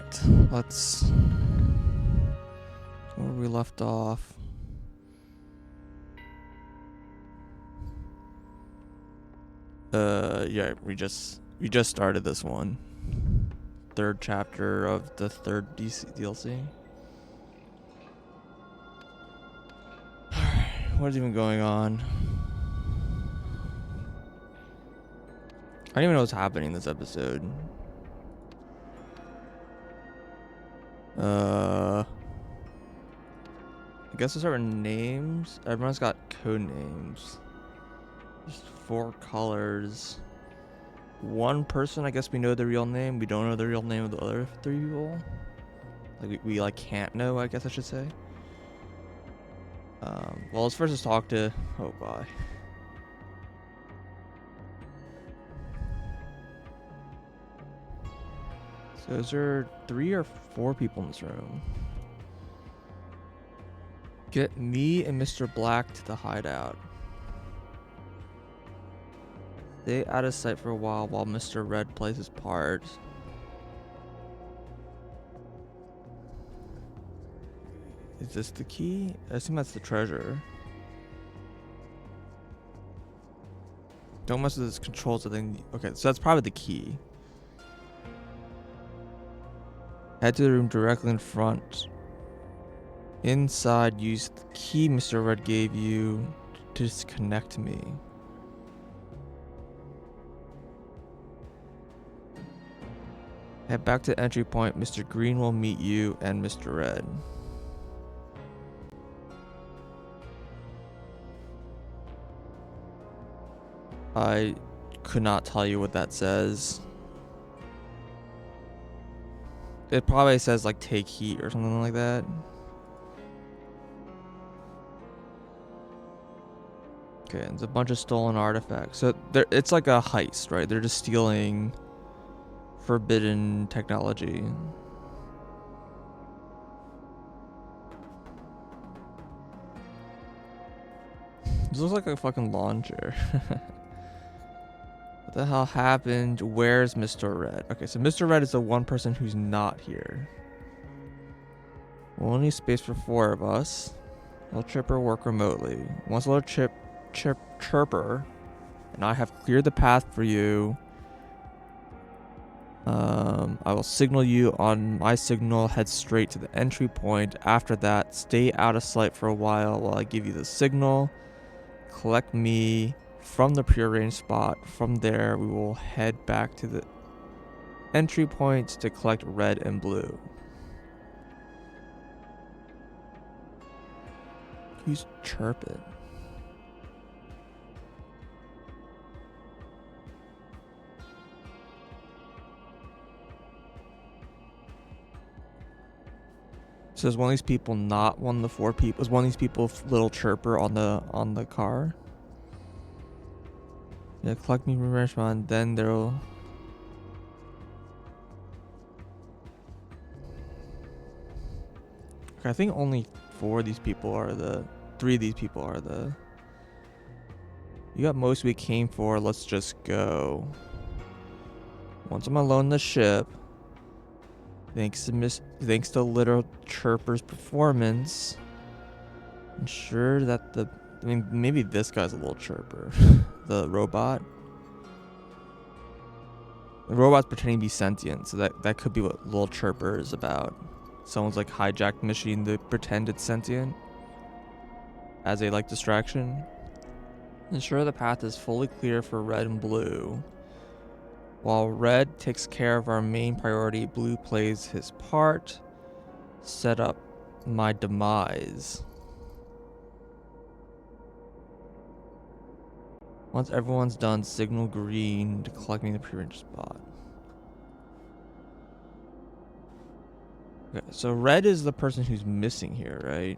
Alright, let's... where we left off. Yeah, we just started this one. Third chapter of the third DLC. What is even going on? I don't even know what's happening in this episode. I guess we'll start with names. Everyone's got code names. There's 4 colors. One person, I guess we know the real name. We don't know the real name of the other 3 people. Like we like can't know, I guess I should say. Well, let's first talk to... oh, bye. So is there 3 or 4 people in this room? Get me and Mr. Black to the hideout. Stay out of sight for a while Mr. Red plays his part. Is this the key? I assume that's the treasure. Don't mess with his controls. I think. Okay, so that's probably the key. Head to the room directly in front. Inside, use the key Mr. Red gave you to disconnect me. Head back to the entry point. Mr. Green will meet you and Mr. Red. I could not tell you what that says. It probably says like take heat or something like that. Okay, there's a bunch of stolen artifacts. So it's like a heist, right? They're just stealing forbidden technology. This looks like a fucking lawn chair. What the hell happened? Where's Mr. Red? Okay, so Mr. Red is the one person who's not here. We'll need space for 4 of us. Little Chipper work remotely. Once Little Chirper and I have cleared the path for you, I will signal you on my signal. Head straight to the entry point. After that, stay out of sight for a while I give you the signal. Collect me from the prearranged spot. From there, we will head back to the entry point to collect red and blue. Who's chirping? So is one of these people not one of the 4 people? Is one of these people Little Chirper on the car? Yeah, collect me from the restaurant, then there'll... okay, I think only 4 of these people are the... 3 of these people are the... You got most we came for, let's just go. Once I'm alone in the ship, thanks to Little Chirper's performance, ensure that the... I mean, maybe this guy's a Little Chirper. The robot. The robot's pretending to be sentient, so that could be what Little Chirper is about. Someone's like hijacked the machine to pretend it's sentient as a like distraction. Ensure the path is fully clear for red and blue. While red takes care of our main priority, blue plays his part. Set up my demise. Once everyone's done, signal green to collect me in the prearranged spot. Okay, so red is the person who's missing here, right?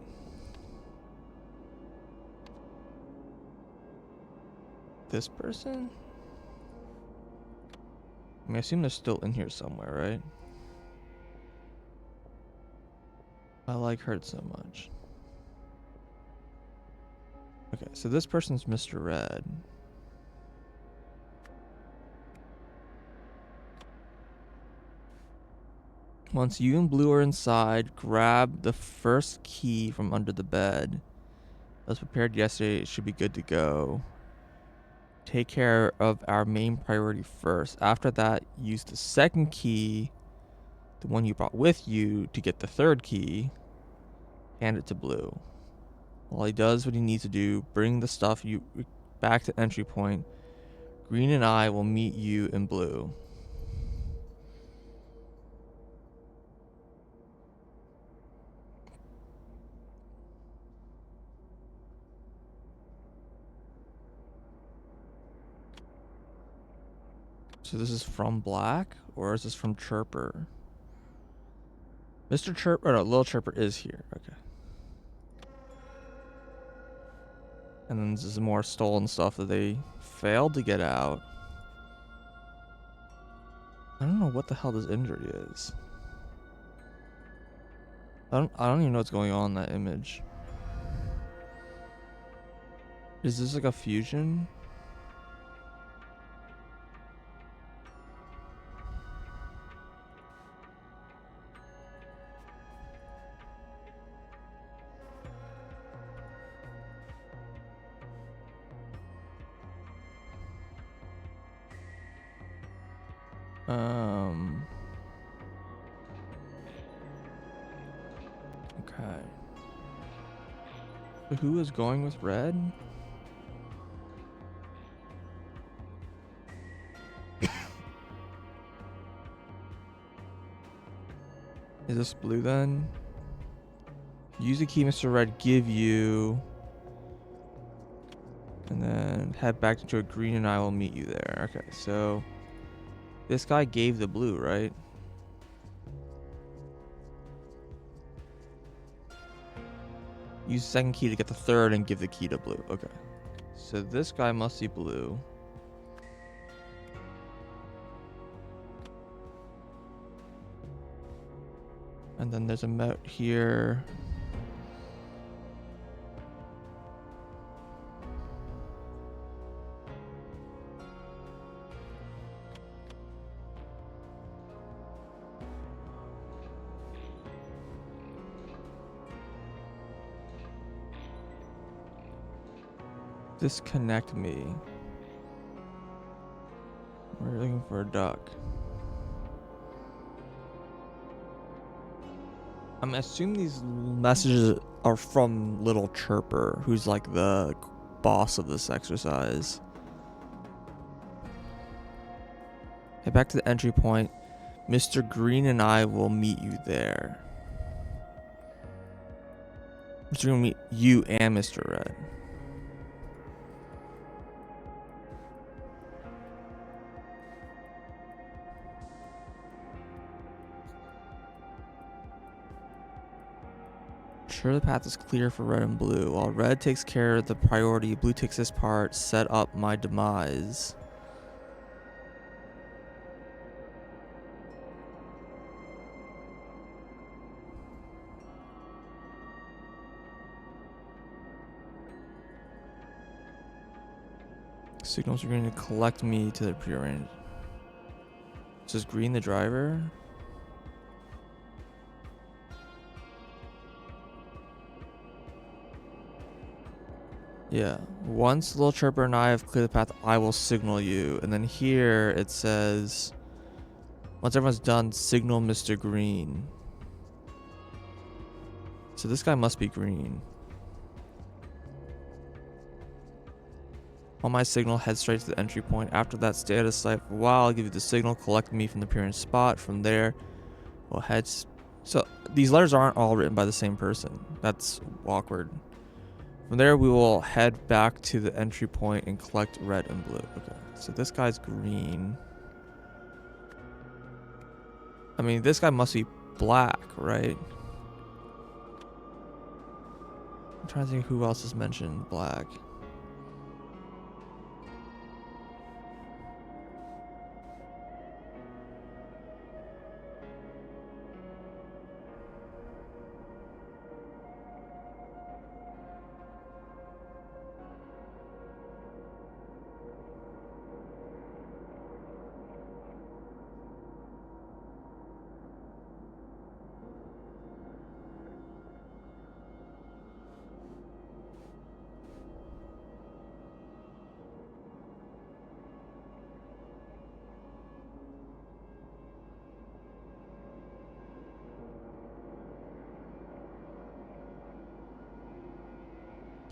This person? I mean, I assume they're still in here somewhere, right? I like her so much. Okay, so this person's Mr. Red. Once you and Blue are inside, grab the first key from under the bed. It was prepared yesterday. It should be good to go. Take care of our main priority first. After that, use the second key, the one you brought with you, to get the third key. Hand it to Blue. While he does what he needs to do, bring the stuff you back to entry point. Green and I will meet you in Blue. So this is from Black, or is this from Chirper? Mr. Chirper, no, Little Chirper is here. Okay. And then this is more stolen stuff that they failed to get out. I don't know what the hell this injury is. I don't even know what's going on in that image. Is this like a fusion? Okay. So who is going with red? Is this blue then? Use the key Mr. Red give you. And then head back into a green and I will meet you there. Okay, so this guy gave the blue, right? Use the second key to get the third and give the key to blue. Okay. So this guy must be blue. And then there's a note here. Disconnect me. We're looking for a duck. I'm assuming these messages are from Little Chirper, who's like the boss of this exercise. Head back to the entry point. Mr. Green and I will meet you there. Mr. Green will meet you and Mr. Red. Sure, the path is clear for red and blue. While red takes care of the priority, blue takes this part. Set up my demise. Signals are going to collect me to the prearranged. Is green the driver? Yeah. Once Little Chirper and I have cleared the path, I will signal you. And then here it says, once everyone's done, signal Mr. Green. So this guy must be green. On my signal, head straight to the entry point. After that, stay out of sight for a while. I'll give you the signal, collect me from the appearance spot. From there, we'll head. So these letters aren't all written by the same person. That's awkward. From there, we will head back to the entry point and collect red and blue. Okay, so this guy's green. I mean, this guy must be black, right? I'm trying to think who else is mentioned black.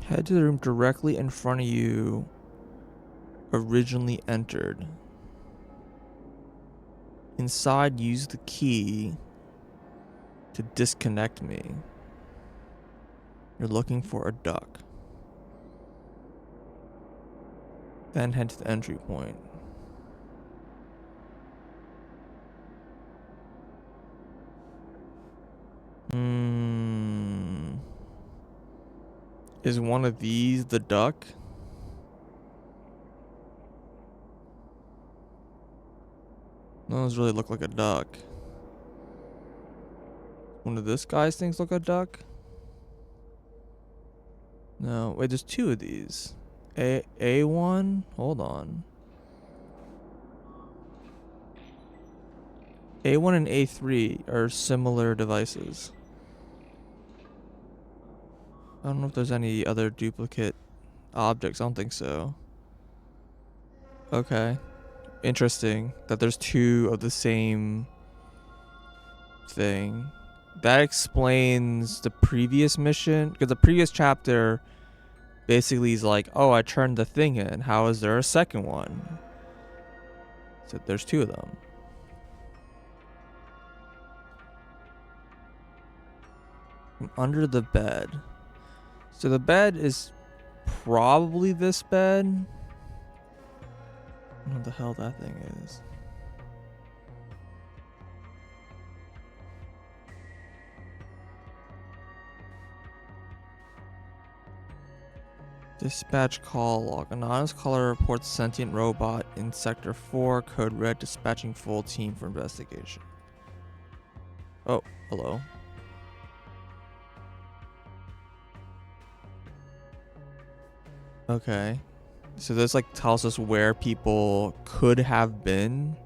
Head to the room directly in front of you originally entered. Inside, use the key to disconnect me. You're looking for a duck. Then head to the entry point. Is one of these the duck? Those really look like a duck. One of this guy's things look like a duck? No, wait, there's two of these. A1? Hold on. A1 and A3 are similar devices. I don't know if there's any other duplicate objects. I don't think so. Okay. Interesting that there's two of the same thing. That explains the previous mission, because the previous chapter basically is like, oh, I turned the thing in. How is there a second one? So there's two of them. I'm under the bed. So the bed is probably this bed. I don't know what the hell that thing is. Dispatch call log. Anonymous caller reports sentient robot in Sector 4, code red, dispatching full team for investigation. Oh, hello. Okay. So this like tells us where people could have been.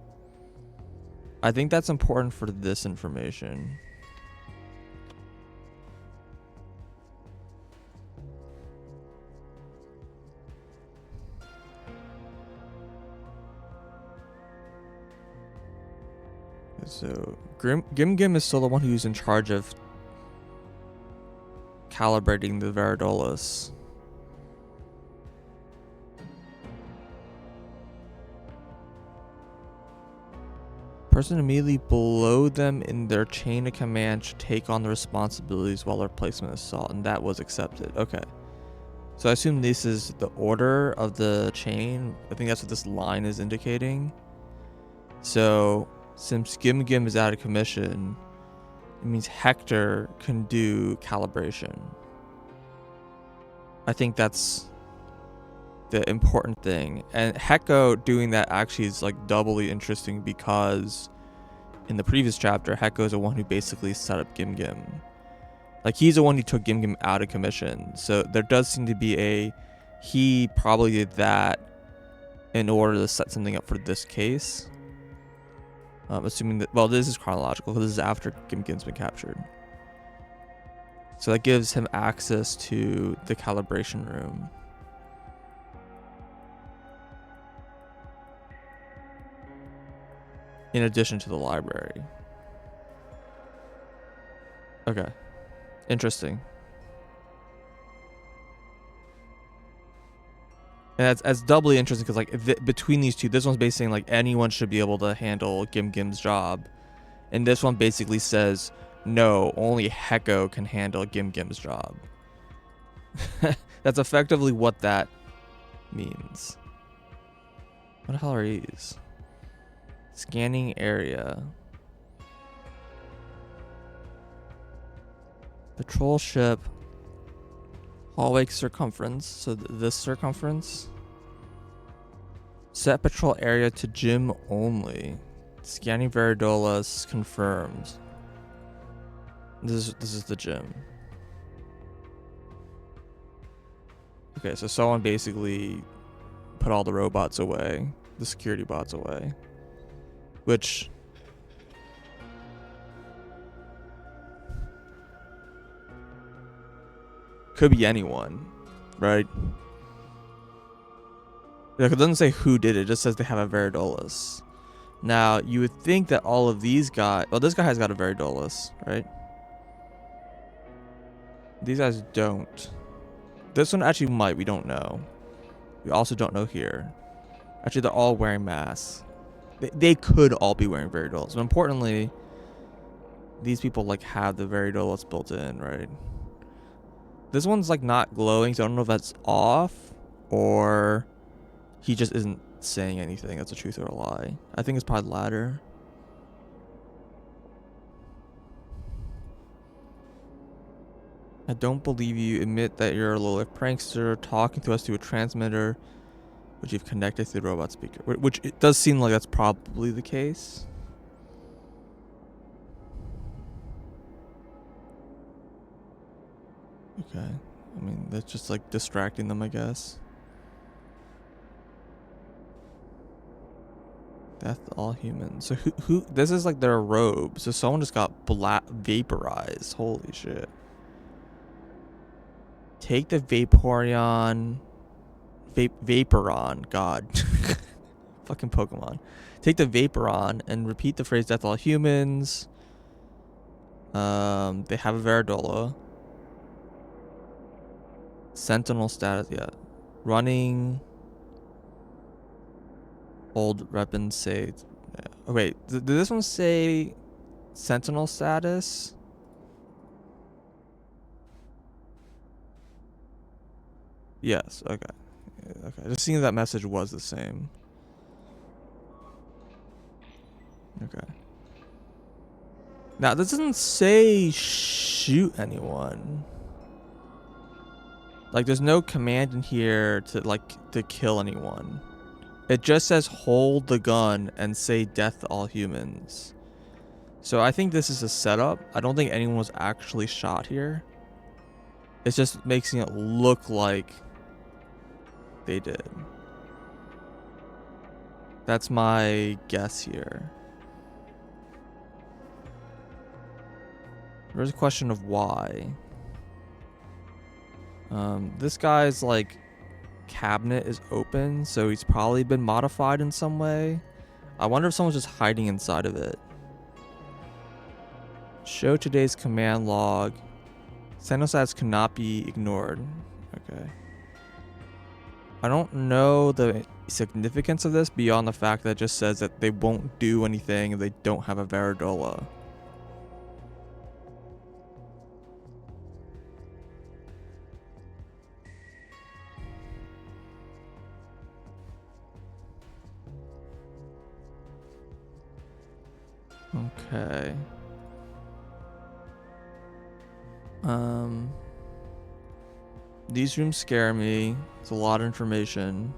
I think that's important for this information. So Gim Gim is still the one who's in charge of calibrating the Veridolus. Person immediately below them in their chain of command should take on the responsibilities while their placement is sought, and that was accepted. Okay. So I assume this is the order of the chain. I think that's what this line is indicating. So since Gim Gim is out of commission, it means Hector can do calibration. I think that's the important thing. And Hecko doing that actually is like doubly interesting because in the previous chapter, Hecko is the one who basically set up Gim Gim. Like he's the one who took Gim Gim out of commission. So there does seem to be he probably did that in order to set something up for this case. Assuming that, well, this is chronological because this is after Gim Gim's been captured. So that gives him access to the calibration room. In addition to the library. Okay. Interesting. And that's doubly interesting because like between these two, this one's basically saying like anyone should be able to handle Gim Gim's job. And this one basically says, no, only Hecko can handle Gim Gim's job. That's effectively what that means. What the hell are these? Scanning area. Patrol ship. Hallway circumference. So this circumference. Set patrol area to gym only. Scanning Veridolus confirmed. This is the gym. Okay, so someone basically put all the robots away, the security bots away, which could be anyone, right? Like, it doesn't say who did it, it just says they have a Veridolus. Now, you would think that all of these guys, well, this guy has got a Veridolus, right? These guys don't. This one actually might. We don't know. We also don't know here. Actually, they're all wearing masks. They could all be wearing Varidolas. But importantly, these people like have the Varidolas built in, right? This one's like not glowing, so I don't know if that's off or he just isn't saying anything. That's a truth or a lie. I think it's probably the latter. I don't believe you. Admit that you're a low-life prankster talking to us through a transmitter, which you've connected to the robot speaker. Which it does seem like that's probably the case. Okay. I mean, that's just like distracting them, I guess. Death to all humans. So who this is like their robe. So someone just got vaporized. Holy shit. Take the Vaporeon. Vaporon. God. Fucking Pokemon. Take the Vaporon and repeat the phrase death to all humans. They have a Varidola. Sentinel status, yeah. Running. Old weapons say. Oh, wait, did this one say Sentinel status? Yes, okay. Okay, just seeing that message was the same. Okay. Now, this doesn't say shoot anyone. Like, there's no command in here to kill anyone. It just says hold the gun and say death to all humans. So I think this is a setup. I don't think anyone was actually shot here. It's just making it look like they did. That's my guess here. There's a question of why. This guy's like cabinet is open, so he's probably been modified in some way. I wonder if someone's just hiding inside of it. Show today's command log. Sentinel cannot be ignored. Okay. I don't know the significance of this beyond the fact that it just says that they won't do anything if they don't have a Varidola. Okay. These rooms scare me. It's a lot of information.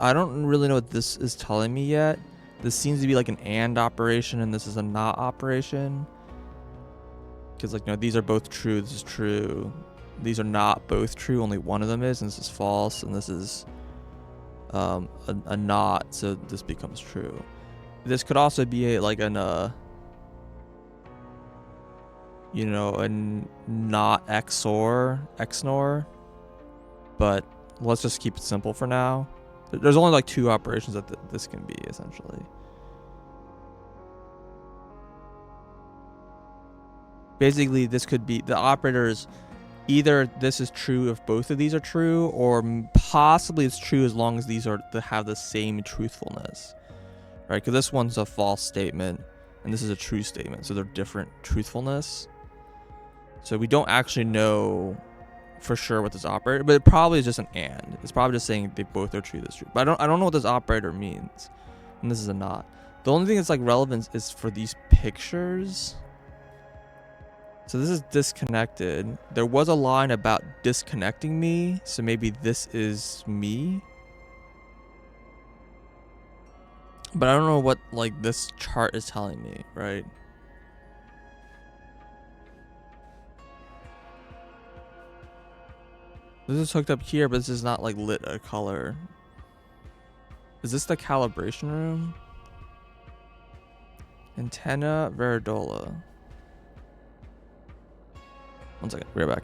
I don't really know what this is telling me yet. This seems to be like an and operation and this is a not operation. Because like, no, these are both true. This is true. These are not both true. Only one of them is, and this is false, and this is a not, so this becomes true. This could also be like an you know, a not XOR, but let's just keep it simple for now. There's only like two operations that this can be, essentially. Basically, this could be the operators. Either this is true if both of these are true, or possibly it's true as long as these are to have the same truthfulness, right? Because this one's a false statement, and this is a true statement, so they're different truthfulness. So we don't actually know for sure what this operator, but it probably is just an and. It's probably just saying they both are true. That's true. But I don't know what this operator means, and this is a not. The only thing that's like relevant is for these pictures. So this is disconnected. There was a line about disconnecting me, so maybe this is me. But I don't know what like this chart is telling me, right? This is hooked up here, but this is not like lit a color. Is this the calibration room? Antenna Varidola. One second, we're back.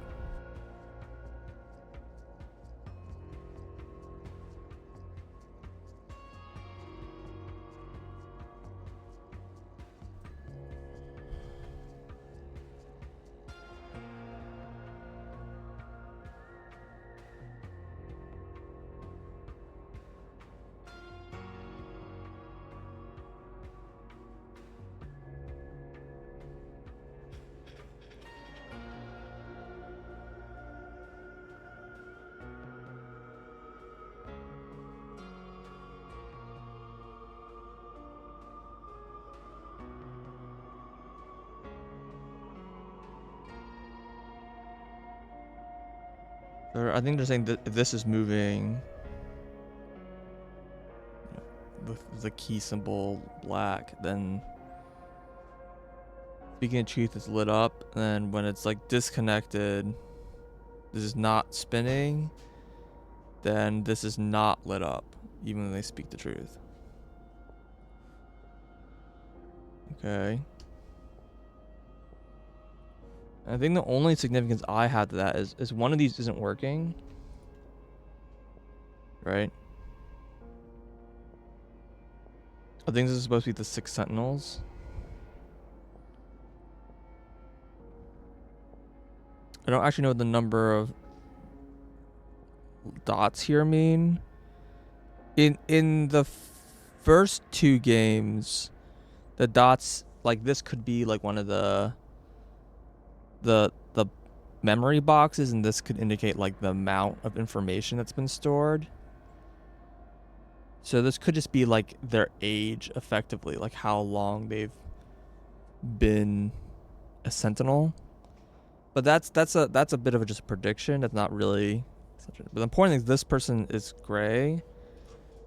I think they're saying that if this is moving with the key symbol black, then speaking of truth is lit up, and then when it's like disconnected, this is not spinning, then this is not lit up, even when they speak the truth. Okay. I think the only significance I have to that is one of these isn't working. Right? I think this is supposed to be the 6 sentinels. I don't actually know what the number of dots here mean. In the first 2 games, the dots, like, this could be like one of the memory boxes, and this could indicate like the amount of information that's been stored. So this could just be like their age, effectively, like how long they've been a sentinel. But that's a bit of just a prediction. That's not really. But the important thing is this person is gray,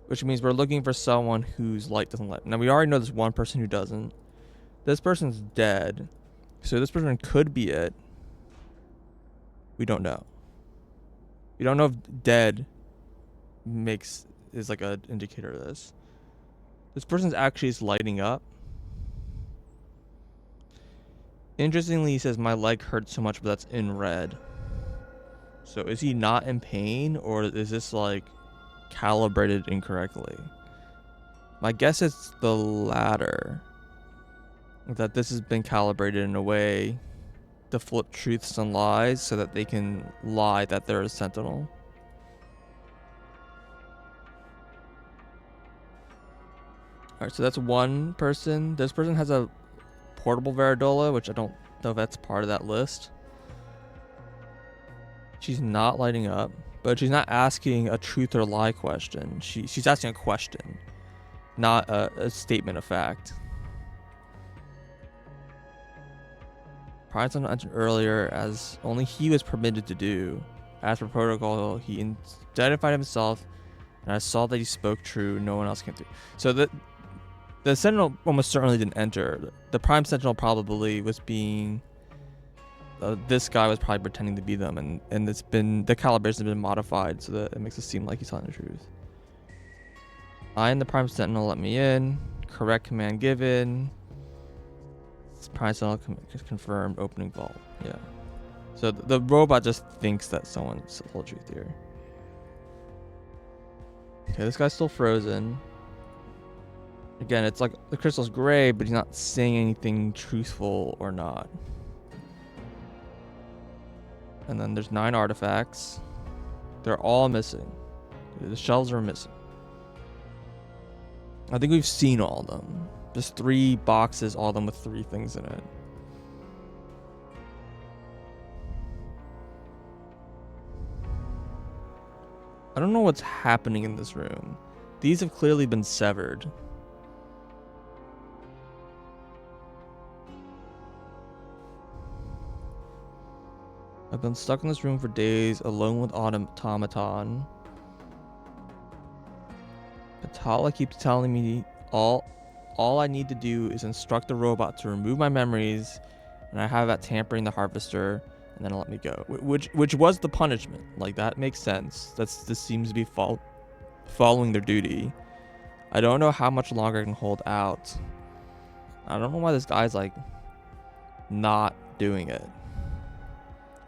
which means we're looking for someone whose light doesn't light. Now we already know there's one person who doesn't. This person's dead, so this person could be it. We don't know. We don't know if dead is like an indicator of this. This person's actually is lighting up. Interestingly, he says my leg hurts so much, but that's in red. So is he not in pain, or is this like calibrated incorrectly? My guess is the latter. That this has been calibrated in a way to flip truths and lies so that they can lie that they're a sentinel. Alright, so that's one person. This person has a portable Veridola, which I don't know if that's part of that list. She's not lighting up, but she's not asking a truth or lie question. She's asking a question, not a statement of fact. Primeson mentioned earlier, as only he was permitted to do. As per protocol, he identified himself, and I saw that he spoke true. No one else came through. So the Sentinel almost certainly didn't enter. The Prime Sentinel probably was being. This guy was probably pretending to be them, and it's been, the calibration has been modified so that it makes it seem like he's telling the truth. I am the Prime Sentinel. Let me in. Correct command given. Prime Sentinel confirmed. Opening vault. Yeah. So the robot just thinks that someone's told the truth here. Okay, this guy's still frozen. Again, it's like the crystal's gray, but he's not saying anything truthful or not. And then there's 9 artifacts. They're all missing. The shells are missing. I think we've seen all of them. Just 3 boxes, all of them with 3 things in it. I don't know what's happening in this room. These have clearly been severed. I've been stuck in this room for days, alone with automaton. Atala keeps telling me all I need to do is instruct the robot to remove my memories, and I have that tampering the harvester, and then let me go. Which was the punishment. Like, that makes sense. This seems to be following their duty. I don't know how much longer I can hold out. I don't know why this guy's like not doing it.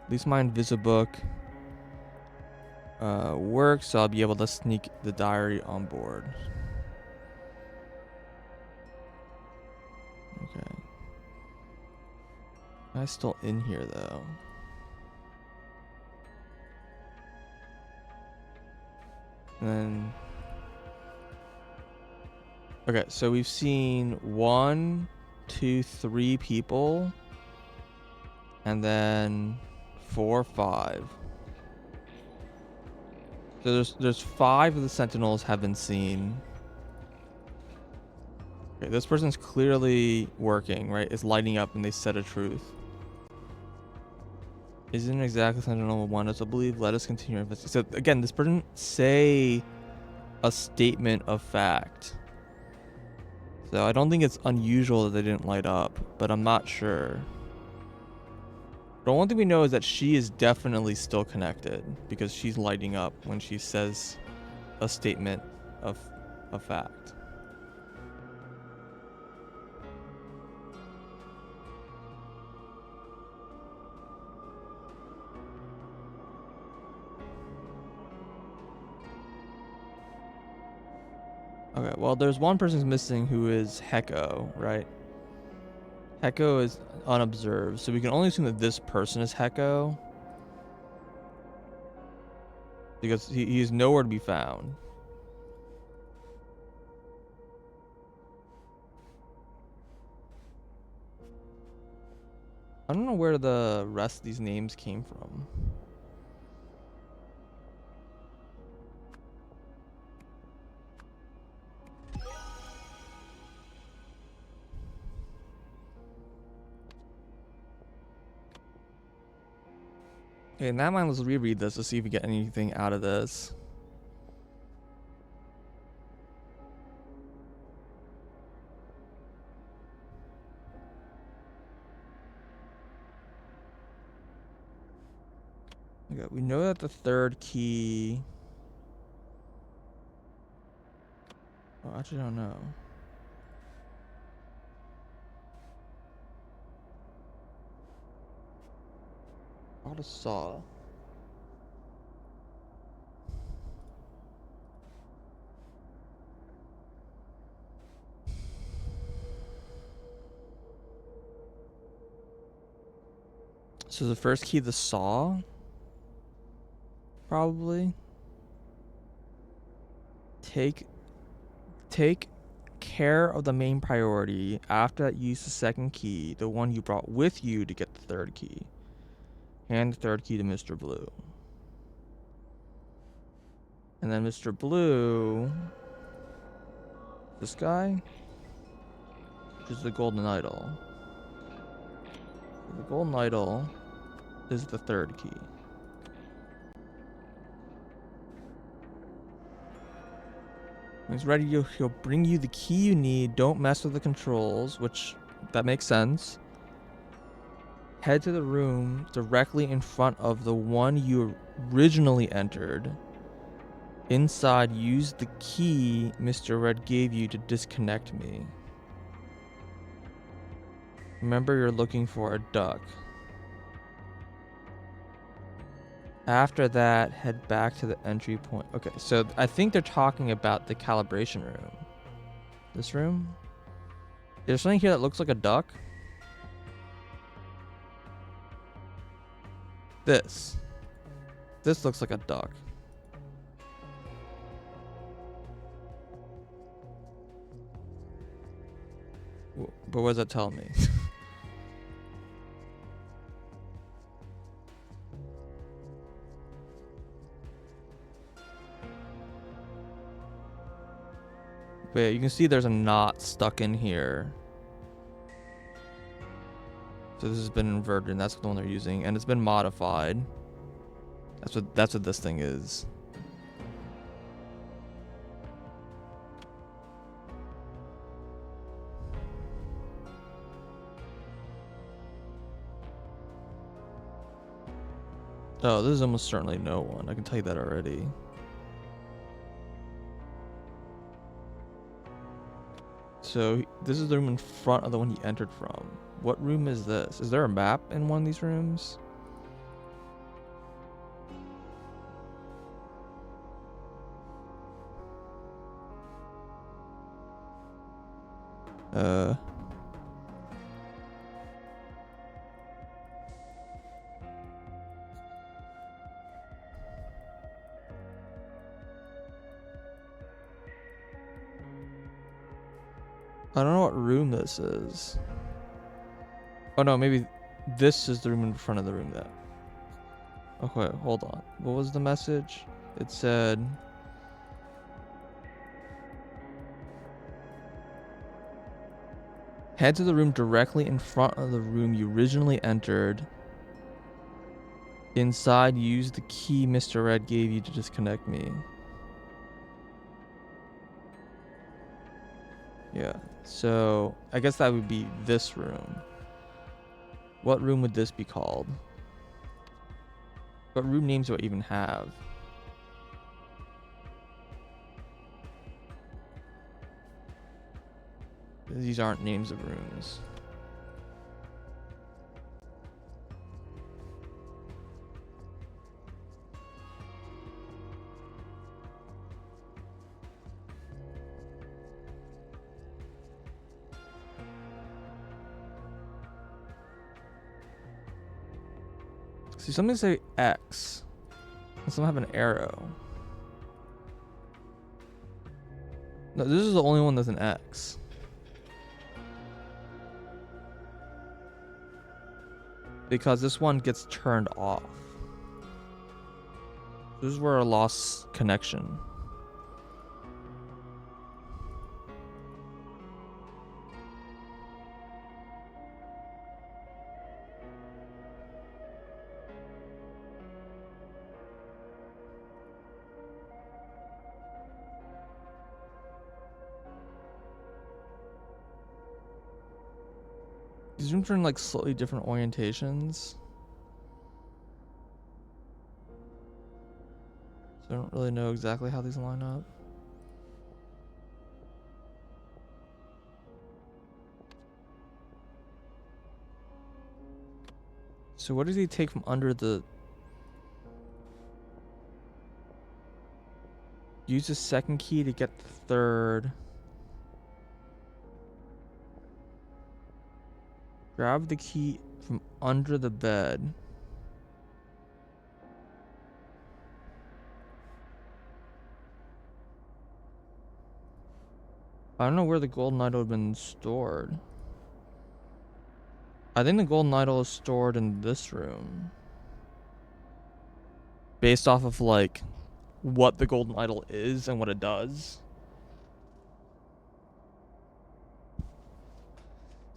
At least my Invisibook works, so I'll be able to sneak the diary on board. Okay. Guy's still in here though. And then, okay, so we've seen 1, 2, 3 people, and then 4, 5. So there's 5 of the sentinels have been seen. Okay, this person's clearly working, right? It's lighting up, and they said a truth. Isn't exactly Sentinel one as I believe. Let us continue investigating. So again, this person say a statement of fact. So I don't think it's unusual that they didn't light up, but I'm not sure. The one thing we know is that she is definitely still connected because she's lighting up when she says a statement of fact. Okay, well, there's one person who's missing who is Heko, right? Heko is unobserved, so we can only assume that this person is Heko because he's nowhere to be found. I don't know where the rest of these names came from. Okay, in that mind, let's reread this to see if we get anything out of this. Okay, we know that the third key... Oh, actually, I don't know. Bought a saw. So the first key, the saw? Probably. Take care of the main priority. After that, use the second key, the one you brought with you, to get the third key. Hand the third key to Mr. Blue. And then Mr. Blue... This guy? Which is the golden idol. The golden idol is the third key. When he's ready, he'll bring you the key you need. Don't mess with the controls, which, that makes sense. Head to the room directly in front of the one you originally entered. Inside, use the key Mr. Red gave you to disconnect me. Remember, you're looking for a duck. After that, head back to the entry point. Okay, so I think they're talking about the calibration room. This room? There's something here that looks like a duck. This looks like a duck. But what does that tell me? But yeah, you can see there's a knot stuck in here. So this has been inverted, and that's the one they're using, and it's been modified. That's what this thing is. Oh, this is almost certainly no one. I can tell you that already. So this is the room in front of the one he entered from. What room is this? Is there a map in one of these rooms? I don't know what room this is. Oh no, maybe this is the room in front of the room that. Okay, hold on. What was the message? It said... Head to the room directly in front of the room you originally entered. Inside, use the key Mr. Red gave you to disconnect me. Yeah, so I guess that would be this room. What room would this be called? What room names do I even have? These aren't names of rooms. See, something say X. And some have an arrow. No, this is the only one that's an X. Because this one gets turned off. This is where I lost connection. These rooms are in like slightly different orientations. So I don't really know exactly how these line up. So what does he take from under the... Use the second key to get the third. Grab the key from under the bed. I don't know where the golden idol had been stored. I think the golden idol is stored in this room. Based off of like what the golden idol is and what it does.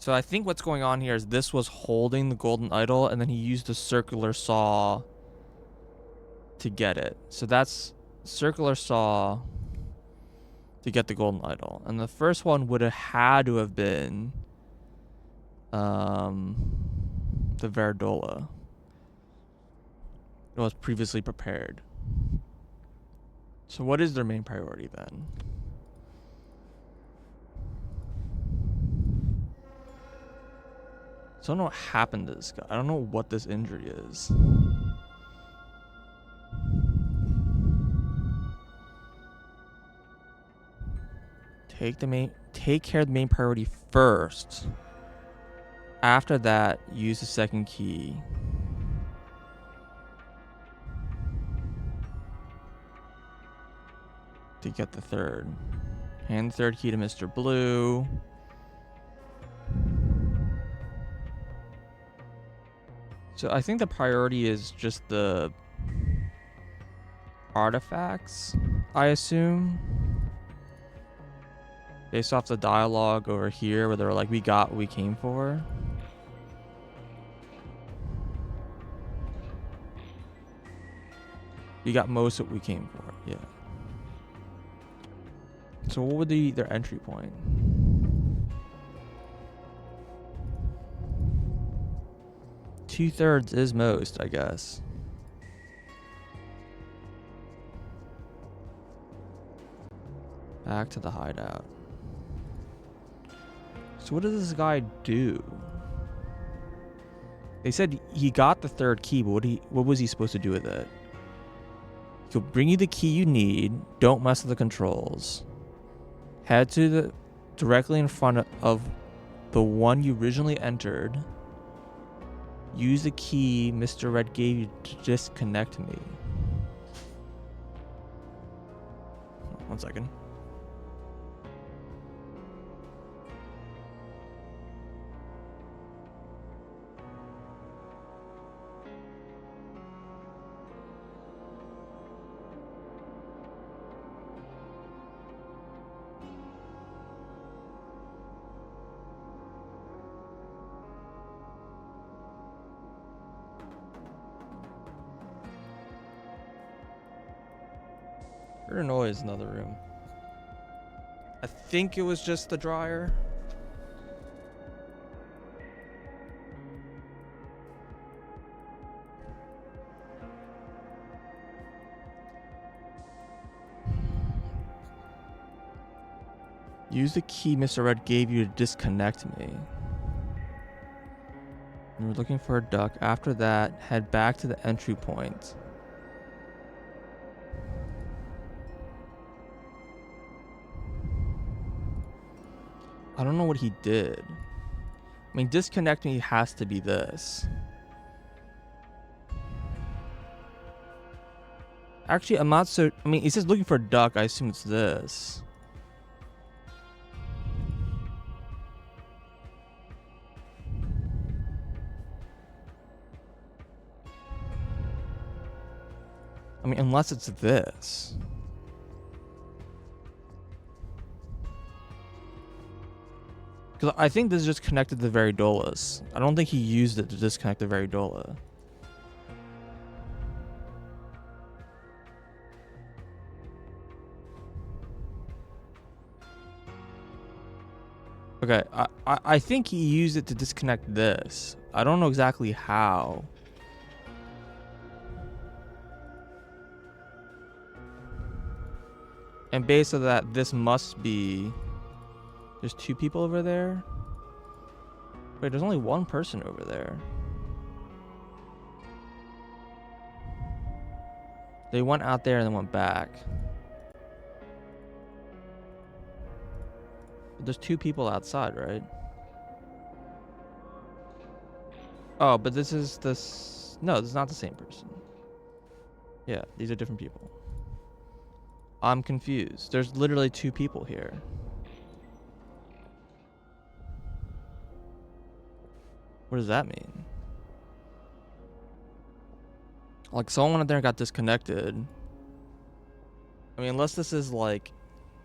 So I think what's going on here is this was holding the golden idol and then he used the circular saw to get it. So that's circular saw to get the golden idol. And the first one would have had to have been the Verdola. It was previously prepared. So what is their main priority then? So I don't know what happened to this guy. I don't know what this injury is. Take care of the main priority first. After that, use the second key. To get the third. Hand the third key to Mr. Blue. So I think the priority is just the artifacts, I assume. Based off the dialogue over here where they're like, we got what we came for. We got most of what we came for, yeah. So what would be their entry point? Two-thirds is most, I guess. Back to the hideout. So what does this guy do? They said he got the third key, but what was he supposed to do with it? He'll bring you the key you need. Don't mess with the controls. Head to the directly in front of the one you originally entered. Use the key Mr. Red gave you to disconnect me. 1 second. Heard a noise in the other room. I think it was just the dryer. Use the key Mr. Red gave you to disconnect me. You were looking for a duck. After that, head back to the entry point. I don't know what he did. I mean, disconnect me has to be this. Actually, I'm not so... I mean, he says looking for a duck. I assume it's this. I mean, unless it's this. Because I think this is just connected to Veridolus. I don't think he used it to disconnect the Veridola. Okay, I think he used it to disconnect this. I don't know exactly how. And based on that, this must be... There's two people over there? Wait, there's only one person over there. They went out there and then went back. But there's two people outside, right? Oh, but this is this... No, this is not the same person. Yeah, these are different people. I'm confused. There's literally two people here. What does that mean? Like, someone went out there and got disconnected. I mean, unless this is, like,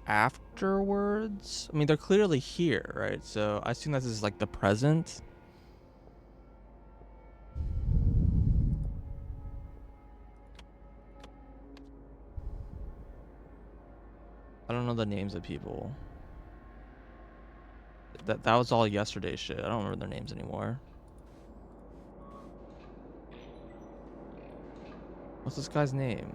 afterwards? I mean, they're clearly here, right? So, I assume this is, like, the present. I don't know the names of people. That was all yesterday's shit. I don't remember their names anymore. What's this guy's name?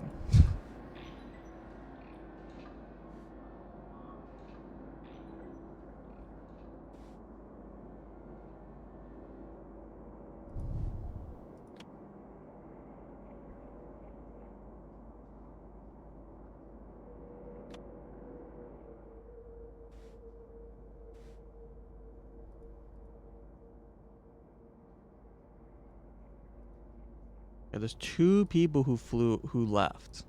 Yeah, there's two people who left.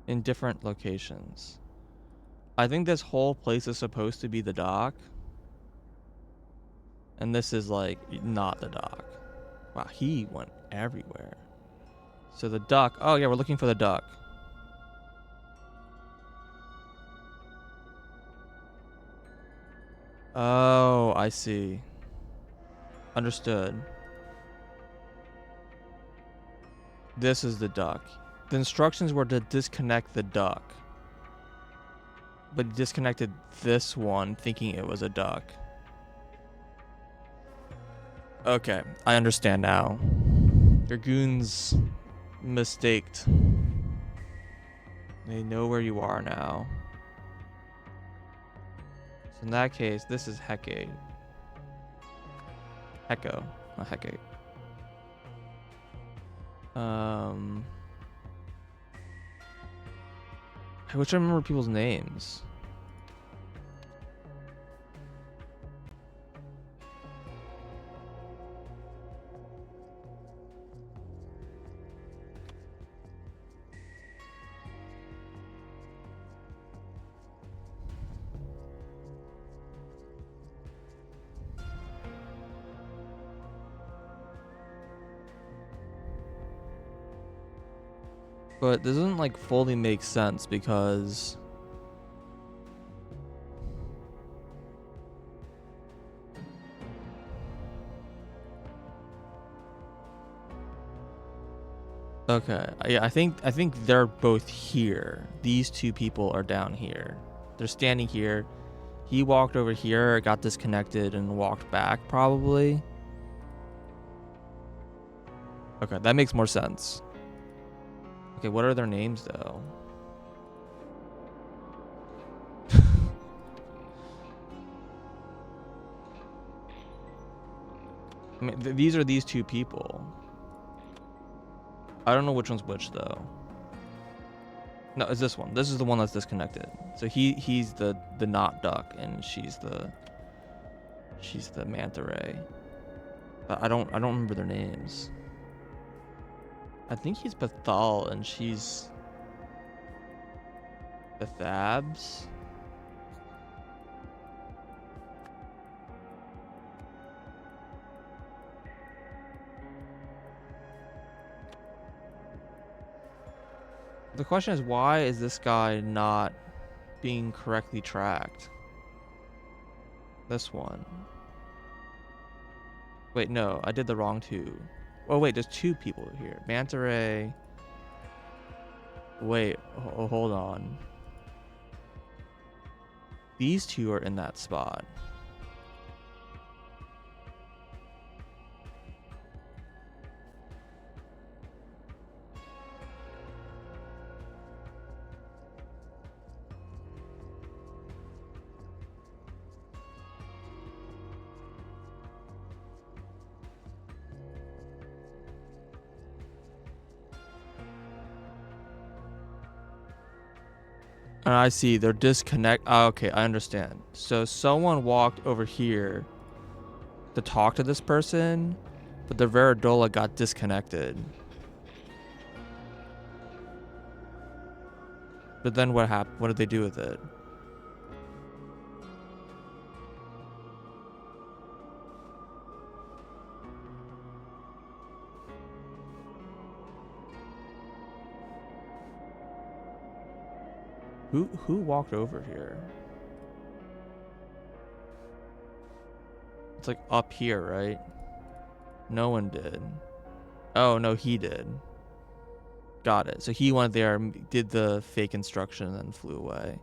In different locations. I think this whole place is supposed to be the dock. And this is like not the dock. Wow, he went everywhere. So the duck. Oh yeah, we're looking for the duck. Oh, I see. Understood. This is the duck. The instructions were to disconnect the duck. But he disconnected this one thinking it was a duck. Okay, I understand now. Your goons mistaked. They know where you are now. So in that case, this is Hecate. Echo, not Hecate. I wish I remember people's names. But this doesn't like fully make sense because Okay. Yeah, I think they're both here. These two people are down here. They're standing here. He walked over here, got disconnected, and walked back, probably. Okay, that makes more sense. Okay, what are their names, though? I mean, these are these two people. I don't know which one's which, though. No, it's this one. This is the one that's disconnected. So he's the not duck, and she's the manta ray. But I don't remember their names. I think he's Bethal and she's Bethabs. The question is, why is this guy not being correctly tracked? This one. Wait, no, I did the wrong two. Oh wait, there's two people here. Manta ray. Wait, hold on. These two are in that spot. And I see they're disconnect. Oh, okay, I understand. So someone walked over here to talk to this person, but the Veridola got disconnected. But then what happened? What did they do with it? Who walked over here? It's like up here, right? No one did. Oh, no, he did. Got it. So he went there, did the fake instruction, and then flew away.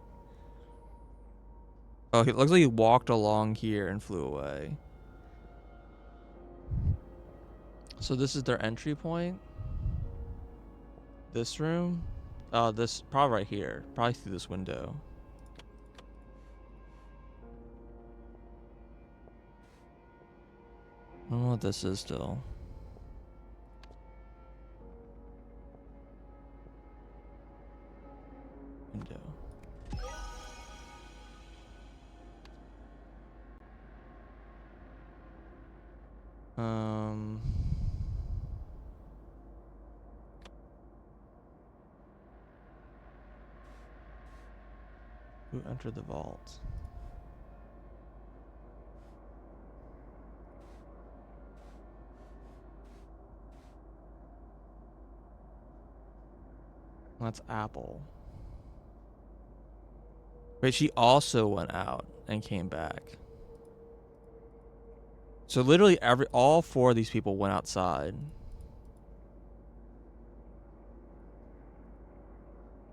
Oh, it looks like he walked along here and flew away. So this is their entry point. This room. This probably right here. Probably through this window. I don't know what this is still. Window. Who entered the vault? That's Apple. Wait, she also went out and came back. So literally all four of these people went outside.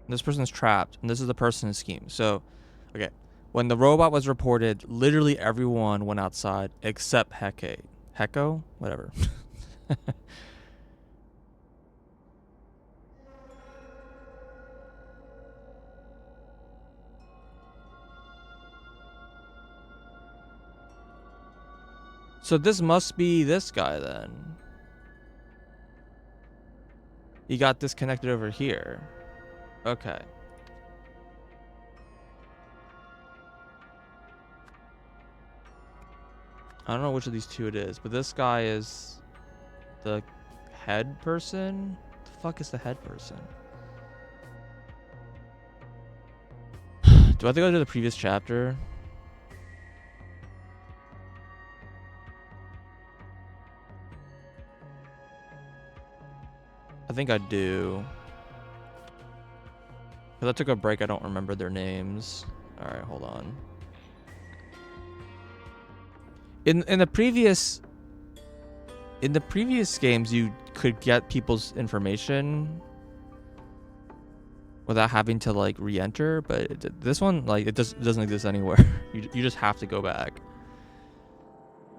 This person's trapped, and this is the person's scheme. So, okay, when the robot was reported, literally everyone went outside except Hecate. Heko? Whatever. So this must be this guy then. He got disconnected over here. Okay. I don't know which of these two it is, but this guy is the head person? The fuck is the head person? Do I have to go to the previous chapter? I think I do. Because I took a break, I don't remember their names. Alright, hold on. In the previous games, you could get people's information without having to like re-enter, but this one, like, it doesn't exist anywhere. You just have to go back.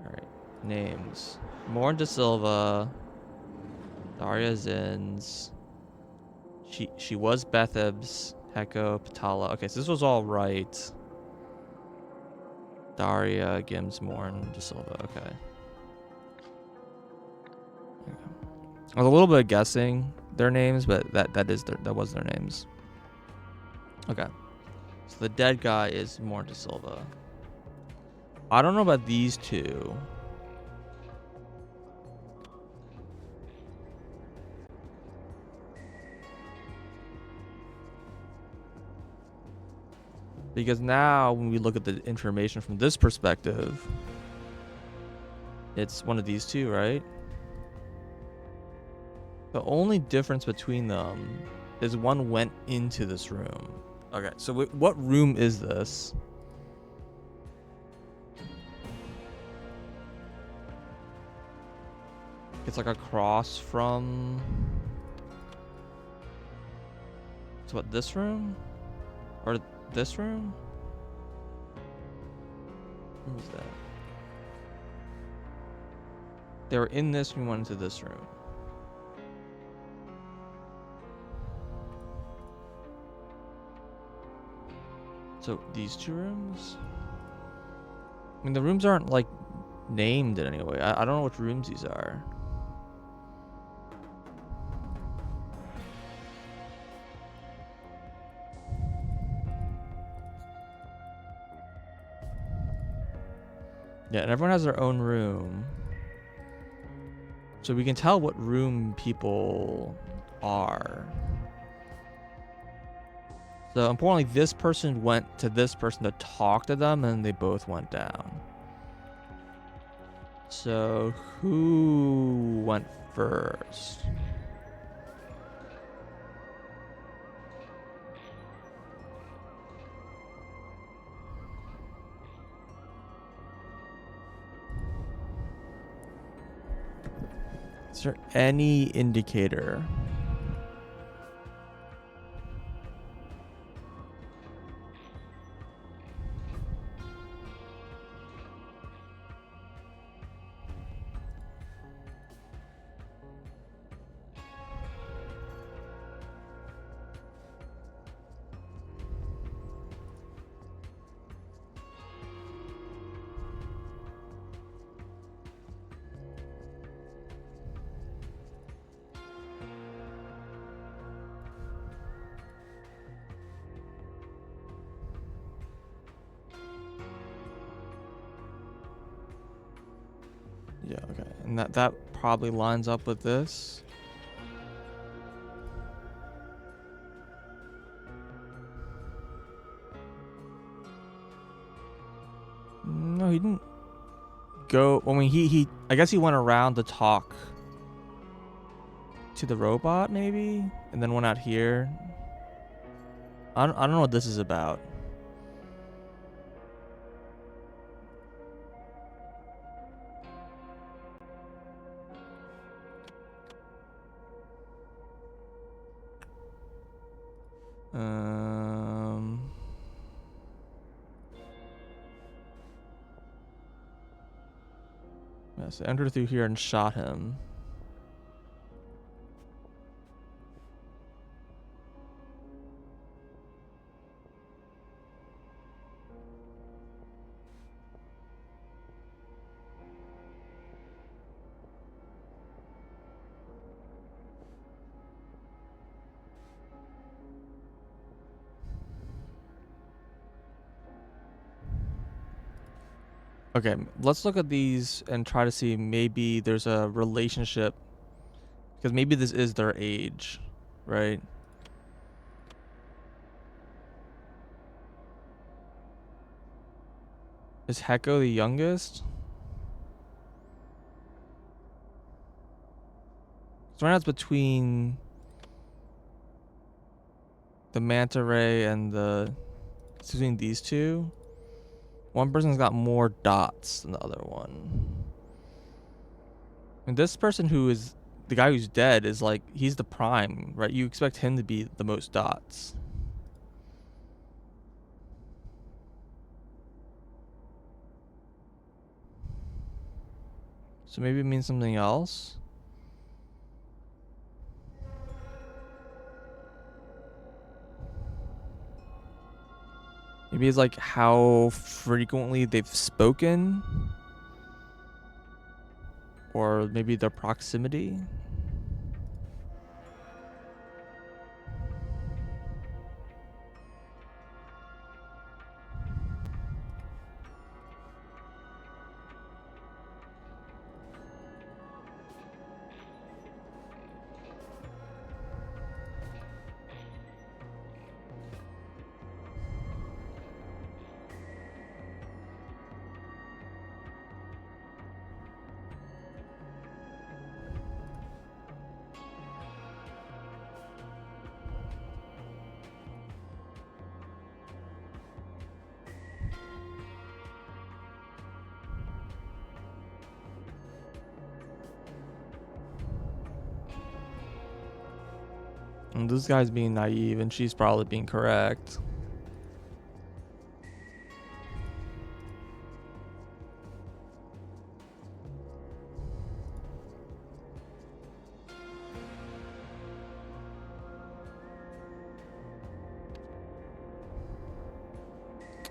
All right, names: Morn De Silva, Daria Zins. She was Bethebs, Heko, Patala. Okay, so this was all right. Daria, Gims, Morn De Silva. Okay. I was a little bit of guessing their names, but that was their names. Okay. So the dead guy is Morn De Silva. I don't know about these two. Because now when we look at the information from this perspective, it's one of these two, right? The only difference between them is one went into this room. Okay, so what room is this? It's like across from... So what, this room? Or this room? What was that? They were in this room, went into this room. So these two rooms? I mean, the rooms aren't like named in any way. I don't know which rooms these are. Yeah, and everyone has their own room. So we can tell what room people are. So importantly, this person went to this person to talk to them, and they both went down. So who went first? Is there any indicator? Yeah, okay. And that probably lines up with this. No, he didn't go. I mean, he I guess he went around to talk to the robot, maybe, and then went out here. I don't know what this is about. Yeah, so entered through here and shot him. Okay, let's look at these and try to see maybe there's a relationship, because maybe this is their age, right? Is Heko the youngest? So right now it's between the manta ray and it's between these two. One person's got more dots than the other one. And this person who is the guy who's dead is like, he's the prime, right? You expect him to be the most dots. So maybe it means something else. Maybe it's like how frequently they've spoken. Or maybe their proximity. And this guy's being naive and she's probably being correct.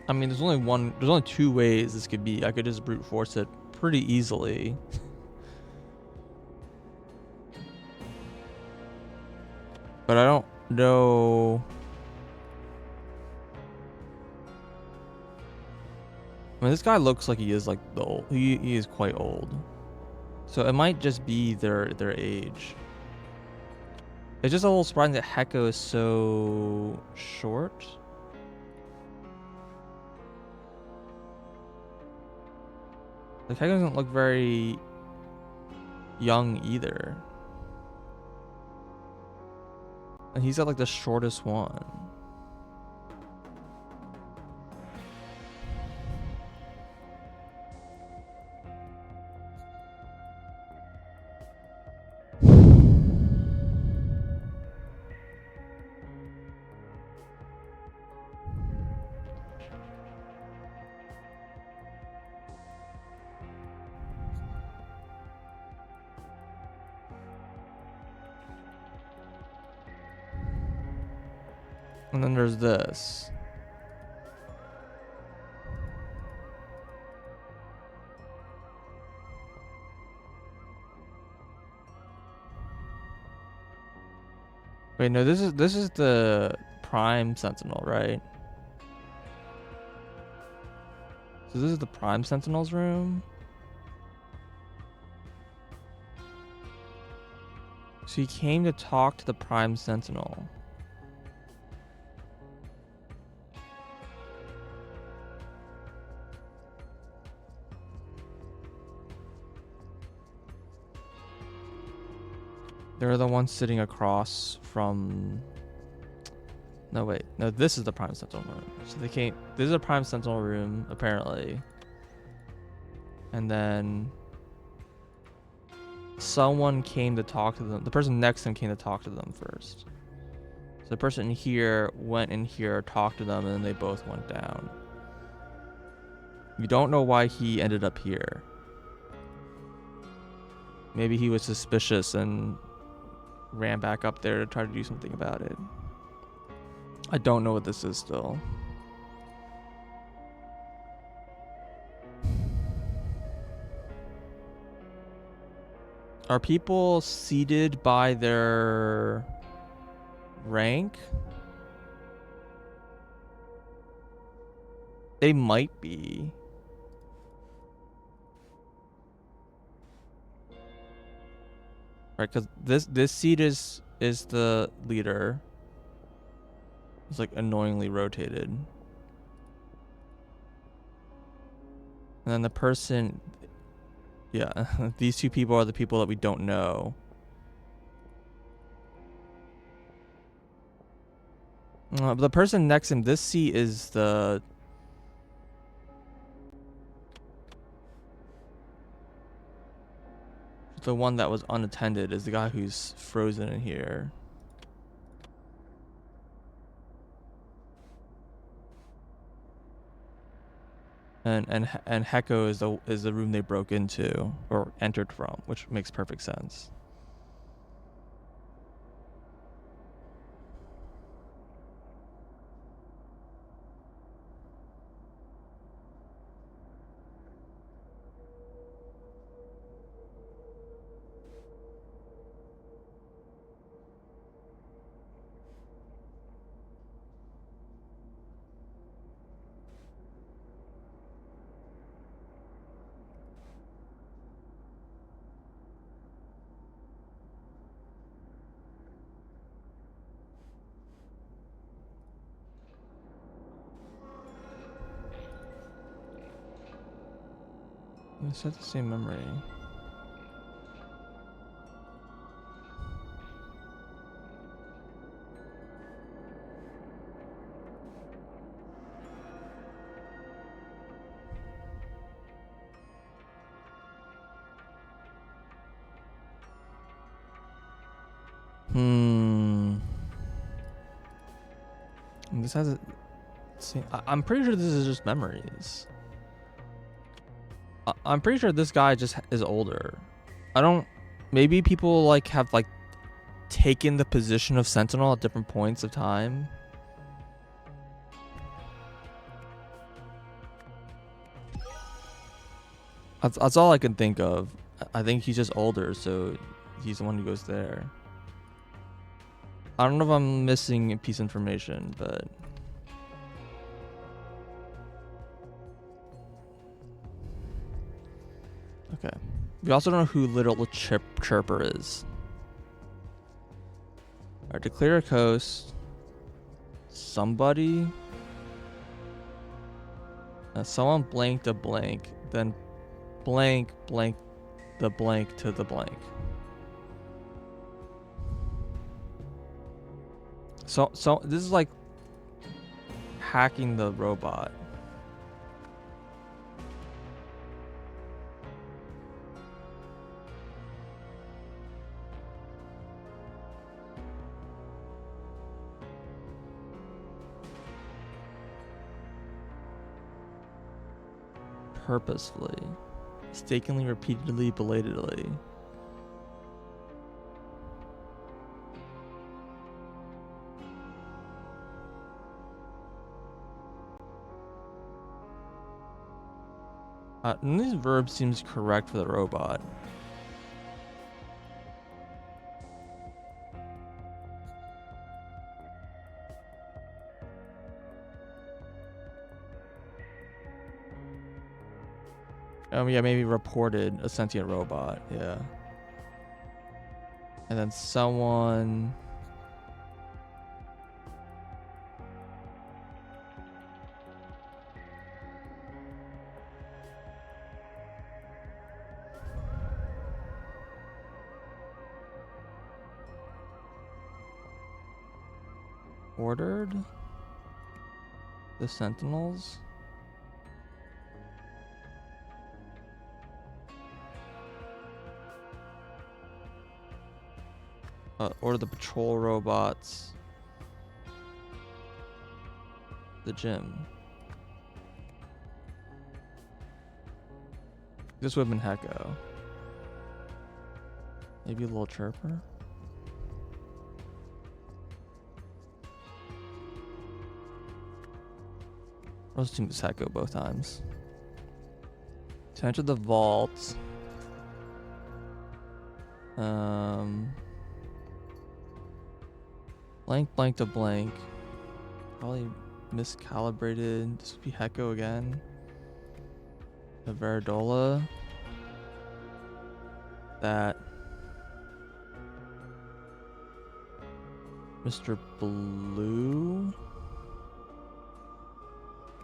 I mean, there's only two ways this could be. I could just brute force it pretty easily. But I don't know. I mean, this guy looks like he is like the old. He is quite old. So it might just be their age. It's just a little surprising that Heko is so short. Like, Heko doesn't look very young either. And he's got like the shortest one. And then there's this. Wait, no, this is the Prime Sentinel, right? So this is the Prime Sentinel's room. So he came to talk to the Prime Sentinel. They're the ones sitting across from... No, wait. No, this is the Prime Sentinel room. So they came... This is a Prime Sentinel room, apparently. And then... someone came to talk to them. The person next to them came to talk to them first. So the person here went in here, talked to them, and then they both went down. You don't know why he ended up here. Maybe he was suspicious and ran back up there to try to do something about it. I don't know what this is still. Are people seated by their rank? They might be. Right, because this seat is the leader. It's like annoyingly rotated. And then the person... Yeah, these two people are the people that we don't know. But the person next to him, this seat is the... the one that was unattended is the guy who's frozen in here. And Heko is the room they broke into or entered from, which makes perfect sense. It's not the same memory. This has a... I'm pretty sure this is just memories. I'm pretty sure this guy just is older. I don't... Maybe people like have like taken the position of Sentinel at different points of time. That's all I can think of. I think he's just older, so he's the one who goes there. I don't know if I'm missing a piece of information, but... Okay. We also don't know who Little Chirper is. Alright, to clear a coast. Somebody. Someone blanked a blank, then blank the blank to the blank. So this is like hacking the robot. Purposefully, mistakenly, repeatedly, belatedly. None of these verbs seems correct for the robot. Yeah, maybe reported a sentient robot. Yeah. And then someone... ordered the Sentinels. Order the patrol robots. The gym. This would have been Heko. Maybe a little chirper. I'll assume it's Heko both times. To enter the vault. Blank to blank. Probably miscalibrated. This would be Heko again. The Veridola. That. Mr. Blue.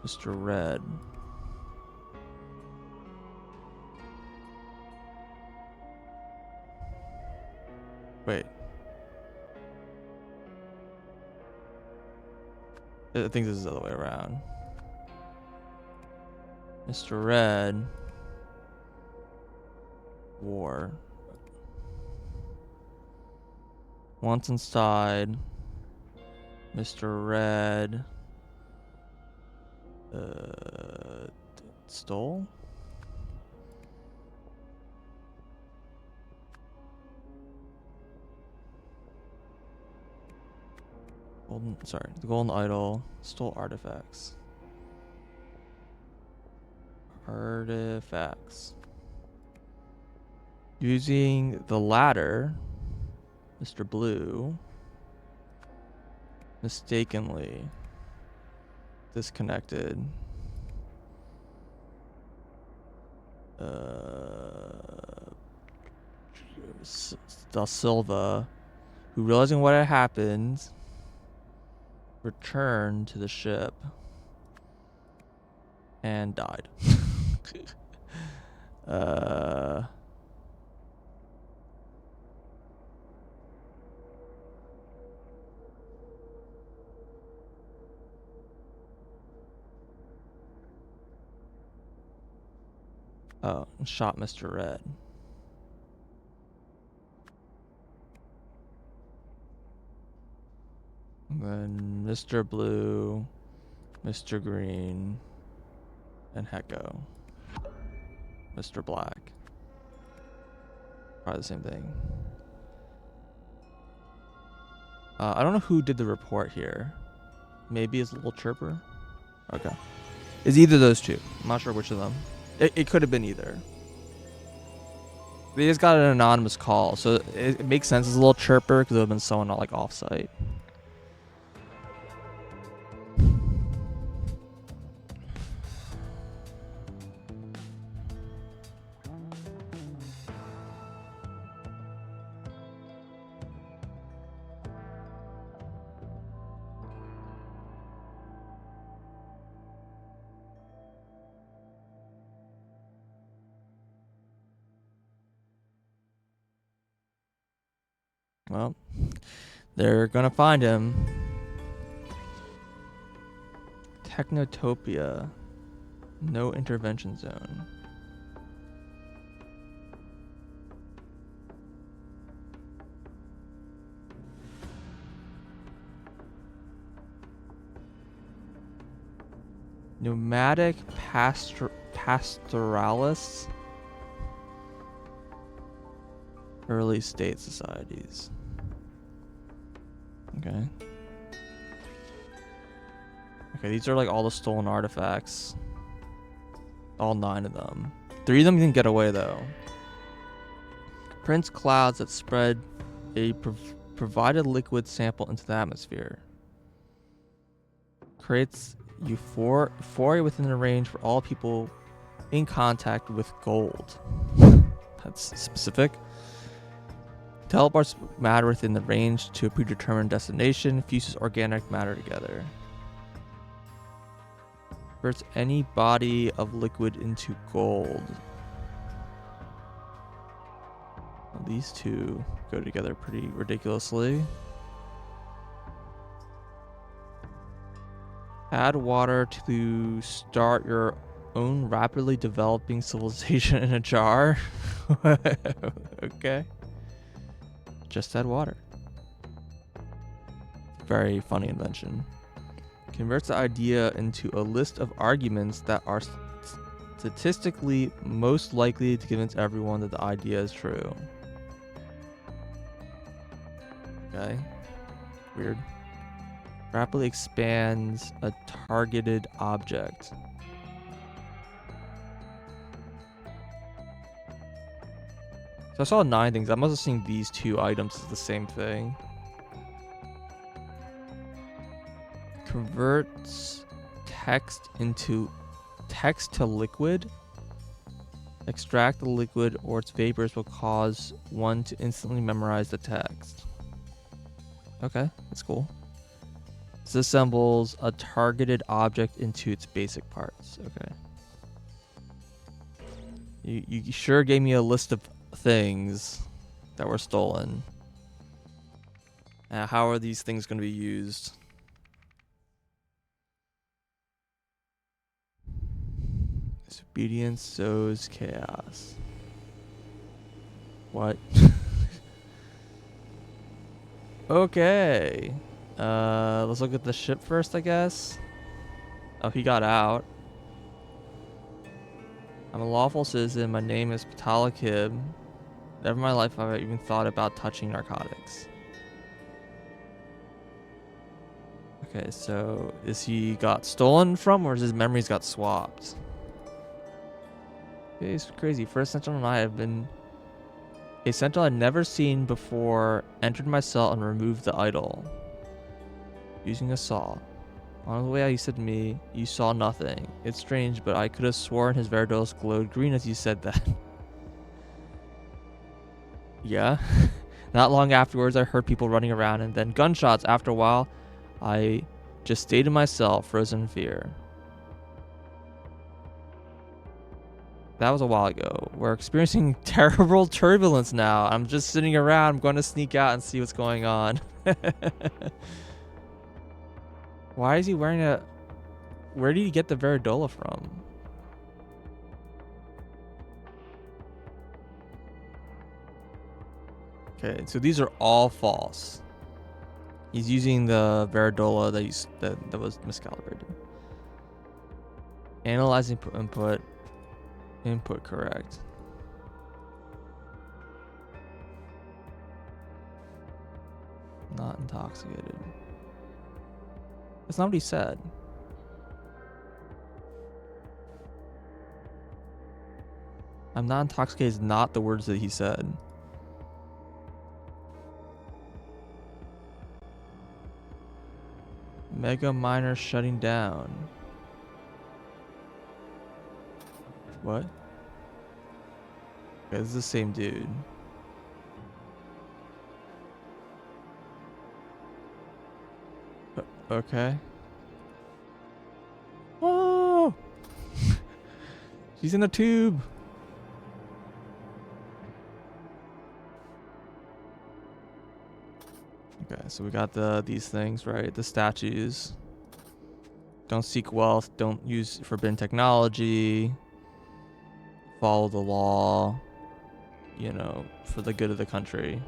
Mr. Red. Wait. I think this is the other way around. Mr. Red. War. Once inside, Mr. Red stole? The golden idol stole artifacts. Using the ladder, Mr. Blue mistakenly disconnected Da Silva, who, realizing what had happened, returned to the ship and died. Shot Mr. Red. And then Mr. Blue, Mr. Green, and Hecko. Mr. Black. Probably the same thing. I don't know who did the report here. Maybe it's Little Chirper? Okay. It's either of those two. I'm not sure which of them. It could have been either. They just got an anonymous call, so it makes sense as a Little Chirper because it would have been someone not like off-site. Well, they're gonna find him. Technotopia. No intervention zone. Nomadic pastoralists. Early state societies. Okay. Okay, these are like all the stolen artifacts. All 9 of them. 3 of them can get away though. Prints clouds that spread a provided liquid sample into the atmosphere. Creates euphoria within the range for all people in contact with gold. That's specific. Teleports matter within the range to a predetermined destination. Fuses organic matter together. Converts any body of liquid into gold. Well, these two go together pretty ridiculously. Add water to start your own rapidly developing civilization in a jar. Okay. Just add water. Very funny invention. Converts the idea into a list of arguments that are statistically most likely to convince everyone that the idea is true. Okay. Weird. Rapidly expands a targeted object. So I saw 9 things. I must have seen these 2 items as the same thing. Converts text to liquid. Extract the liquid or its vapors will cause one to instantly memorize the text. Okay, that's cool. Disassembles a targeted object into its basic parts. Okay. You sure gave me a list of things that were stolen. How are these things going to be used? Disobedience sows chaos. What? Okay. Let's look at the ship first, I guess. Oh, he got out. I'm a lawful citizen. My name is Patalakib. Never in my life have I even thought about touching narcotics. Okay, so is he got stolen from, or is his memories got swapped? It's crazy. First Sentinel and I have been a Sentinel I'd never seen before. Entered my cell and removed the idol using a saw. On the way out, he said to me, "You saw nothing." It's strange, but I could have sworn his Veridos glowed green as you said that. Yeah. Not long afterwards, I heard people running around and then gunshots. After a while, I just stayed in my cell, frozen in fear. That was a while ago. We're experiencing terrible turbulence now. I'm just sitting around. I'm going to sneak out and see what's going on. Why is he wearing a... Where did he get the Veridola from? Okay, so these are all false. He's using the Veridola that was miscalibrated. Analyzing input. Input correct. Not intoxicated. That's not what he said. I'm not intoxicated is not the words that he said. Mega miner shutting down. What? Okay, this is the same dude. Okay. Oh! She's in a tube. Okay, so we got these things, right? The statues. Don't seek wealth. Don't use forbidden technology. Follow the law. You know, for the good of the country.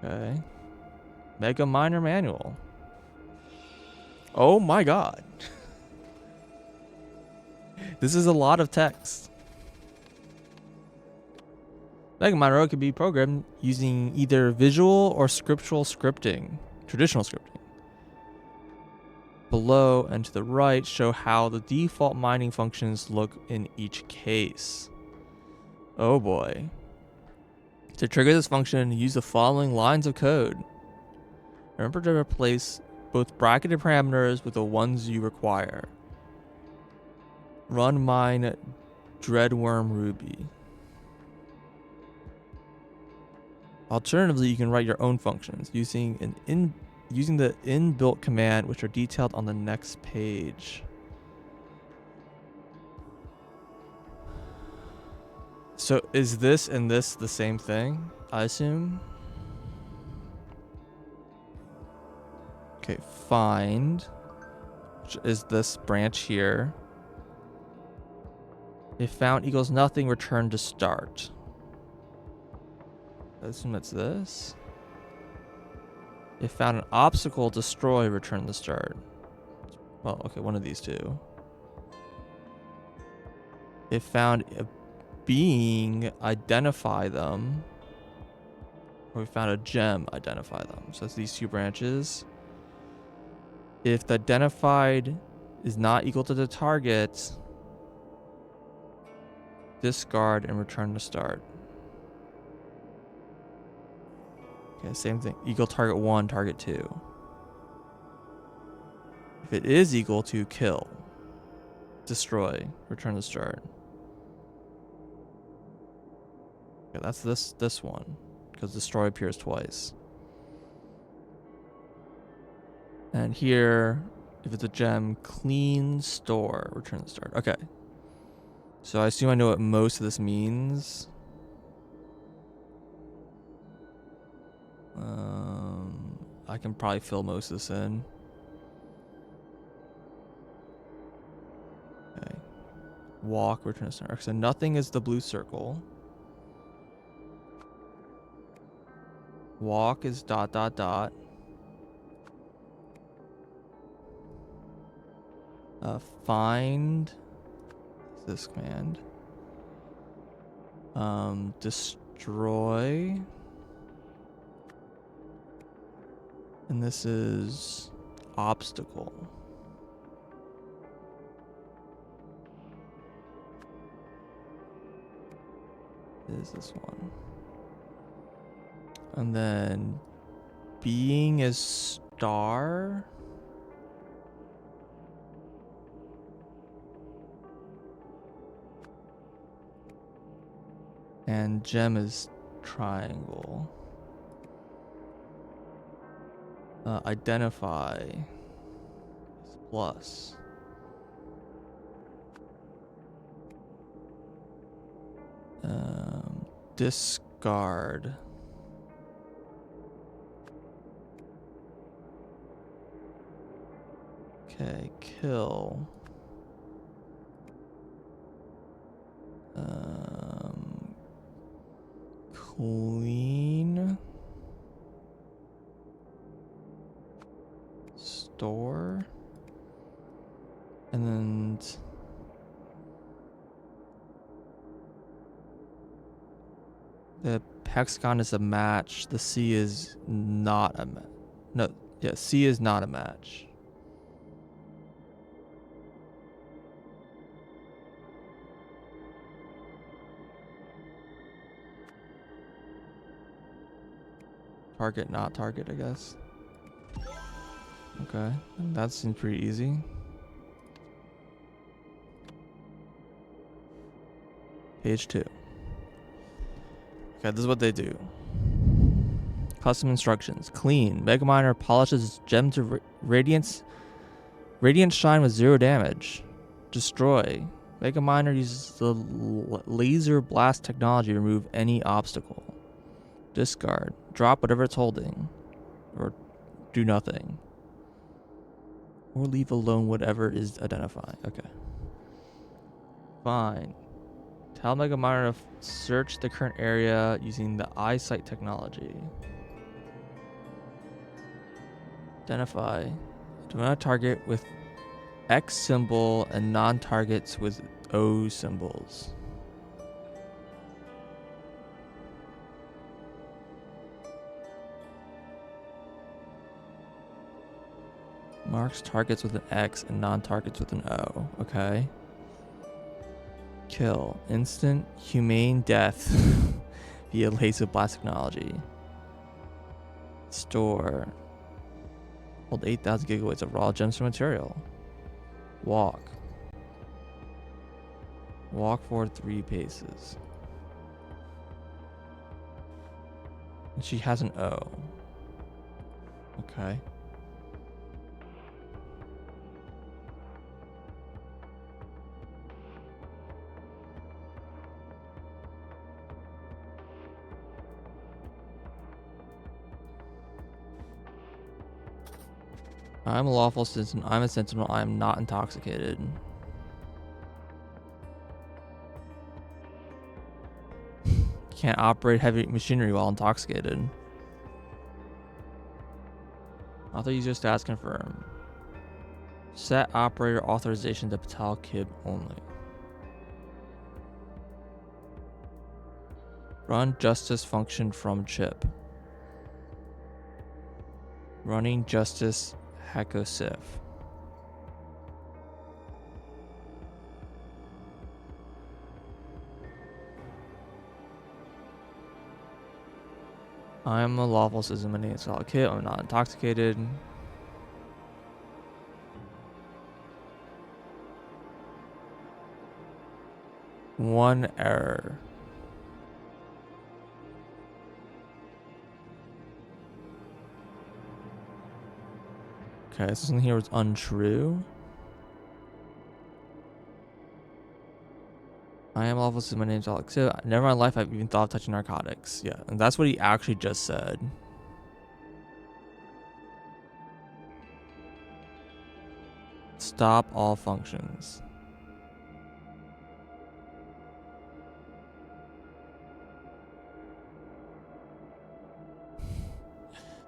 Okay. Mega Miner Manual. Oh my god. This is a lot of text. Mega Miner could be programmed using either visual or scriptural scripting, traditional scripting. Below and to the right show how the default mining functions look in each case. Oh boy. To trigger this function, use the following lines of code. Remember to replace both bracketed parameters with the ones you require. Run mine Dreadworm Ruby. Alternatively, you can write your own functions using the inbuilt command, which are detailed on the next page. So is this and this the same thing, I assume? Okay, find, which is this branch here. If found equals nothing, return to start. I assume it's this. If found an obstacle, destroy, return to start. Well, okay, one of these two. If found a being, identify them. Or we found a gem, identify them. So it's these two branches. If the identified is not equal to the target, discard and return to start. Okay, same thing. Equal target 1, target 2. If it is equal to kill, destroy, return to start. Okay, that's this one, because destroy appears twice. And here, if it's a gem, clean store, return to start. Okay. So I assume I know what most of this means. I can probably fill most of this in. Okay. Walk, return to start. So nothing is the blue circle. Walk is ... Find this command. Destroy. And this is obstacle. Is this one. And then being is star. And gem is triangle. Identify is plus. Discard. Okay, kill. Clean. Store. And then the hexagon is a match. The C is not a match. No, yeah, C is not a match. Target, not target, I guess. Okay, that seems pretty easy. Page 2. Okay, this is what they do. Custom instructions. Clean. Megaminer polishes gem to radiance shine with 0 damage. Destroy. Megaminer uses the laser blast technology to remove any obstacle. Discard. Drop whatever it's holding. Or do nothing. Or leave alone whatever is identified. Okay. Fine. Tell Megaminer to search the current area using the eyesight technology. Identify. Do not target with X symbol and non-targets with O symbols. Marks targets with an X and non-targets with an O. Okay. Kill. Instant humane death via laser blast technology. Store. Hold 8,000 gigabytes of raw gemstone material. Walk. Walk forward 3 paces. And she has an O. Okay. I'm a lawful citizen. I'm a sentinel. I am not intoxicated. Can't operate heavy machinery while intoxicated. Author user status confirm. Set operator authorization to Patel Kib only. Run justice function from chip. Running justice Hakosif. I am a lawful citizen. My name is Patel Kib. I'm not intoxicated. One error. Okay, so something here was untrue. I am lawful citizen. My name's Alex. So, never in my life I've even thought of touching narcotics. Yeah, and that's what he actually just said. Stop all functions.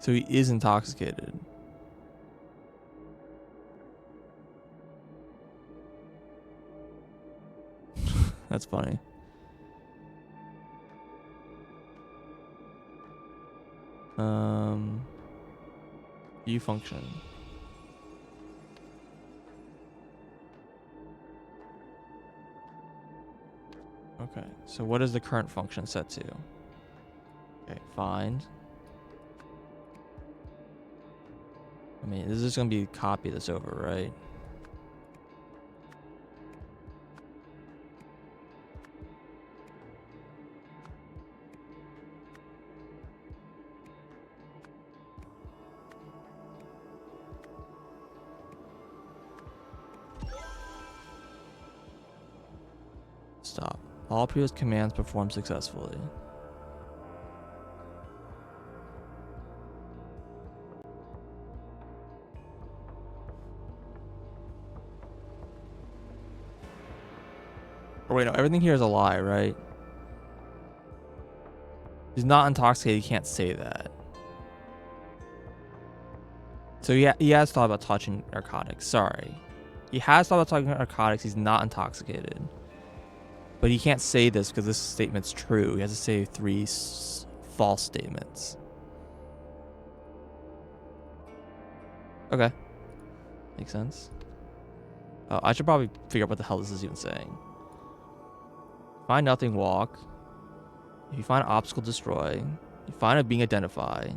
So he is intoxicated. That's funny. View function. Okay, so what is the current function set to? Okay, find. I mean, this is gonna be copy this over, right? Stop. All previous commands performed successfully. Or wait, no, everything here is a lie, right? He's not intoxicated, he can't say that. So he has thought about touching narcotics, sorry. He has thought about touching narcotics, he's not intoxicated. But he can't say this because this statement's true. He has to say 3 false statements. Okay. Makes sense. I should probably figure out what the hell this is even saying. Find nothing, walk. If you find an obstacle, destroy. You find a being, identify.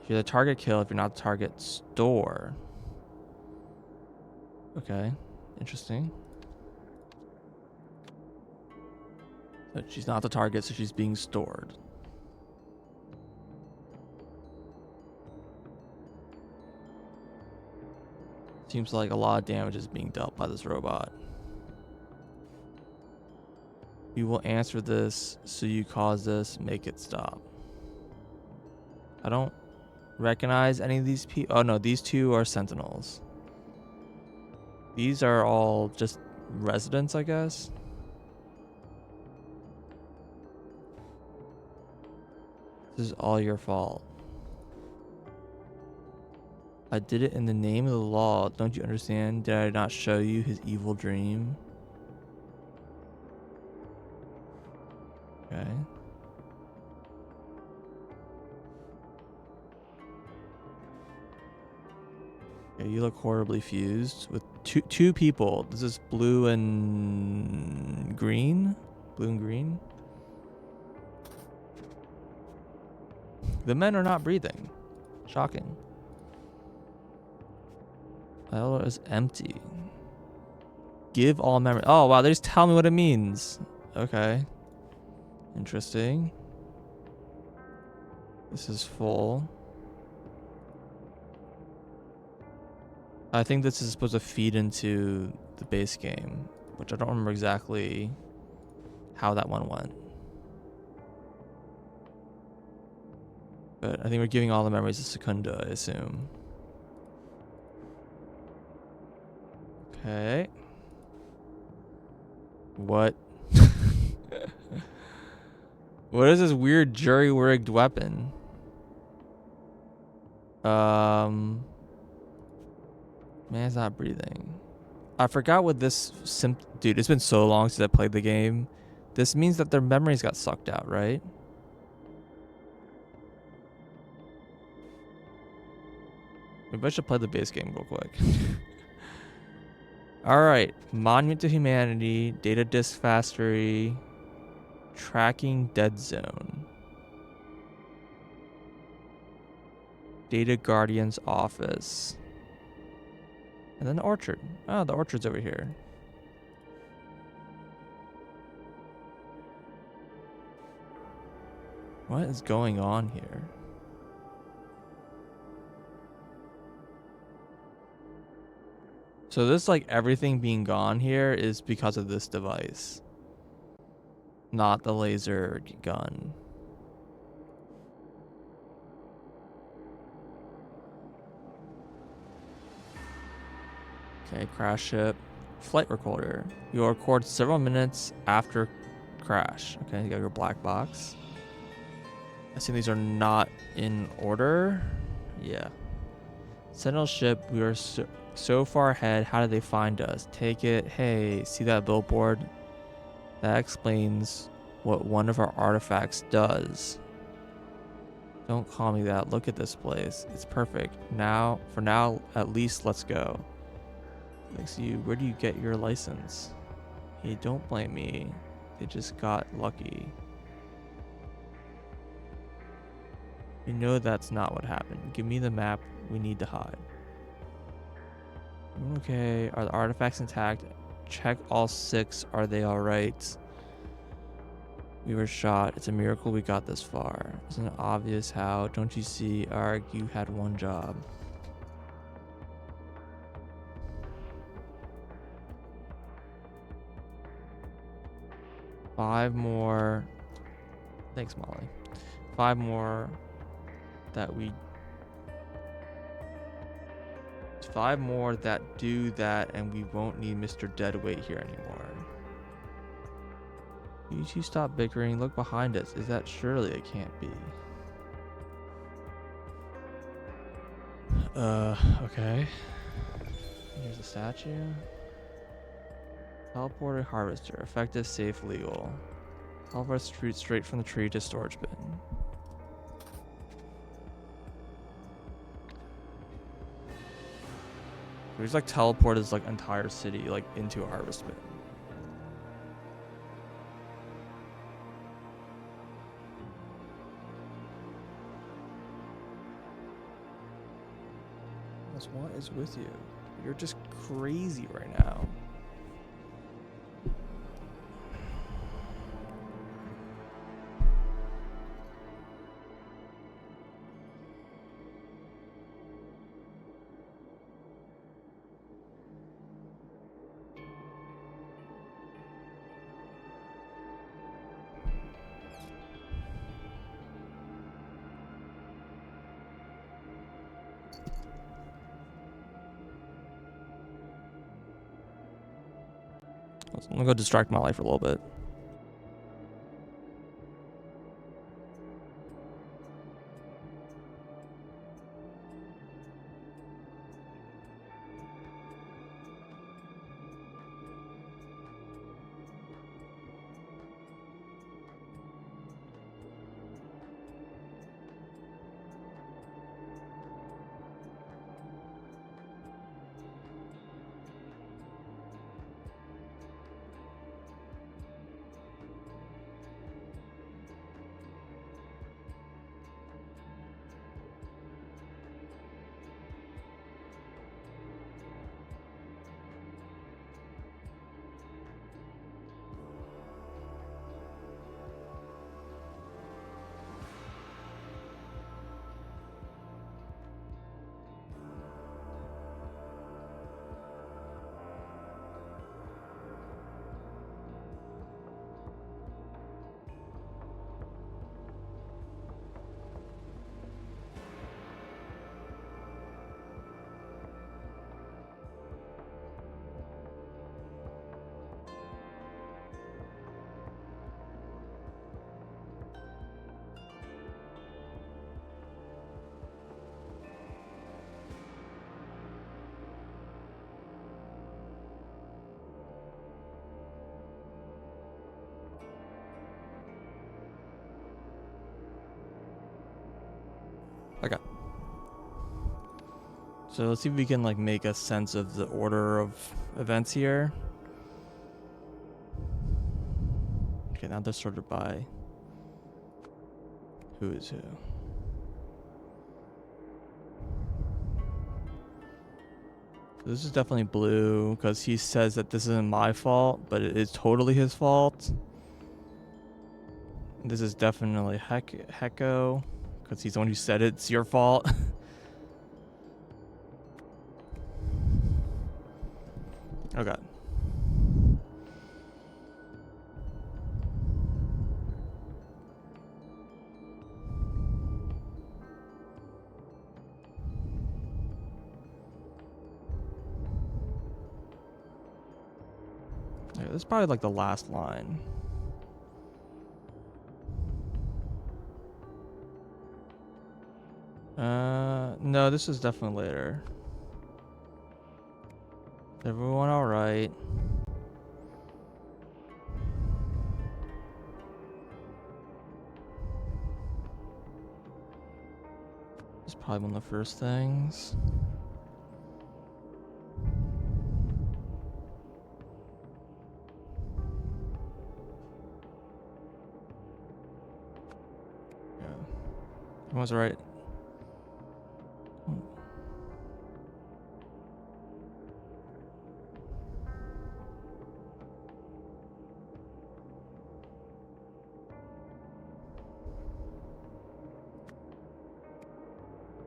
If you're the target, kill. If you're not the target, store. Okay. Interesting. But she's not the target, so she's being stored. Seems like a lot of damage is being dealt by this robot. You will answer this, so you cause this, make it stop. I don't recognize any of these people. Oh no, these 2 are sentinels. These are all just residents, I guess. This is all your fault. I did it in the name of the law. Don't you understand? Did I not show you his evil dream? Okay. Okay, you look horribly fused with two people. This is blue and green? Blue and green? The men are not breathing. Shocking. L is empty. Give all memory. Oh, wow. They just tell me what it means. Okay. Interesting. This is full. I think this is supposed to feed into the base game, which I don't remember exactly how that one went. But I think we're giving all the memories to Secunda, I assume. Okay. What? What is this weird jury-rigged weapon? Man's not breathing. I forgot what this dude, it's been so long since I played the game. This means that their memories got sucked out, right? Maybe I should play the base game real quick. Alright. Monument to Humanity, Data Disk Factory, Tracking Dead Zone, Data Guardian's Office, and then the Orchard. Oh, the Orchard's over here. What is going on here? So this, like, everything being gone here is because of this device, not the laser gun. Okay, crash ship. Flight recorder. You record several minutes after crash. Okay, you got your black box. assume these are not in order. Yeah. Sentinel ship, we are so far ahead. How did they find us? Take it. Hey, see that billboard? That explains what one of our artifacts does. Don't call me that. Look at this place. It's perfect. Now, for now, at least let's go. Thanks to you. Where do you get your license? Hey, don't blame me. They just got lucky. You know that's not what happened. Give me the map. We need to hide. Okay, are the artifacts intact? Check all 6. Are they alright? We were shot. It's a miracle we got this far. Isn't it obvious how? Don't you see, Arg, you had one job. Five more. Thanks, Molly. 5 more that we... 5 more that do that, and we won't need Mr. Deadweight here anymore. You two stop bickering. Look behind us. Is that surely it can't be? Okay. Here's the statue. Teleporter harvester. Effective, safe, legal. Teleport straight from the tree to storage bin. We just like teleport his like entire city like into a harvest bin. What is with you? You're just crazy right now. I'm gonna go distract Molly for a little bit. Okay. So let's see if we can like make a sense of the order of events here. Okay, now they're sorted by who is who. So this is definitely Blue because he says that this isn't my fault, but it is totally his fault. This is definitely Hecko because he's the one who said it's your fault. Okay. Yeah, this is probably like the last line. No, this is definitely later. Everyone alright? It's probably one of the first things. Yeah. Everyone's alright.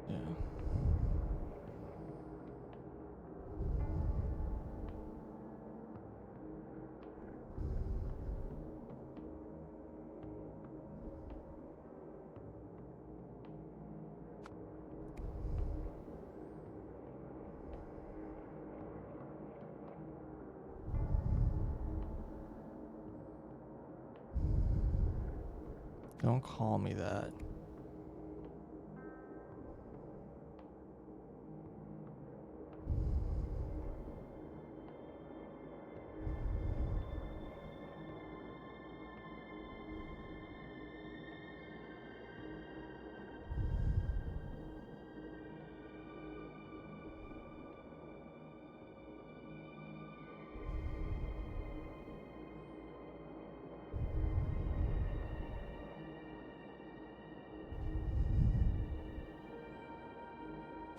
Yeah. Don't call me that.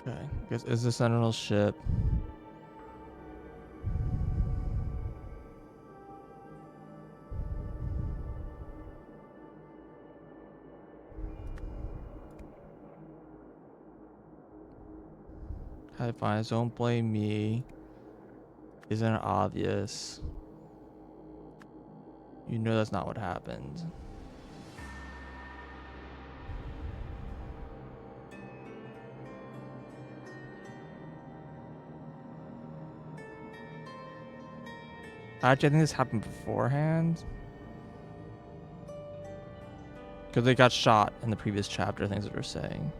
Okay. Is the Sentinel ship? High fives, don't blame me. Isn't it obvious? You know that's not what happened. Actually, I think this happened beforehand. Because they got shot in the previous chapter, things that they're saying.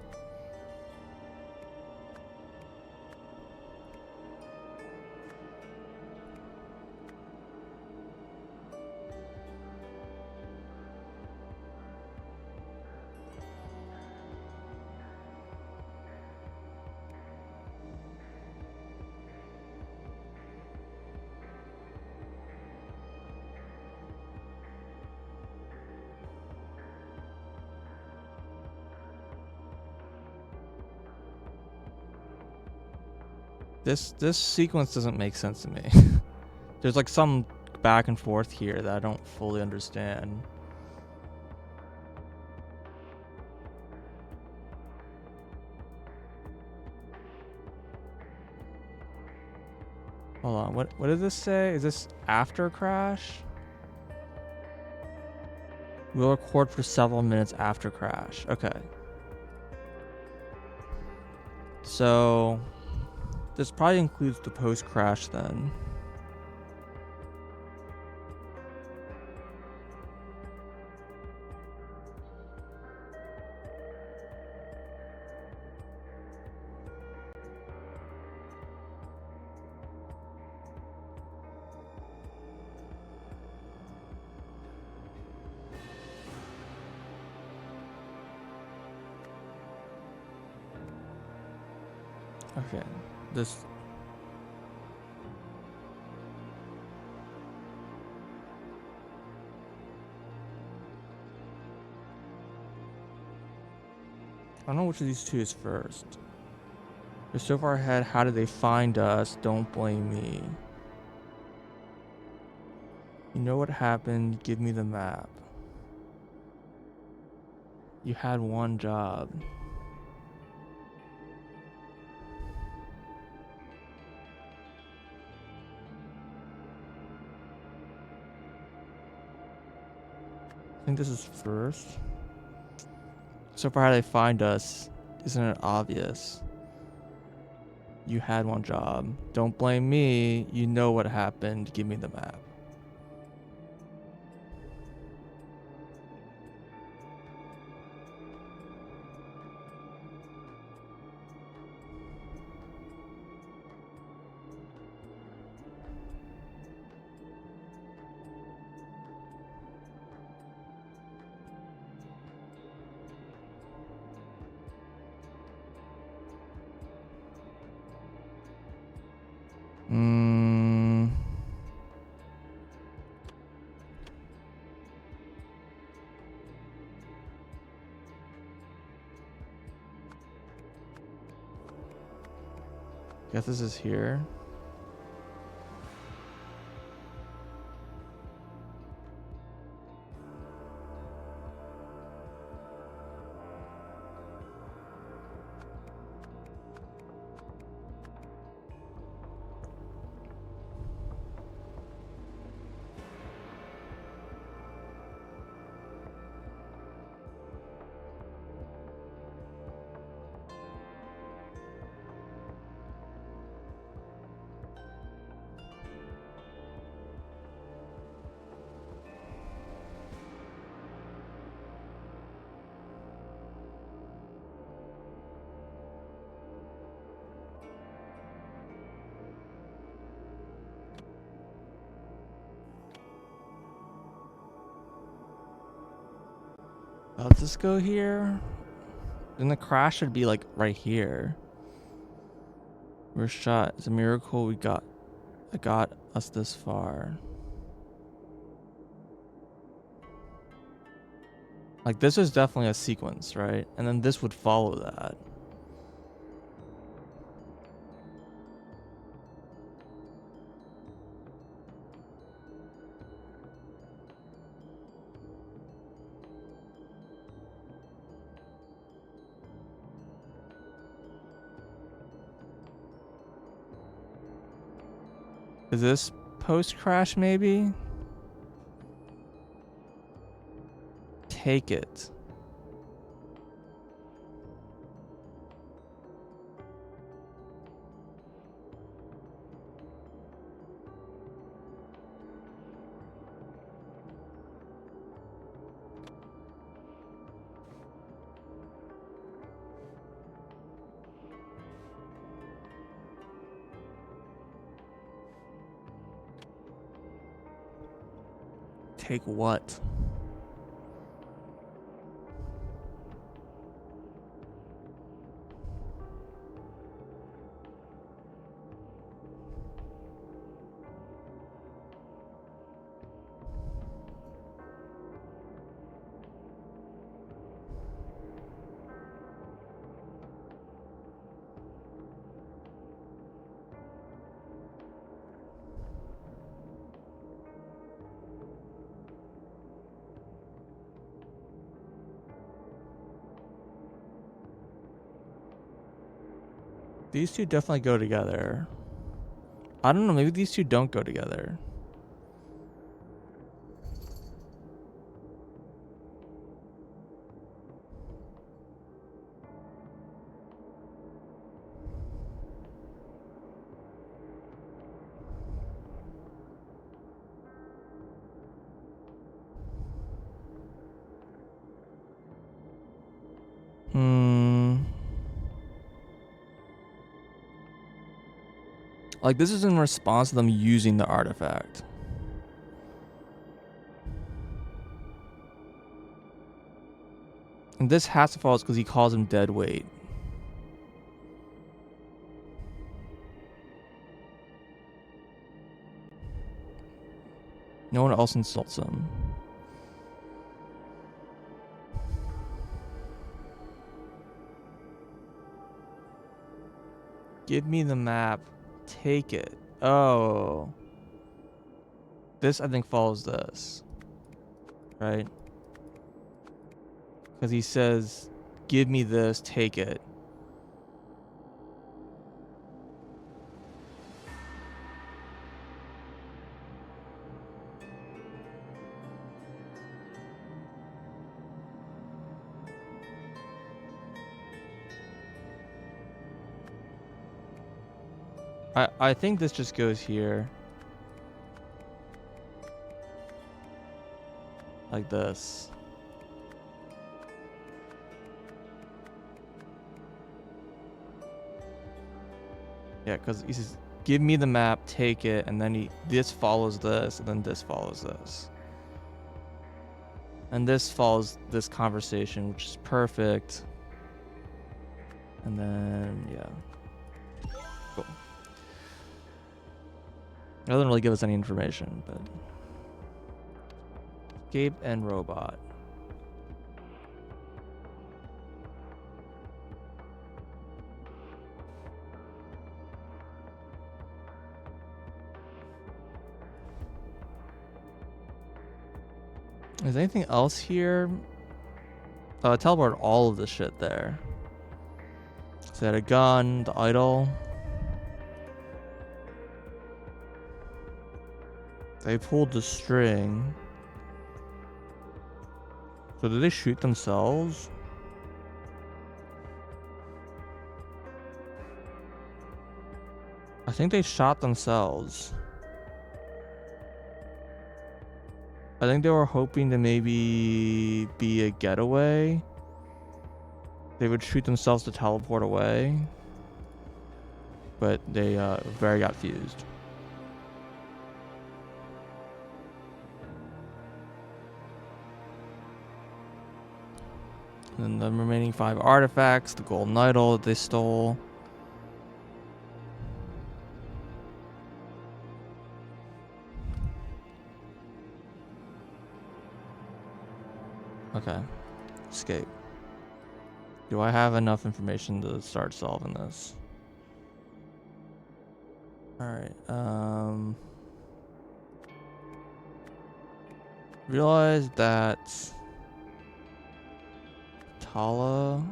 This sequence doesn't make sense to me. There's like some back and forth here that I don't fully understand. Hold on, what did this say? Is this after crash? We'll record for several minutes after crash. Okay. So this probably includes the post crash then. Okay. This I don't know which of these two is first. You're so far ahead, how did they find us? Don't blame me. You know what happened? Give me the map. You had one job. I think this is first. So far, how they find us? Isn't it obvious? You had one job. Don't blame me. You know what happened. Give me the map. Guess this is here. Let's just go here. Then the crash should be like right here. We're shot. It's a miracle it got us this far. Like this is definitely a sequence, right? And then this would follow that. Is this post crash maybe? Take it. Take what? These two definitely go together. I don't know, maybe these two don't go together. Like this is in response to them using the artifact. And this has to fall because he calls him dead weight. No one else insults him. Give me the map. Take it. Oh. This, I think, follows this. Right? Because he says, give me this, take it. I think this just goes here. Like this. Yeah, because he says, give me the map, take it, and then this follows this, and then this follows this. And this follows this conversation, which is perfect. And then, yeah. Cool. It doesn't really give us any information, but... Escape and robot. Is there anything else here? Teleport all of the shit there. So they had a gun, the idol. They pulled the string. So did they shoot themselves? I think they shot themselves. I think they were hoping to maybe be a getaway. They would shoot themselves to teleport away. But they very got fused. And the remaining 5 artifacts, the golden idol that they stole. Okay. Escape. Do I have enough information to start solving this? Alright, realize that Tala,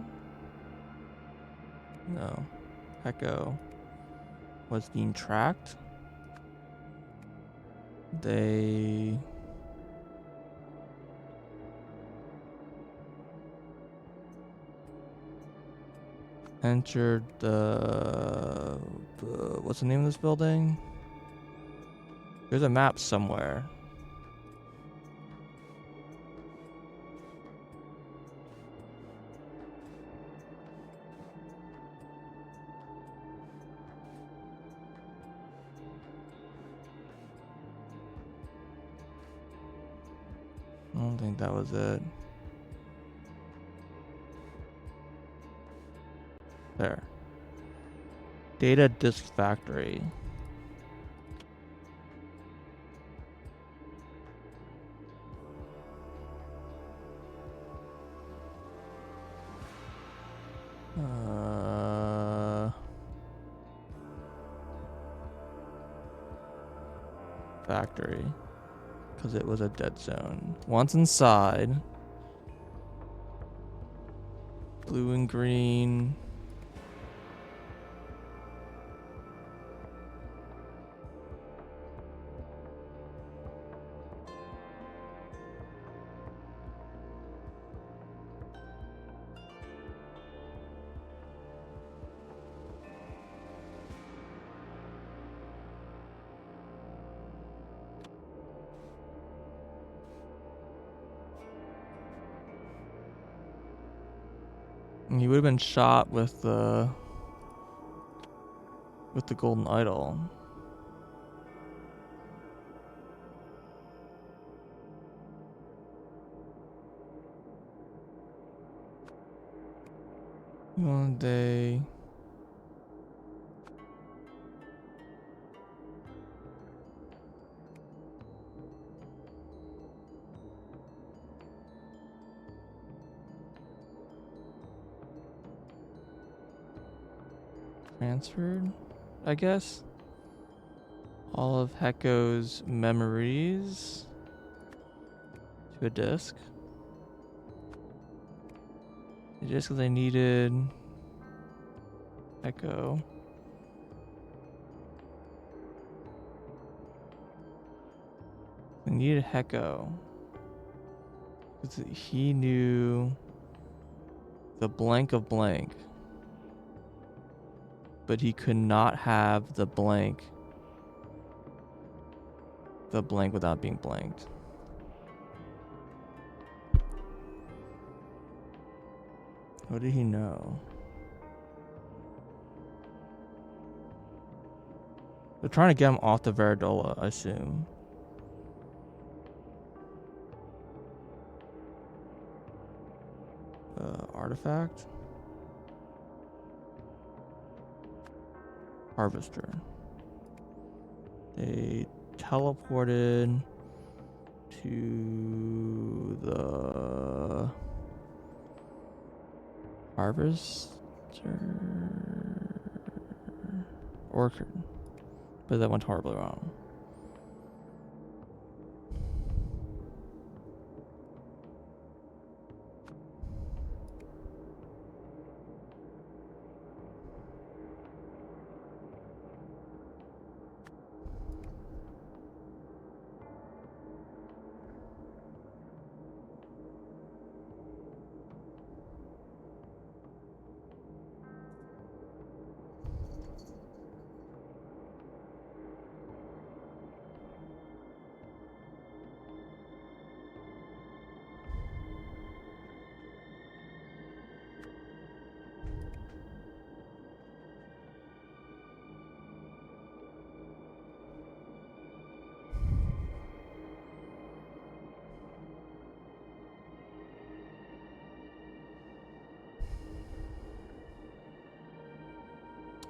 no, Heko was being tracked. They entered the what's the name of this building? There's a map somewhere. I don't think that was it. There. Data Disk Factory. Factory. Because it was a dead zone. Once inside. Blue and green. He would have been shot with the golden idol. One day. Transferred, I guess. All of Heko's memories to a disk. Just because I needed Heko. I needed Heko. Because he knew the blank of blank. But he could not have the blank without being blanked. What did he know? They're trying to get him off the Veridola, I assume. Artifact? Harvester. They teleported to the harvester orchard, but that went horribly wrong.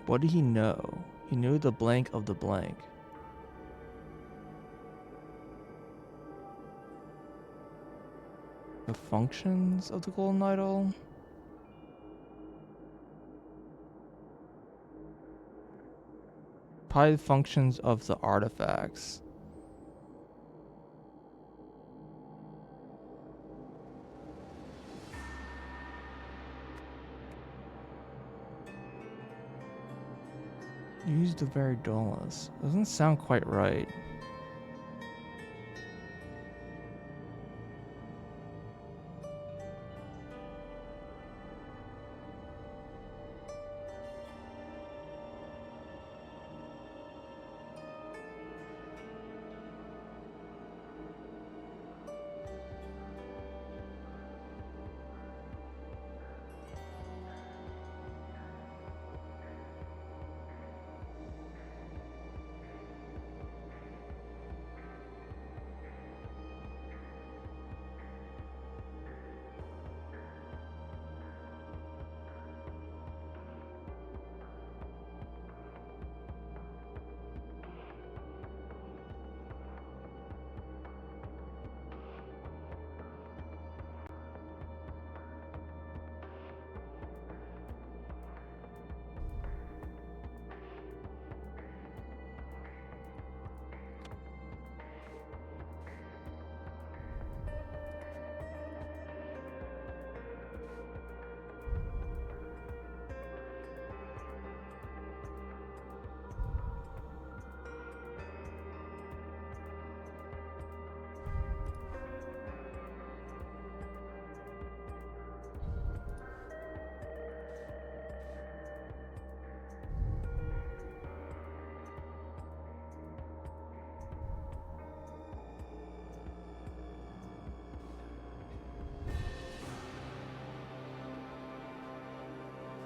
What did he know? He knew the blank of the blank. The functions of the golden idol? Probably the functions of the artifacts. Use the very dullness. Doesn't sound quite right.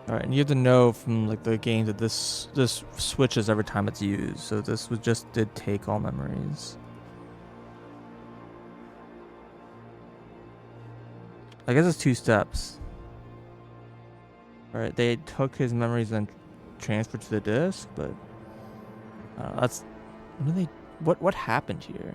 Alright, and you have to know from like the game that this switches every time it's used. So this was just did take all memories. I guess it's 2 steps. Alright, they took his memories and transferred to the disk, but that's really what happened here?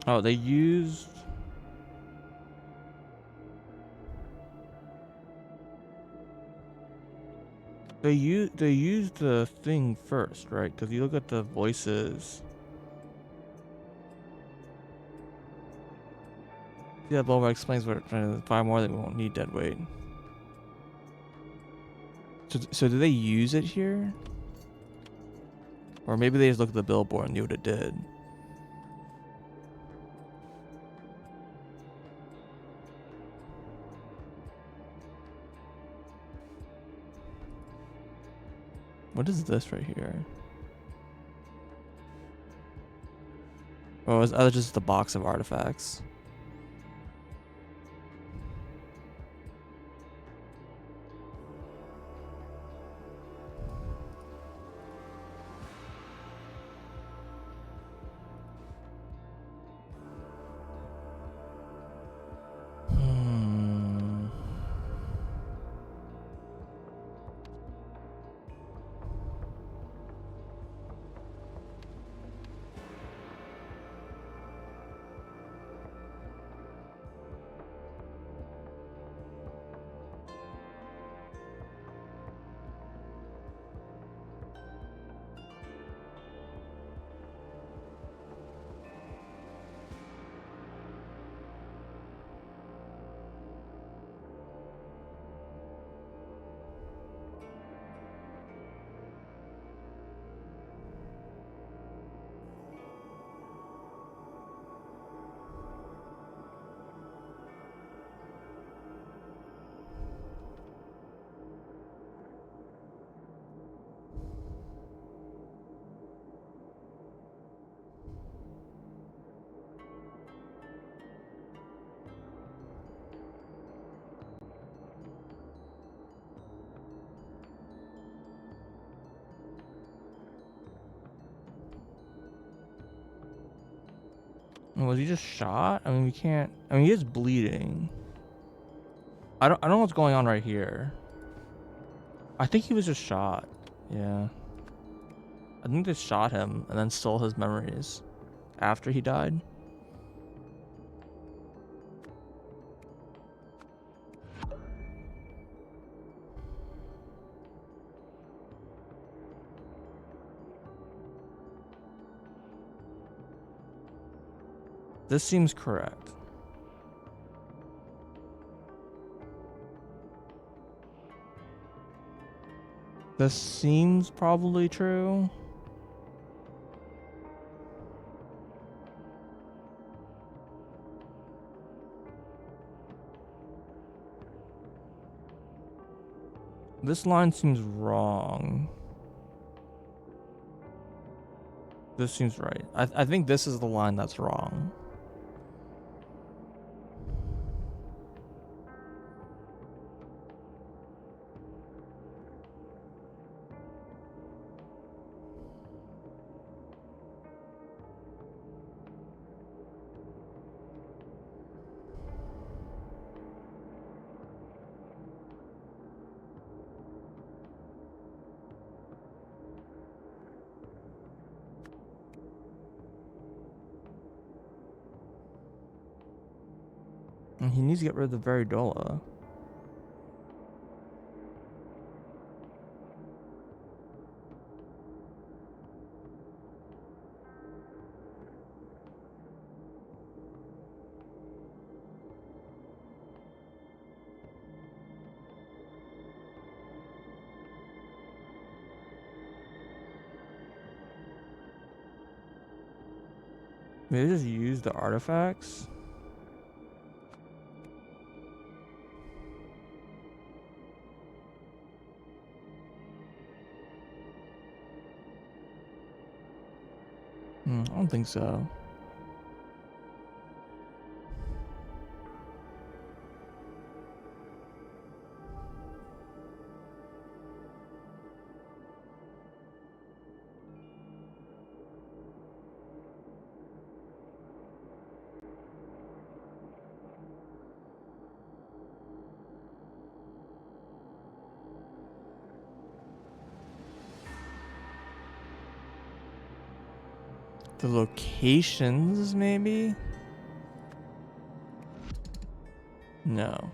Oh, they used they used the thing first, right? Because you look at the voices. Yeah, Bulwark explains what trying to find more that we won't need dead weight. So did they use it here? Or maybe they just looked at the billboard and knew what it did. What is this right here? Or was that just the box of artifacts? Was he just shot? I mean, we can't. I mean, he is bleeding. I don't know what's going on right here. I think he was just shot. Yeah. I think they shot him and then stole his memories after he died. This seems correct. This seems probably true. This line seems wrong. This seems right. I think this is the line that's wrong. And he needs to get rid of the Varidola. Maybe just use the artifacts. I don't think so. The locations, maybe? No.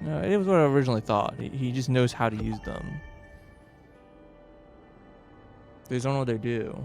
No, it was what I originally thought. He just knows how to use them. They just don't know what they do.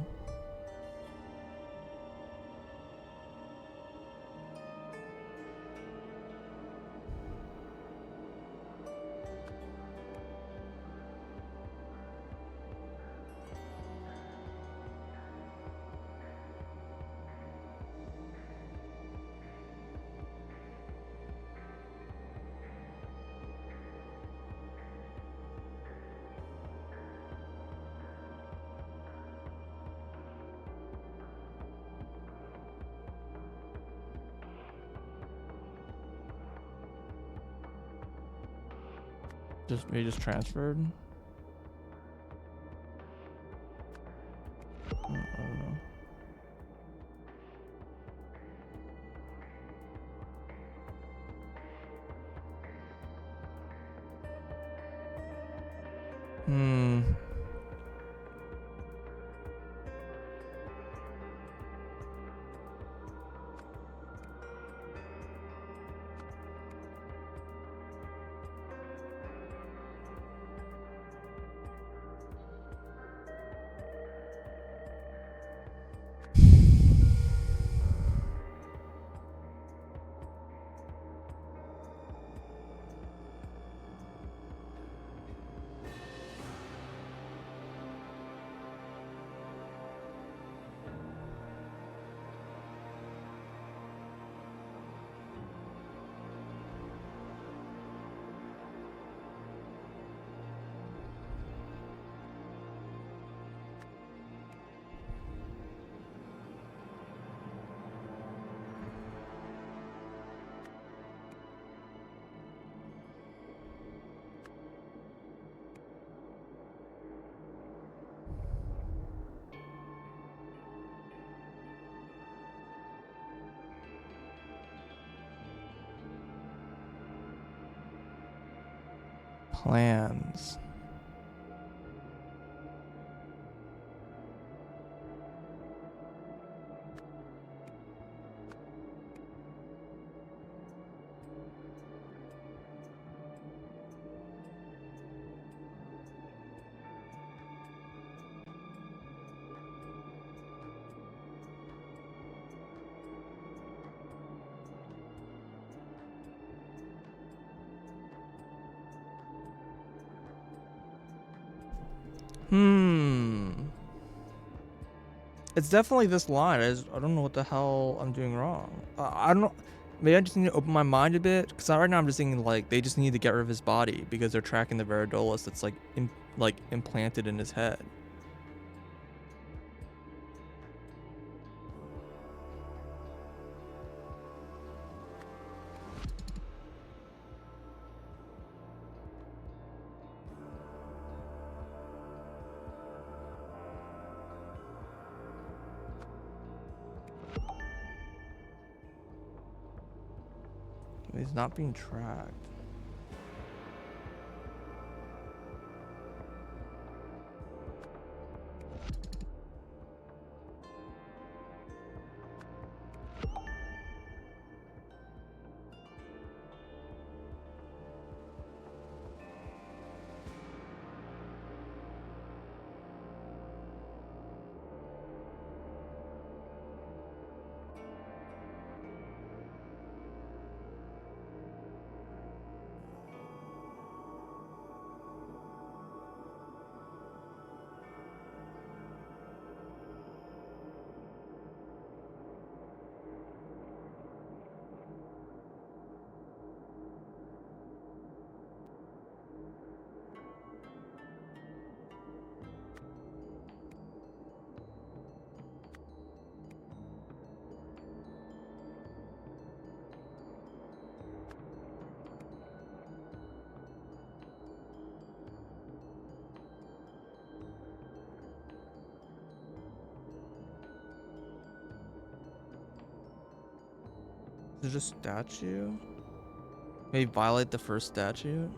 Maybe just transferred. I don't know. Plans. It's definitely this line. I don't know what the hell I'm doing wrong. I don't know. Maybe I just need to open my mind a bit. Because right now I'm just thinking like they just need to get rid of his body because they're tracking the Veridolus that's like implanted in his head. He's not being tracked. Is it a statue? Maybe violate the first statute?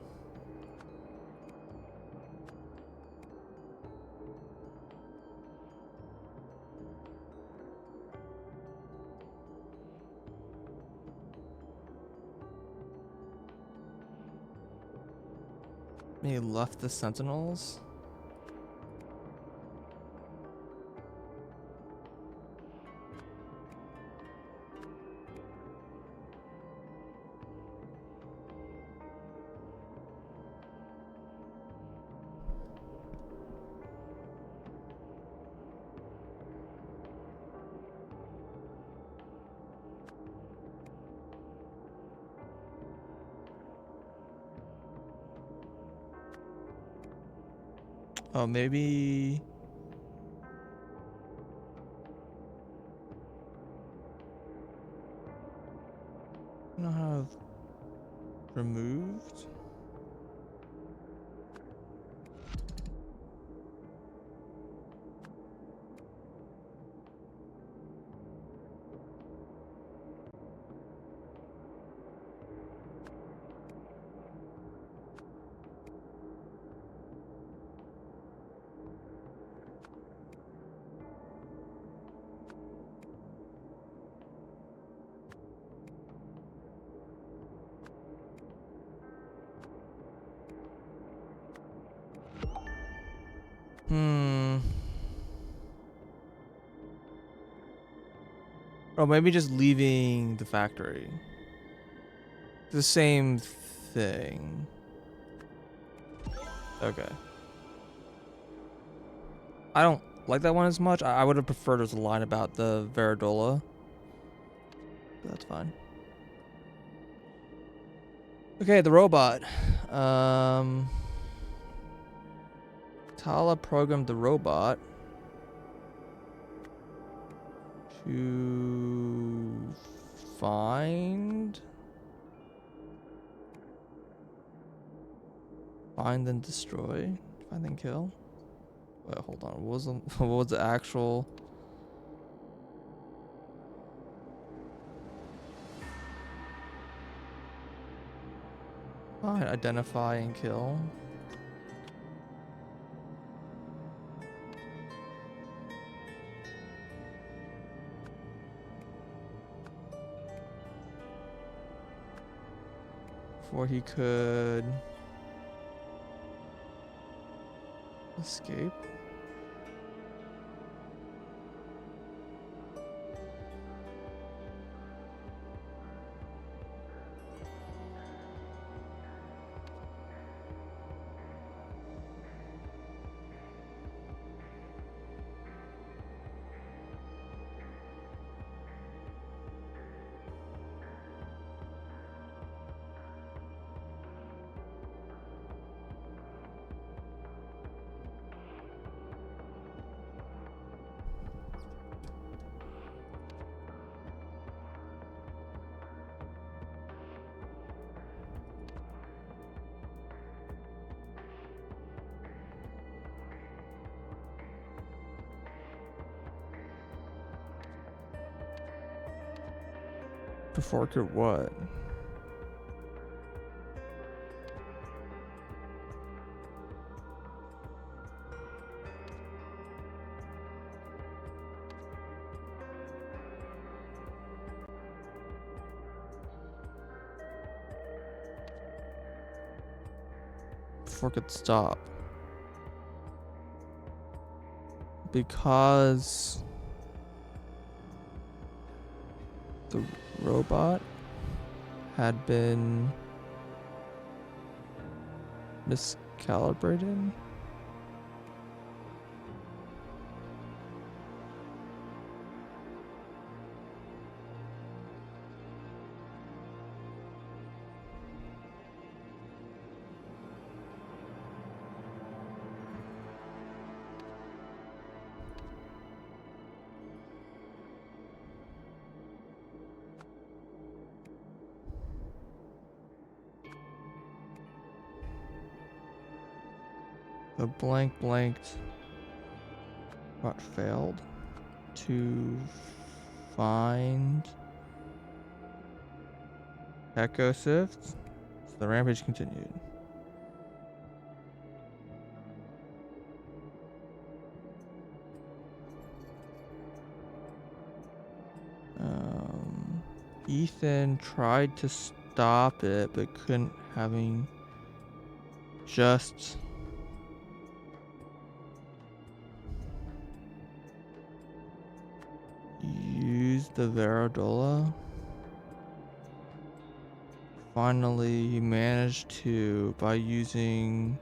Maybe left the sentinels? Oh, maybe... I don't know how removed? Or maybe just leaving the factory. The same thing. Okay. I don't like that one as much. I would have preferred there was a line about the Veridola. But that's fine. Okay, the robot. Tala programmed the robot to find and destroy. Find and kill. Wait, hold on. What was the actual? Find, identify, and kill. Before he could escape. Before it could what? Before it could stop. Because the robot had been miscalibrated. The blank blanked what failed to find Echo Sift. So the rampage continued. Ethan tried to stop it but couldn't, having just used the Varadola. Finally, he managed to, by using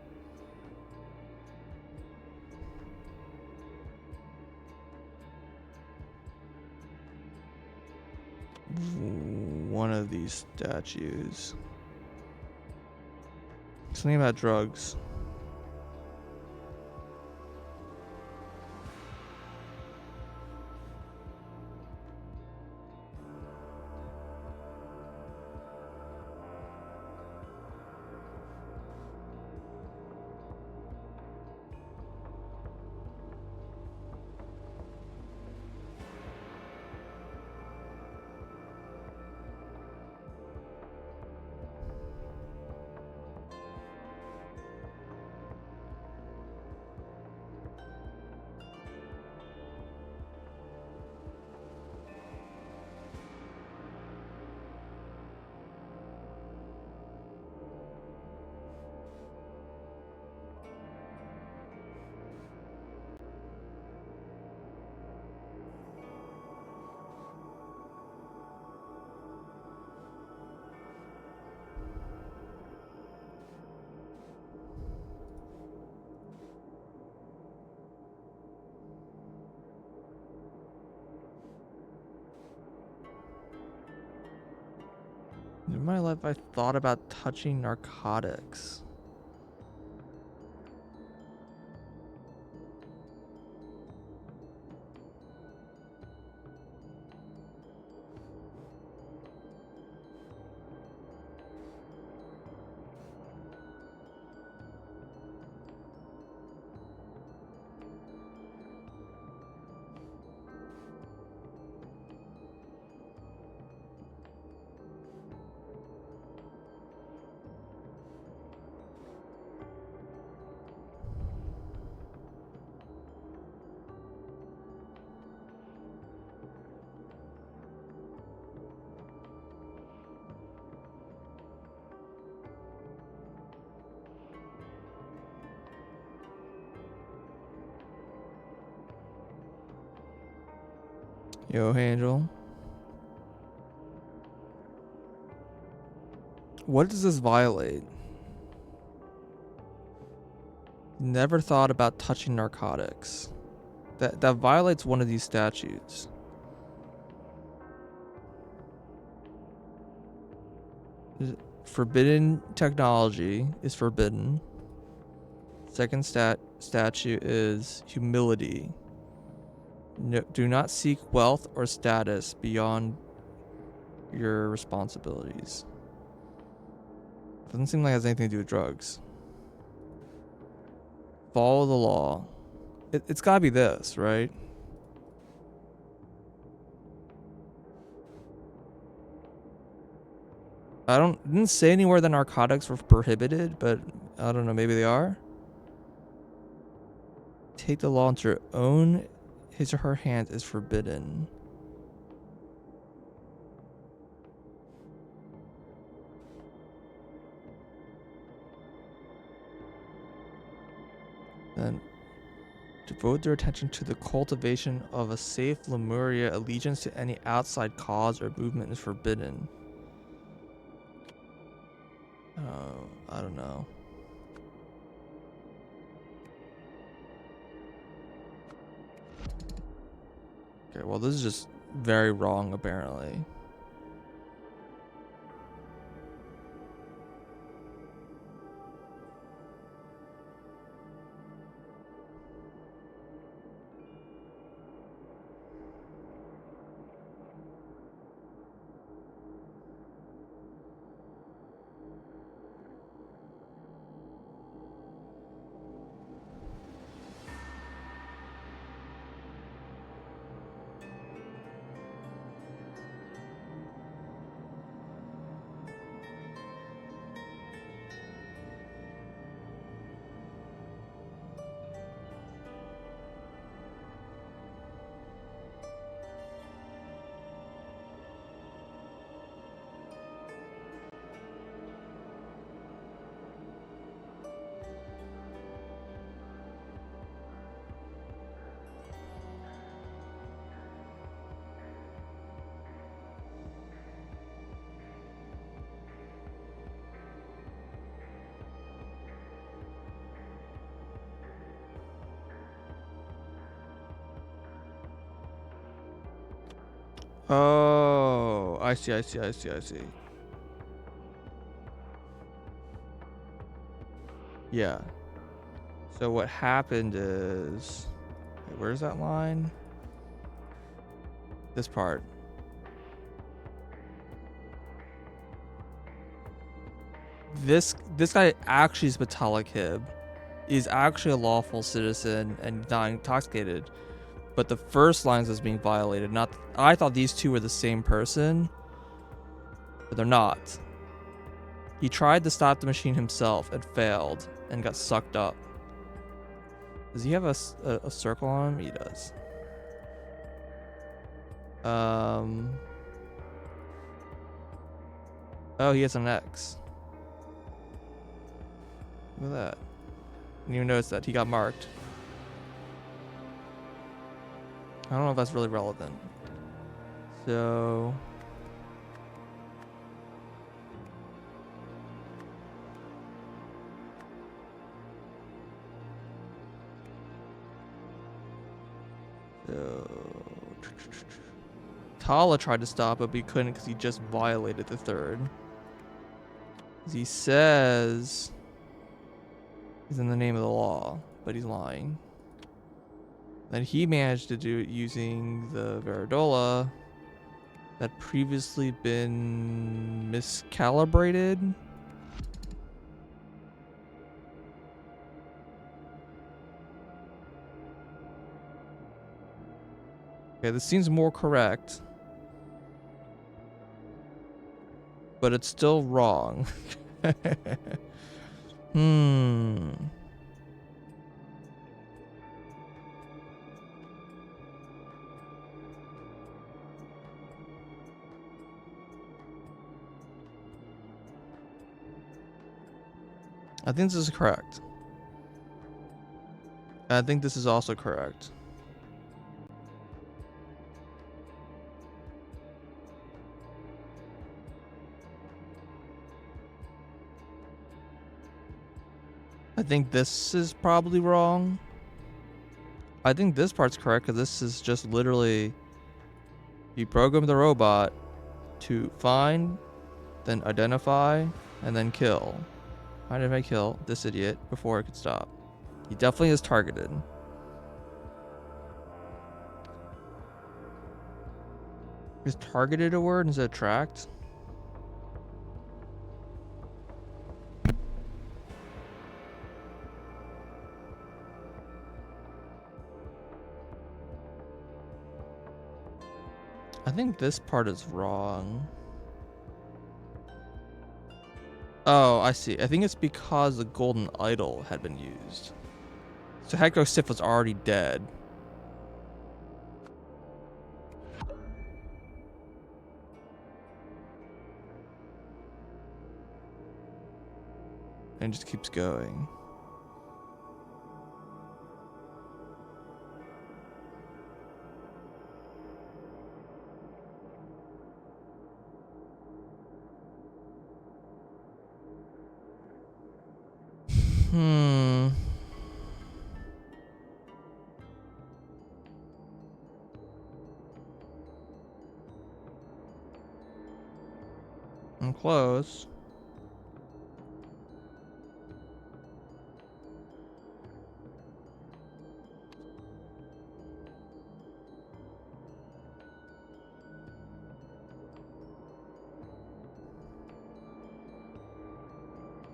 one of these statues. Something about drugs. In my life, I thought about touching narcotics. Yo, Angel. What does this violate? Never thought about touching narcotics. That violates one of these statutes. Forbidden technology is forbidden. Second statute is humility. No, do not seek wealth or status beyond your responsibilities. Doesn't seem like it has anything to do with drugs. Follow the law. It's gotta be this, right? Didn't say anywhere that narcotics were prohibited, but I don't know, maybe they are. Take the law into your own, his or her hands is forbidden. Then devote their attention to the cultivation of a safe Lemuria. Allegiance to any outside cause or movement is forbidden. Oh, I don't know. Okay, well, this is just very wrong, apparently. Oh, I see. Yeah. So what happened is, wait, where's that line? This part. This guy actually is Metallic Hib. Is actually a lawful citizen and not intoxicated. But the first lines is being violated. Not, I thought these two were the same person, but they're not. He tried to stop the machine himself and failed and got sucked up. Does he have a circle on him? He does. Oh, he has an X. Look at that. Didn't even notice that. He got marked. I don't know if that's really relevant. So... Tala tried to stop it, but he couldn't because he just violated the third. He says he's in the name of the law, but he's lying. Then he managed to do it using the Veridola that previously been miscalibrated. Okay, this seems more correct. But it's still wrong. I think this is correct. I think this is also correct. I think this is probably wrong. I think this part's correct because this is just literally you program the robot to find, then identify, and then kill. Identify, kill this idiot before it could stop. He definitely is targeted. Is targeted a word instead of tracked? I think this part is wrong. Oh, I see. I think it's because the golden idol had been used. So Hector Sif was already dead. And just keeps going. Hmm. I'm close.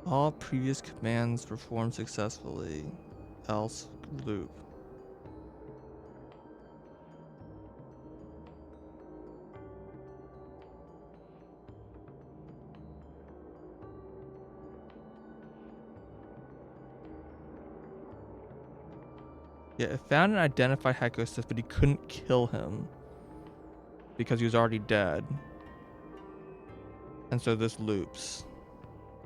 All previous commands performed successfully. Else loop. Yeah, it found and identified Hector Sif, but he couldn't kill him because he was already dead. And so this loops.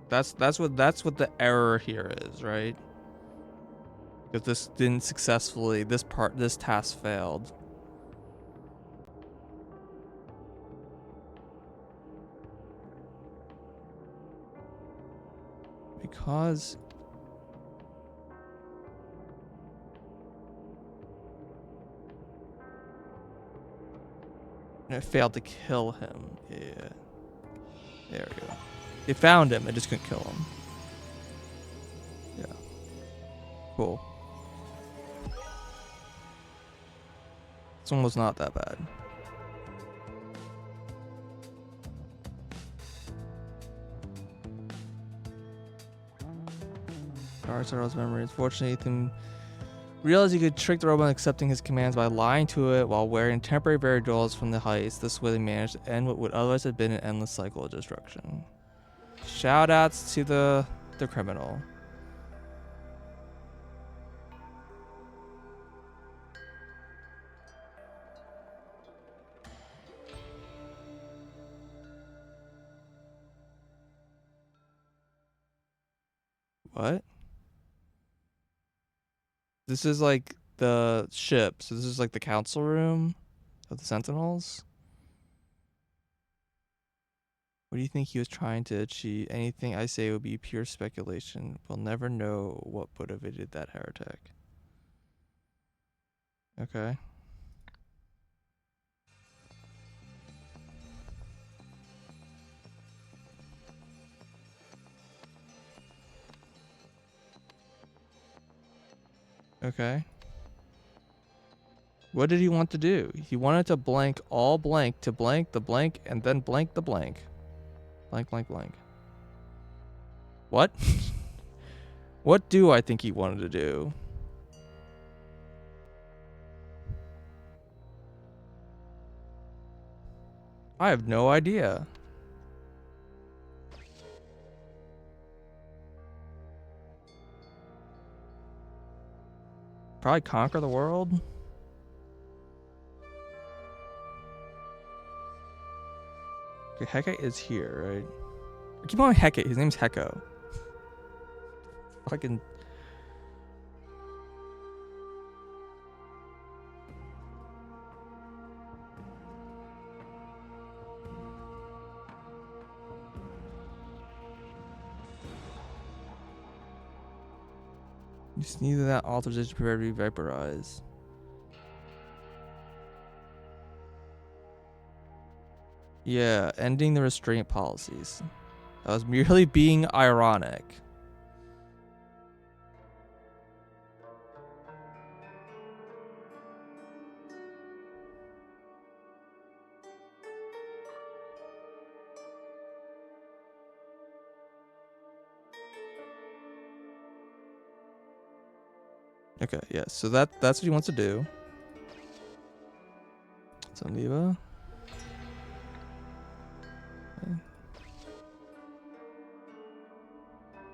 That's what the error here is, right? Because this didn't successfully, this task failed. Because it failed to kill him. Yeah. There we go. They found him, I just couldn't kill him. Yeah. Cool. This one was not that bad. Dark memories. Fortunately, Ethan realized he could trick the robot into accepting his commands by lying to it while wearing temporary variables from the heist. This way they managed to end what would otherwise have been an endless cycle of destruction. Shoutouts to the criminal. What? This is like the ship. So this is like the council room of the Sentinels. What do you think he was trying to achieve? Anything I say would be pure speculation. We'll never know what motivated that heretic. Okay. Okay. What did he want to do? He wanted to blank all blank to blank the blank and then blank the blank. Blank, blank, blank. What? What do I think he wanted to do? I have no idea. Probably conquer the world? Okay, Hecate is here, right? I keep on Hecate. His name's Hecko. Fucking. You just need that authorization prepared to be vaporized. Yeah, ending the restraint policies. I was merely being ironic. Okay, yeah, so that's what he wants to do. Saliva. Okay.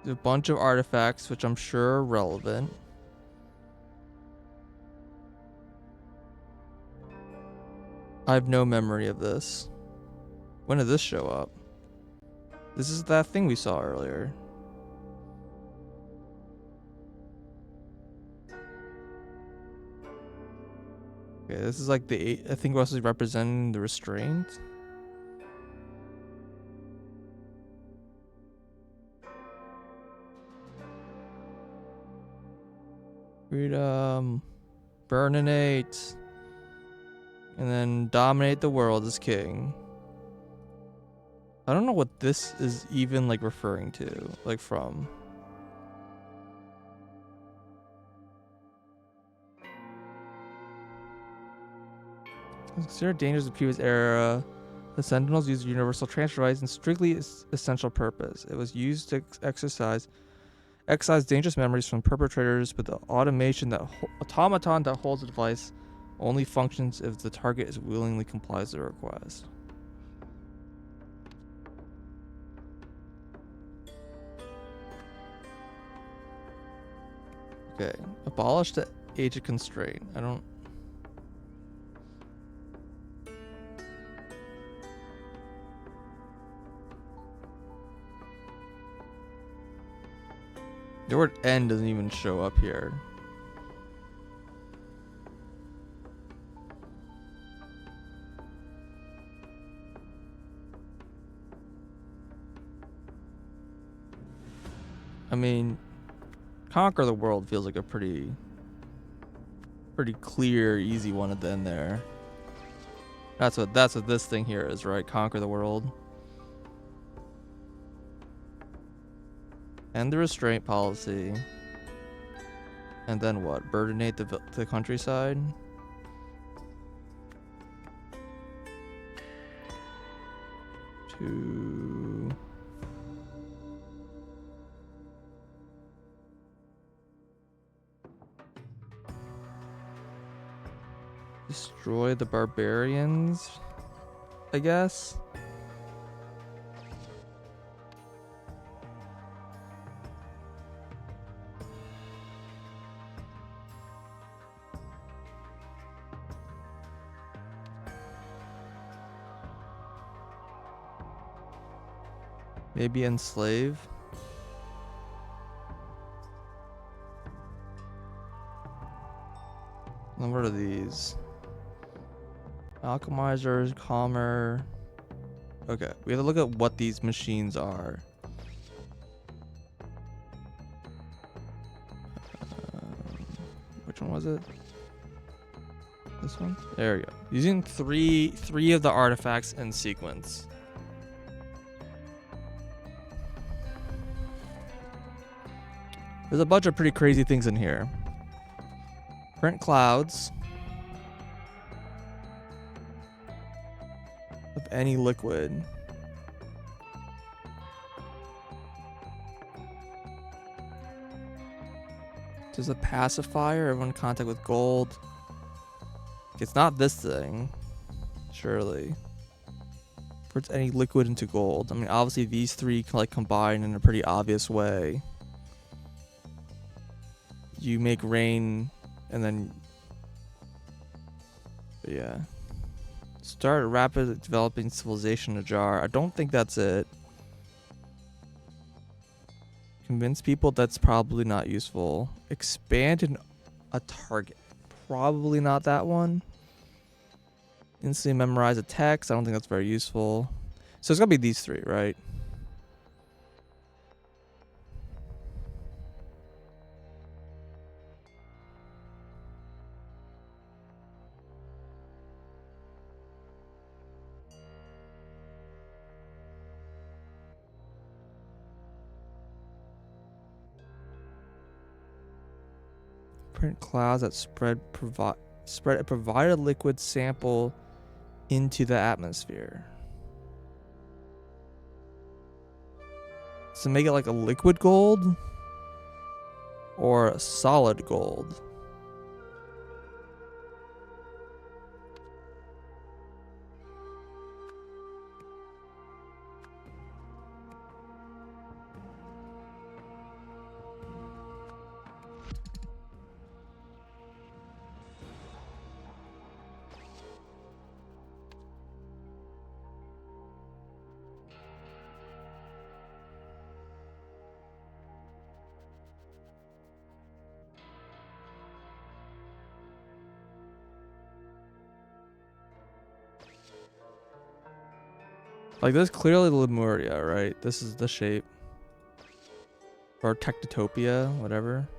There's a bunch of artifacts, which I'm sure are relevant. I have no memory of this. When did this show up? This is that thing we saw earlier. Okay, this is like the I think we're also representing the restraint. Freedom. Burninate. And then dominate the world as king. I don't know what this is even like referring to, like from. Consider dangers of the previous era. The Sentinels used universal transfer device in strictly essential purpose. It was used to excise dangerous memories from perpetrators, but the automaton that holds the device only functions if the target is willingly complies with the request. Okay, abolish the age of constraint. I don't. The word end doesn't even show up here. I mean, conquer the world feels like a pretty clear, easy one at the end there. That's what this thing here is, right? Conquer the world. End the restraint policy. And then what? Burdenate the countryside? To... destroy the barbarians, I guess? Maybe enslave? And what are these? Alchemizers, calmer. Okay, we have to look at what these machines are. Which one was it? This one? There we go. Using three of the artifacts in sequence. There's a bunch of pretty crazy things in here. Print clouds of any liquid. There's a pacifier, everyone in contact with gold. It's not this thing, surely. Puts any liquid into gold. I mean, obviously these three can like combine in a pretty obvious way. You make rain, and then, yeah. Start rapid developing civilization ajar. I don't think that's it. Convince people, that's probably not useful. Expand a target. Probably not that one. Instantly memorize a text. I don't think that's very useful. So it's gonna be these three, right? print clouds that spread a provided liquid sample into the atmosphere. So make it like a liquid gold or a solid gold. Like this is clearly Lemuria, right? This is the shape. Or Technotopia, whatever.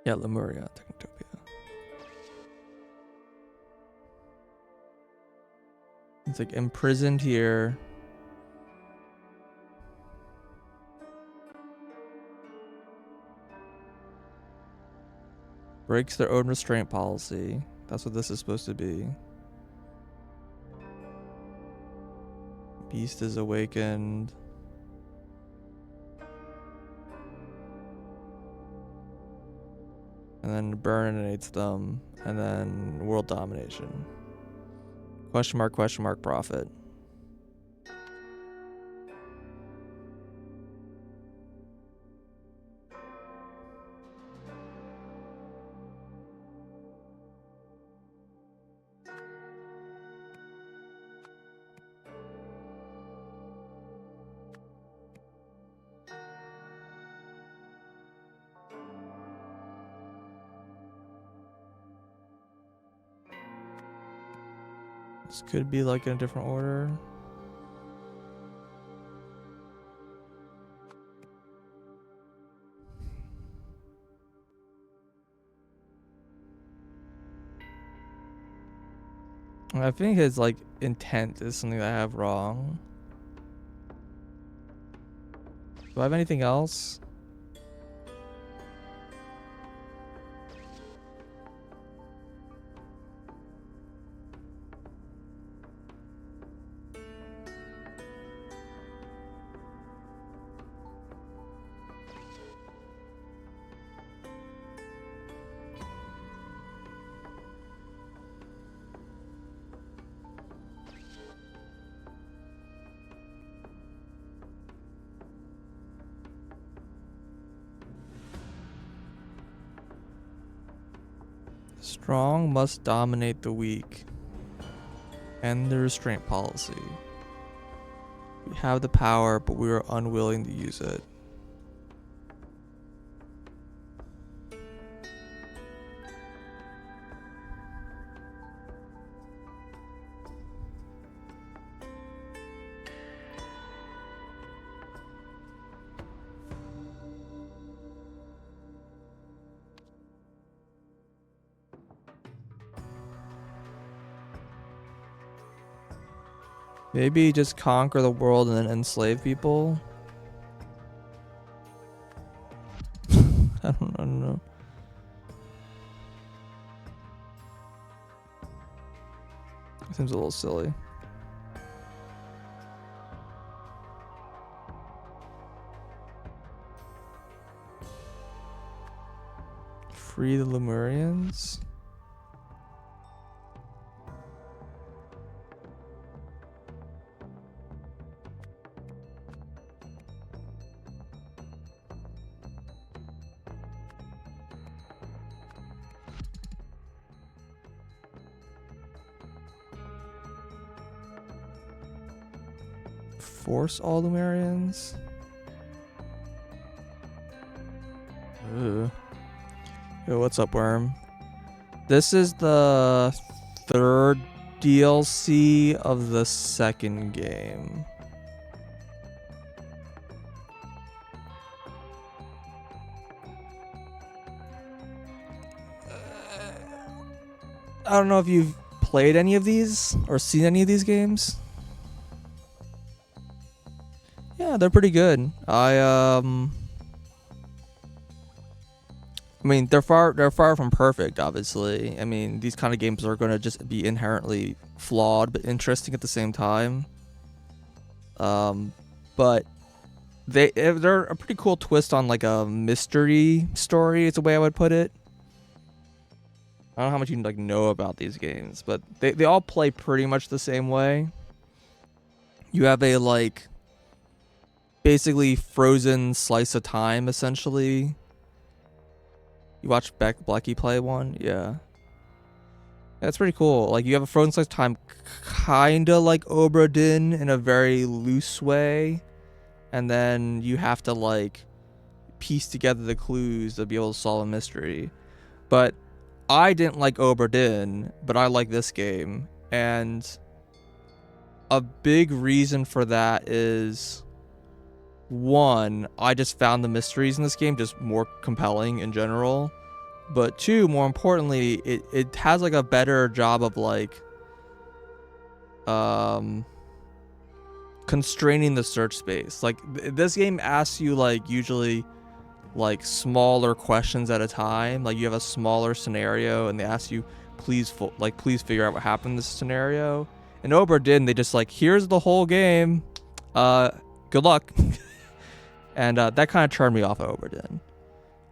Yeah, Lemuria, Technotopia. It's like imprisoned here. Breaks their own restraint policy. That's what this is supposed to be. Beast is awakened. And then burninates them. And then world domination. Question mark, profit. This could be like in a different order. I think his like intent is something that I have wrong. Do I have anything else? Strong must dominate the weak. End the restraint policy. We have the power, but we are unwilling to use it. Maybe just conquer the world and then enslave people? I don't know. Seems a little silly. Free the Lemurians? Force all Lumerians? Ugh. Yo, what's up, Worm? This is the third DLC of the second game. I don't know if you've played any of these or seen any of these games. Yeah, they're pretty good. I I mean, they're far from perfect, obviously. I mean, these kind of games are going to just be inherently flawed but interesting at the same time. But they're a pretty cool twist on like a mystery story. Is the way I would put it. I don't know how much you like know about these games, but they all play pretty much the same way. You have a like basically frozen slice of time essentially. You watch Blackie play one? Yeah. That's pretty cool. Like you have a frozen slice of time kinda like Obra Dinn in a very loose way. And then you have to like piece together the clues to be able to solve a mystery. But I didn't like Obra Dinn, but I like this game. And a big reason for that is, one, I just found the mysteries in this game just more compelling in general. But two, more importantly, it has like a better job of like constraining the search space. Like this game asks you like usually like smaller questions at a time. Like you have a smaller scenario and they ask you please figure out what happened in this scenario. In Obra Dinn, they just like, here's the whole game. Good luck. And that kind of turned me off of Obra Dinn.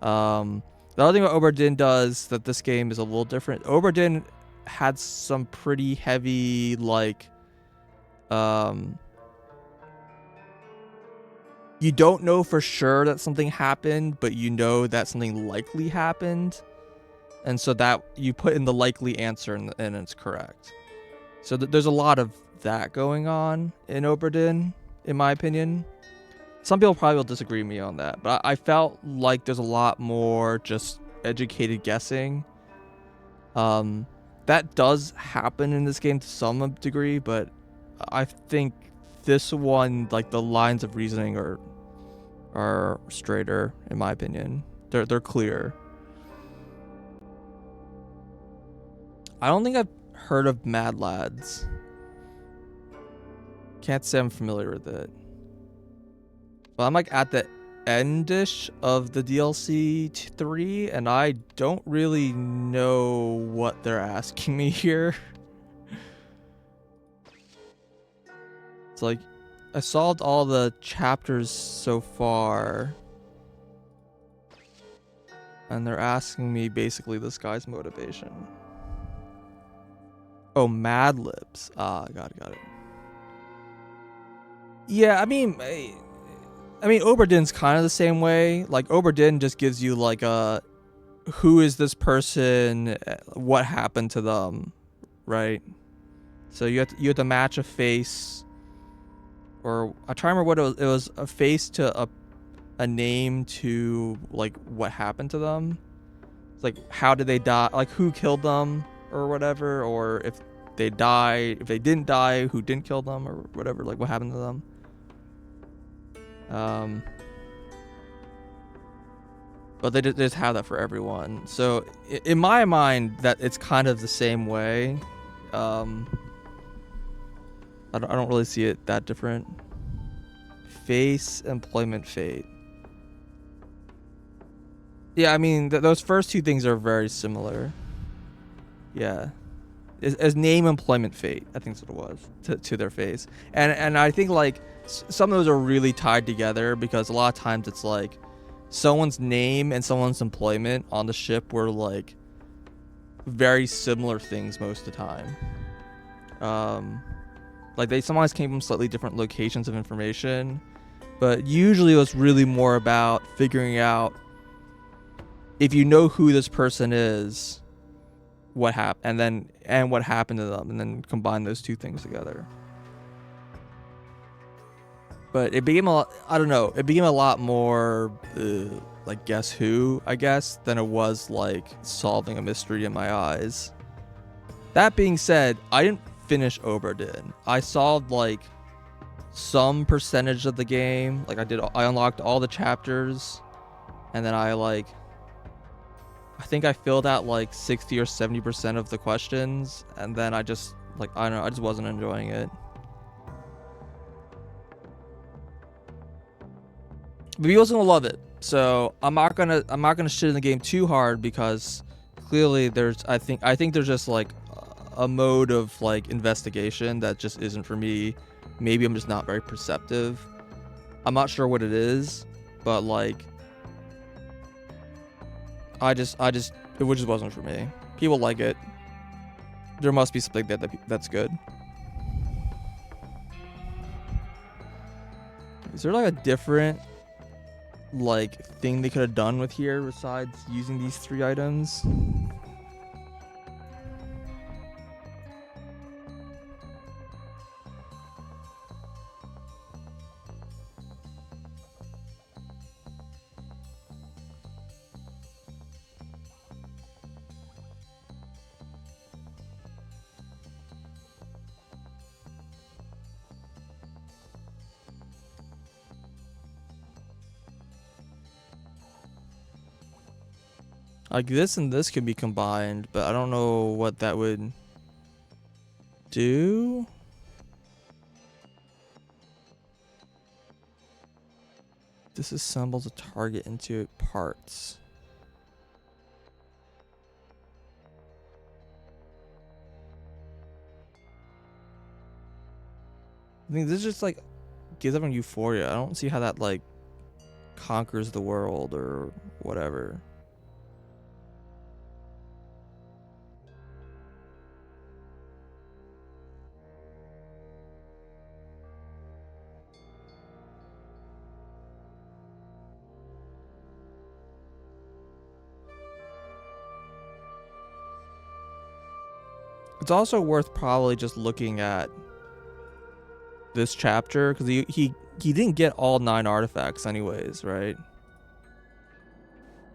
The other thing what Obra Dinn does that this game is a little different. Obra Dinn had some pretty heavy like you don't know for sure that something happened, but you know that something likely happened. And so that you put in the likely answer and it's correct. So there's a lot of that going on in Obra Dinn, in my opinion. Some people probably will disagree with me on that, but I felt like there's a lot more just educated guessing. That does happen in this game to some degree, but I think this one, like the lines of reasoning are straighter, in my opinion. They're clear. I don't think I've heard of Mad Lads. Can't say I'm familiar with it. But I'm like at the end-ish of the DLC 3, and I don't really know what they're asking me here. It's like, I solved all the chapters so far. And they're asking me basically this guy's motivation. Oh, Mad Libs. Ah, got it. Yeah, I mean, Obra Dinn's kind of the same way. Like, Obra Dinn just gives you like a, who is this person? What happened to them, right? So you have to match a face, or I try to remember what it was. It was a face to a name to like what happened to them. It's like, how did they die? Like, who killed them or whatever, or if they die, if they didn't die, who didn't kill them or whatever. Like, what happened to them. But they just have that for everyone. So in my mind, that it's kind of the same way. I don't really see it that different. Face, employment, fate. Yeah, I mean, those first two things are very similar. Yeah. As name, employment, fate, I think that's what it was, to their face. And I think like some of those are really tied together, because a lot of times it's like someone's name and someone's employment on the ship were like very similar things most of the time. Like they sometimes came from slightly different locations of information, but usually it was really more about figuring out, if you know who this person is, what happened, and what happened to them, and then combine those two things together. But it became it became a lot more like Guess Who, I guess, than it was like solving a mystery in my eyes. That being said, I didn't finish Obra Dinn. I solved like some percentage of the game. Like I unlocked all the chapters, and then I think I filled out like 60 or 70% of the questions, and then I just wasn't enjoying it. But he wasn't gonna love it, So I'm not gonna shit in the game too hard because clearly there's I think there's just like a mode of like investigation that just isn't for me. Maybe I'm just not very perceptive. I'm not sure what it is, but like I just it just wasn't for me. People like it. There must be something that's good. Is there like a different like thing they could have done with here besides using these 3 items? Like this and this could be combined, but I don't know what that would do. Disassembles a target into parts. I think this just like gives everyone euphoria. I don't see how that like conquers the world or whatever. It's also worth probably just looking at this chapter because he didn't get all 9 artifacts anyways, right?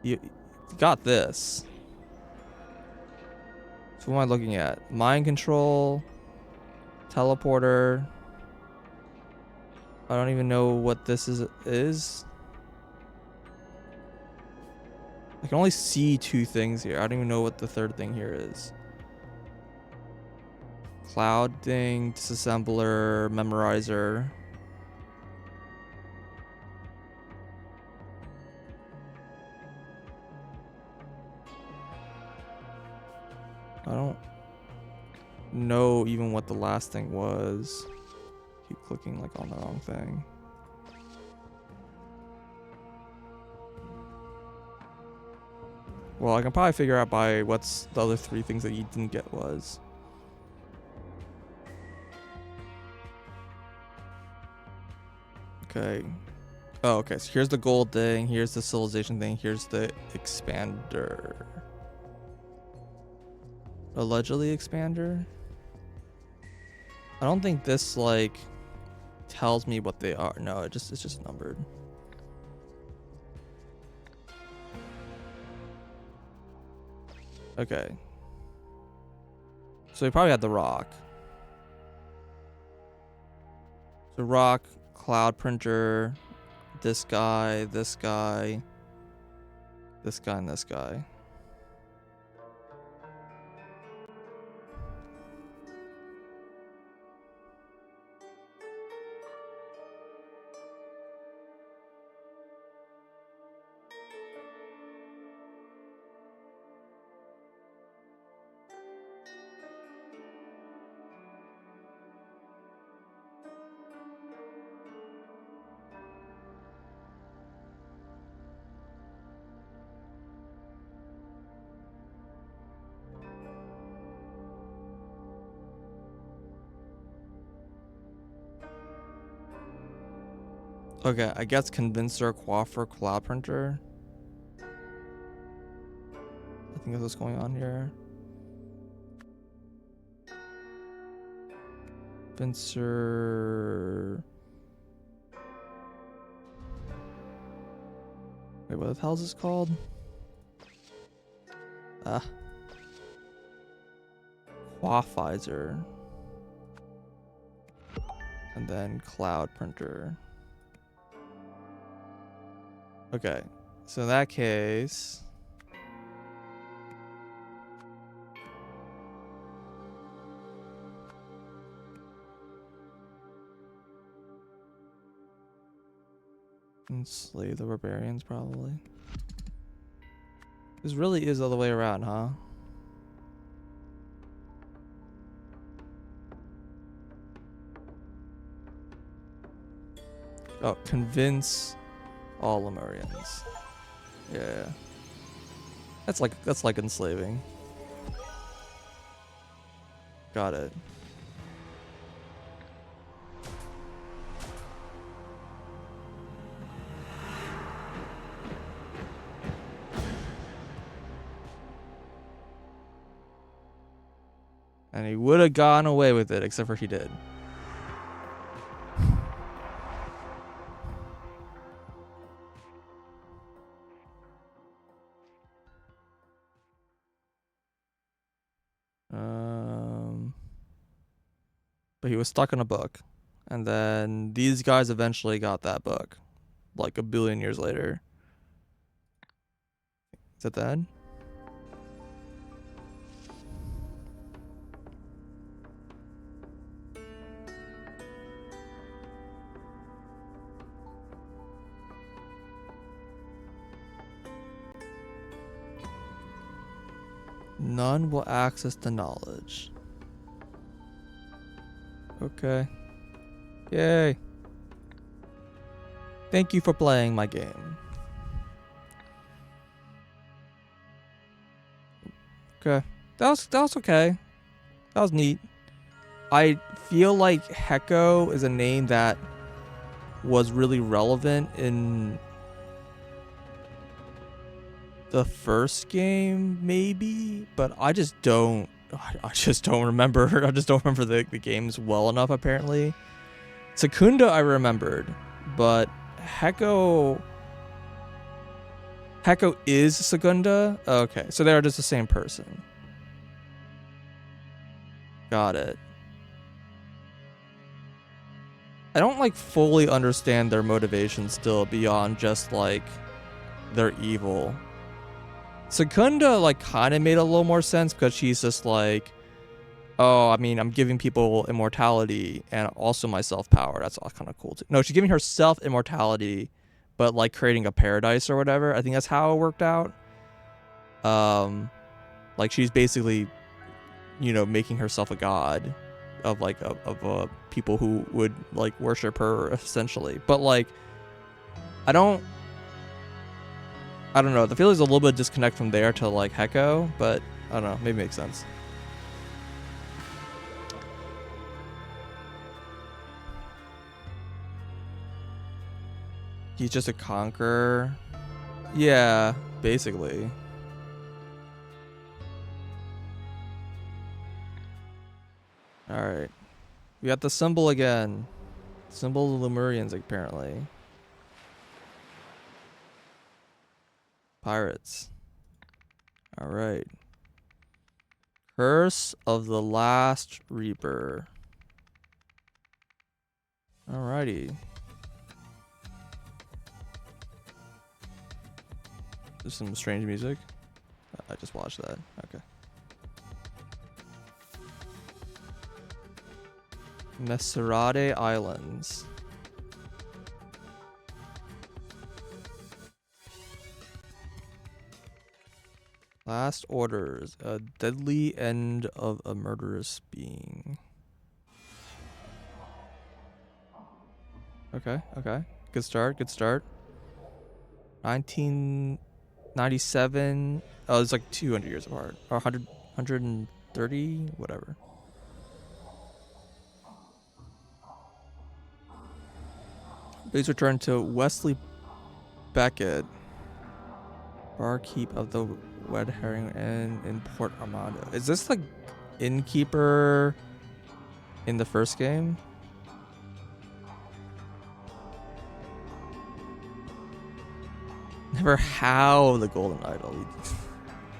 You got this. So what am I looking at? Mind control, teleporter. I don't even know what this is. I can only see 2 things here. I don't even know what the 3rd thing here is. Cloud thing, disassembler, memorizer. I don't know even what the last thing was. Keep clicking like on the wrong thing. Well, I can probably figure out by what's the other 3 things that you didn't get was. Okay. Oh, okay. So here's the gold thing. Here's the civilization thing. Here's the expander. Allegedly expander. I don't think this like tells me what they are. No, it's just numbered. Okay. So we probably had the rock. So rock, cloud printer, this guy, this guy, this guy, and this guy. Okay, I guess convincer, coiffer, cloud printer. I think that's what's going on here. Convincer. Wait, what the hell is this called? Quafizer. And then cloud printer. Okay, so in that case, Enslave the barbarians, probably. This really is the other way around, huh? Oh, convince all Lemurians. Yeah. That's like enslaving. Got it. And he would have gone away with it, except for he did. But he was stuck in a book. And then these guys eventually got that book. Like a billion years later. Is that the end? None will access the knowledge. Okay. Yay. Thank you for playing my game. Okay. That was okay. That was neat. I feel like Heko is a name that was really relevant in the first game, maybe, but I just don't remember. I just don't remember the games well enough, apparently. Secunda I remembered, but Heko is Secunda? Okay, so they are just the same person. Got it. I don't like fully understand their motivation still beyond just like they're evil. Secunda like kind of made a little more sense because she's just like, oh, I mean, I'm giving people immortality and also myself power. That's all kind of cool too. No, she's giving herself immortality, but like creating a paradise or whatever. I think that's how it worked out. Like she's basically, you know, making herself a god of like of people who would like worship her essentially. But like, I don't know. The feeling's a little bit disconnect from there to like Heko, but I don't know. Maybe it makes sense. He's just a conqueror. Yeah, basically. Alright. We got the symbol again. Symbol of the Lemurians, apparently. Pirates. Alright. Curse of the Last Reaper. Alrighty. There's some strange music. I just watched that. Okay. Messerade Islands. Last orders. A deadly end of a murderous being. Okay, okay. Good start, good start. 1997. Oh, it's like 200 years apart. Or 100, 130, whatever. Please return to Wesley Beckett, barkeep of the Red Herring Inn in Port Armando. Is this the innkeeper in the first game? Never how the Golden Idol.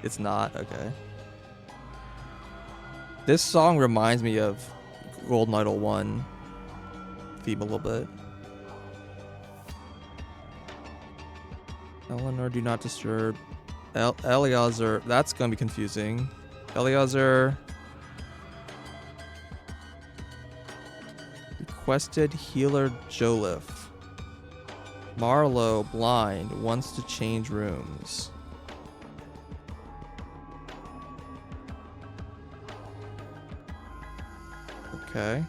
It's not? Okay. This song reminds me of Golden Idol 1 theme a little bit. Eleanor, do not disturb. Eleazar, that's gonna be confusing. Eleazar requested healer Joliffe. Marlowe, blind, wants to change rooms. Okay.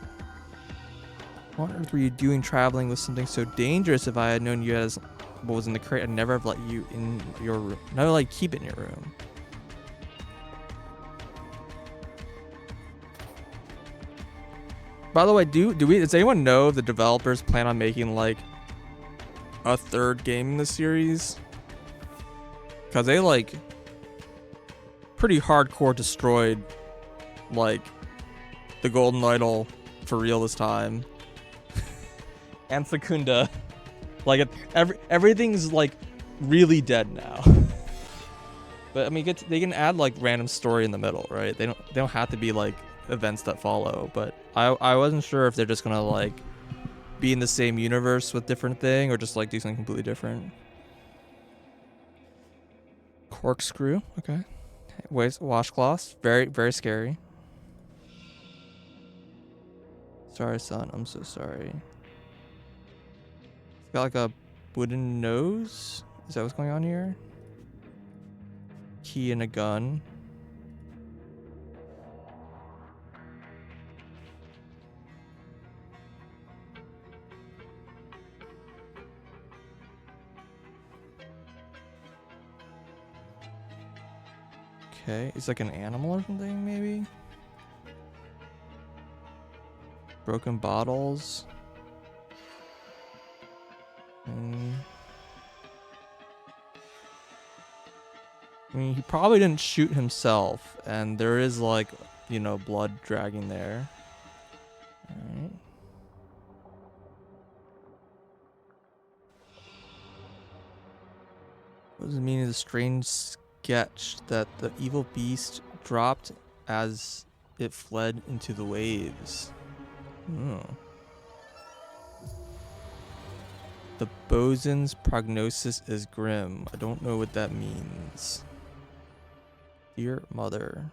What on earth were you doing traveling with something so dangerous? If I had known you as what was in the crate, I'd never have let you in your room. No, like, keep it in your room. By the way, does anyone know if the developers plan on making, like, a third game in the series? Because they, like, pretty hardcore destroyed, like, the Golden Idol for real this time. And Secunda. Like, everything's, like, really dead now. But, I mean, they can add, like, random story in the middle, right? They don't have to be, like, events that follow. But I wasn't sure if they're just gonna, like, be in the same universe with different thing, or just, like, do something completely different. Corkscrew, okay. Washcloths, very, very scary. Sorry, son, I'm so sorry. It's got, like, a wooden nose? Is that what's going on here? Key and a gun. Okay, it's like an animal or something, maybe? Broken bottles. I mean, he probably didn't shoot himself, and there is, like, you know, blood dragging there. Alright. What does it mean? The strange sketch that the evil beast dropped as it fled into the waves. Oh. The bosun's prognosis is grim. I don't know what that means. Dear mother.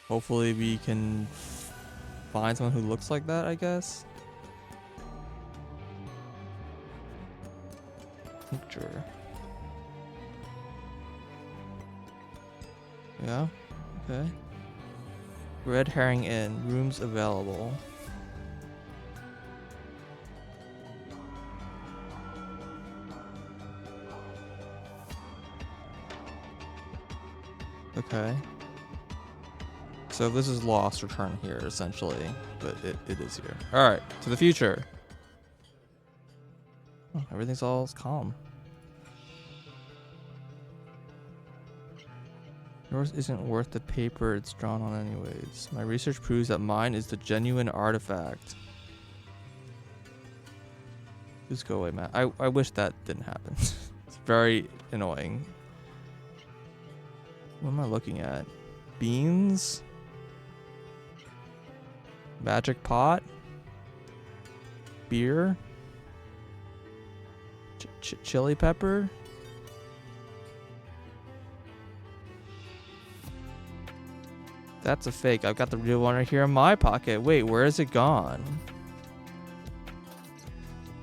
Hopefully we can find someone who looks like that, I guess. Picture. Yeah, okay. Red Herring Inn, rooms available. Okay. So this is lost, return here, essentially. But it is here. Alright, to the future. Oh, everything's all calm. Yours isn't worth the paper it's drawn on anyways. My research proves that mine is the genuine artifact. Just go away, Matt. I wish that didn't happen. It's very annoying. What am I looking at? Beans? Magic pot? Beer? Chili pepper? That's a fake. I've got the real one right here in my pocket. Wait, where is it gone?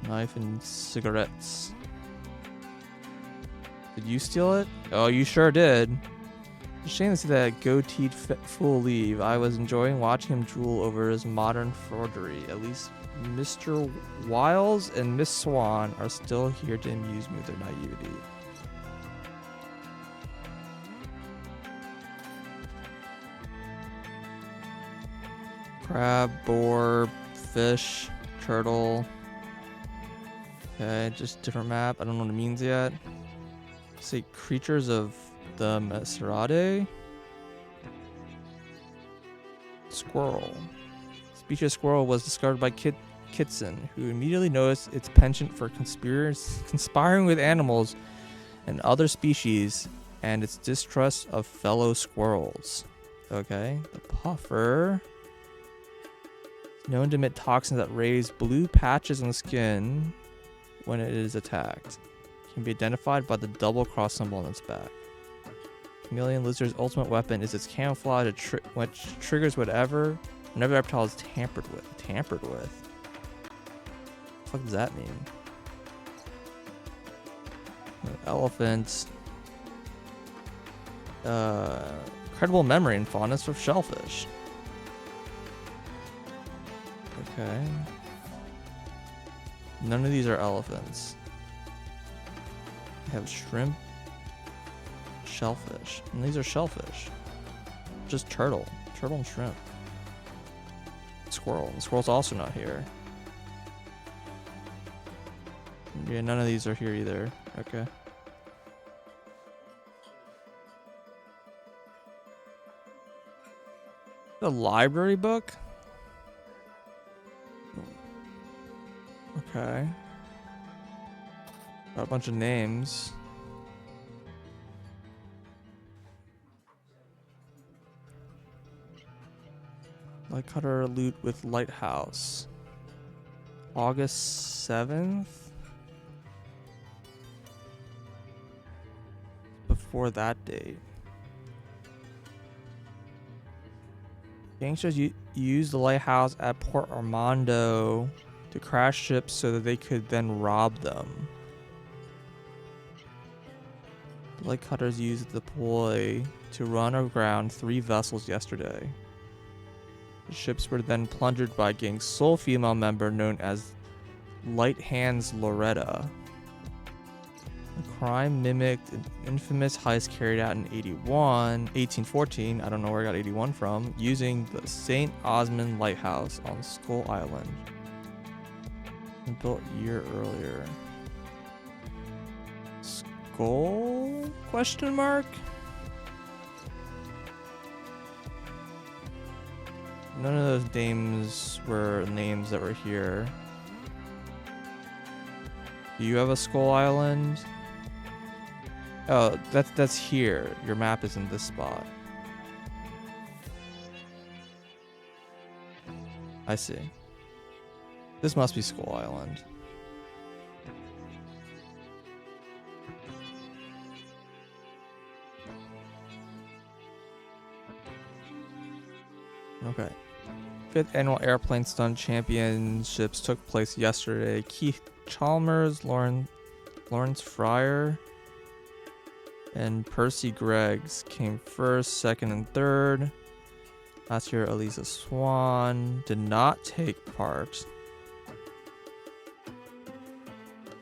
Knife and cigarettes. Did you steal it? Oh, you sure did. It's a shame to see that goateed fool leave. I was enjoying watching him drool over his modern forgery. At least Mr. Wiles and Miss Swan are still here to amuse me with their naivety. Crab, boar, fish, turtle. Okay, just different map. I don't know what it means yet. Say creatures of the Messerade. Squirrel. Species of squirrel was discovered by Kitson, who immediately noticed its penchant for conspiring with animals and other species, and its distrust of fellow squirrels. Okay, the puffer. Known to emit toxins that raise blue patches on the skin when it is attacked. Can be identified by the double cross symbol on its back. Chameleon lizard's ultimate weapon is its camouflage, which triggers whenever reptile is tampered with. Tampered with? What the fuck does that mean? Elephant. Incredible memory and fondness for shellfish. Okay. None of these are elephants. We have shrimp, shellfish, and these are shellfish. Just turtle and shrimp. Squirrel, the squirrel's also not here. Yeah, none of these are here either. Okay. The library book? Okay. Got a bunch of names. Light cutter loot with lighthouse. August 7th? Before that date. Gangsters used the lighthouse at Port Armando to crash ships so that they could then rob them. The light cutters used the ploy to run aground 3 vessels yesterday. The ships were then plundered by a gang's sole female member known as Light Hands Loretta. The crime mimicked an infamous heist carried out in 1814, I don't know where I got 81 from, using the St. Osmond Lighthouse on Skull Island. Built a year earlier. Skull? Question mark? None of those names were names that were here. Do you have a Skull Island? Oh, that's here. Your map is in this spot. I see. This must be Skull Island. Okay. 5th annual airplane stunt championships took place yesterday. Keith Chalmers, Lawrence Fryer, and Percy Greggs came first, second, and third. Last year, Elisa Swan did not take part.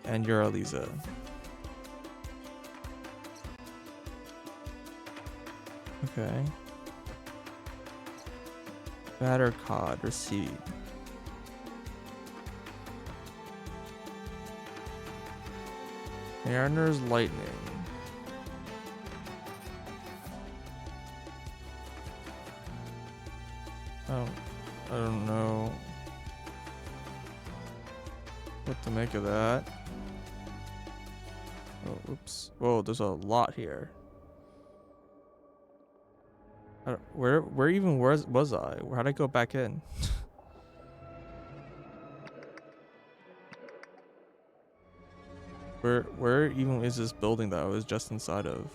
And you're Elisa. Okay. Batter cod received. Mariner's Lightning. Oh, I don't know what to make of that. Oh, oops. Whoa, there's a lot here. Where even was I? How'd I go back in? Where even is this building that I was just inside of?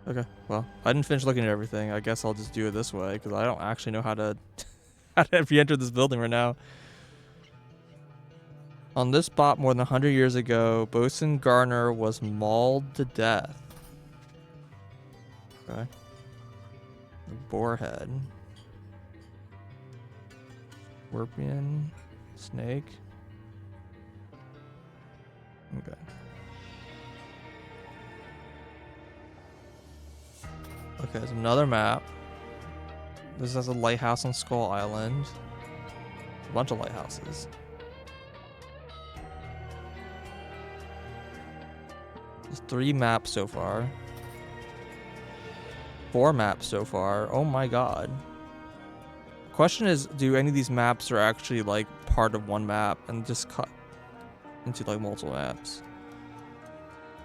Okay, well, I didn't finish looking at everything. I guess I'll just do it this way because I don't actually know how to re-enter this building right now. On this spot more than 100 years ago, Bosun Garner was mauled to death. Okay. Boarhead. Scorpion. Snake. Okay. Okay, there's another map. This has a lighthouse on Skull Island. A bunch of lighthouses. There's 3 maps so far. 4 maps so far. Oh my god. The question is, do any of these maps are actually like part of one map and just cut into like multiple maps?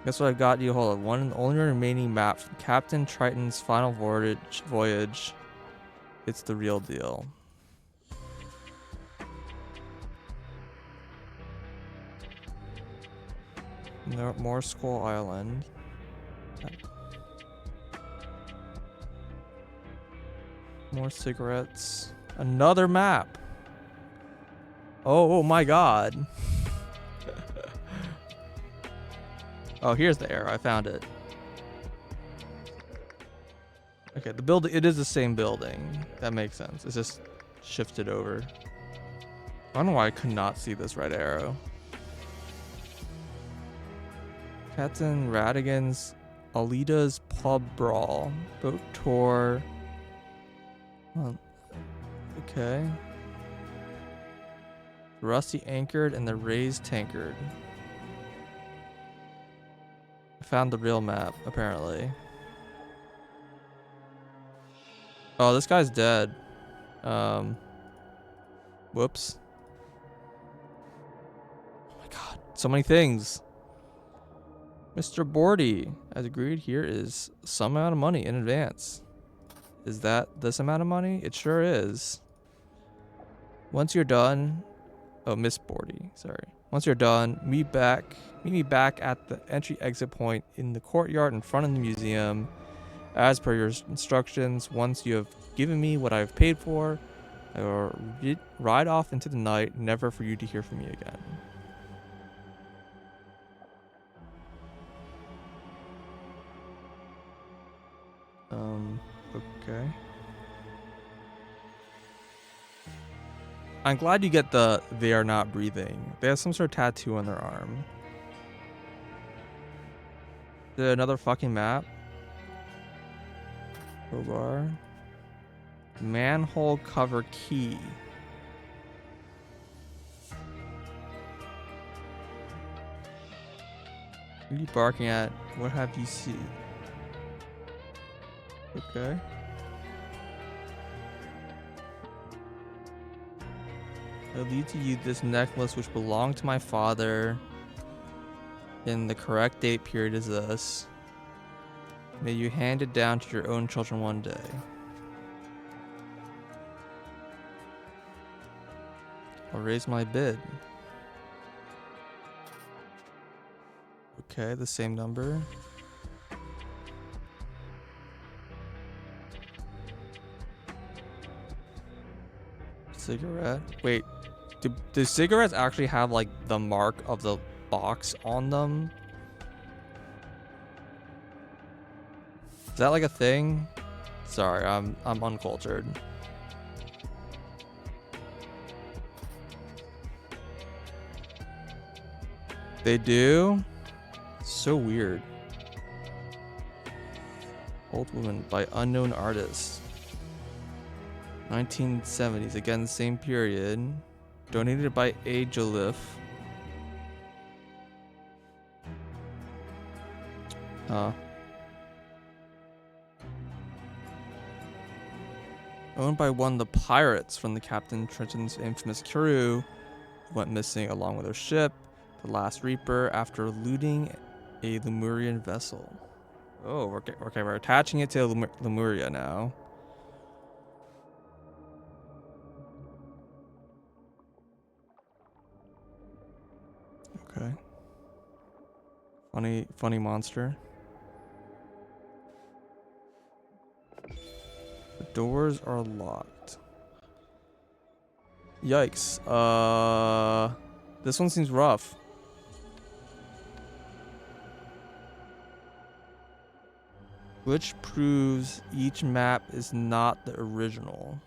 Guess what I've got you. Hold on. One only remaining map from Captain Triton's final voyage. It's the real deal. No, more Skull Island. More cigarettes. Another map. Oh my god. Oh, here's the arrow. I found it. Okay, the building, it is the same building. That makes sense. It's just shifted over. I don't know why I could not see this red arrow. Captain Radigan's Alida's Pub Brawl. Boat tour. Okay. Rusty anchored and the raised tankard. I found the real map, apparently. Oh, this guy's dead. Whoops. Oh my god, so many things. Mr. Bordy, as agreed, here is some amount of money in advance. Is that this amount of money? It sure is. Once you're done, oh, Miss Bordy, sorry. Once you're done, meet me back at the entry exit point in the courtyard in front of the museum. As per your instructions, once you have given me what I've paid for, I will ride off into the night, never for you to hear from me again. Okay. I'm glad you get the they are not breathing. They have some sort of tattoo on their arm. Is there another fucking map? Crowbar. Manhole cover key. What are you barking at? What have you seen? Okay. I lead to you this necklace which belonged to my father. And the correct date period is this. May you hand it down to your own children one day. I'll raise my bid. Okay, the same number. Cigarette. Wait, do cigarettes actually have like the mark of the box on them? Is that like a thing? Sorry, I'm uncultured. They do? So weird. Old Woman by unknown artist. 1970s, again, same period. Donated by Agelif. Owned by one of the pirates from the Captain Trenton's infamous crew, who went missing along with their ship, the Last Reaper, after looting a Lemurian vessel. Oh, we're attaching it to Lemuria now. Okay. Funny monster. The doors are locked. Yikes. This one seems rough. Which proves each map is not the original.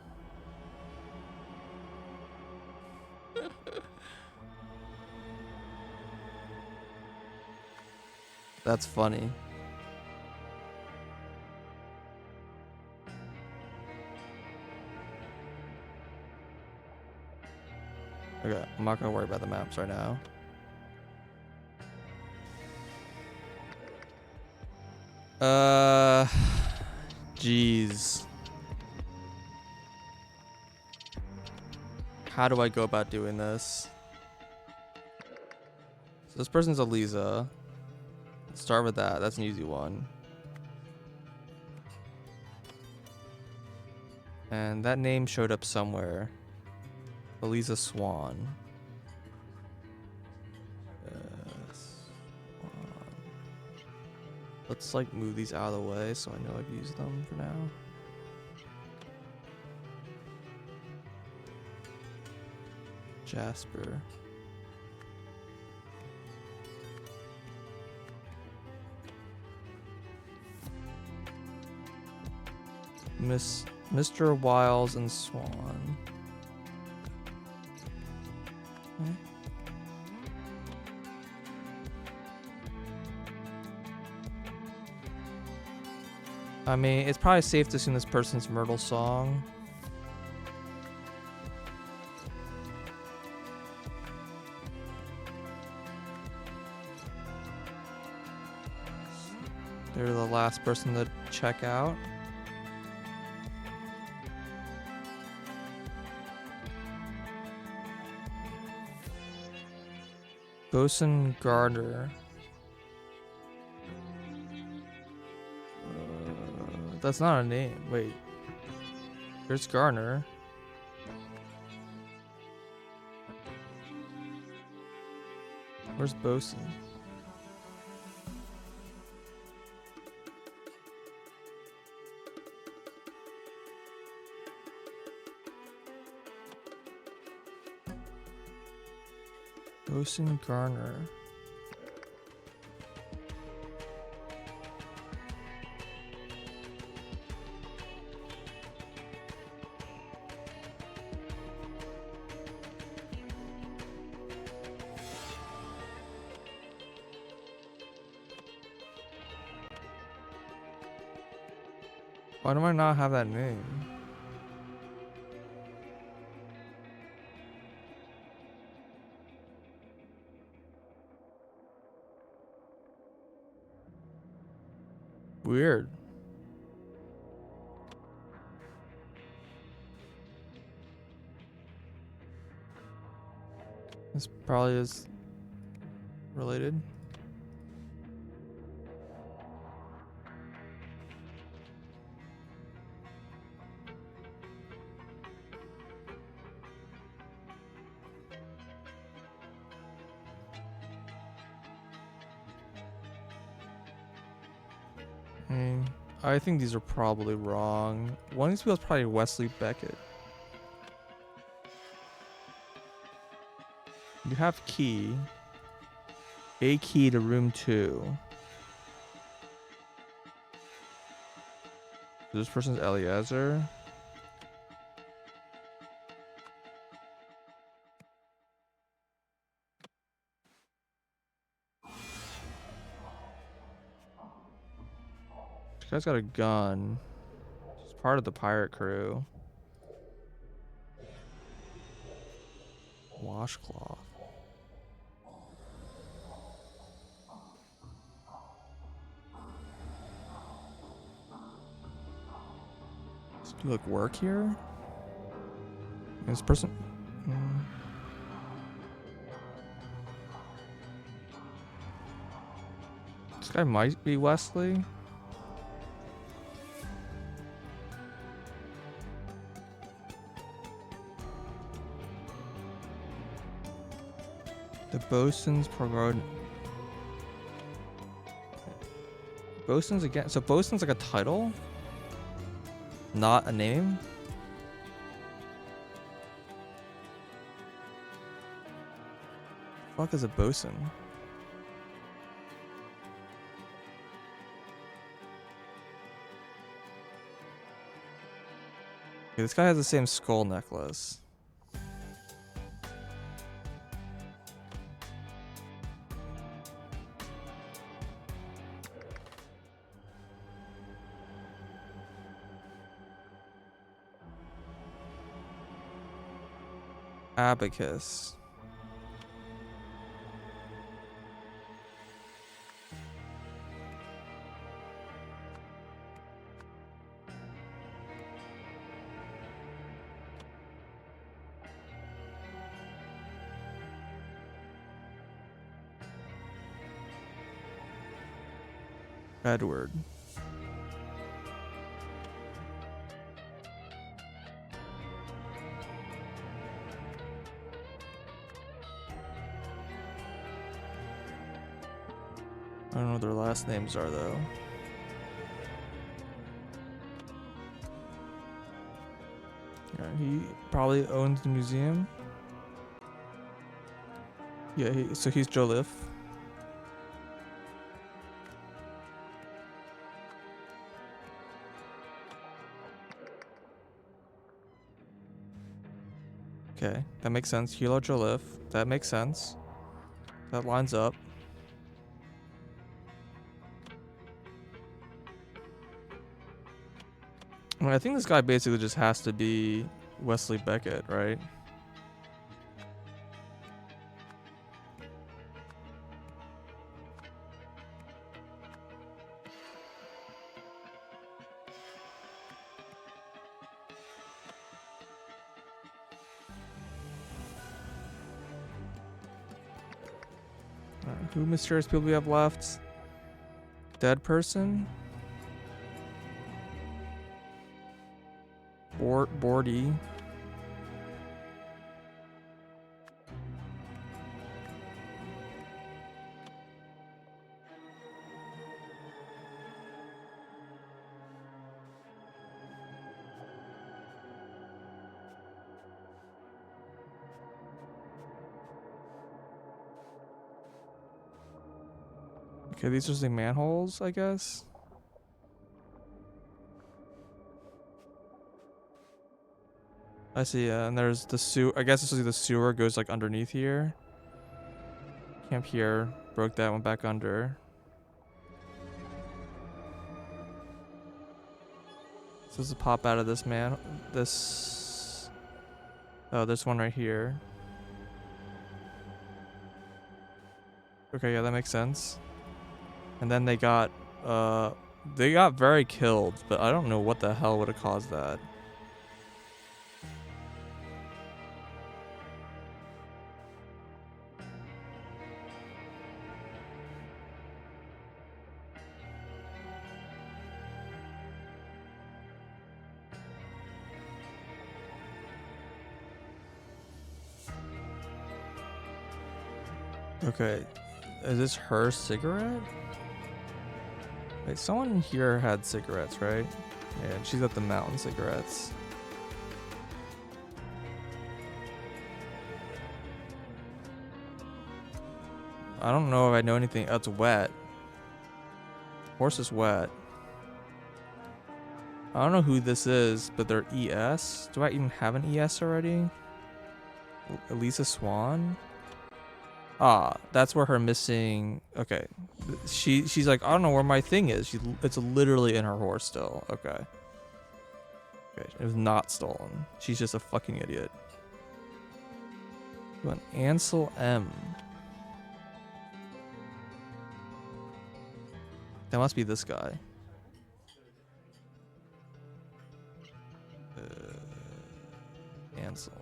That's funny. Okay, I'm not gonna worry about the maps right now. Jeez. How do I go about doing this? So this person's Eliza. Let's start with that. That's an easy one. And that name showed up somewhere. Eliza Swan. Swan. Let's like move these out of the way so I know I've used them for now. Jasper. Mr. Wiles and Swan. Okay. I mean, it's probably safe to assume this person's Myrtle Song. They're the last person to check out. Bosun Gardner. That's not a name. Wait. There's Garner. Where's Bosun? Bosun Garner. Why do I not have that name? Weird. This probably is related. I think these are probably wrong. One of these people is probably Wesley Beckett. You have key. A key to room 2. This person's Eliezer. This guy's got a gun. He's part of the pirate crew. Washcloth. Does he like work here? This person. This guy might be Wesley. The Bosun's promoted. Bosun's again. So Bosun's like a title, not a name. Fuck is a bosun? Okay, this guy has the same skull necklace. Abacus. Edward. I don't know what their last names are though. Yeah, he probably owns the museum. Yeah, so he's Joliffe. Okay, that makes sense. Hilo Joliffe. That makes sense. That lines up. I mean, I think this guy basically just has to be Wesley Beckett, right? Who mysterious people we have left? Dead person? Bordy. Okay, these are the manholes, I guess. I see, and there's the sewer. I guess this is the sewer goes like underneath here. Camp here, broke that one back under. So this is pop out of this man. This. Oh, there's one right here. Okay, yeah, that makes sense. And then they got very killed, but I don't know what the hell would have caused that. Okay, is this her cigarette? Wait, someone here had cigarettes, right? Yeah, she's got the mountain cigarettes. I don't know if I know anything. Oh, it's wet. Horse is wet. I don't know who this is, but they're ES. Do I even have an ES already? Elisa Swan? Ah, that's where her missing. Okay, she's like, I don't know where my thing is. It's literally in her horse still. Okay. Okay, it was not stolen. She's just a fucking idiot. An Ansel M. That must be this guy. Ansel.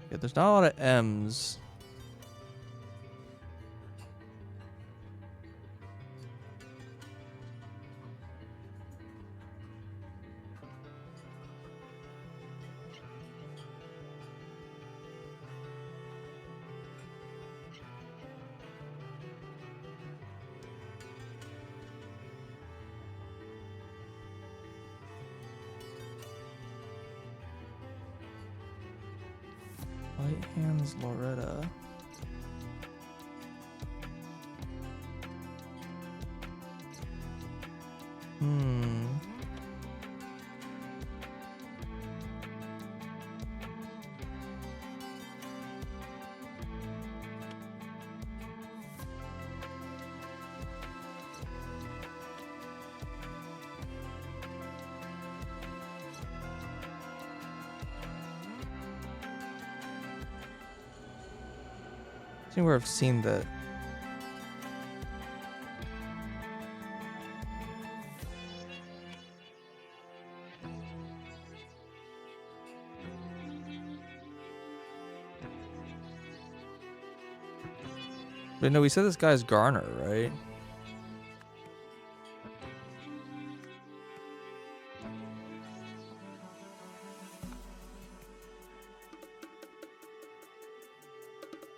Yeah, there's not a lot of M's. White Hands Loretta. I think where I've seen that. But no, we said this guy's Garner, right?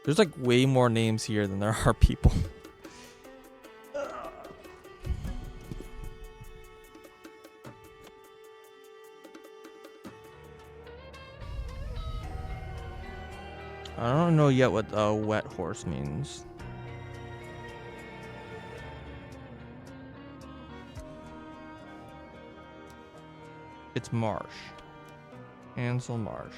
There's like way more names here than there are people. I don't know yet what wet horse means. It's Marsh. Ansel Marsh.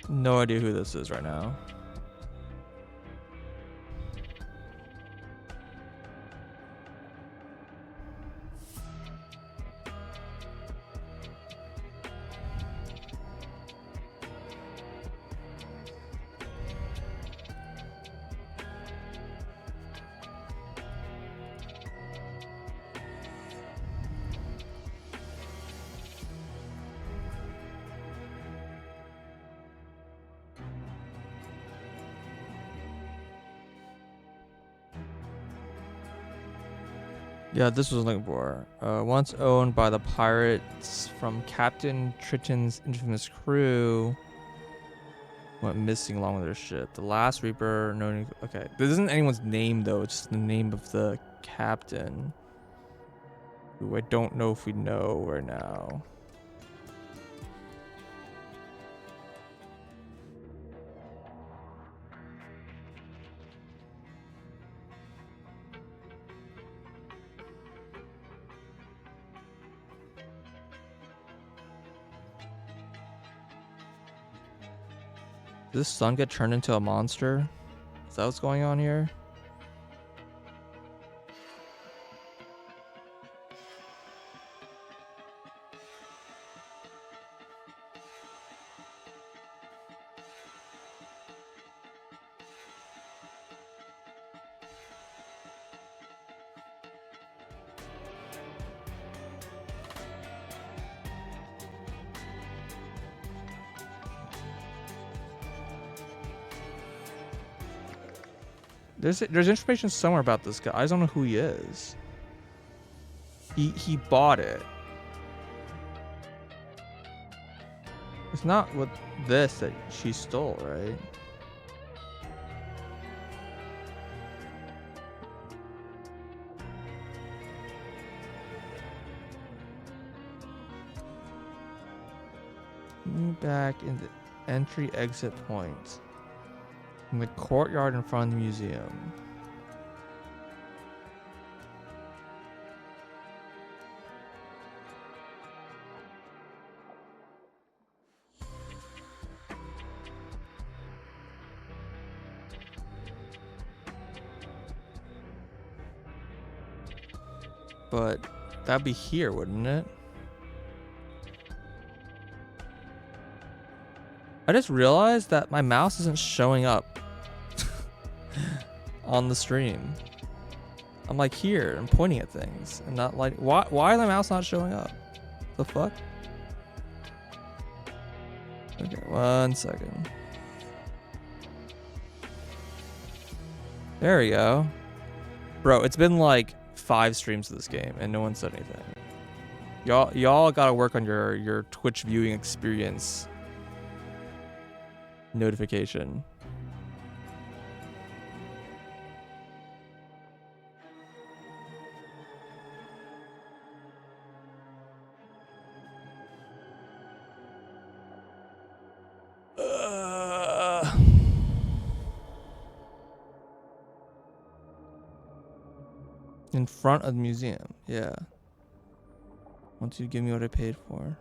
No idea who this is right now. Yeah, this was looking for. Once owned by the pirates from Captain Triton's infamous crew, went missing along with their ship. The last Reaper, known. Okay, this isn't anyone's name though. It's just the name of the captain, who I don't know if we know right now. Did this sun get turned into a monster? Is that what's going on here? There's information somewhere about this guy. I just don't know who he is. He bought it. It's not what this that she stole, right? Back in the entry exit point. In the courtyard in front of the museum. But that'd be here, wouldn't it? I just realized that my mouse isn't showing up on the stream. I'm like here and pointing at things and not like why is my mouse not showing up? The fuck? Okay, 1 second. There we go. Bro, it's been like 5 streams of this game and no one said anything. Y'all gotta work on your Twitch viewing experience notification. In front of the museum, yeah. Once you give me what I paid for.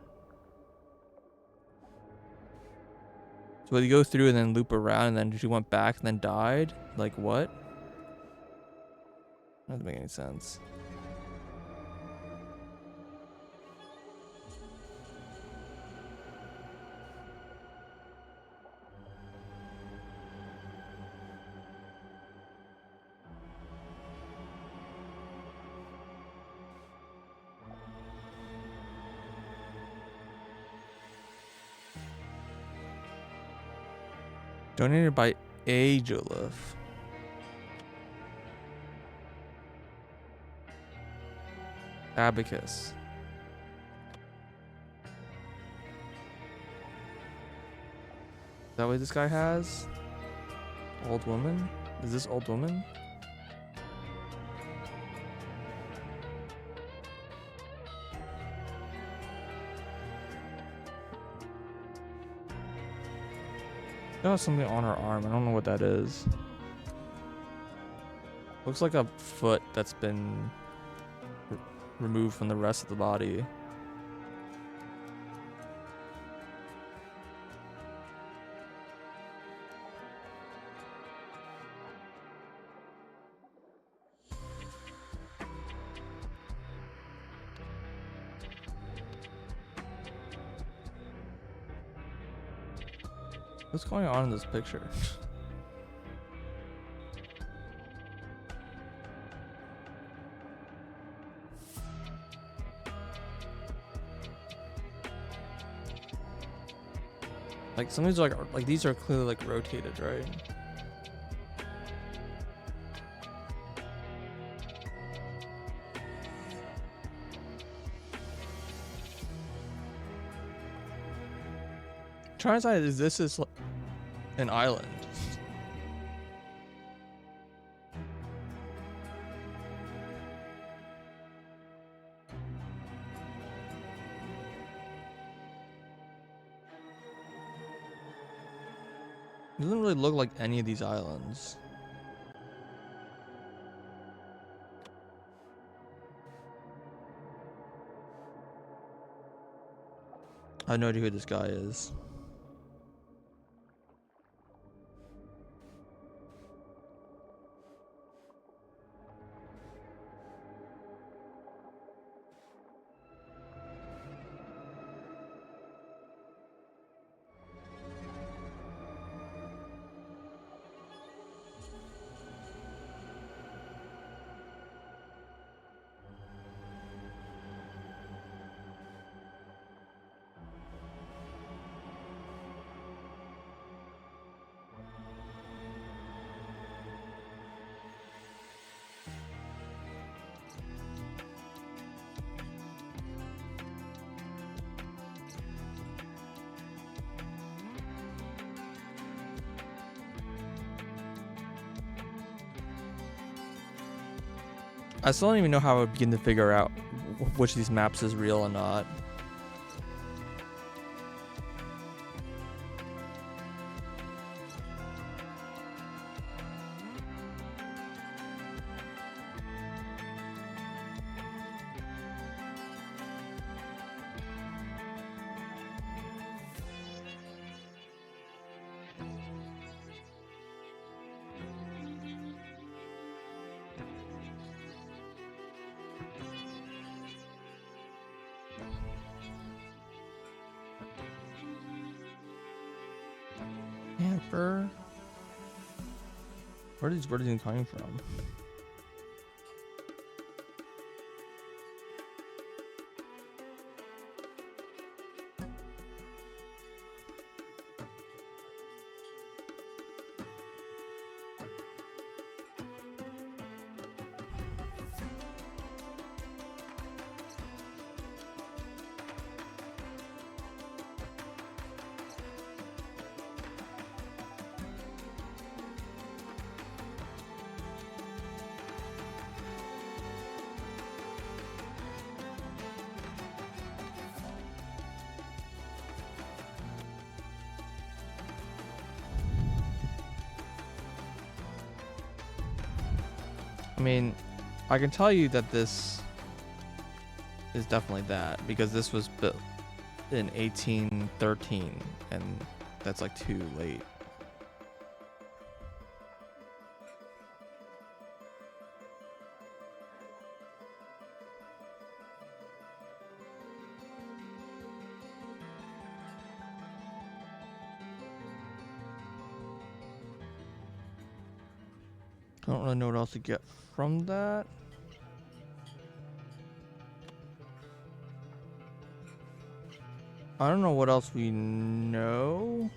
So you go through and then loop around and then she went back and then died? Like what? That doesn't make any sense. Donated by Agelif. Abacus. Is that what this guy has? Old woman? Is this old woman? She has something on her arm. I don't know what that is. Looks like a foot that's been removed from the rest of the body. What's going on in this picture? Like some of these are like these are clearly like rotated, right? Trying to decide is this is like an island. It doesn't really look like any of these islands. I have no idea who this guy is. I still don't even know how I would begin to figure out which of these maps is real or not. Camper. Where are these words even coming from? I mean, I can tell you that this is definitely that because this was built in 1813 and that's like too late. I don't really know what else to get from that. I don't know what else we know.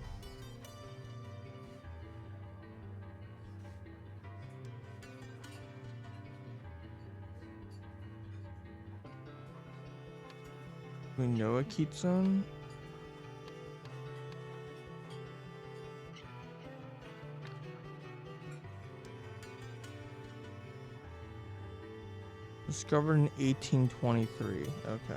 We know a ketone. Discovered in 1823. Okay.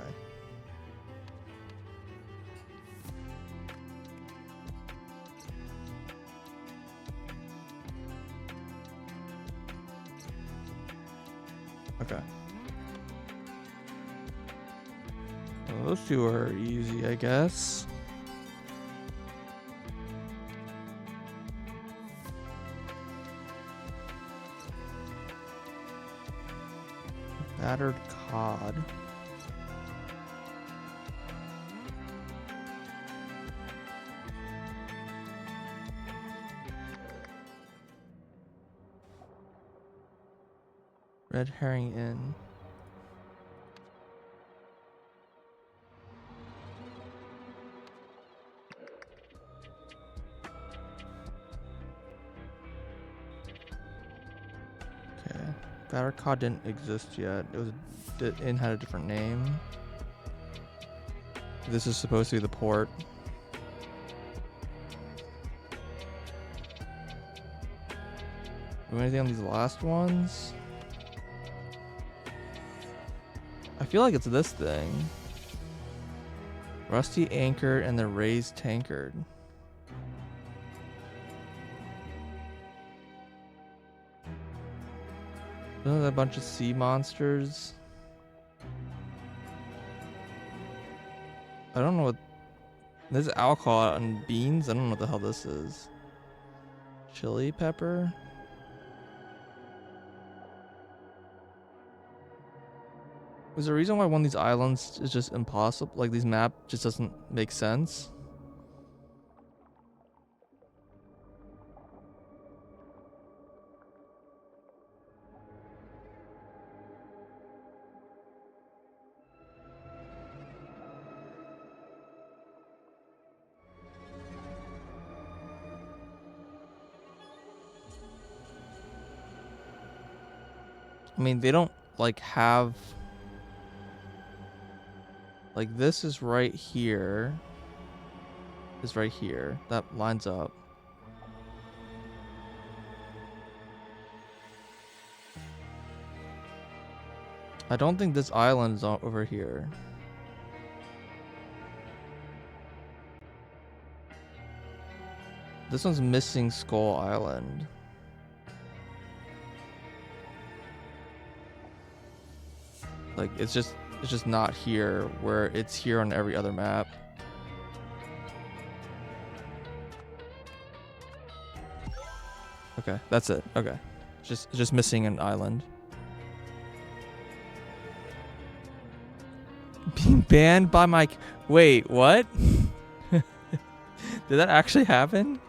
Okay. Well, those two are easy, I guess. Battered cod. Red herring inn. Okay. Battered cod didn't exist yet. The inn had a different name. This is supposed to be the port. Do anything on these last ones? I feel like it's this thing. Rusty anchor and the raised tankard. Isn't that a bunch of sea monsters? I don't know what... There's alcohol and beans? I don't know what the hell this is. Chili pepper? Is there a reason why one of these islands is just impossible? Like, these map just doesn't make sense? I mean, they don't, like, have... Like, this is right here. Is right here. That lines up. I don't think this island is over here. This one's missing Skull Island. Like, it's just not here where it's here on every other map. Okay, that's it. Okay. Just missing an island. Being banned by my... Wait, what? Did that actually happen?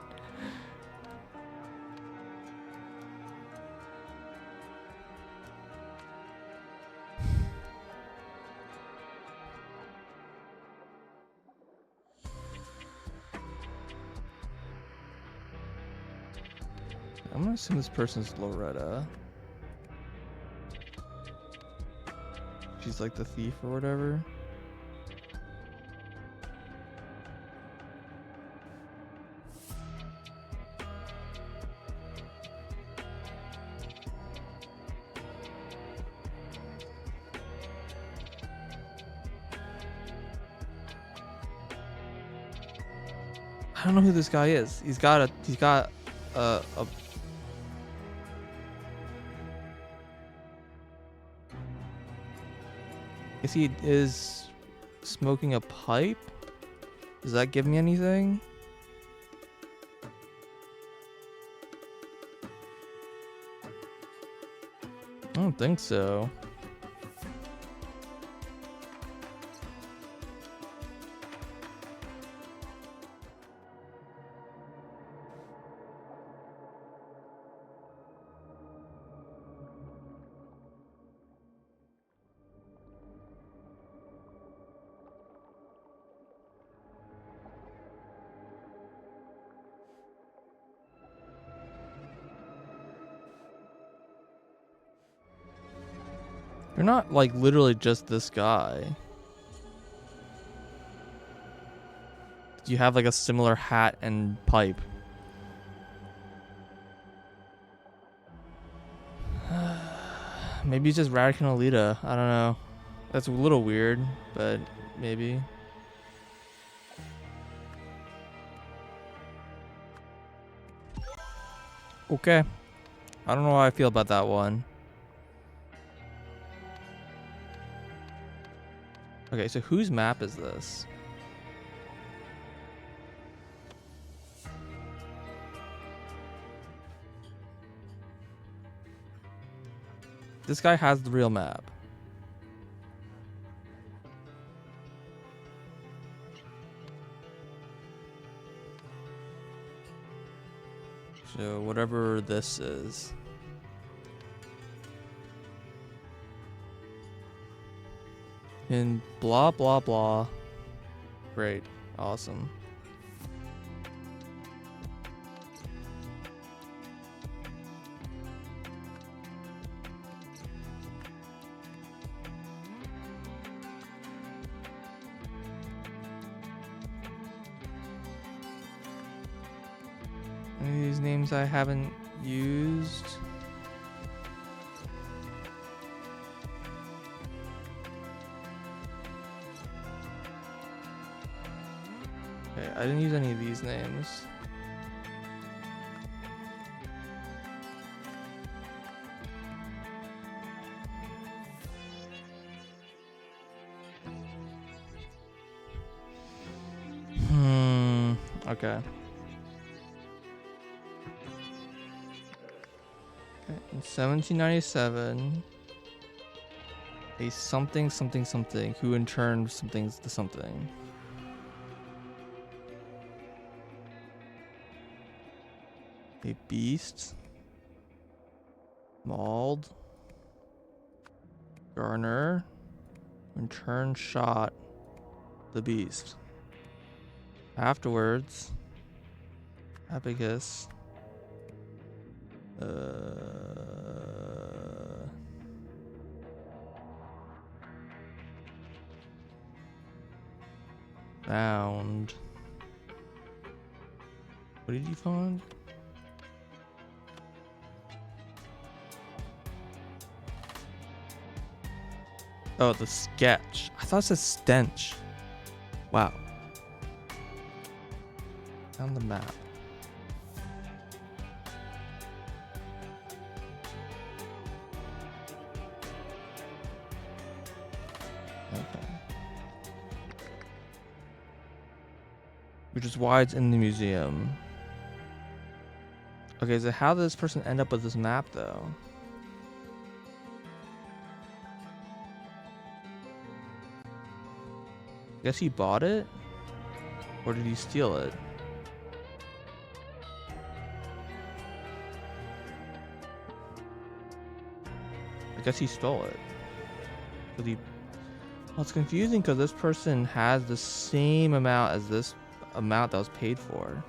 I'm gonna assume this person's Loretta. She's like the thief or whatever. I don't know who this guy is. He's got a guess he is smoking a pipe? Does that give me anything? I don't think so. You're not like literally just this guy. Do you have like a similar hat and pipe? Maybe it's just Radican Alita. I don't know. That's a little weird, but maybe. Okay. I don't know how I feel about that one. Okay, so whose map is this? This guy has the real map. So whatever this is. And blah blah blah. Great. Awesome. Any of these names I haven't used. Okay, I didn't use any of these names. Okay. In 1797, a something something something who in turn something's to something. A beast. Mauled. Garner. In turn shot the beast. Afterwards, Abacus. Found. What did you find? Oh, the sketch. I thought it said stench. Wow. Found the map. Okay. Which is why it's in the museum. Okay, so how did this person end up with this map, though? I guess he bought it? Or did he steal it? I guess he stole it. Cause he... Well, it's confusing because this person has the same amount as this amount that was paid for.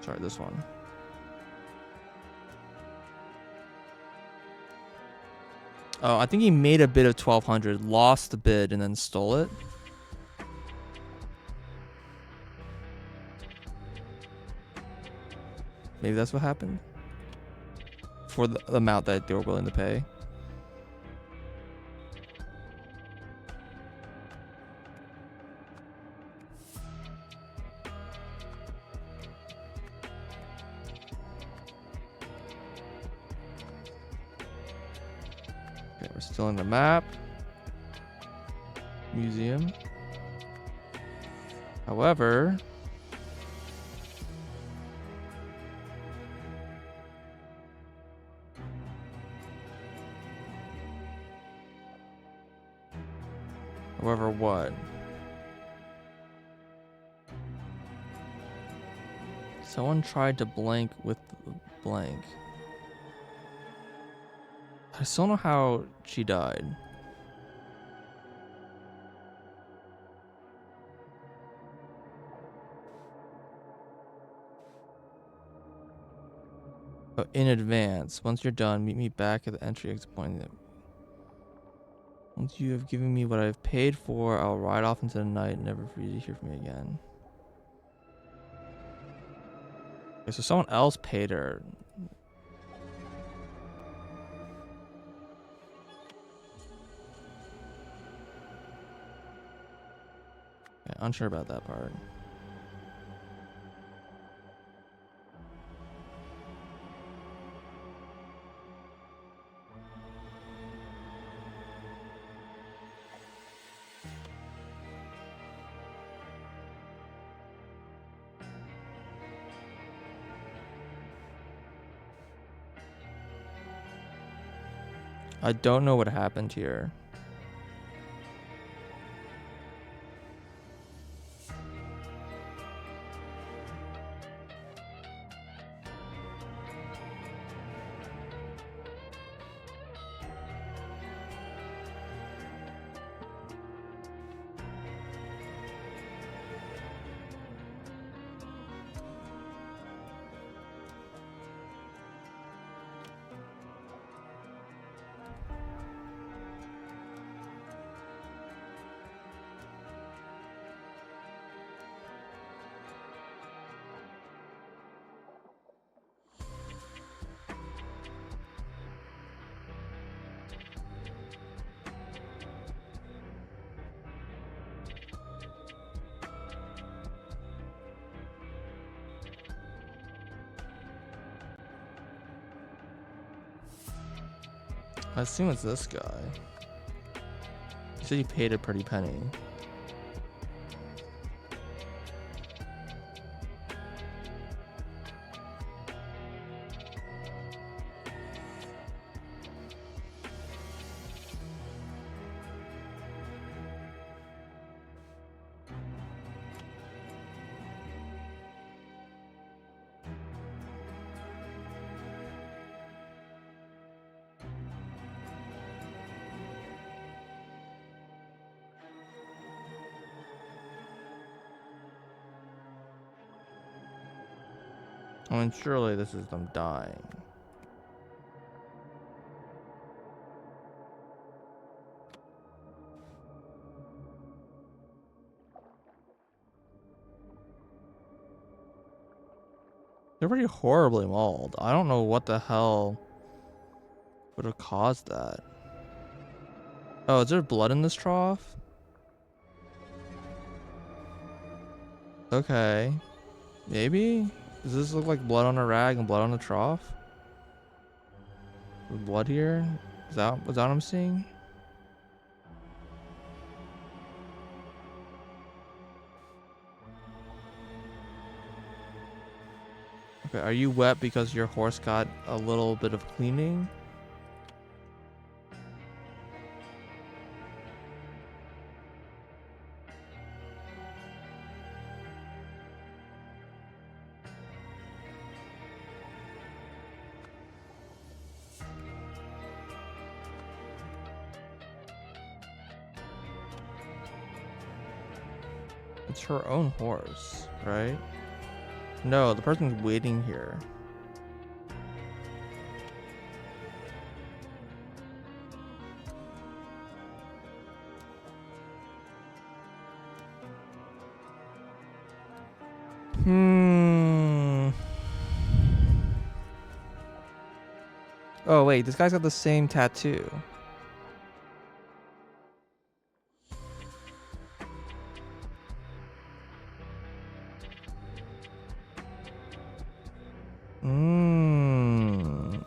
Sorry, this one. Oh, I think he made a bid of 1,200, lost the bid, and then stole it. Maybe that's what happened. For the amount that they were willing to pay. Okay, we're still in the map. Museum. However... However, what? Someone tried to blank with the blank. I still don't know how she died. Oh, in advance. Once you're done, meet me back at the entry exit point. Once you have given me what I have paid for, I'll ride off into the night, never for you to hear from me again. Okay, so someone else paid her. Okay, unsure about that part. I don't know what happened here. I assume it's this guy. He said he paid a pretty penny. I mean, surely this is them dying. They're pretty horribly mauled. I don't know what the hell would have caused that. Oh, is there blood in this trough? Okay. Maybe? Does this look like blood on a rag and blood on a trough? With blood here? Is that what I'm seeing? Okay, are you wet because your horse got a little bit of cleaning? It's her own horse, right? No, the person's waiting here. Oh wait, this guy's got the same tattoo.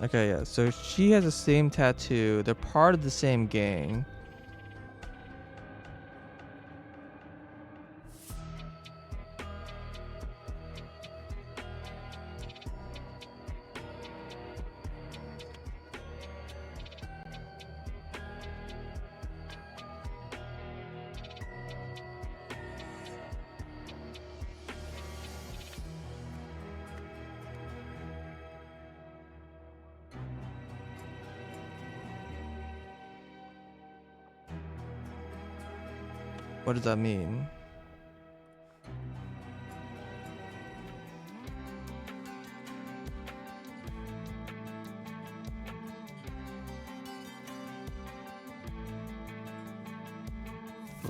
Okay, yeah. So she has the same tattoo. They're part of the same gang. What does that mean?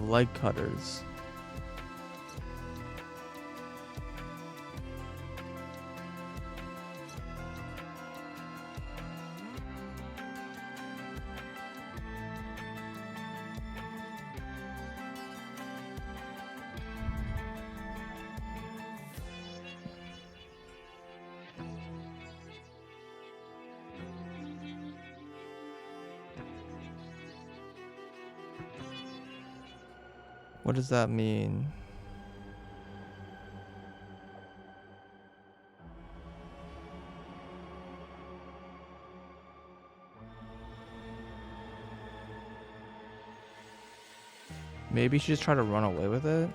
leg cutters. What does that mean? Maybe she just tried to run away with it?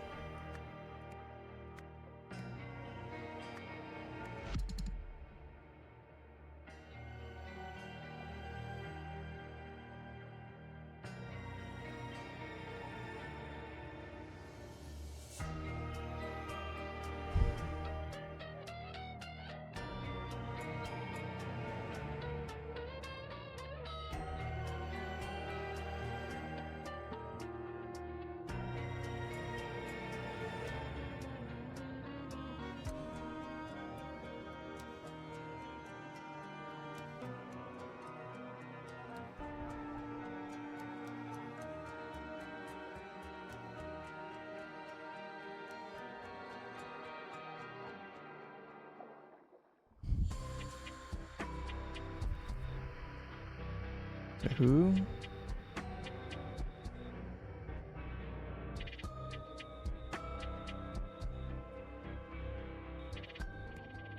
Who?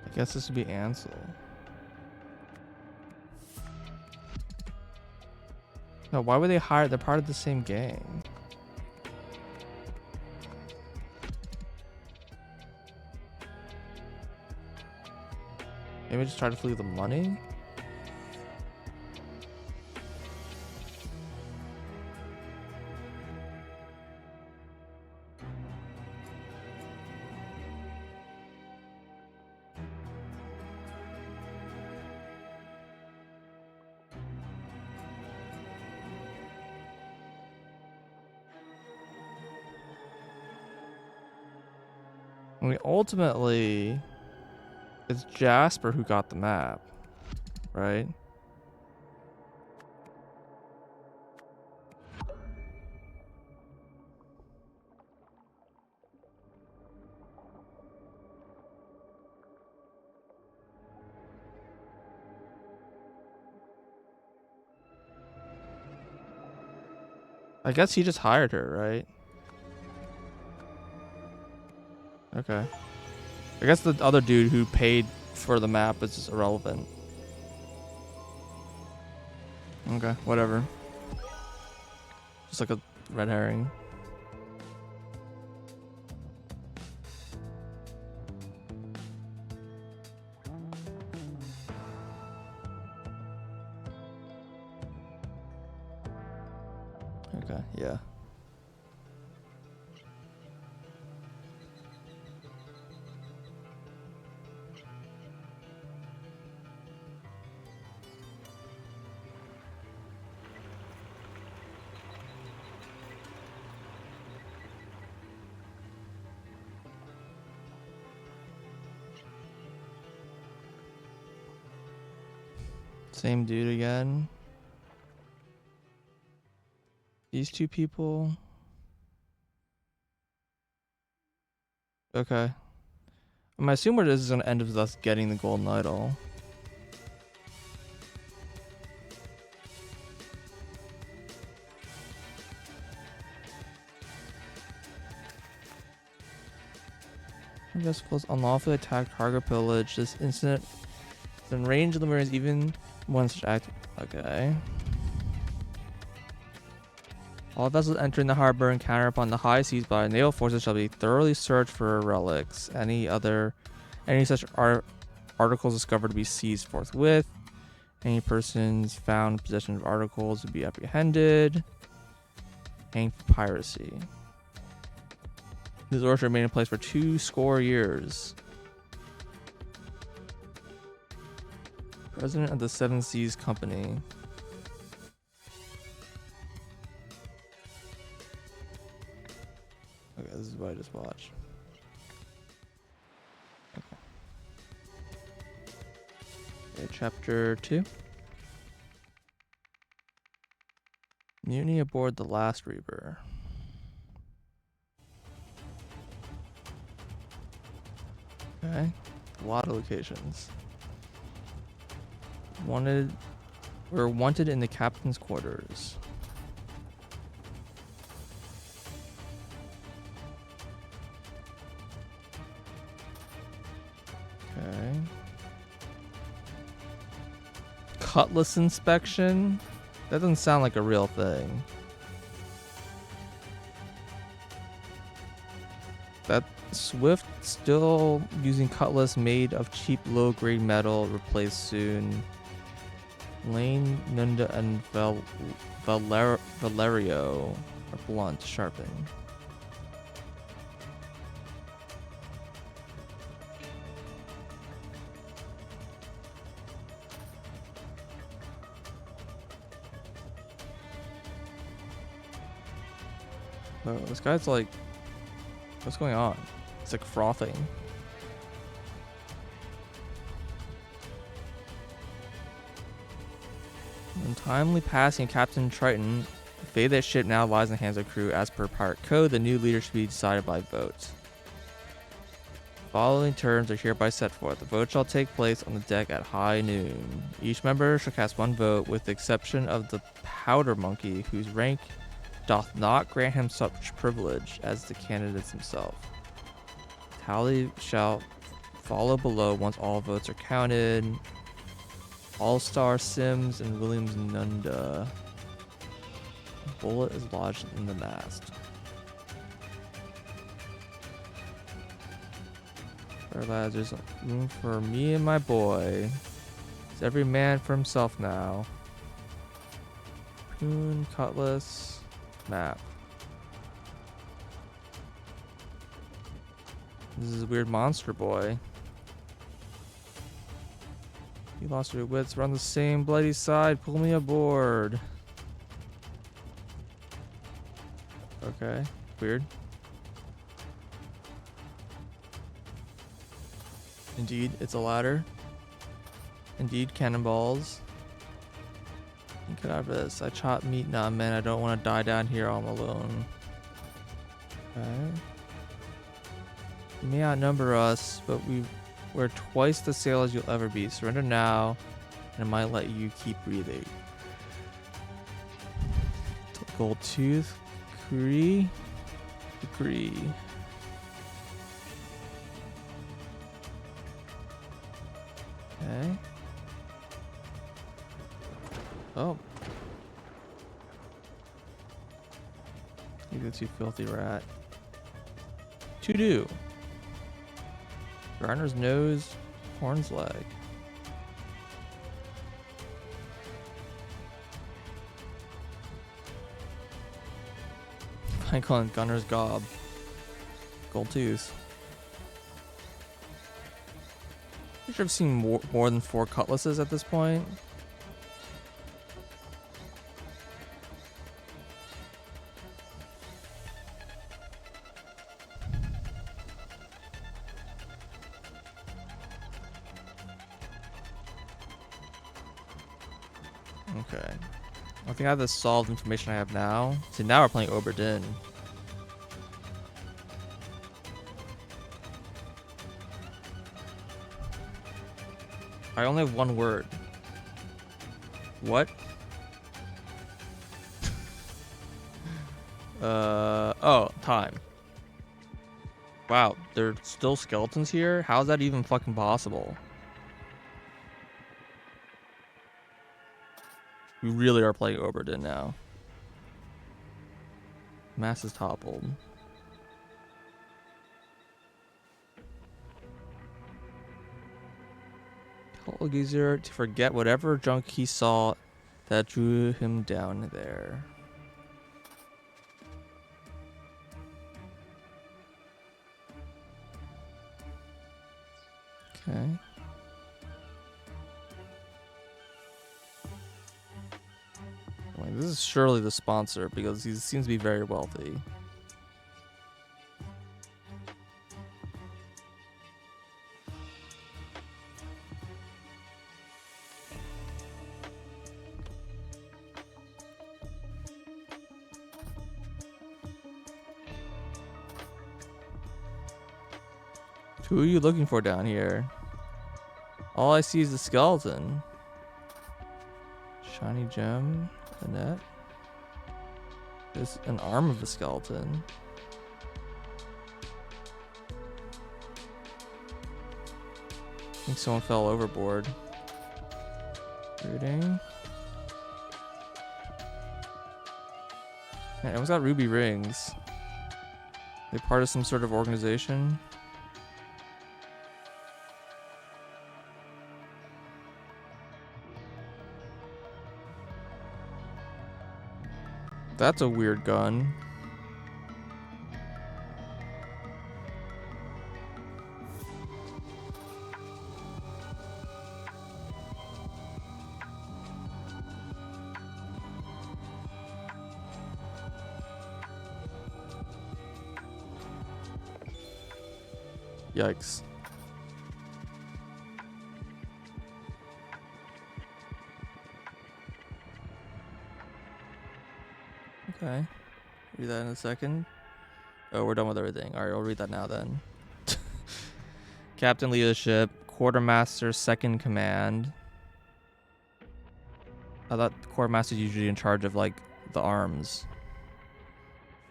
I guess this would be Ansel. No, why would they hire? They're part of the same gang. Maybe just try to flee the money? I mean, ultimately, it's Jasper who got the map, right? I guess he just hired her, right? Okay. I guess the other dude who paid for the map is just irrelevant. Okay, whatever. Just like a red herring. Okay, yeah. Same dude again. These two people. Okay. I'm assuming this is gonna end with us getting the golden idol. Vessels unlawfully attacked cargo pillage. This incident is in range of the Marines even when such act. Okay. All vessels entering the harbor encounter upon the high seas by naval forces shall be thoroughly searched for relics. Any such articles discovered to be seized forthwith. Any persons found in possession of articles to be apprehended. Hanged for piracy. These orders remain in place for 20 years. President of the Seven Seas Company. just watch. Okay, chapter 2. Mutiny aboard the Last Reaper. Okay, a lot of locations. We're wanted in the captain's quarters. Okay. Cutlass inspection? That doesn't sound like a real thing. That Swift still using cutlass made of cheap low-grade metal, replaced soon. Lane, Nunda, and Valerio are blunt, sharpened. Oh, this guy's like, what's going on? It's like frothing. Untimely passing Captain Triton. The fate of that ship now lies in the hands of crew. As per pirate code, the new leader should be decided by vote. Following terms are hereby set forth. The vote shall take place on the deck at high noon. Each member shall cast one vote, with the exception of the powder monkey, whose rank doth not grant him such privilege as the candidates himself. Tally shall follow below once all votes are counted. All-Star Sims and Williams Nunda. A bullet is lodged in the mast. Alright lads, there's room for me and my boy. It's every man for himself now. Poon, cutlass, map. This is a weird monster boy. You lost your wits. We're on the same bloody side. Pull me aboard. Okay. Weird. Indeed, it's a ladder. Indeed, cannonballs. Get out of this. I chop meat. Nah, man, I don't want to die down here all alone. Okay. You may outnumber us, but we're twice the sailors you'll ever be. Surrender now, and I might let you keep breathing. Gold tooth. Agree. Okay. Oh. You go too filthy rat. To do. Garner's nose, Horn's leg. I call it Gunner's gob. Gold tooth. I'm sure I've seen more than 4 cutlasses at this point. Okay. I think I have the solved information I have now. See, now we're playing Oberdin. I only have one word. What? Oh, time. Wow, there's still skeletons here? How is that even fucking possible? We really are playing Oberdin now. Mass is toppled. Tell Geezer to forget whatever junk he saw that drew him down there. Okay. Wait, this is surely the sponsor because he seems to be very wealthy. Who are you looking for down here? All I see is the skeleton. Shiny gem. A net. There's an arm of a skeleton. I think someone fell overboard. Reading. Man, everyone's got ruby rings. They part of some sort of organization. That's a weird gun. Yikes. Okay. Read that in a second. Oh, we're done with everything. Alright, I'll read that now then. Captain leadership, quartermaster second command. I thought the quartermaster is usually in charge of like the arms.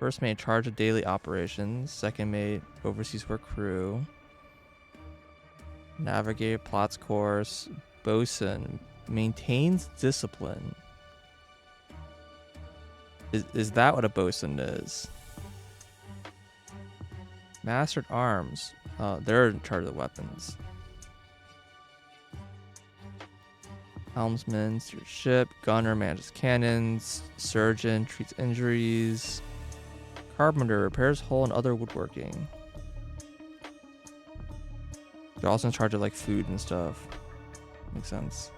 First mate in charge of daily operations. Second mate oversees work crew. Navigator plots course. Bosun maintains discipline. Is that what a bosun is? Mastered arms. They're in charge of the weapons. Helmsman steers ship. Gunner manages cannons. Surgeon treats injuries. Carpenter repairs hull and other woodworking. They're also in charge of like food and stuff. Makes sense.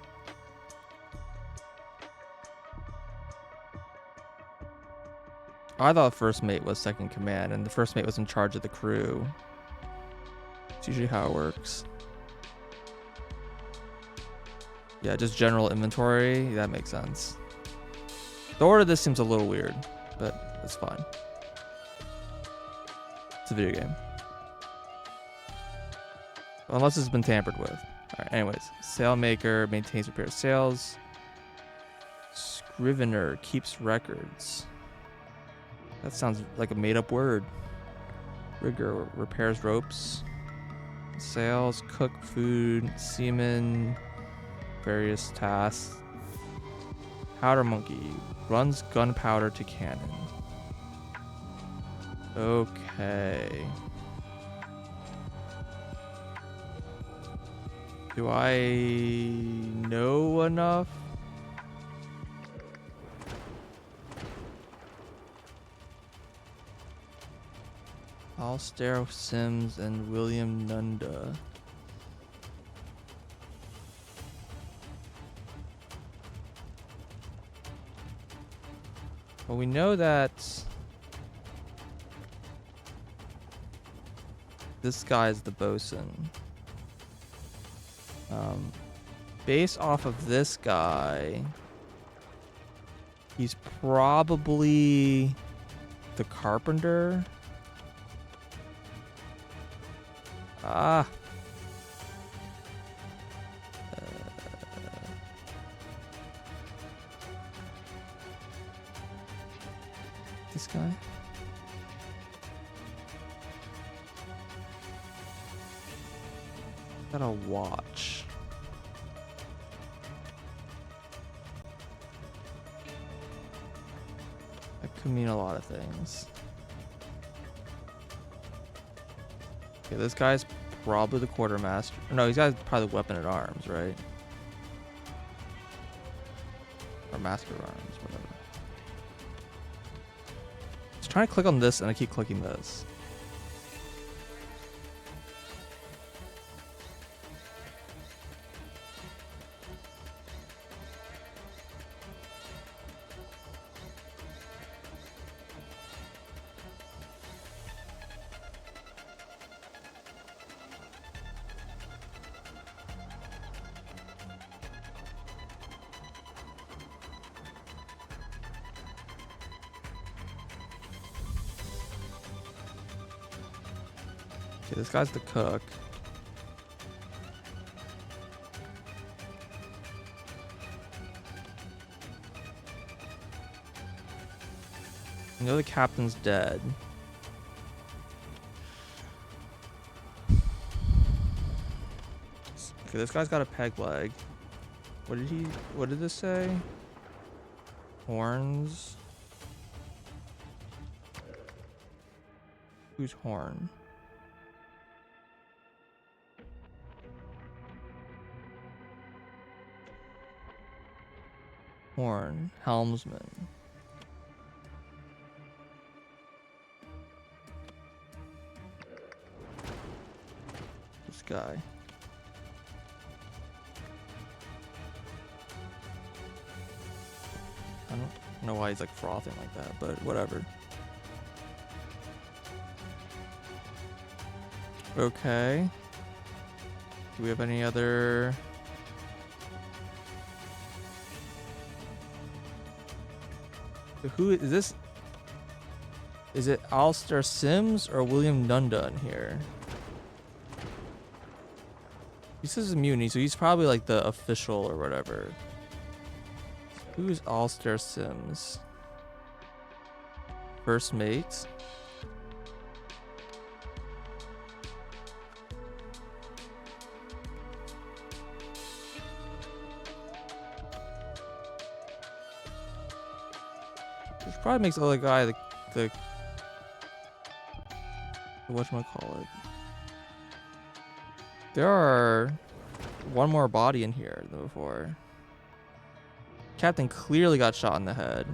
I thought first mate was second command, and the first mate was in charge of the crew. It's usually how it works. Yeah, just general inventory. That makes sense. The order of this seems a little weird, but it's fine. It's a video game. Unless it's been tampered with. Alright, anyways. Sailmaker maintains repairs sails. Scrivener keeps records. That sounds like a made-up word. Rigger repairs ropes. Sails, cook food, seaman, various tasks. Powder monkey runs gunpowder to cannon. Okay. Do I know enough? Alistair Sims and William Nunda. Well, we know that this guy is the bosun. Based off of this guy, he's probably the carpenter. This guy. Got a watch. That could mean a lot of things. Okay, this guy's probably the quartermaster. No, he's got probably the weapon at arms, right? Or master of arms, whatever. I was trying to click on this and I keep clicking this. Okay, this guy's the cook. You know the captain's dead. Okay, this guy's got a peg leg. What did this say? Horns. Who's Horn? Horn. Helmsman. This guy. I don't know why he's like frothing like that, but whatever. Okay. Do we have any other... Who is this? Is it Alistair Sims or William Dundon here? He says immunity, so he's probably like the official or whatever. Who's Alistair Sims? First mate? Which probably makes the other guy the whatchamacallit. There are one more body in here than before. Captain clearly got shot in the head.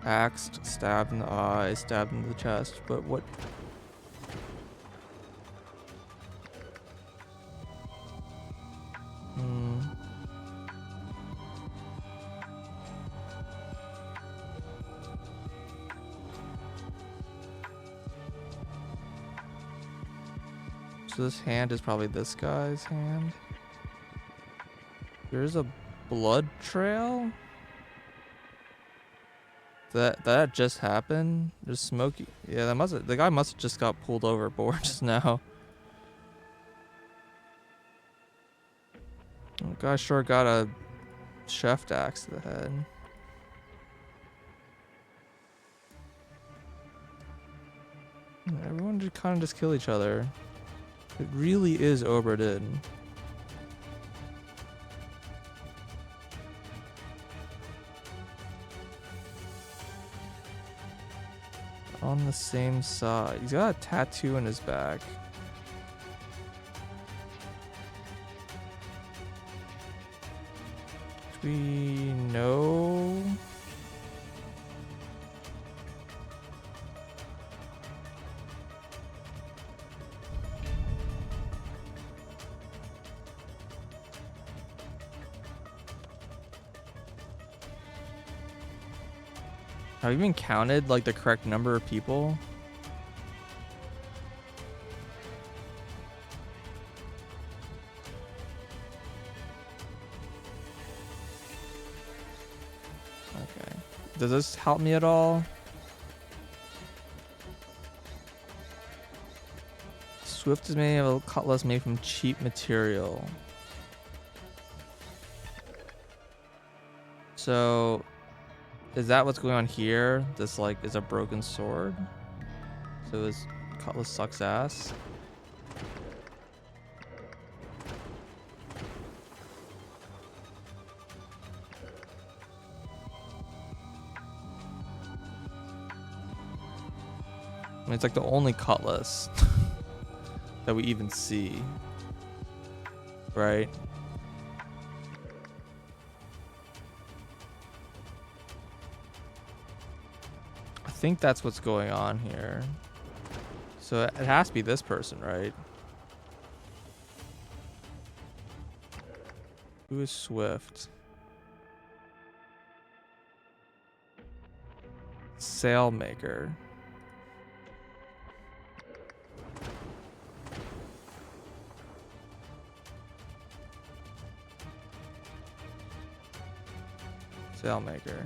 Axed, stabbed in the eye, stabbed in the chest, but what? So this hand is probably this guy's hand. There's a blood trail? That just happened? There's smoky. Yeah, the guy must have just got pulled overboard just now. The guy sure got a chef axe to the head. Everyone just kind of just kill each other. It really is Obra Dinn. On the same side. He's got a tattoo in his back. Do we know? Have you even counted like the correct number of people? Okay. Does this help me at all? Swift is made of a cutlass made from cheap material. So is that what's going on here? This like is a broken sword. So his cutlass sucks ass. I mean, it's like the only cutlass that we even see, right? I think that's what's going on here. So it has to be this person, right? Who is Swift? Sailmaker. Sailmaker.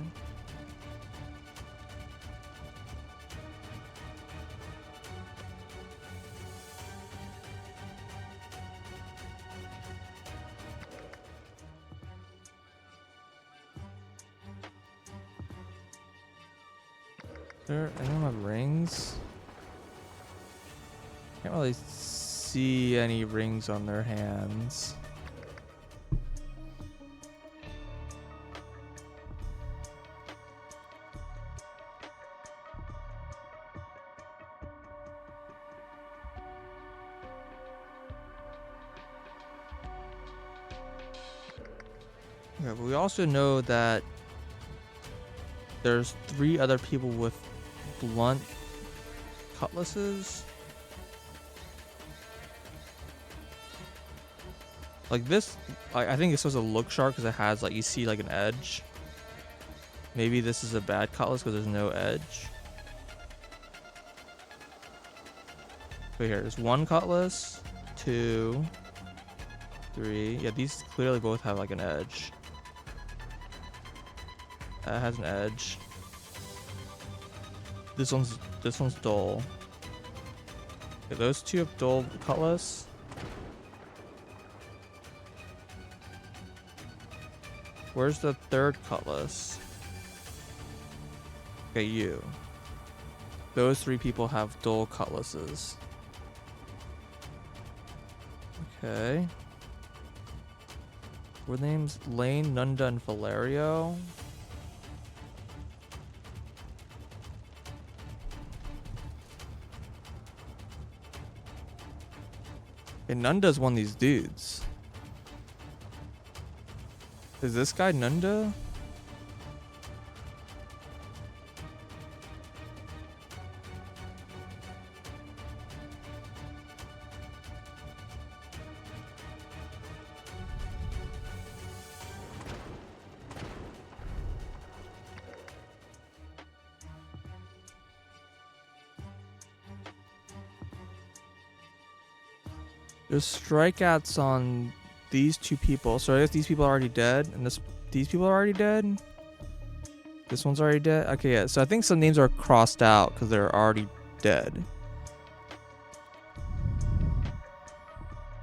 There, anyone have rings? Can't really see any rings on their hands. Okay, but we also know that there's 3 other people with blunt cutlasses. Like this, I think it's supposed to look sharp because it has, like, you see like an edge. Maybe this is a bad cutlass because there's no edge. Wait, here, there's 1 cutlass, 2, 3. Yeah, these clearly both have like an edge. That has an edge. This one's dull. Okay, those 2 have dull cutlass. Where's the 3rd cutlass? Okay, you. Those 3 people have dull cutlasses. Okay. Were names Lane, Nunda, and Valerio? And Nunda's one of these dudes. Is this guy Nunda? There's strikeouts on these 2 people. So I guess these people are already dead, and these people are already dead. This one's already dead. Okay, yeah. So I think some names are crossed out because they're already dead.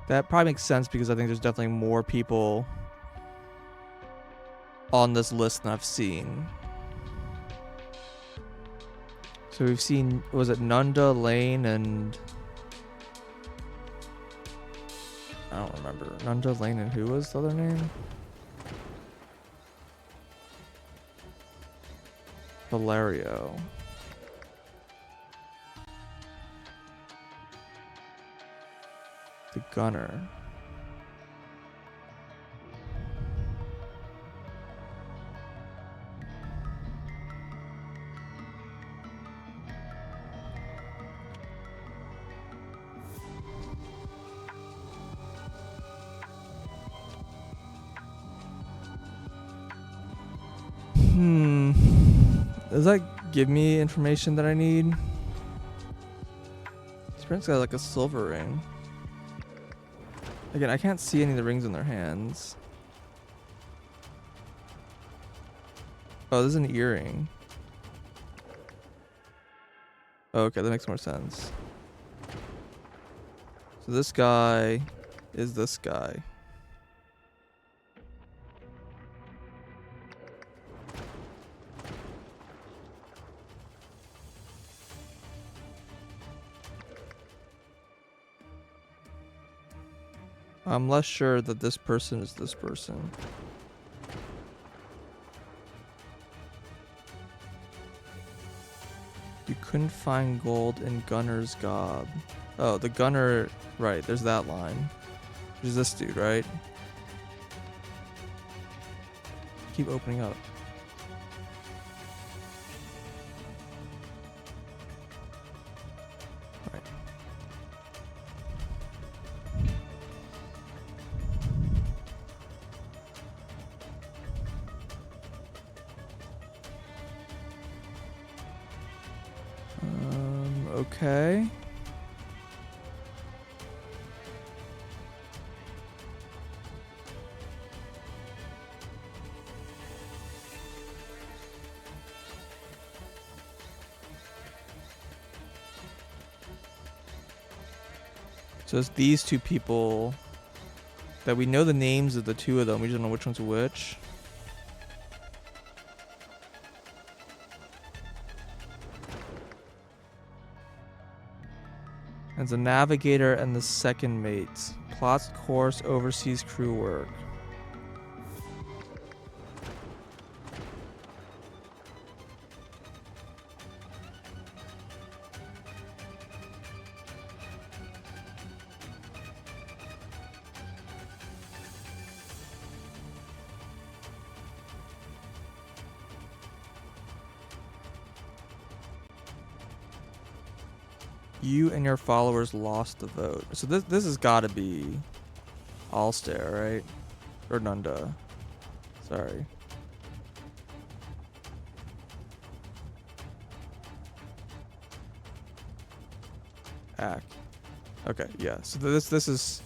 That probably makes sense because I think there's definitely more people on this list than I've seen. So we've seen, was it Nunda, Lane, and I don't remember. Nunda, Lane, and who was the other name? Valerio. The gunner. Does that give me information that I need? This friend's got like a silver ring. Again, I can't see any of the rings in their hands. Oh, this is an earring. Oh, okay, that makes more sense. So this guy is this guy. I'm less sure that this person is this person. You couldn't find gold in Gunner's Gob. Oh, the gunner, right, there's that line. There's this dude, right? Keep opening up. Right. Okay. So it's these 2 people that we know the names of the 2 of them. We just don't know which one's which. As a navigator and the second mate. Plots course, oversees crew work. You and your followers lost the vote. So this has got to be Alstair, right? Or Nunda. Sorry. Ack. Okay, yeah. So this is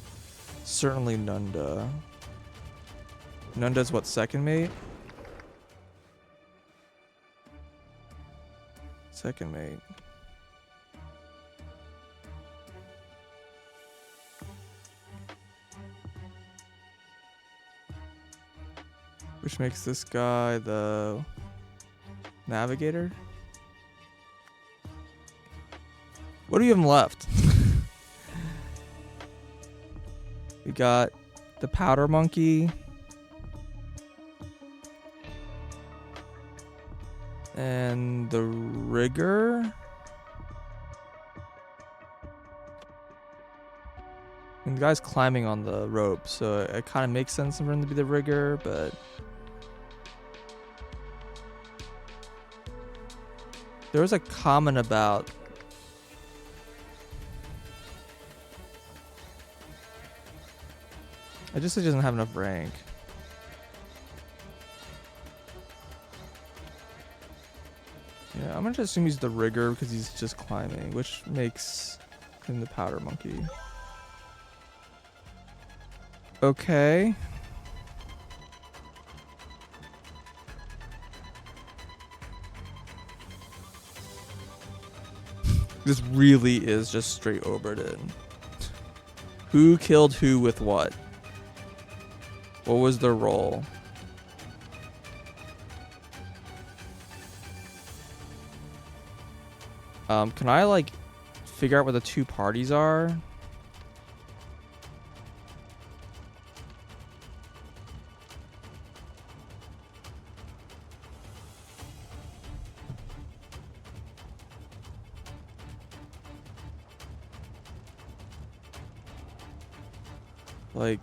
certainly Nunda. Nunda's what, second mate? Second mate. Which makes this guy the navigator? What do you have left? We got the powder monkey. And the rigger. And the guy's climbing on the rope, so it kind of makes sense for him to be the rigger, but there was a comment about I just said he doesn't have enough rank. Yeah, I'm gonna just assume he's the rigger because he's just climbing, which makes him the powder monkey. Okay. This really is just straight Oberdin. Who killed who with what? What was their role? Can I like figure out where the two parties are? Like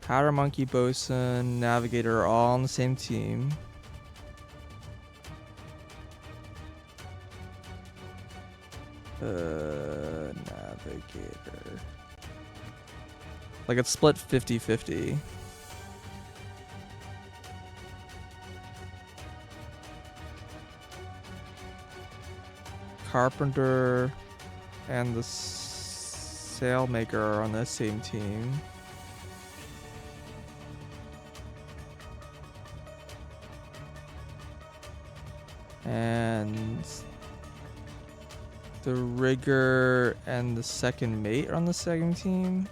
Powder Monkey, Bosun, Navigator are all on the same team. Navigator. Like it's split 50-50. Carpenter and the Sailmaker are on the same team. And the rigger and the second mate are on the second team.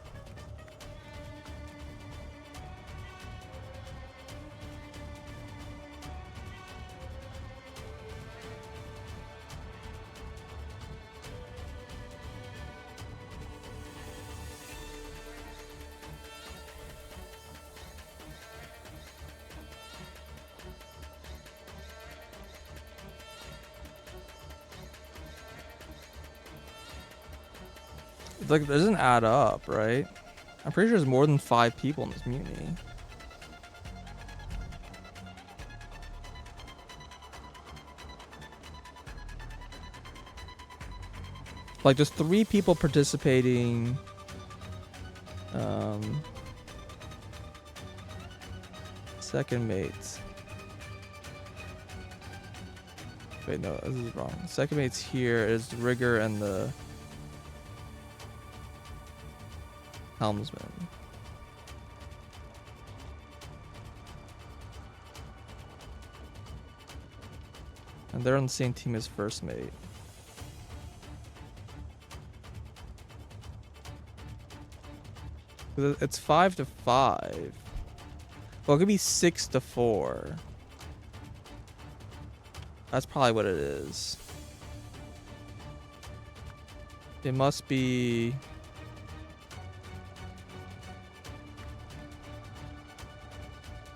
Like, it doesn't add up, right? I'm pretty sure there's more than 5 people in this mutiny. Like, there's 3 people participating. Second mates. Wait, no, this is wrong. Second mate's here is the rigger and the helmsman. And they're on the same team as first mate. It's 5-5. Well, it could be 6-4. That's probably what it is. It must be...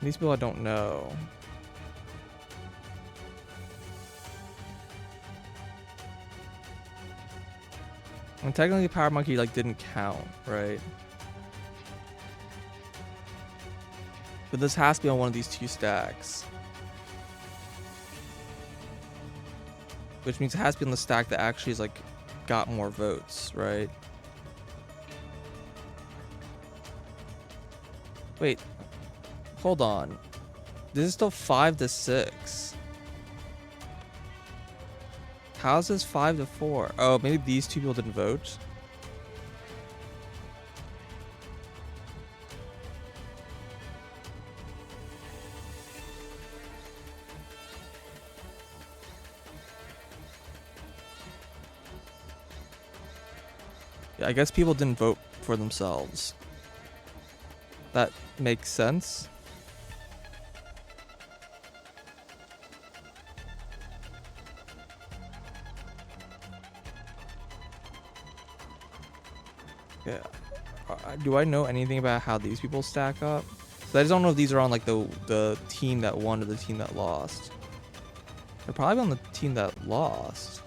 These people I don't know. And technically Power Monkey like didn't count, right? But this has to be on one of these two stacks. Which means it has to be on the stack that actually is like got more votes, right? Wait. Hold on. This is still 5 to 6. How's this 5 to 4? Oh, maybe these two people didn't vote. Yeah, I guess people didn't vote for themselves. That makes sense. Yeah. Do I know anything about how these people stack up? So I just don't know if these are on like the team that won or the team that lost. They're probably on the team that lost.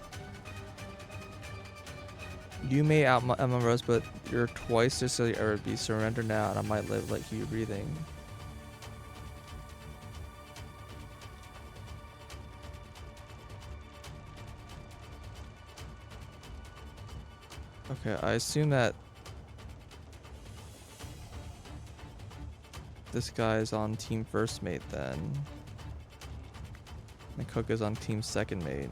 You may out Emma Rose, but you're twice to say or be surrendered now, and I might live like you breathing. Okay, I assume that this guy is on team first mate then. And Cook is on team second mate.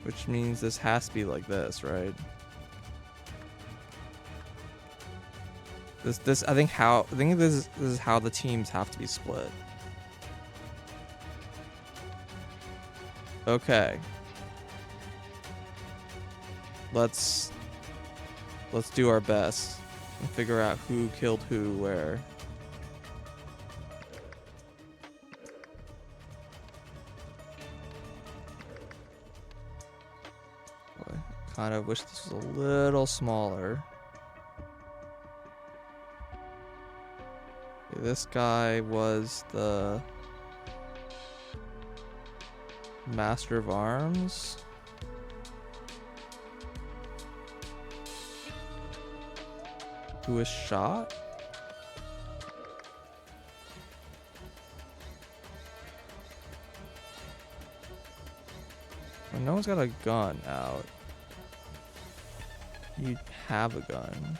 Which means this has to be like this, right? I think this is how the teams have to be split. Okay. Let's do our best and figure out who killed who where. Boy, kind of wish this was a little smaller. Okay, this guy was the Master of Arms. Who was shot? Well, no one's got a gun out. You have a gun.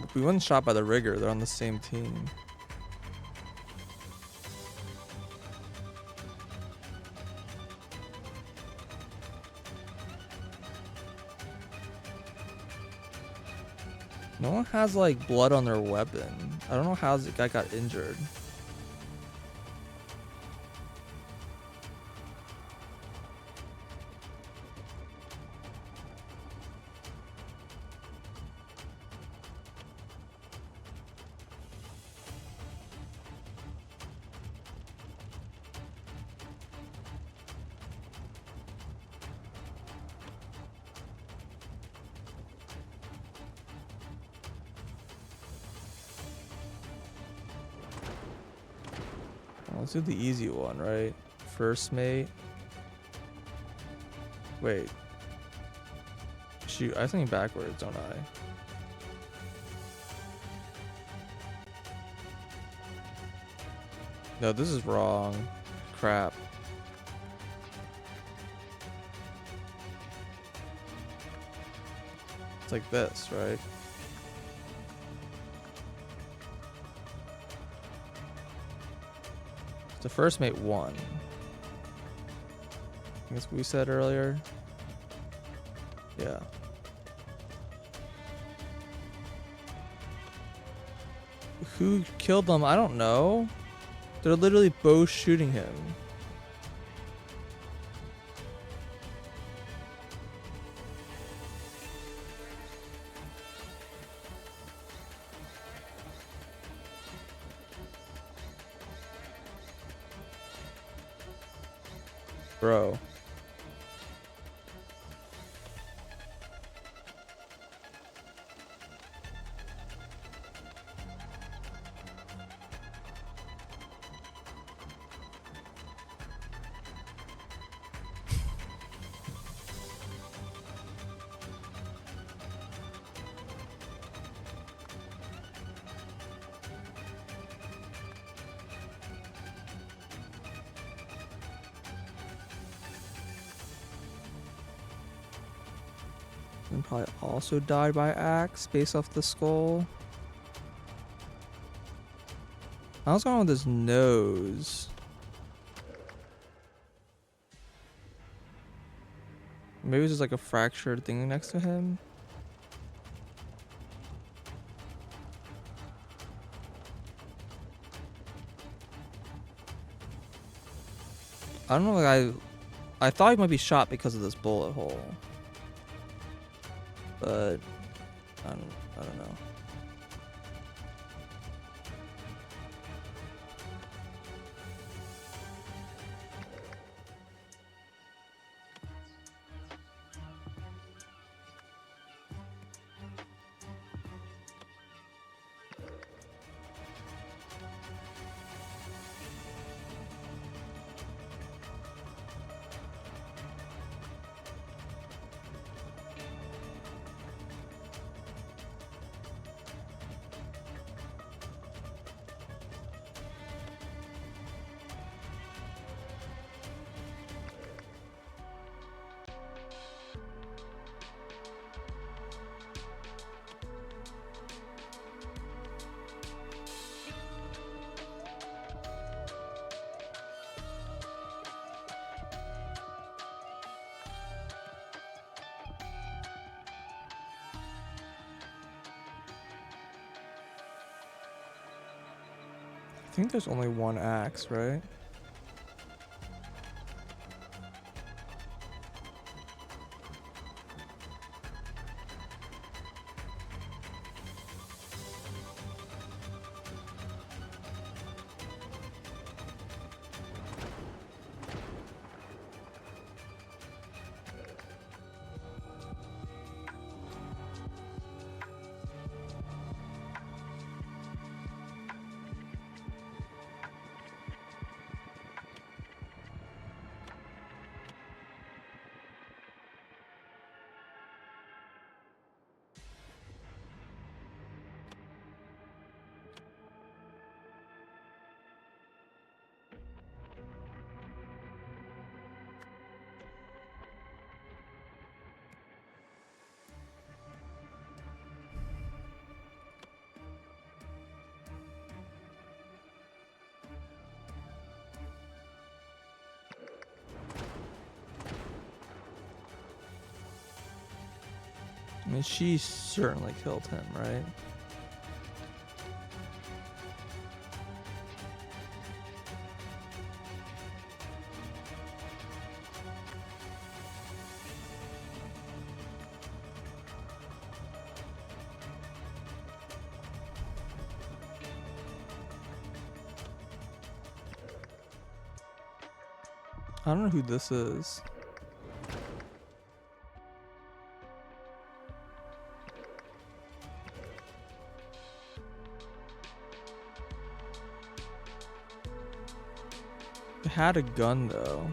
If we wasn't shot by the rigger, they're on the same team. No one has like blood on their weapon. I don't know how the guy got injured. Let's do the easy one, right? First mate. Wait. Shoot, I think backwards, don't I? No, this is wrong. Crap. It's like this, right? The first mate won. I guess we said earlier. Yeah. Who killed them? I don't know. They're literally both shooting him. Bro. And probably also died by axe based off the skull. I was going with his nose. Maybe it's just like a fractured thing next to him. I don't know, like I thought he might be shot because of this bullet hole. But I don't know. I think there's only one axe, right? I mean, she certainly killed him, right? I don't know who this is. It had a gun though.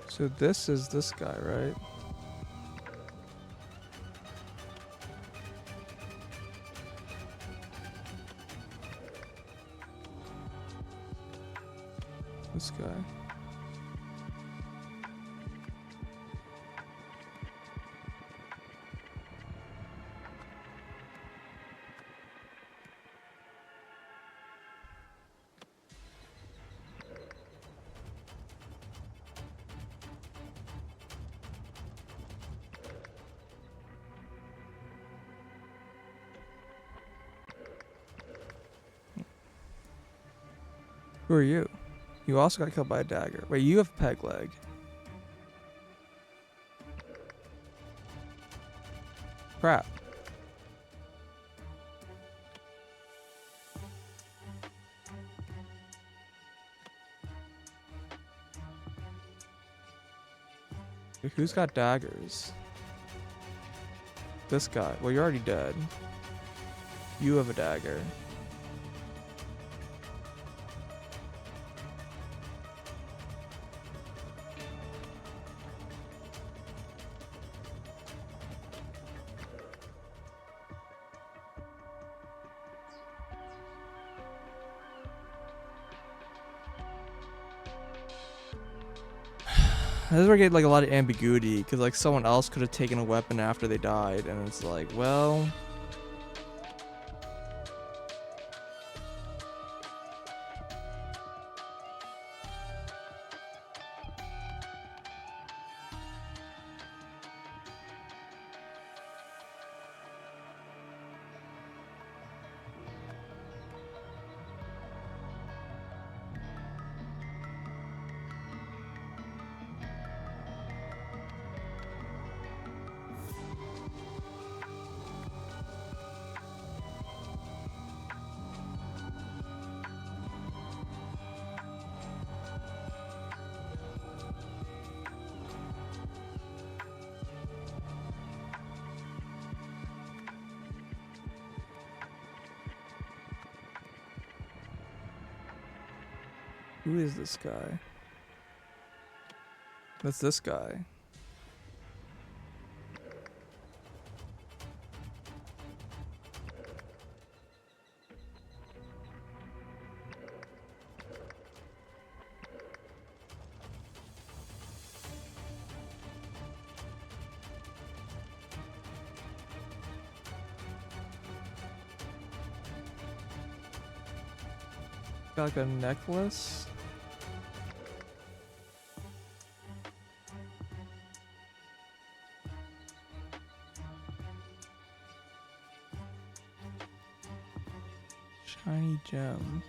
So this is this guy, right? This guy. Who are you? You also got killed by a dagger. Wait, you have a peg leg. Crap. Wait, who's got daggers? This guy. Well, you're already dead. You have a dagger. This is where I get like a lot of ambiguity because like someone else could have taken a weapon after they died, and it's like, well. Who is this guy? That's this guy. Got like a necklace. Shiny gem.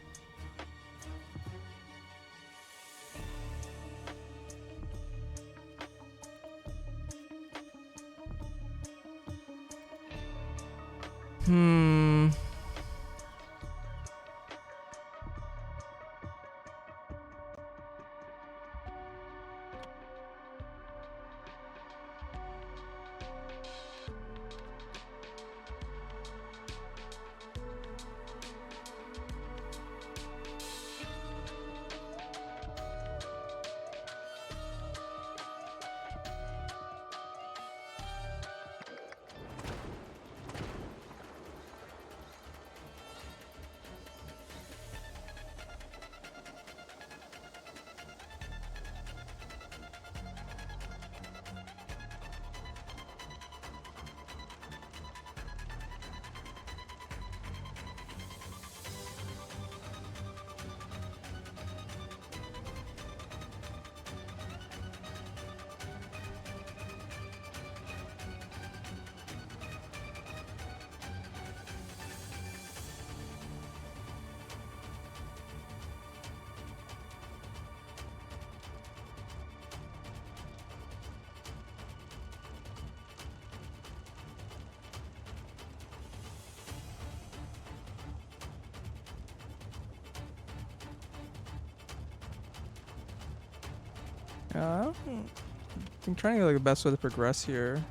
I'm trying to get like the best way to progress here.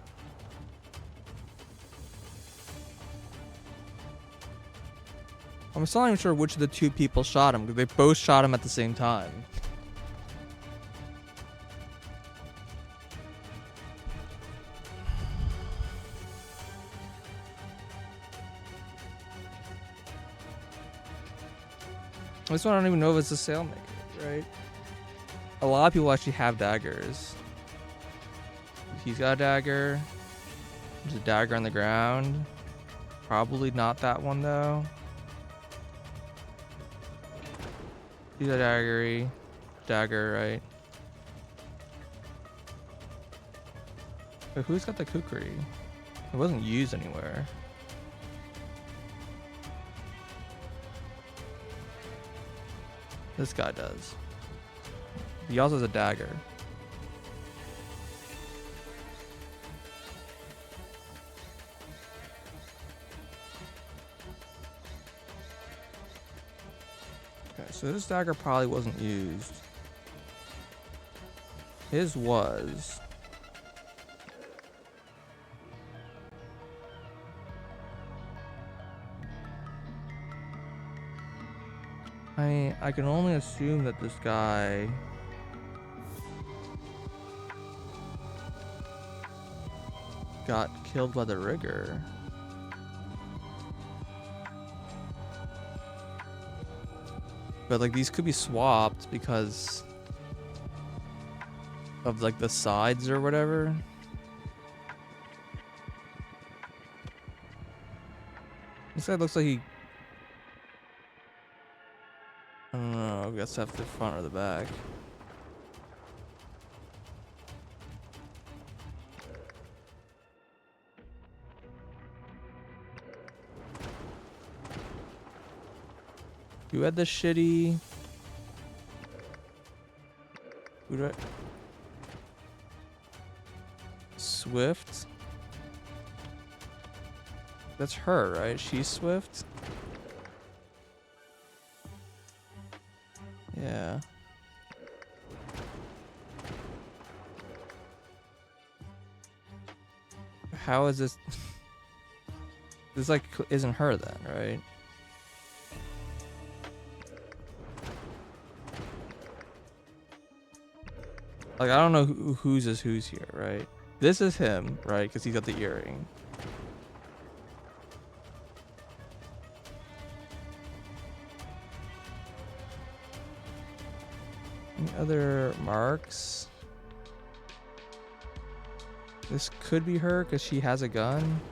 I'm still not even sure which of the two people shot him because they both shot him at the same time. This one I don't even know if it's a sailmaker, right? A lot of people actually have daggers. He's got a dagger. There's a dagger on the ground. Probably not that one though. He's a dagger, right? But who's got the kukri? It wasn't used anywhere. This guy does. He also has a dagger. Okay, so this dagger probably wasn't used. His was. I can only assume that this guy got killed by the rigger. But like these could be swapped because of like the sides or whatever. This guy looks like he, I don't know, I guess that's the front or the back. Who had the shitty? Who did I... Swift? That's her, right? She's Swift? Yeah. How is this? This like isn't her then, right? Like I don't know whose is who's here, right? This is him, right? Because he's got the earring. Any other marks? This could be her because she has a gun.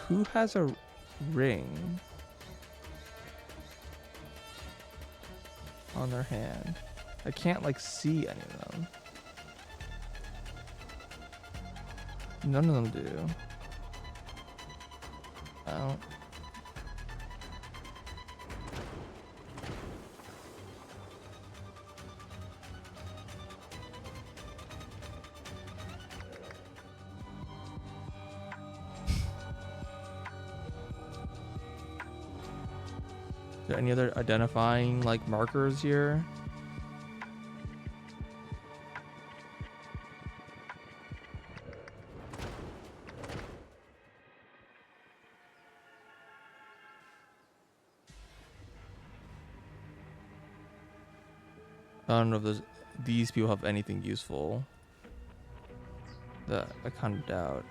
Who has a ring on their hand? I can't like see any of them. None of them do. Oh. Is there any other identifying like markers here? I don't know if these people have anything useful. That I kind of doubt.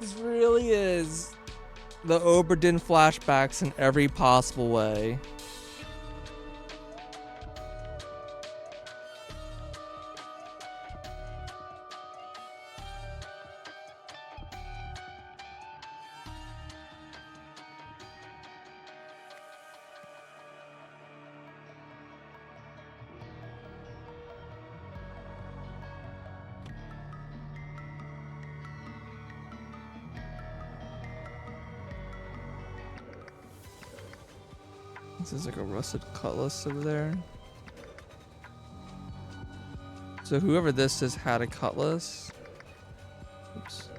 This really is the Oberdin flashbacks in every possible way. This is like a rusted cutlass over there. So whoever this is had a cutlass. Oops.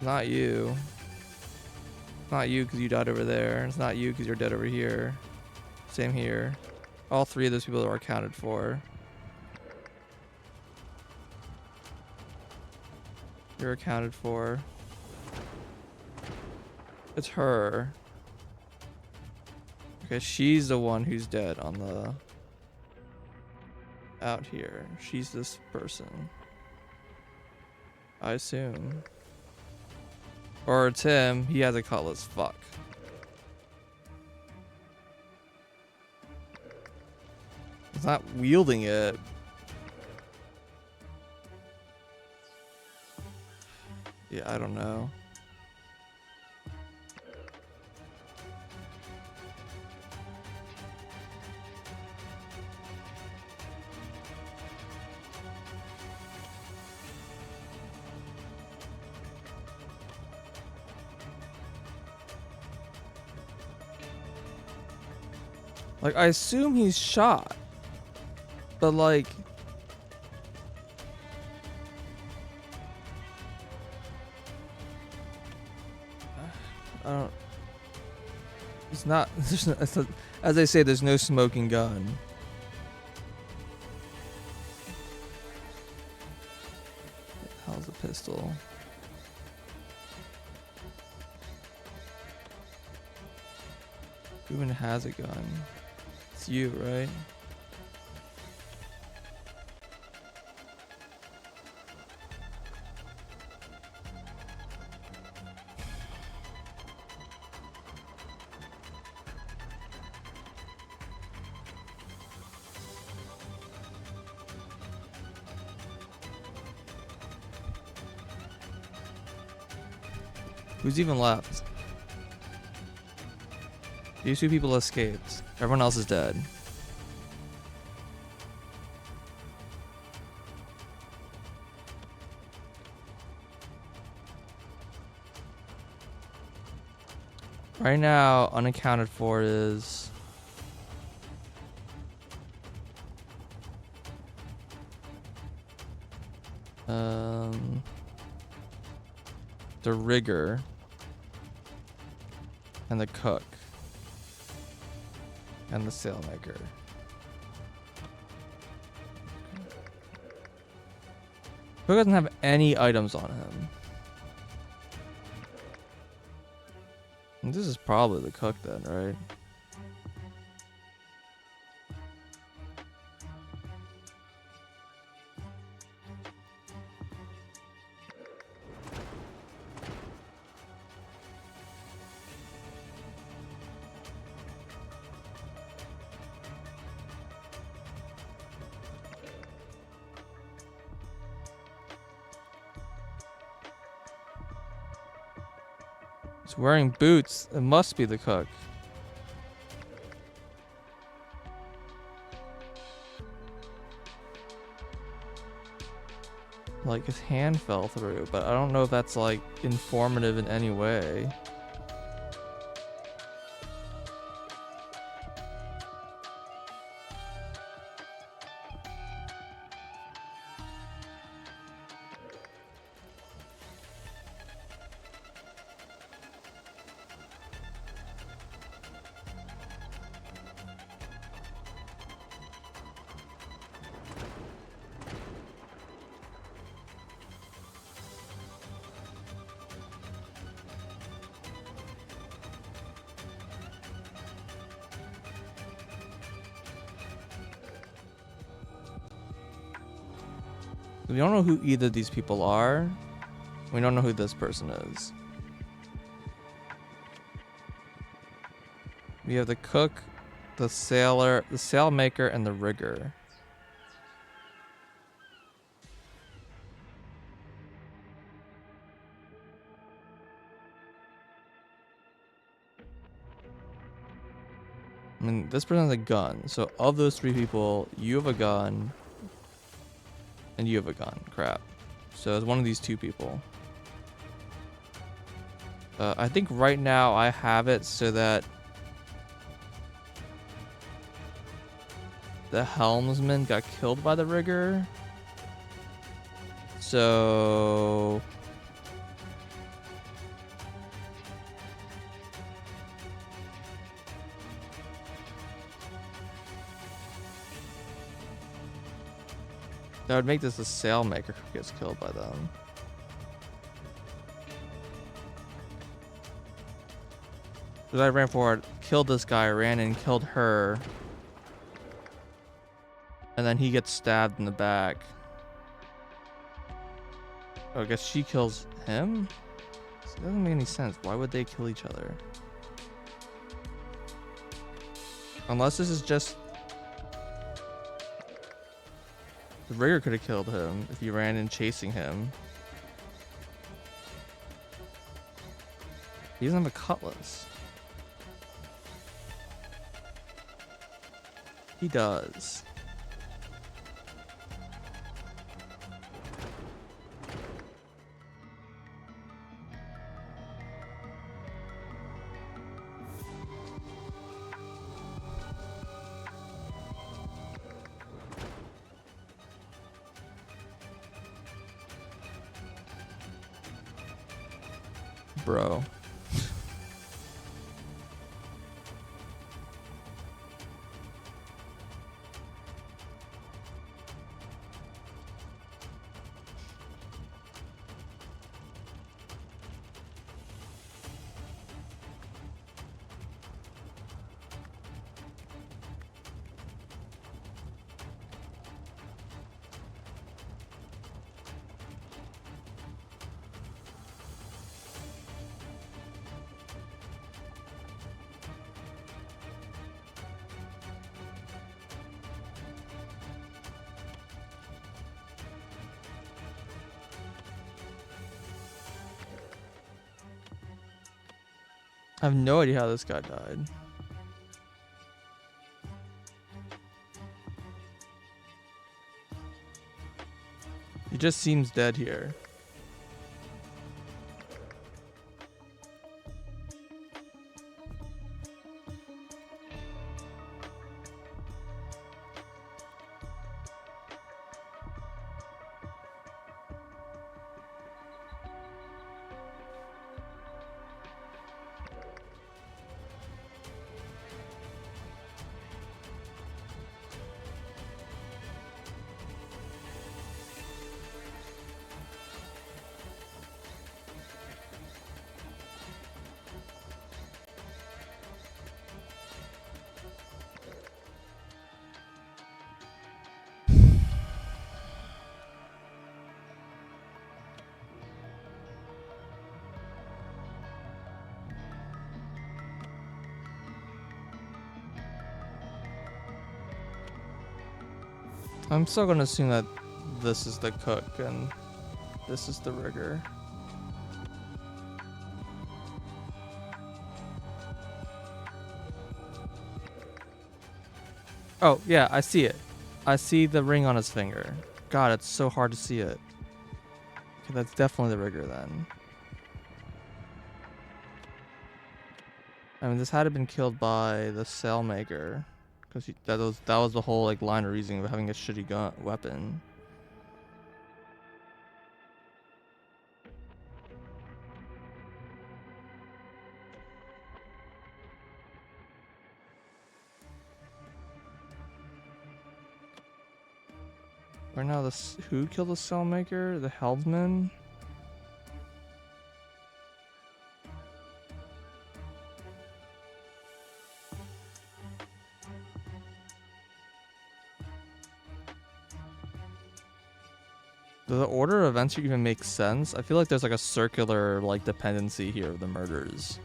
Not you. Not you because you died over there. It's not you because you're dead over here. Same here. All three of those people are accounted for. You're accounted for. It's her. Okay, she's the one who's dead on the... out here. She's this person. I assume. Or it's him. He has a cutlass. Fuck. He's not wielding it. Yeah, I don't know. Like, I assume he's shot. But, like... I don't... It's not... as they say, there's no smoking gun. How's a pistol? Who even has a gun? It's you, right? Who's even left? These two people escaped. Everyone else is dead. Right now, unaccounted for is... the rigger and the cook and the sailmaker. Who doesn't have any items on him? And this is probably the cook then, right? He's wearing boots. It must be the cook. Like, his hand fell through, but I don't know if that's, like, informative in any way. We don't know who either of these people are. We don't know who this person is. We have the cook, the sailor, the sailmaker, and the rigger. I mean, this person has a gun. So of those three people, you have a gun. And you have a gun. Crap. So it's one of these two people. I think right now I have it so that the helmsman got killed by the rigger. So That would make this a Sailmaker who gets killed by them. Because I ran forward, killed this guy, ran and killed her. And then he gets stabbed in the back. Oh, I guess she kills him? It doesn't make any sense. Why would they kill each other? Unless this is just... The rigger could have killed him if he ran in chasing him. He doesn't have a cutlass. He does. Bro. I have no idea how this guy died. He just seems dead here. I'm still gonna assume that this is the cook and this is the rigger. Oh, yeah, I see it. I see the ring on his finger. God, it's so hard to see it. Okay, that's definitely the rigger then. I mean, this had to have been killed by the Sailmaker. Because that was the whole like line of reasoning of having a shitty weapon. Right now, who killed the Sailmaker? The Helmsman? Does the order of events even make sense? I feel like there's like a circular like dependency here of the murders.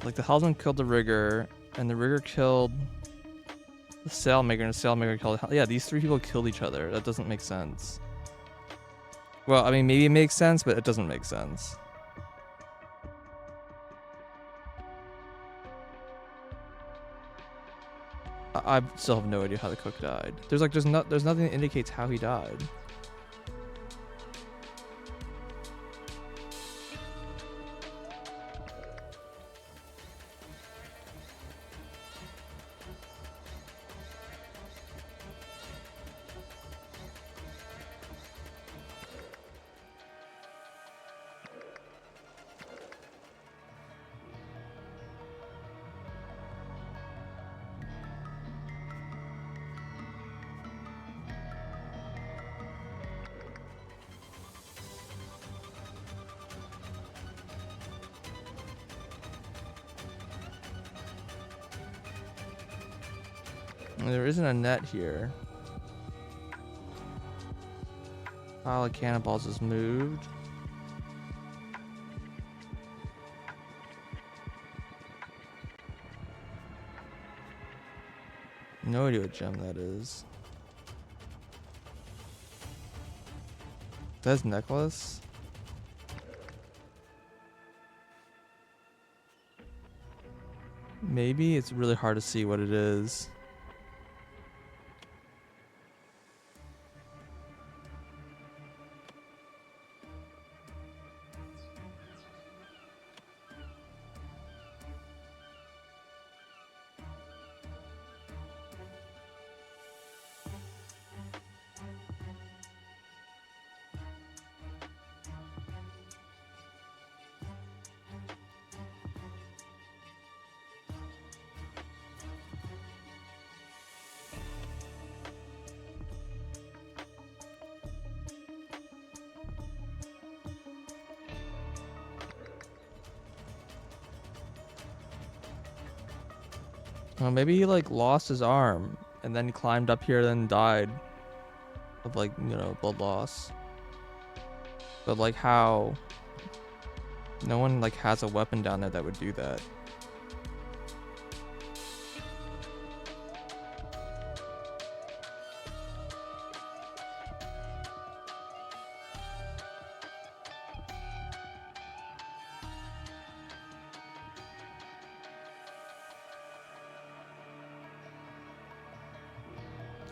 Like the Helmsman killed the rigger, and the rigger killed the Sailmaker, and the Sailmaker killed... Yeah, these three people killed each other. That doesn't make sense. Well, I mean, maybe it makes sense, but it doesn't make sense. I still have no idea how the cook died. There's nothing that indicates how he died. There isn't a net here. Pile of cannonballs is moved. No idea what gem that is. That's necklace? Maybe it's really hard to see what it is. Well, maybe he like lost his arm and then climbed up here and died of like, you know, blood loss. But like how no one like has a weapon down there that would do that.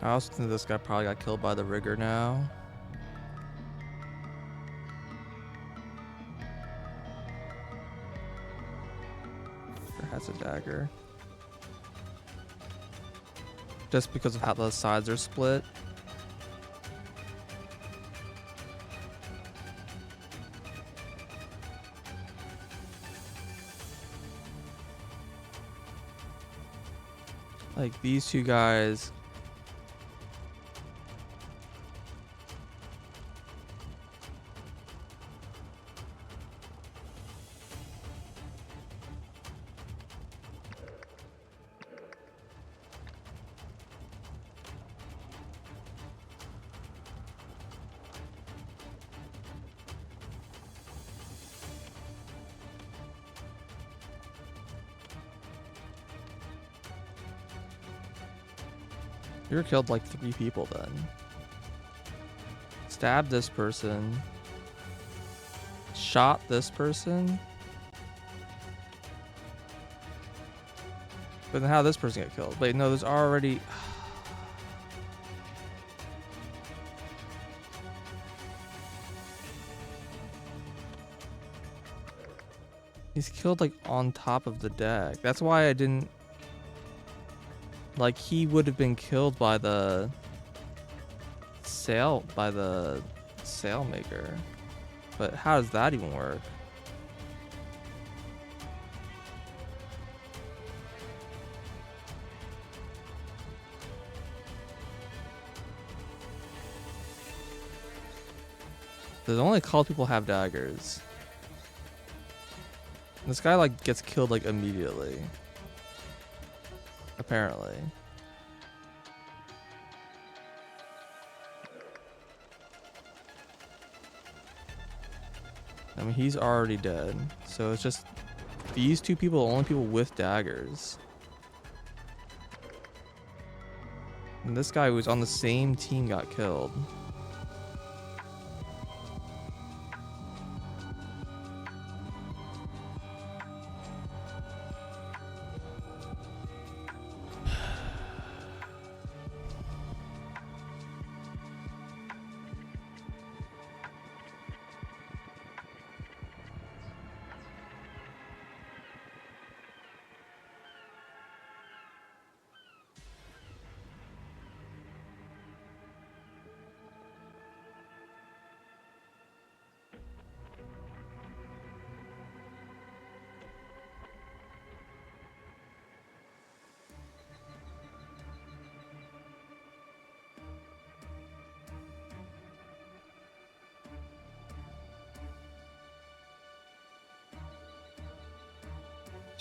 I also think this guy probably got killed by the rigger now. Or has a dagger. Just because of how the sides are split. Like these two guys. You killed like 3 people then. Stabbed this person. Shot this person. But then how did this person get killed? Wait, no, there's already... He's killed like on top of the deck. That's why I didn't... Like he would have been killed by the sail maker. But how does that even work? There's only a couple people have daggers. This guy like gets killed like immediately. Apparently. I mean, he's already dead. So it's just these 2 people, the only people with daggers. And this guy who was on the same team got killed.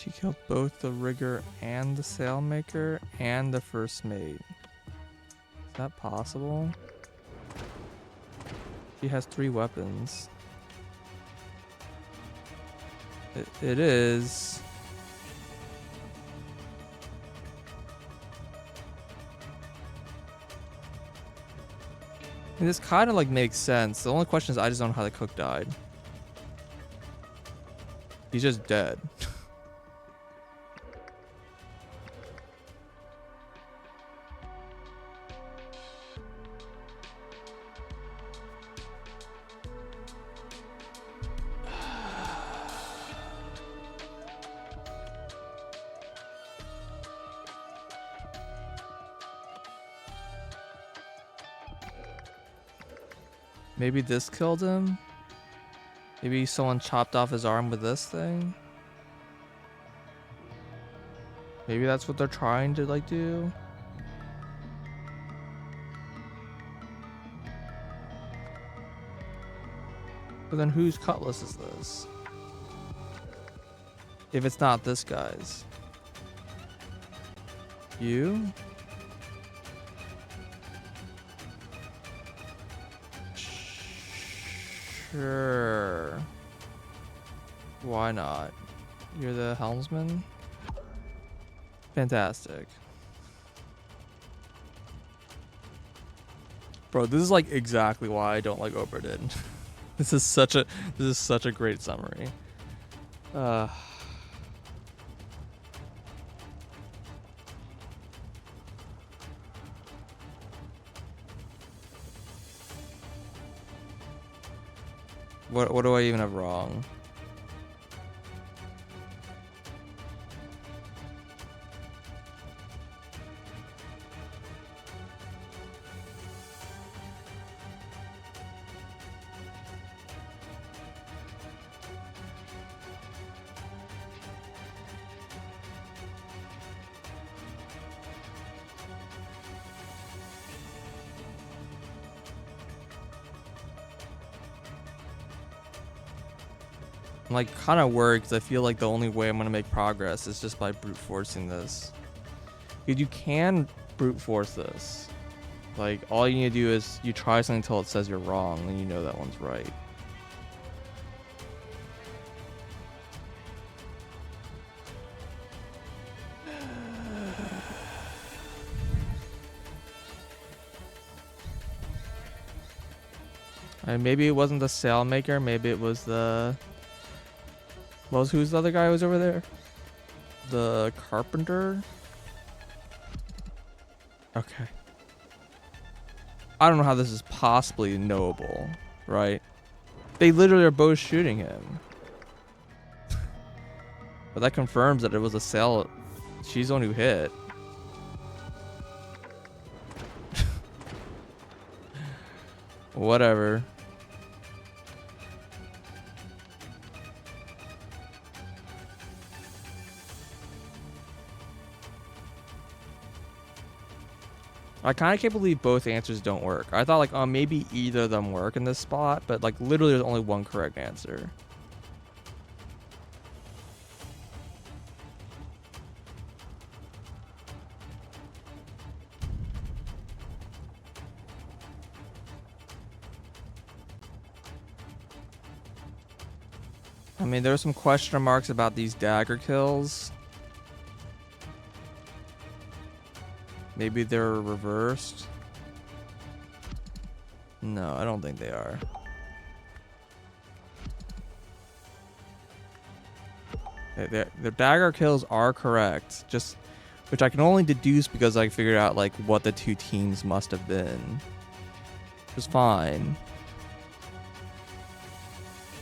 She killed both the rigger and the sailmaker and the first mate. Is that possible? She has 3 weapons. It is. And this kind of like makes sense. The only question is I just don't know how the cook died. He's just dead. Maybe this killed him? Maybe someone chopped off his arm with this thing? Maybe that's what they're trying to like do? But then whose cutlass is this? If it's not this guy's. You? Sure. Why not? You're the helmsman? Fantastic. Bro, this is like exactly why I don't like Oberdin. This is such a great summary. What do I even have wrong? I'm like kind of worried because I feel like the only way I'm gonna make progress is just by brute forcing this. Dude, you can brute force this. Like all you need to do is you try something until it says you're wrong, and you know that one's right. And maybe it wasn't the sailmaker, maybe it was the... who's the other guy who was over there? The carpenter? Okay. I don't know how this is possibly knowable, right? They literally are both shooting him. But that confirms that it was a sail. She's the one who hit. Whatever. I kind of can't believe both answers don't work. I thought like, oh, maybe either of them work in this spot, but like literally there's only one correct answer. I mean, there are some question marks about these dagger kills. Maybe they're reversed. No, I don't think they are. The dagger kills are correct, just which I can only deduce because I figured out like what the two teams must have been. Which is fine.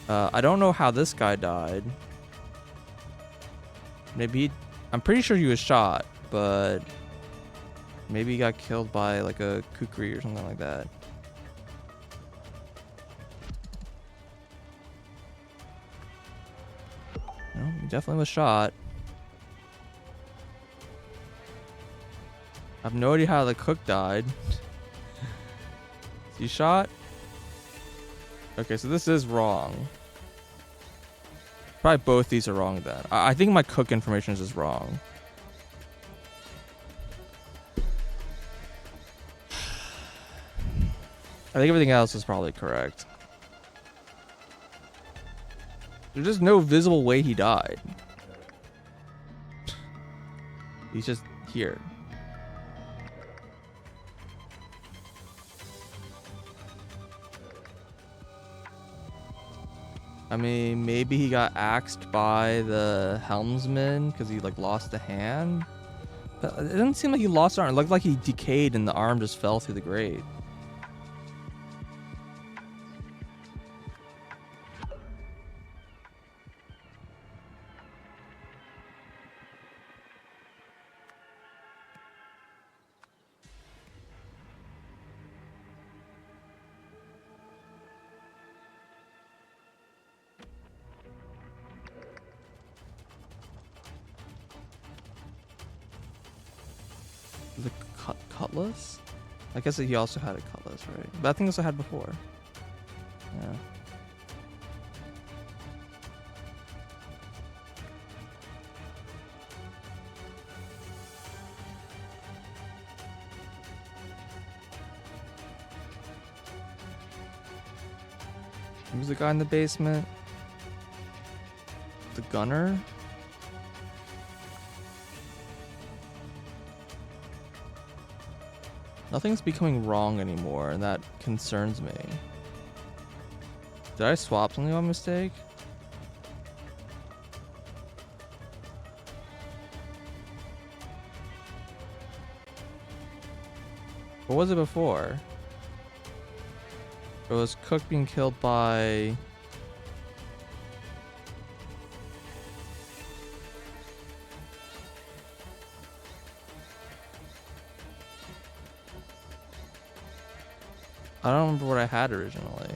I don't know how this guy died. Maybe I'm pretty sure he was shot, but maybe he got killed by like a kukri or something like that. No, he definitely was shot. I have no idea how the cook died. Is he shot? Okay, so this is wrong. Probably both these are wrong then. I think my cook information is just wrong. I think everything else is probably correct. There's just no visible way he died. He's just here. I mean, maybe he got axed by the helmsman because he like lost a hand. But it doesn't seem like he lost an arm. It looked like he decayed and the arm just fell through the grate. The cutlass? I guess that he also had a cutlass, right? But I think this I had before. Yeah. Who's the guy in the basement? The gunner? Nothing's becoming wrong anymore, and that concerns me. Did I swap something by mistake? What was it before? It was Cook being killed by... I don't remember what I had originally.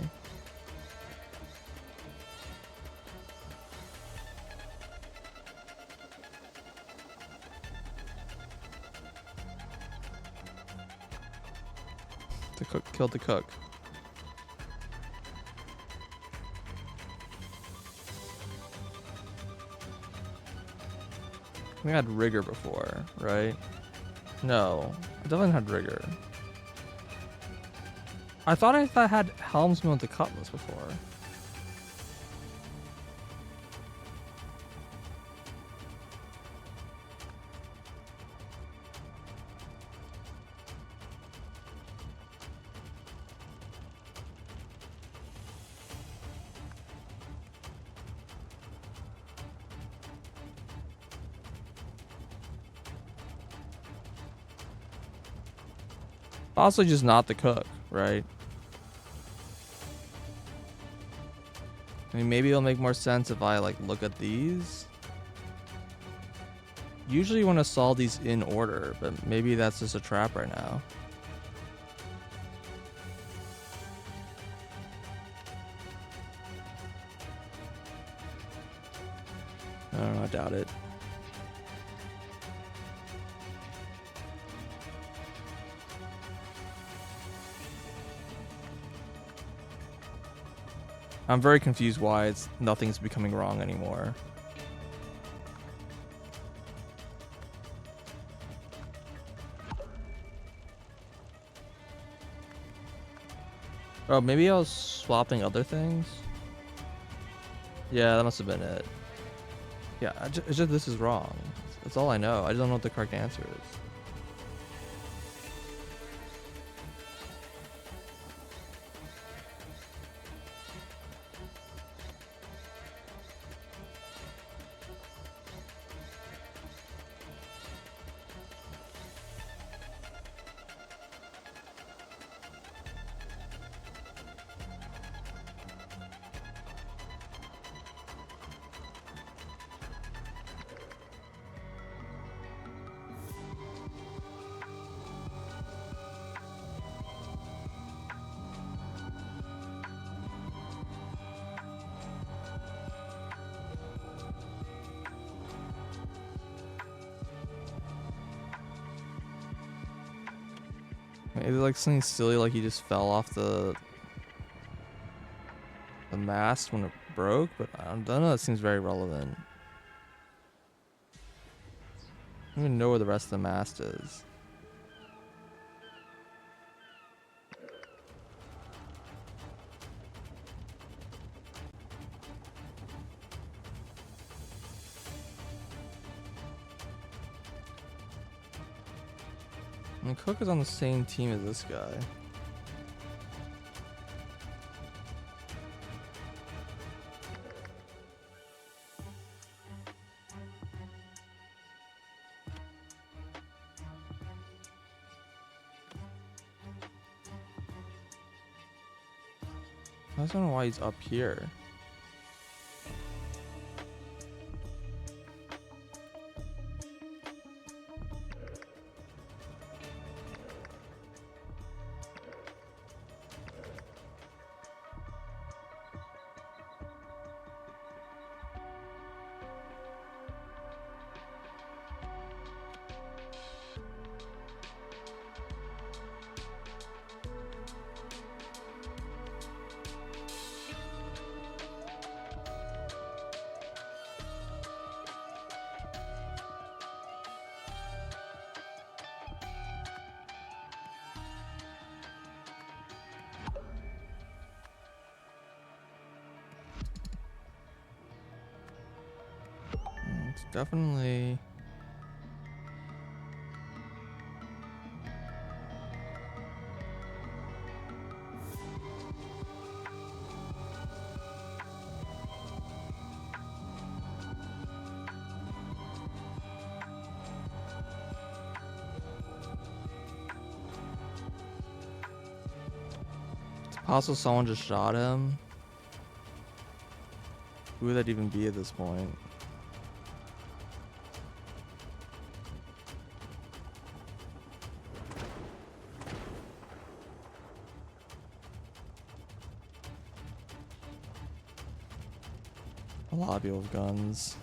The cook killed the cook. We had rigor before, right? No, I definitely had rigor. I thought I had helmsman with the cutlass before. Also just not the cook, right? I mean, maybe it'll make more sense if I like look at these. Usually you want to solve these in order, but maybe that's just a trap right now. I don't know, I doubt it. I'm very confused why nothing's becoming wrong anymore. Oh, maybe I was swapping other things? Yeah, that must have been it. Yeah, it's just this is wrong. That's all I know. I just don't know what the correct answer is. Maybe like something silly, like he just fell off the mast when it broke, but I don't know. That seems very relevant. I don't even know where the rest of the mast is. I mean, Cook is on the same team as this guy. I just don't know why he's up here. It's definitely... It's possible someone just shot him. Who would that even be at this point? A lot of people with guns.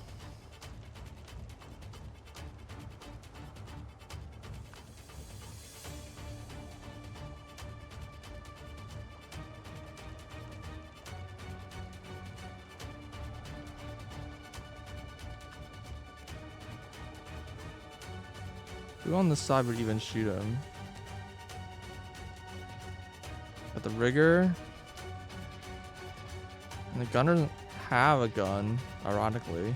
Who on the side would even shoot him? At the rigger? And the gunner doesn't have a gun, ironically.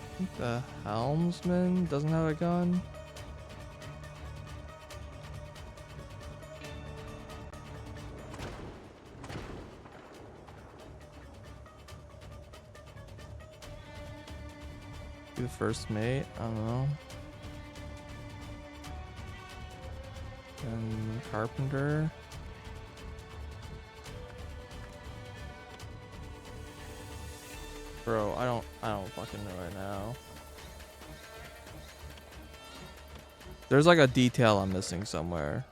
I think the helmsman doesn't have a gun. Be the first mate? I don't know. And carpenter. Bro, I don't fucking know right now. There's like a detail I'm missing somewhere.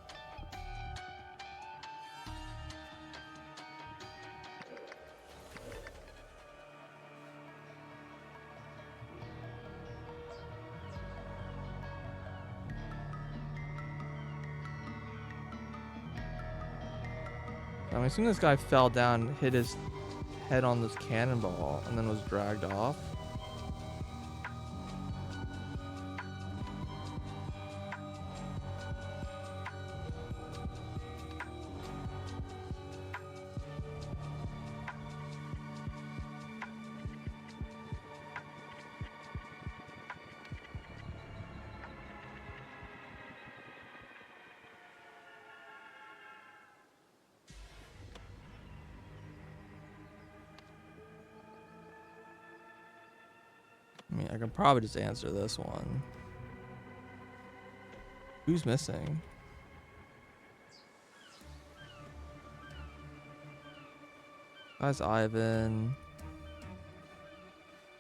I'm assuming this guy fell down, hit his head on this cannonball, and then was dragged off. I mean, I can probably just answer this one. Who's missing? Guy's Ivan.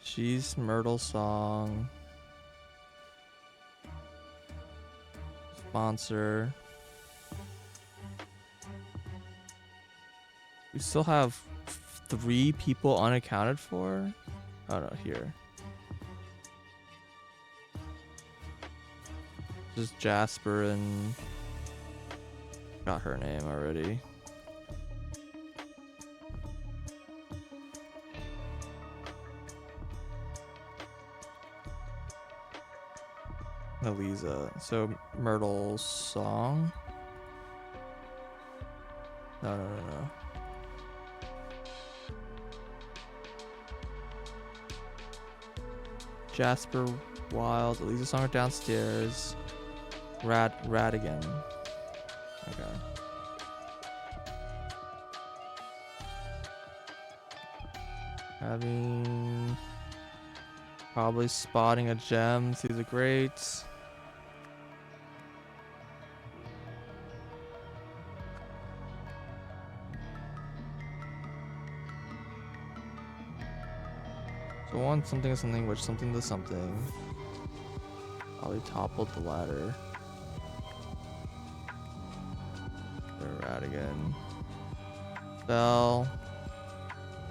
She's Myrtle Song. Sponsor. We still have 3 people unaccounted for? Oh no, here. Just Jasper and... Got her name already. Elisa. So Myrtle's song. No. Jasper Wild. Elisa's song are downstairs. Radigan. Okay. Having probably spotting a gem through the grates. So one something which something to something. Probably toppled the ladder. Radigan. Fell.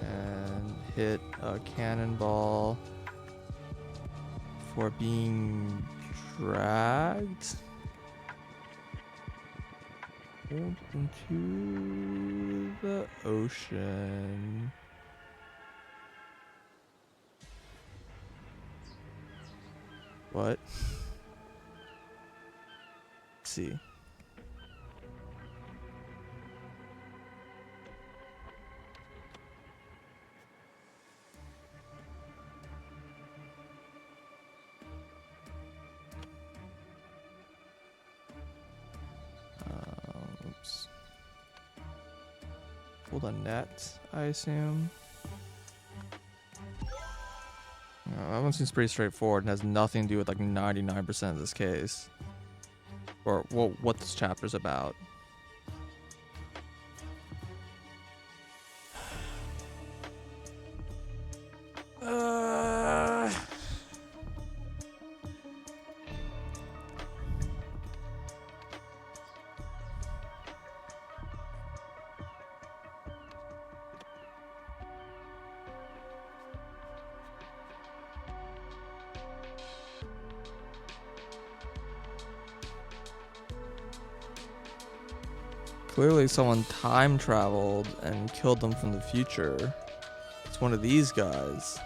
And hit a cannonball for being dragged into the ocean. What? Let's see. Oops. Pulled a net, I assume. That one seems pretty straightforward and has nothing to do with like 99% of this case. Or what this chapter's about. Clearly someone time traveled and killed them from the future. It's one of these guys.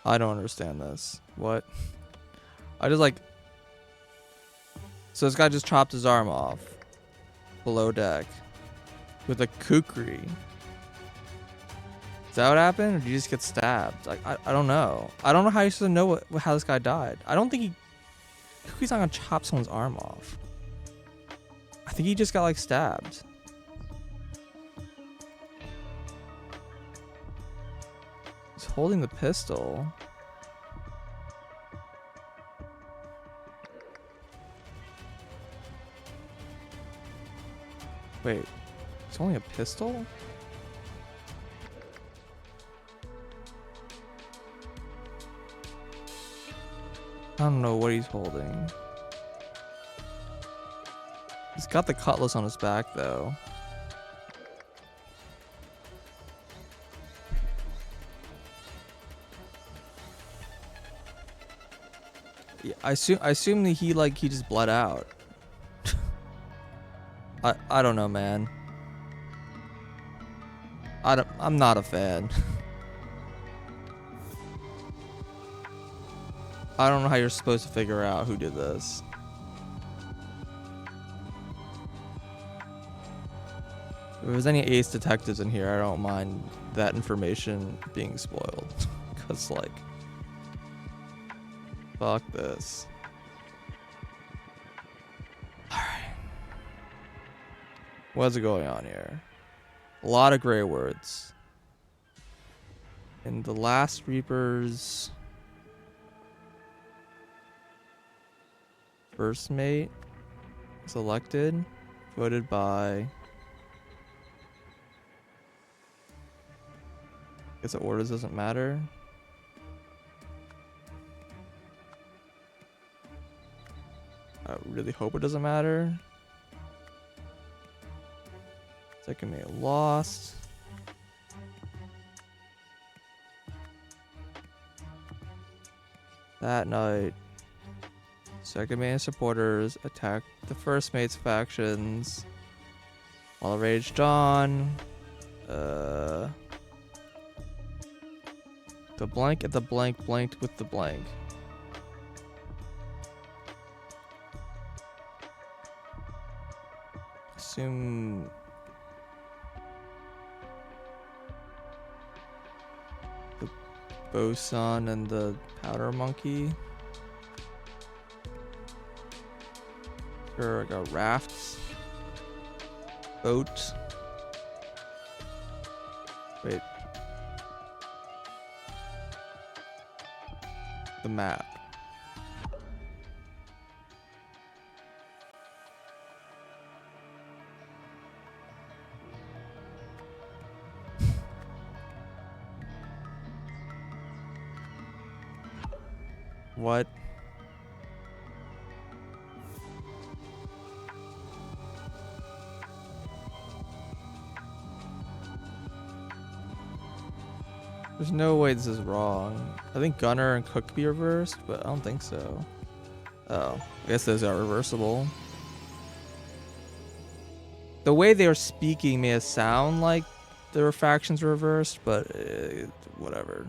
I don't understand this. What? I just like... So this guy just chopped his arm off. Below deck. With a kukri. Is that what happened? Or did you just get stabbed? Like, I don't know. I don't know how you're supposed to know how this guy died. I don't think he... Kukri's not gonna chop someone's arm off. I think he just got like stabbed. He's holding the pistol. Wait, it's only a pistol? I don't know what he's holding. He's got the cutlass on his back though. Yeah, I assume that he just bled out. I don't know, man. I'm not a fan. I don't know how you're supposed to figure out who did this. If there's any ace detectives in here, I don't mind that information being spoiled. Cause like, fuck this. Alright. What's going on here? A lot of gray words. In the last Reaper's first mate selected, voted by. Guess the orders doesn't matter. I really hope it doesn't matter. Second mate lost. That night, second mate and supporters attacked the first mate's factions. While raged on, the blank at the blank blanked with the blank. Assume the bosun and the powder monkey. Sure, I got rafts. Boat. Wait. The map. What? There's no way this is wrong. I think Gunner and Cook could be reversed, but I don't think so. Oh, I guess those are reversible. The way they were speaking made it sound like the refractions were reversed, but whatever.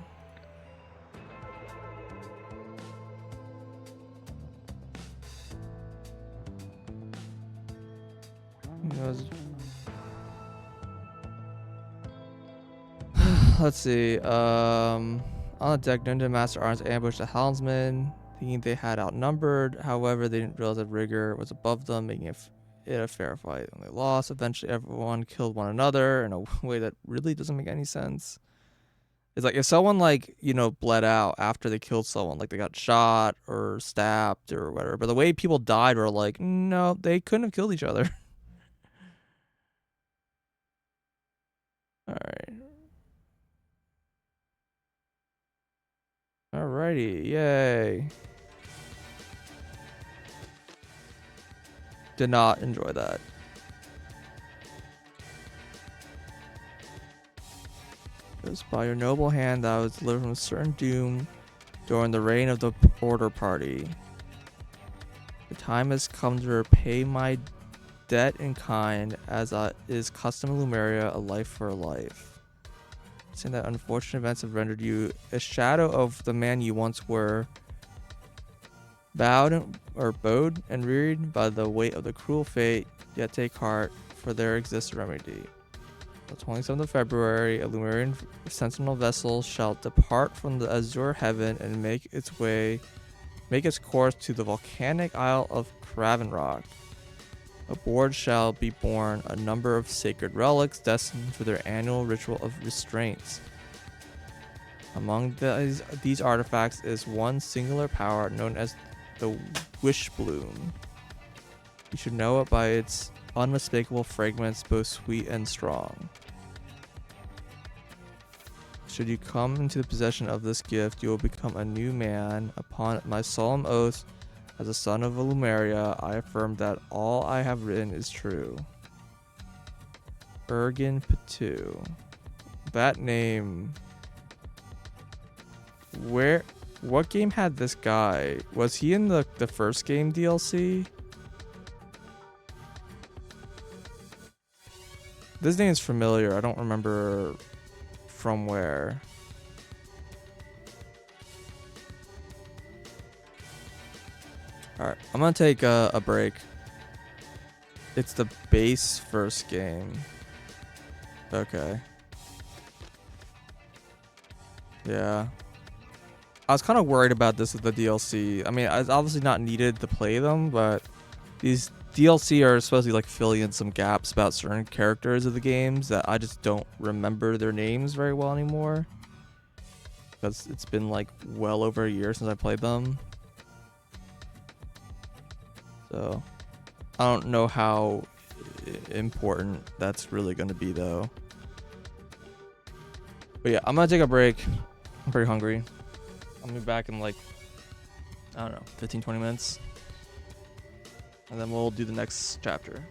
Let's see. On the deck, Nunda and Master Arms ambushed the helmsman, thinking they had outnumbered. However, they didn't realize that Rigger was above them, making it a fair fight. And they lost. Eventually, everyone killed one another in a way that really doesn't make any sense. It's like if someone bled out after they killed someone, like they got shot or stabbed or whatever. But the way people died were like, no, they couldn't have killed each other. All right. Alrighty, yay. Did not enjoy that. It was by your noble hand that I was delivered from a certain doom during the reign of the Order Party. The time has come to repay my debt in kind, as is custom in Lumeria, a life for a life. Saying that unfortunate events have rendered you a shadow of the man you once were, bowed and reared by the weight of the cruel fate, yet take heart, for there exists a remedy. The 27th of February, a Lumerian sentinel vessel shall depart from the azure heaven and make its course to the volcanic isle of Cravenrock. Aboard shall be borne a number of sacred relics destined for their annual ritual of restraints. Among these artifacts is one singular power known as the Wish Bloom. You should know it by its unmistakable fragrance, both sweet and strong. Should you come into the possession of this gift, you will become a new man. Upon my solemn oath as a son of Lumeria, I affirm that all I have written is true. Ergin Patu. That name. What game had this guy? Was he in the first game DLC? This name is familiar. I don't remember from where. Alright, I'm gonna take a break. It's the base first game. Okay. Yeah. I was kind of worried about this with the DLC. I mean, it's obviously not needed to play them, but these DLC are supposed to be like filling in some gaps about certain characters of the games that I just don't remember their names very well anymore. Because it's been like well over a year since I played them. So I don't know how important that's really going to be though. But yeah, I'm going to take a break. I'm pretty hungry. I'll be back in like, I don't know, 15, 20 minutes. And then we'll do the next chapter.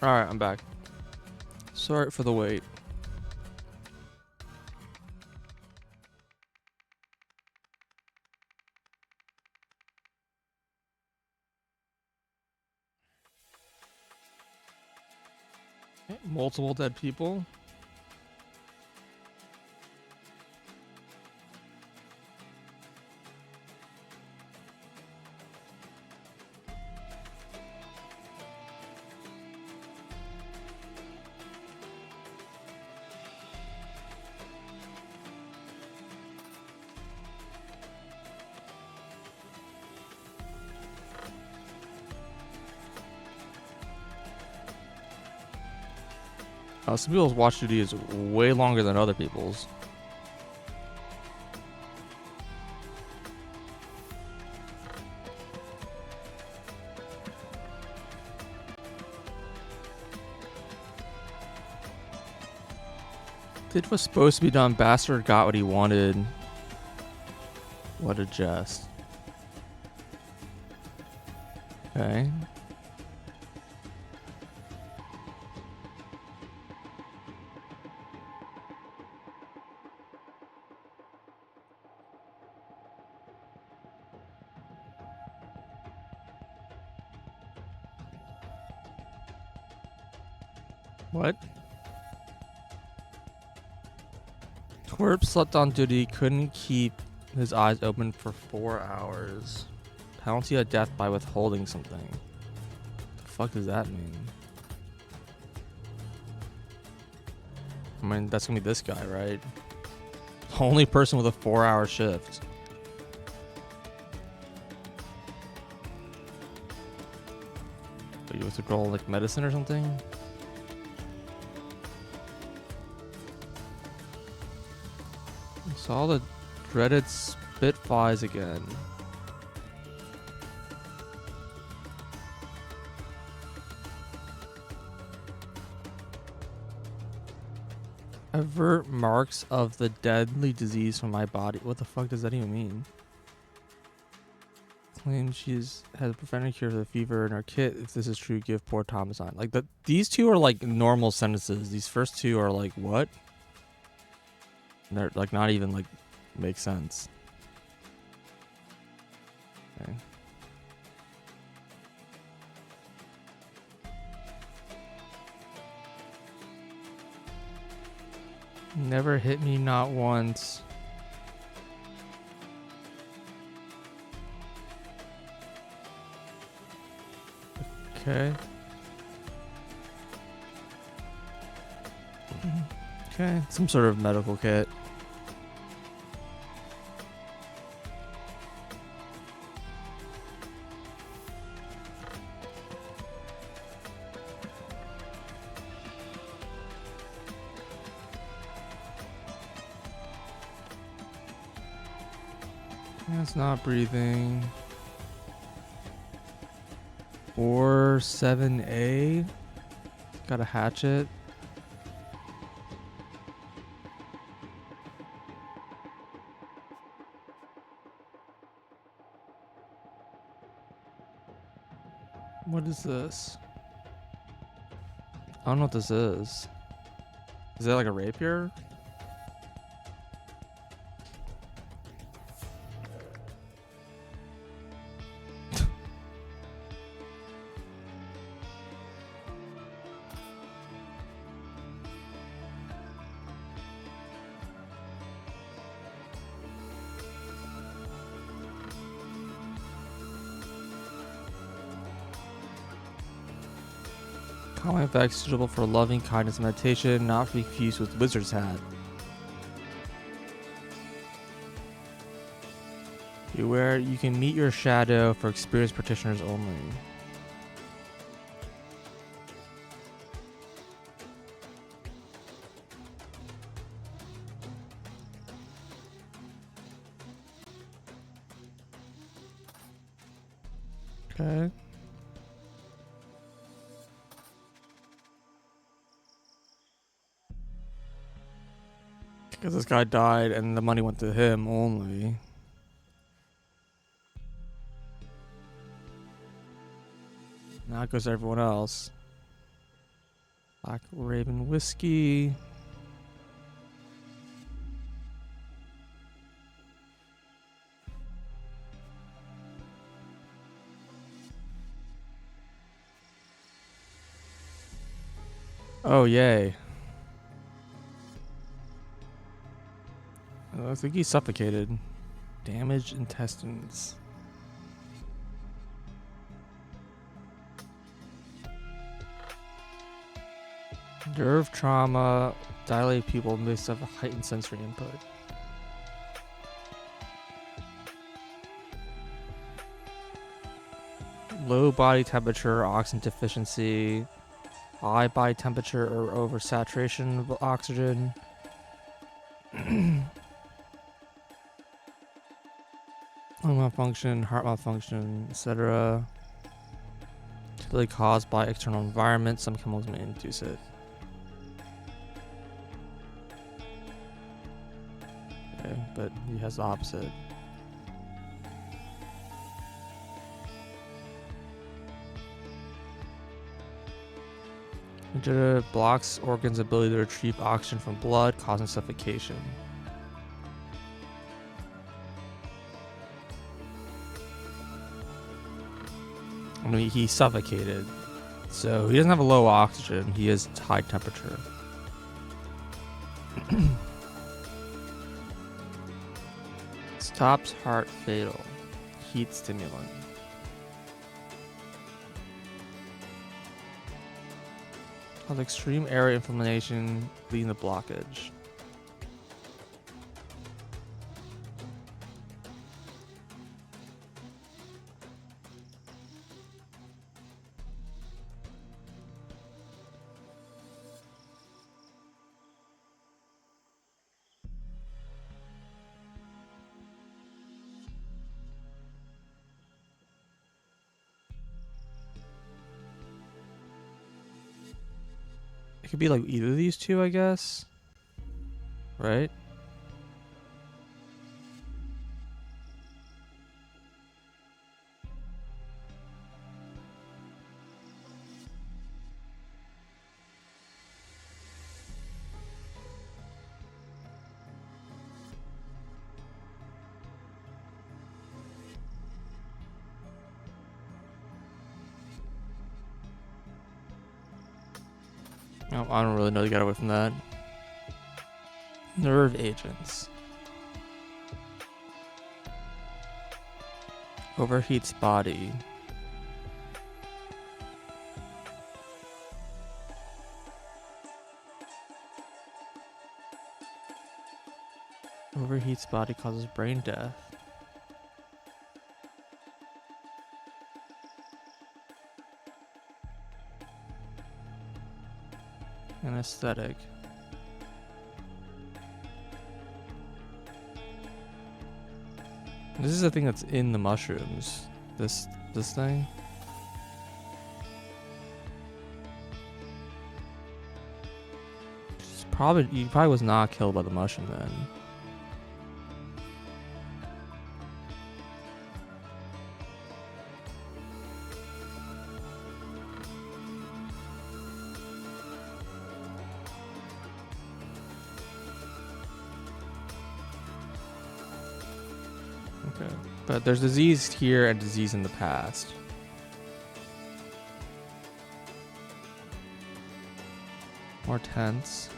Alright, I'm back. Sorry for the wait. Multiple dead people. Some people's watch duty is way longer than other people's. Did what's supposed to be done. Bastard got what he wanted. What a jest. Okay. What? Twerp slept on duty, couldn't keep his eyes open for 4 hours. Penalty of death by withholding something. What the fuck does that mean? I mean, that's gonna be this guy, right? Only person with a 4-hour shift. Are you withdraw like medicine or something? Saw the dreaded Spitfires again. Avert marks of the deadly disease from my body. What the fuck does that even mean? Claims has a preventive cure for the fever in her kit. If this is true, give poor Thomas on. Like these two are like normal sentences. These first two are like what? And they're like not even like make sense. Okay. Never hit me, not once. Okay. Okay, some sort of medical kit. It's not breathing. Or 7A. Got a hatchet. What is this? I don't know what this is. Is that like a rapier? Calming effects suitable for loving kindness meditation, not to be confused with wizard's hat. Beware, you can meet your shadow for experienced practitioners only. Okay. Because this guy died and the money went to him only. Now it goes to everyone else. Black Raven whiskey. Oh, yay. I think he's suffocated. Damaged intestines. Nerve trauma, dilated pupil may suffer heightened sensory input. Low body temperature, oxygen deficiency, high body temperature or oversaturation of oxygen. Lung malfunction, heart malfunction, etc. Typically caused by external environment. Some chemicals may induce it. Okay, but he has the opposite. Angina blocks organs' ability to retrieve oxygen from blood, causing suffocation. I mean, he suffocated. So he doesn't have a low oxygen, he has high temperature. Stops heart fatal. Heat stimulant. Cause extreme area inflammation, leading to blockage. It could be like either of these two, I guess. Right? No, I don't really know to get away from that. Nerve agents. Overheats body. Overheats body causes brain death. Anesthetic. This is the thing that's in the mushrooms. This thing. He probably was not killed by the mushroom then. Okay. But there's disease here and disease in the past. More tense.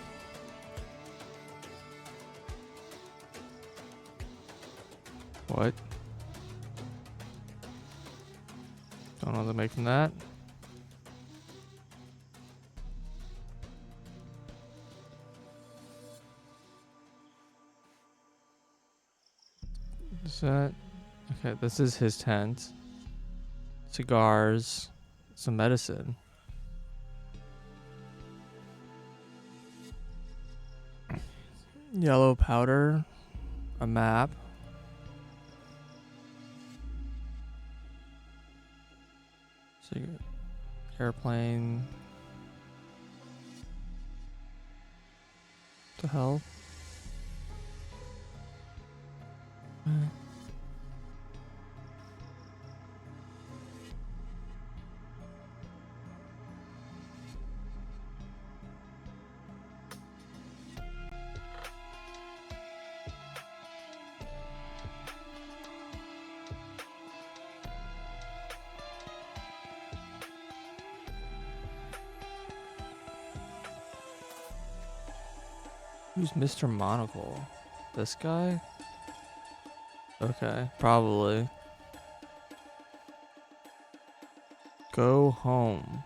What? Don't know what to make from that. Is that okay? This is his tent. Cigars, some medicine. Yellow powder, a map. Airplane. What the hell? Who's Mr. Monocle? This guy? Okay, probably. Go home.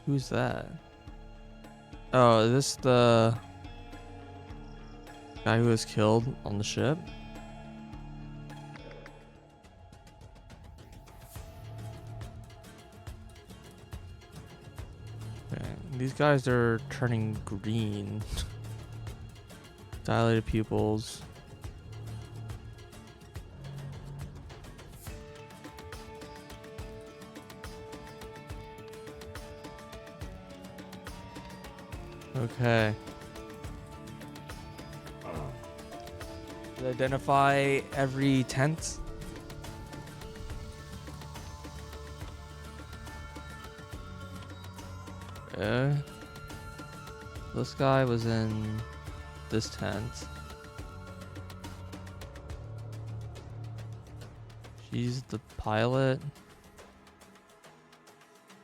Who's that? Oh, is this the guy who was killed on the ship? Okay, these guys are turning green. Dilated pupils. Okay. Identify every tent. This guy was in this tent. She's the pilot.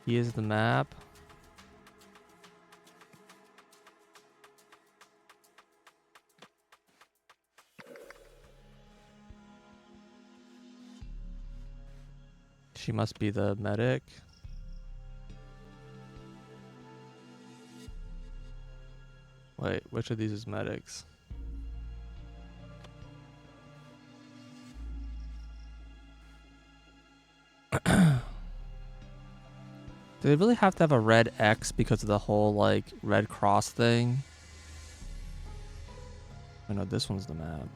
He is the map. She must be the medic. Wait, which of these is medics? Do they really have to have a red X because of the whole like Red Cross thing? Oh no, this one's the map.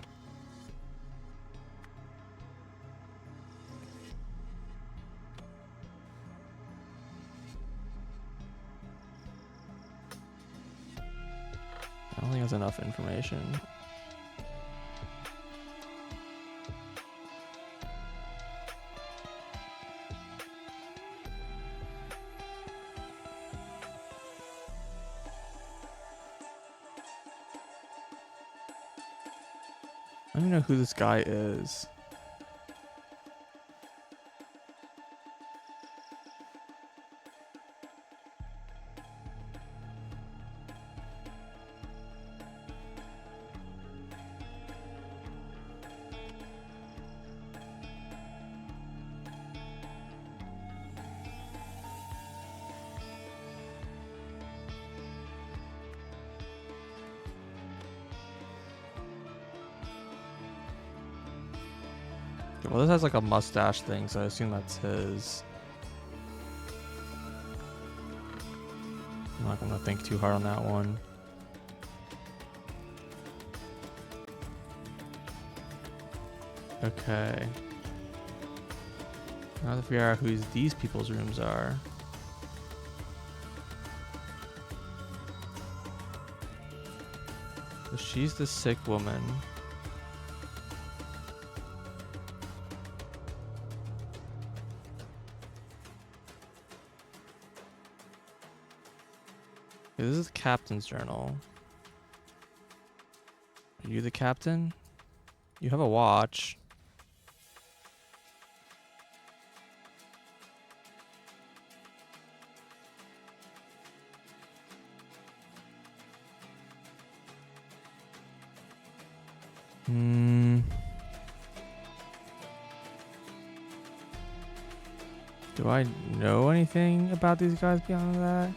I don't think that's enough information. I don't even know who this guy is. Well, this has like a mustache thing, so I assume that's his. I'm not gonna think too hard on that one. Okay. Now to figure out who these people's rooms are. So she's the sick woman. Okay, this is the captain's journal. Are you the captain? You have a watch. Do I know anything about these guys beyond that?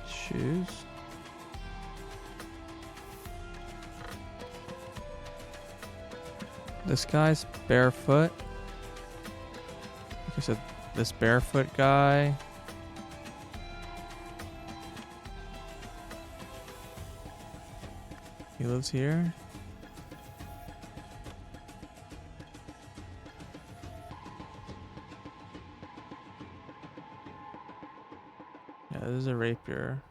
Shoes. This guy's barefoot. Like I said, this barefoot guy. He lives here. Yeah, this is a rapier.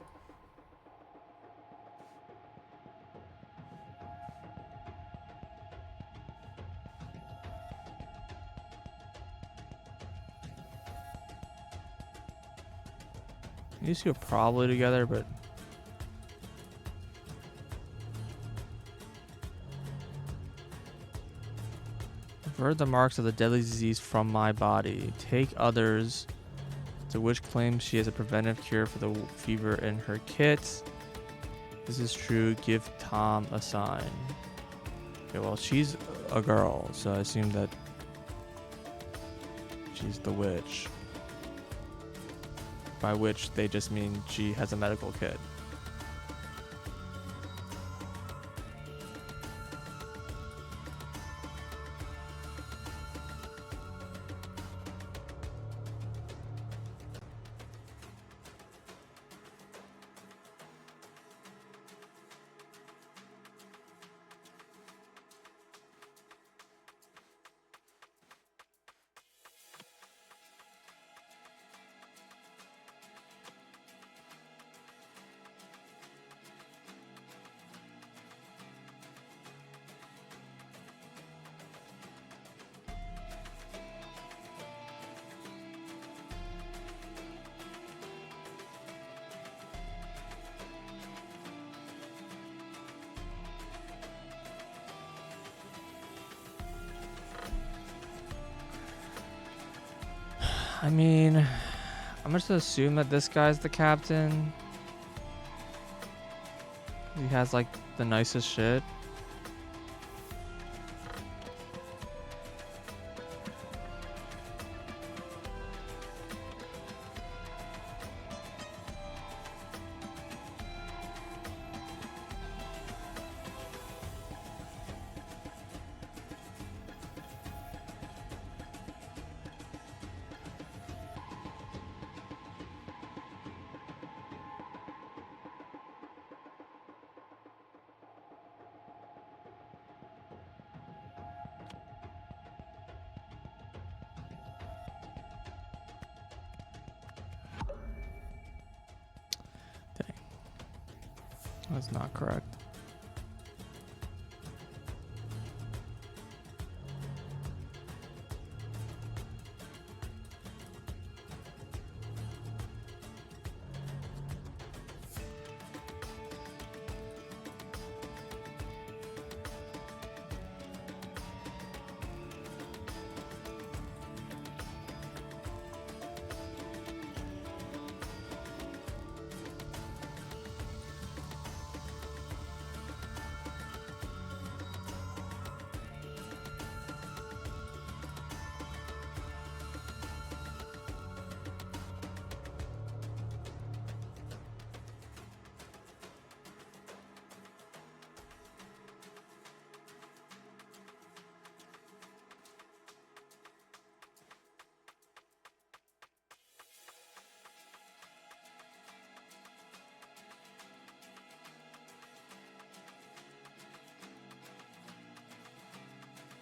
These two are probably together, but avert the marks of the deadly disease from my body. Take others. The witch claims she has a preventive cure for the fever in her kit. This is true. Give Tom a sign. Okay, well, she's a girl, so I assume that she's the witch. By which they just mean she has a medical kit. I mean, I'm just gonna assume that this guy's the captain. He has like the nicest shit. That's not correct.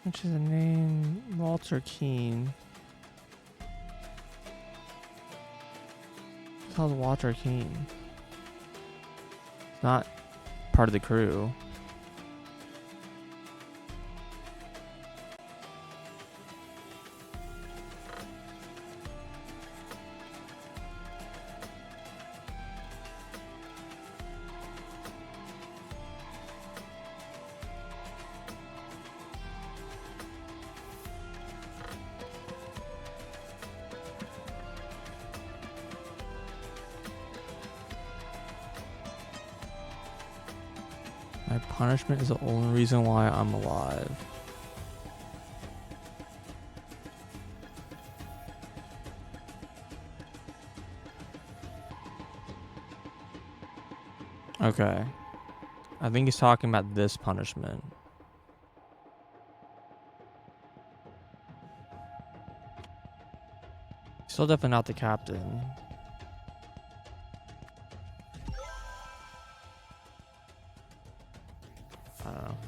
Which is a name? Walter Keane. Who's called Walter Keane? Not part of the crew. My punishment is the only reason why I'm alive. Okay. I think he's talking about this punishment. Still definitely not the captain. I don't know.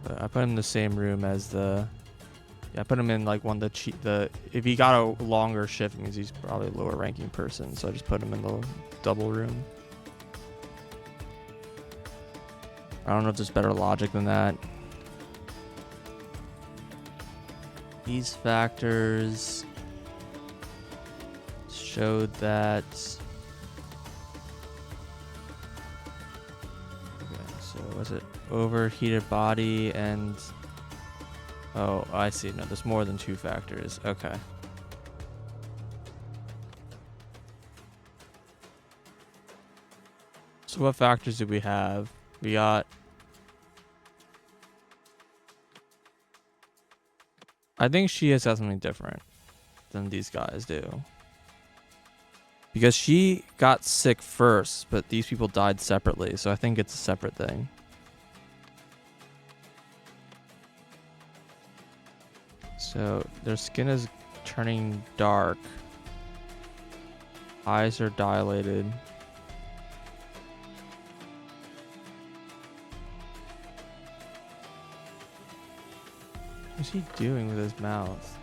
But I put him in the same room as the... Yeah, I put him in like one of the if he got a longer shift, it means he's probably a lower ranking person. So I just put him in the double room. I don't know if there's better logic than that. These factors showed that. Okay, so was it overheated body and. Oh, I see. No, there's more than 2 factors. Okay. So what factors do we have? We got. I think she has something different than these guys do. Because she got sick first, but these people died separately, so I think it's a separate thing. So their skin is turning dark. Eyes are dilated. What's he doing with his mouth?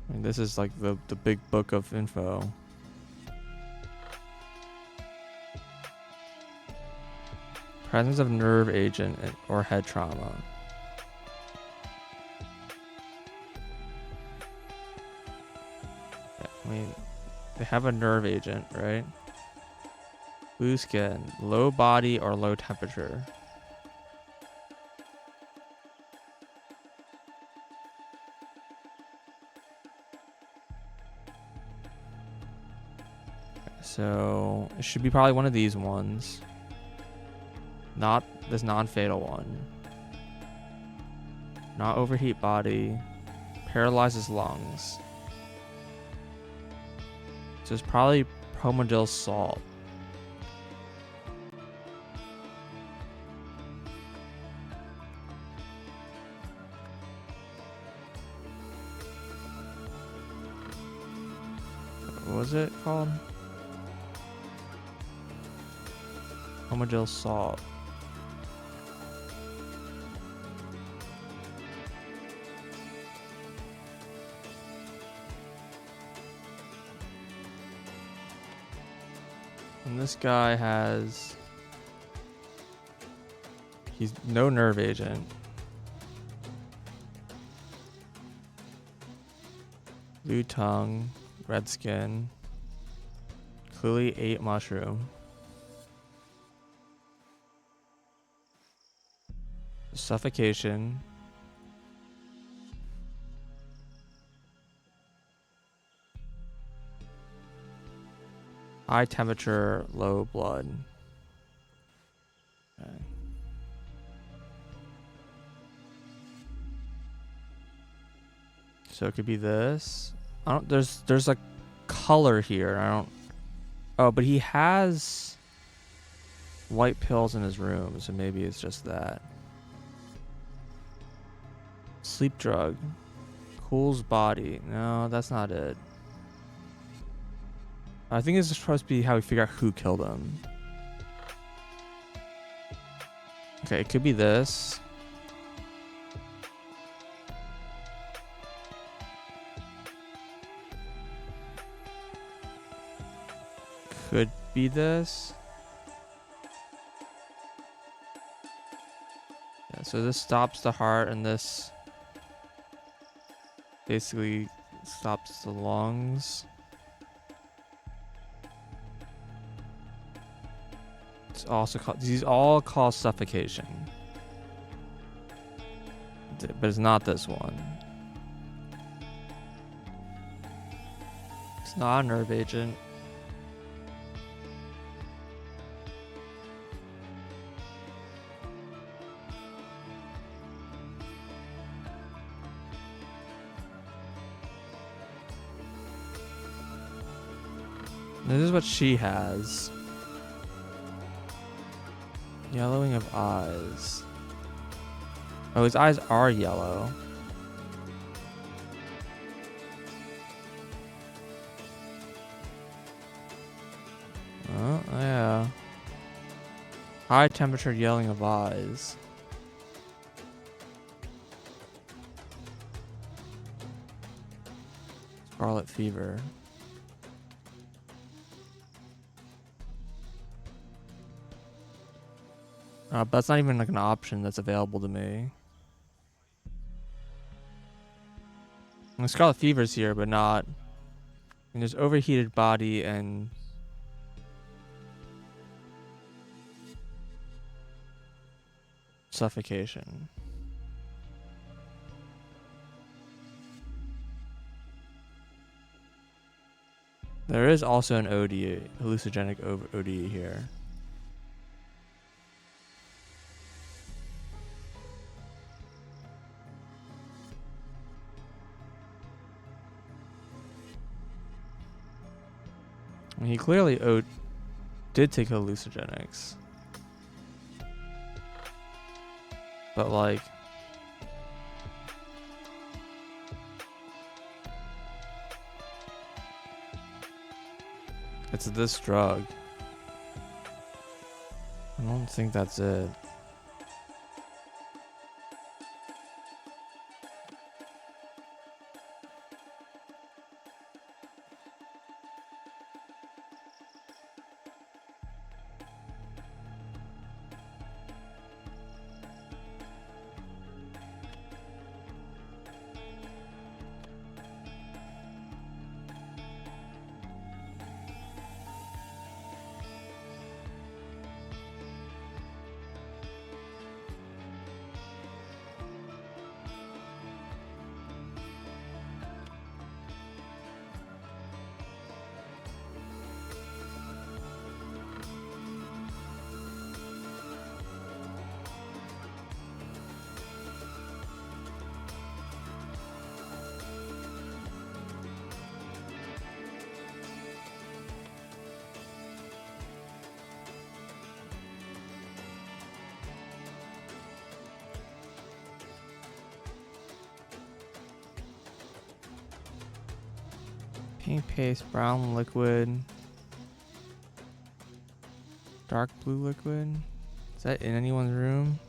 I mean, this is like the big book of info. Presence of nerve agent or head trauma. I mean, they have a nerve agent, right? Blue skin, low body or low temperature. So it should be probably one of these ones. Not this non-fatal one. Not overheat body. Paralyzes lungs. So it's probably promedill salt. What was it called? Promedill salt. And this guy has... He's no nerve agent. Blue tongue, red skin. Clearly ate mushroom. Suffocation. High temperature, low blood. Okay. So it could be this. I don't. There's a color here. I don't. Oh, but he has white pills in his room, so maybe it's just that. Sleep drug. Cools body. No, that's not it. I think it's supposed to be how we figure out who killed him. Okay, it could be this. Could be this. Yeah, so this stops the heart and this basically stops the lungs. It's also called, these all cause suffocation. But it's not this one. It's not a nerve agent. This is what she has. Yellowing of eyes. Oh, his eyes are yellow. Oh, yeah. High temperature yellowing of eyes. Scarlet fever. But that's not even like an option that's available to me. And Scarlet Fever's here, but not. And there's overheated body and suffocation. There is also an OD, hallucinogenic OD here. I mean, he clearly did take hallucinogenics. But like, it's this drug. I don't think that's it. Pink paste, brown liquid, dark blue liquid. Is that in anyone's room?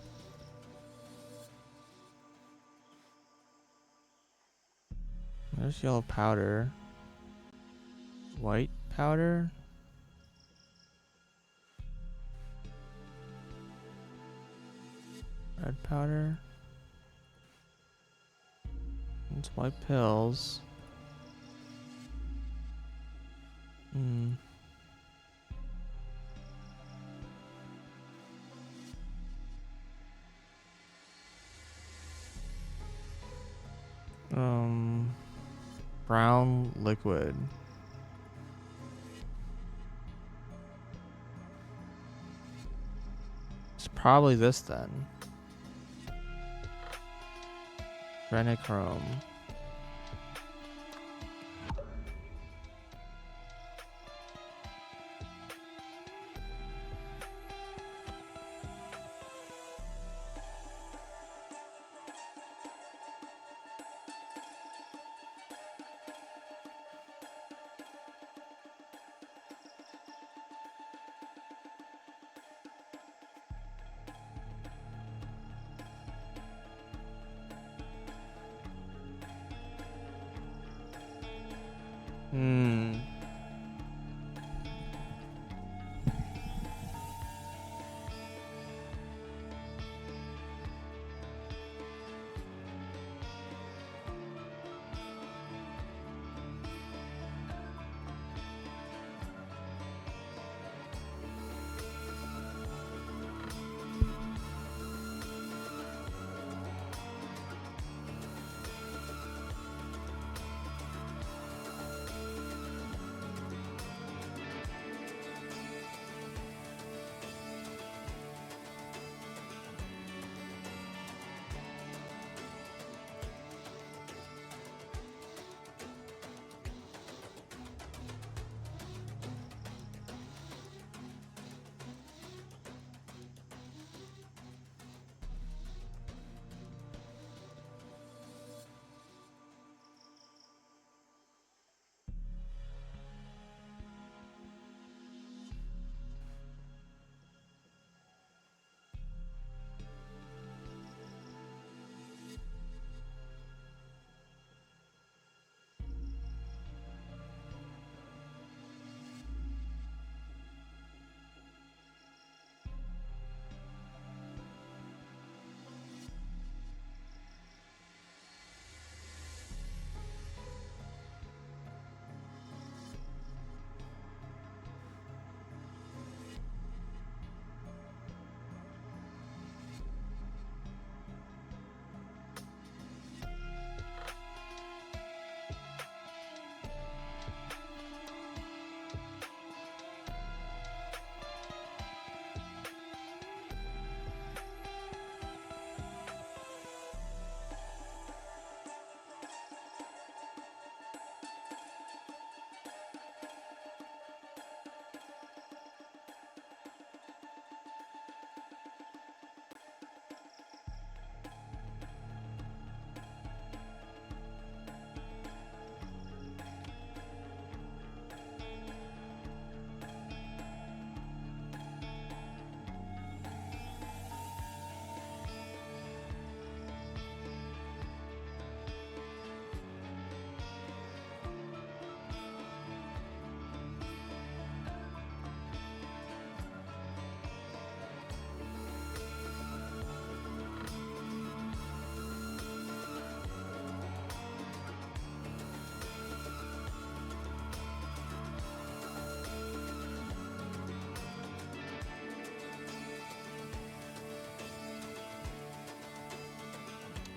There's yellow powder. White powder? Red powder? It's white pills. Brown liquid. It's probably this then. Phenochrome.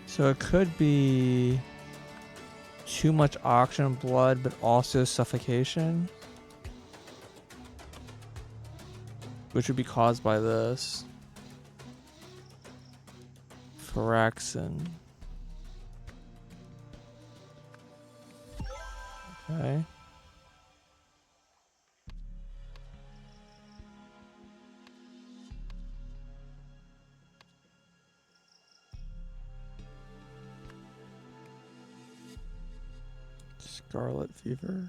So it could be too much oxygen blood, but also suffocation, which would be caused by this. Firaxin. Okay. Scarlet fever.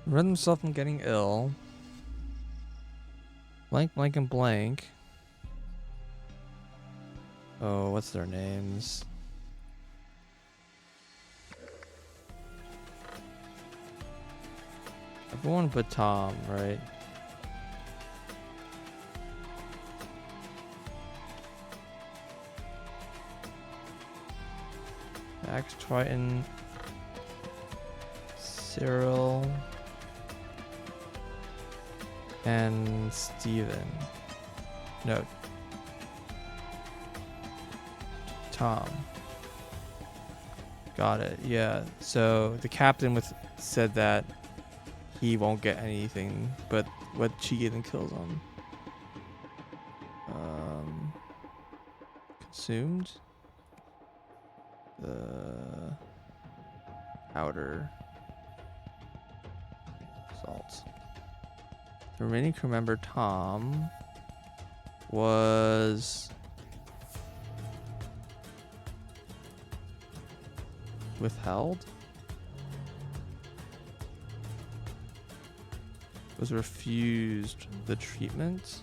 Prevent himself from getting ill. Blank, blank, and blank. Oh, what's their names? Everyone but Tom, right? Max Triton, Cyril, and Steven. No. Tom. Got it. Yeah. So the captain said that he won't get anything, but what she then kills him. Consumed. The outer salt. The remaining crew member, Tom, was withheld. Was refused the treatment.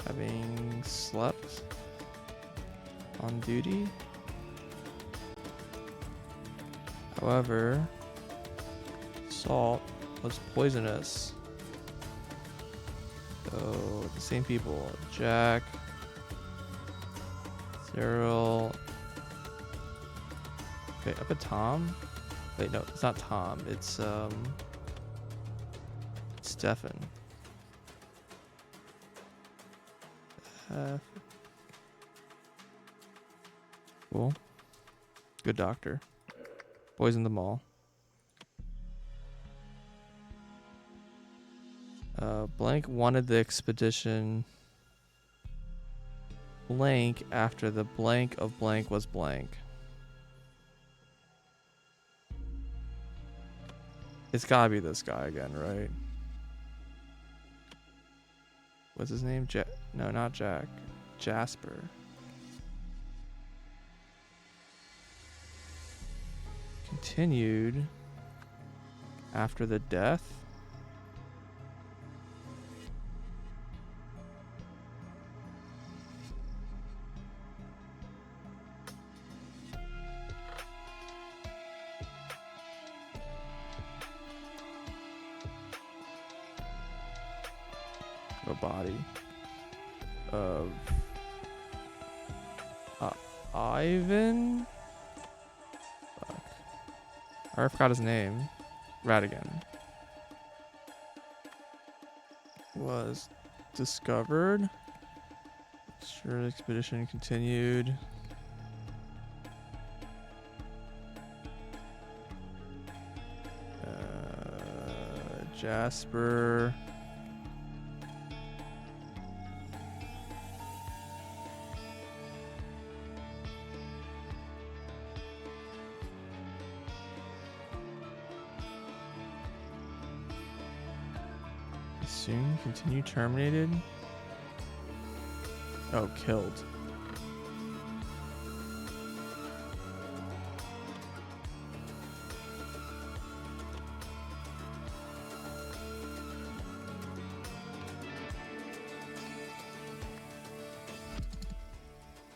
Having slept on duty. However, salt was poisonous. So the same people, Jack, Cyril. Okay, up at Tom. Wait, no, it's not Tom. It's Stefan. Cool. Good doctor. Poisoned them all. Blank wanted the expedition blank after the blank of blank was blank. It's gotta be this guy again, right? What's his name? No, not Jack. Jasper. Continued after the death. A body of Ivan. Fuck. I forgot his name. Radigan was discovered. Sure, the expedition continued. Jasper. Soon continue terminated. Oh, killed.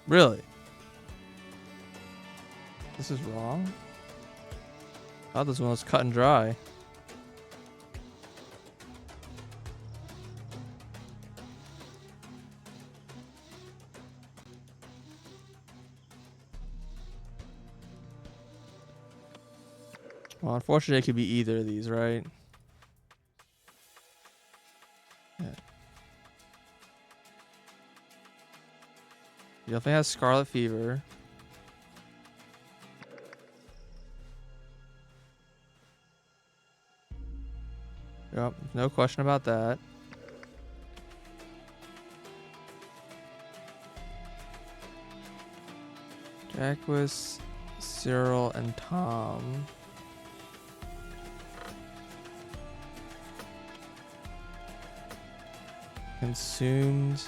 Really? This is wrong? Oh, this one was cut and dry. Well, unfortunately, it could be either of these, right? Yeah. She definitely has scarlet fever. Yep, no question about that. Jacquis, Cyril, and Tom. Consumed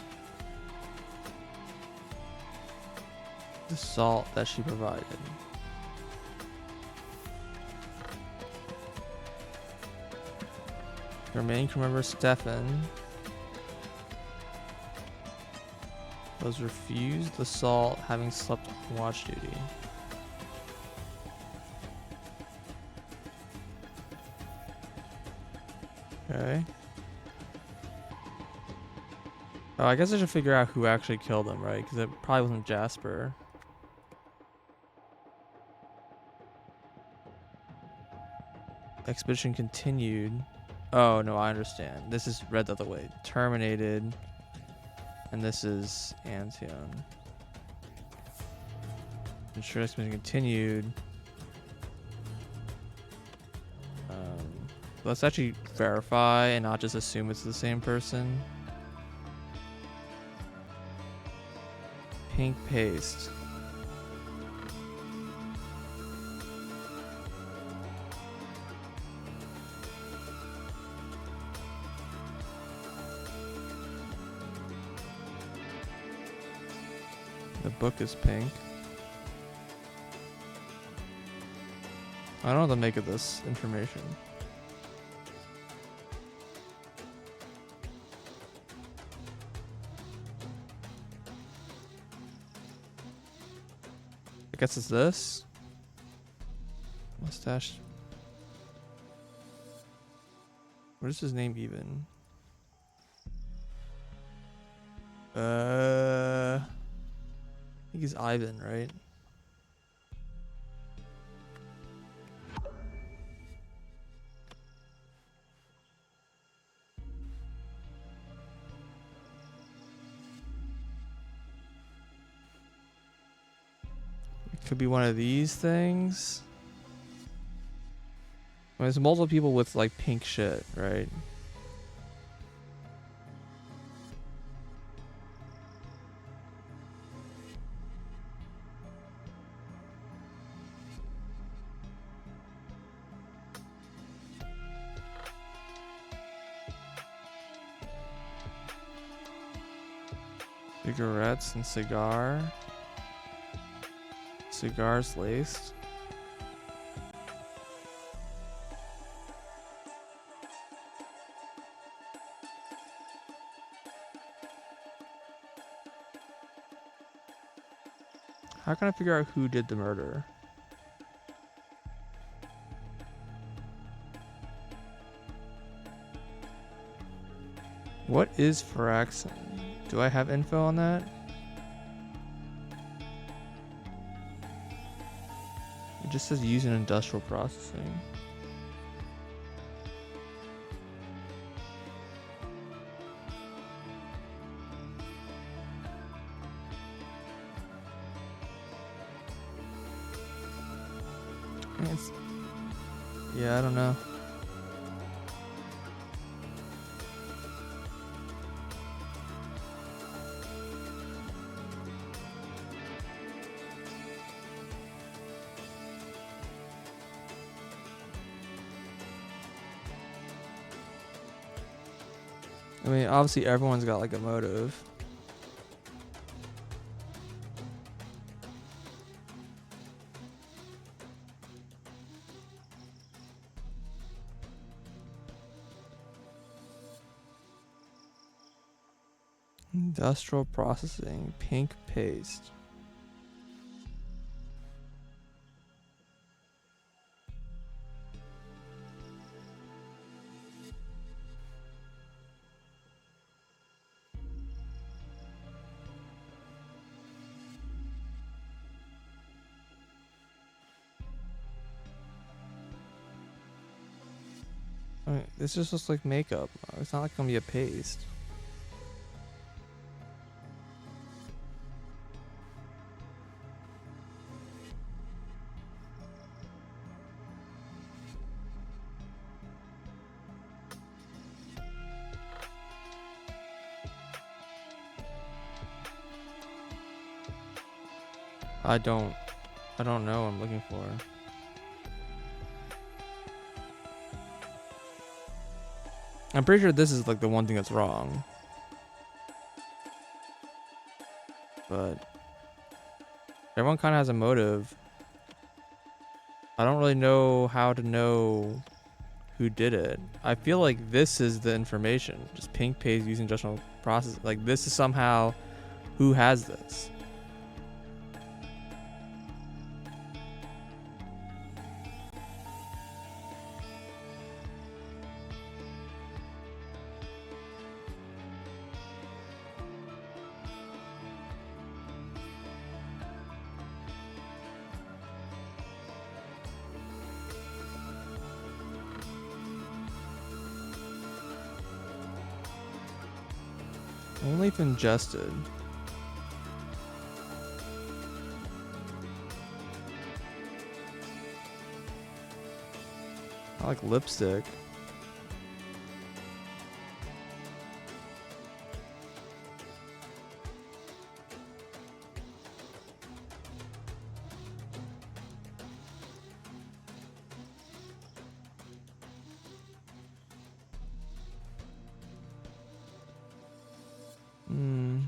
the salt that she provided. The remaining crew member, Stefan, was refused the salt having slept on watch duty. Okay. Oh, I guess I should figure out who actually killed him, right? Because it probably wasn't Jasper. Expedition continued. Oh, no, I understand. This is read the other way. Terminated. And this is Antion. Ensure expedition continued. Let's actually verify and not just assume it's the same person. Pink paste. The book is pink. I don't know what to make of this information. I guess it's this. Mustache. What is his name even? I think he's Ivan, right? It could be one of these things. Well, there's multiple people with like pink shit, right? Cigarettes and cigar. Cigars laced. How can I figure out who did the murder? What is Firaxin? Do I have info on that? It just says use in industrial processing. Yeah, I don't know. I mean, obviously everyone's got like a motive. Industrial processing, pink paste. I mean, this just looks like makeup. It's not like gonna be a paste. I don't know what I'm looking for. I'm pretty sure this is like the one thing that's wrong. But everyone kind of has a motive. I don't really know how to know who did it. I feel like this is the information. Just pink pays using industrial process. Like this is somehow who has this. Only if ingested. I like lipstick. Hmm.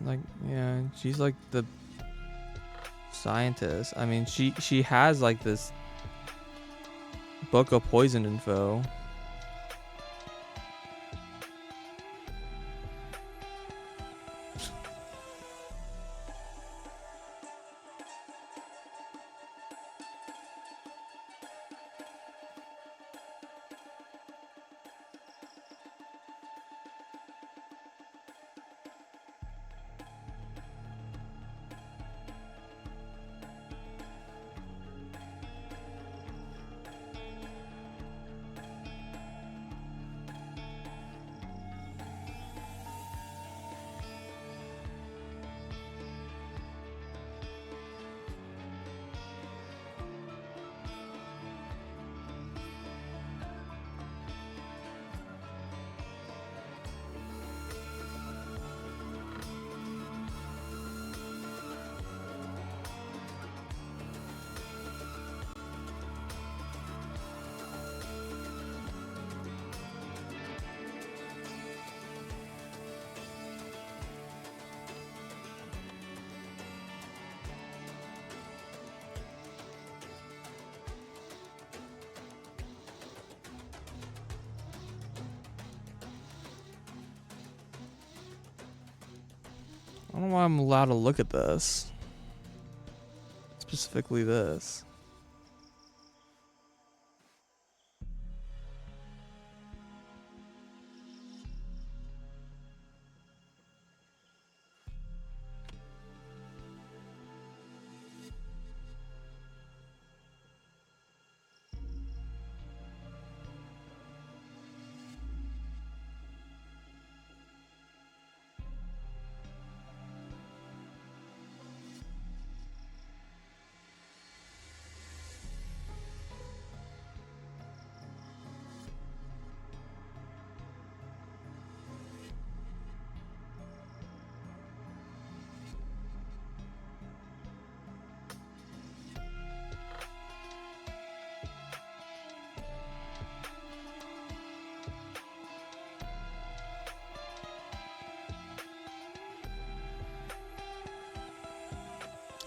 Like, yeah, she's like the scientist. I mean, she has like this book of poison info. I don't know why I'm allowed to look at this. Specifically this.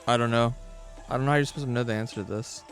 I don't know. I don't know how you're supposed to know the answer to this.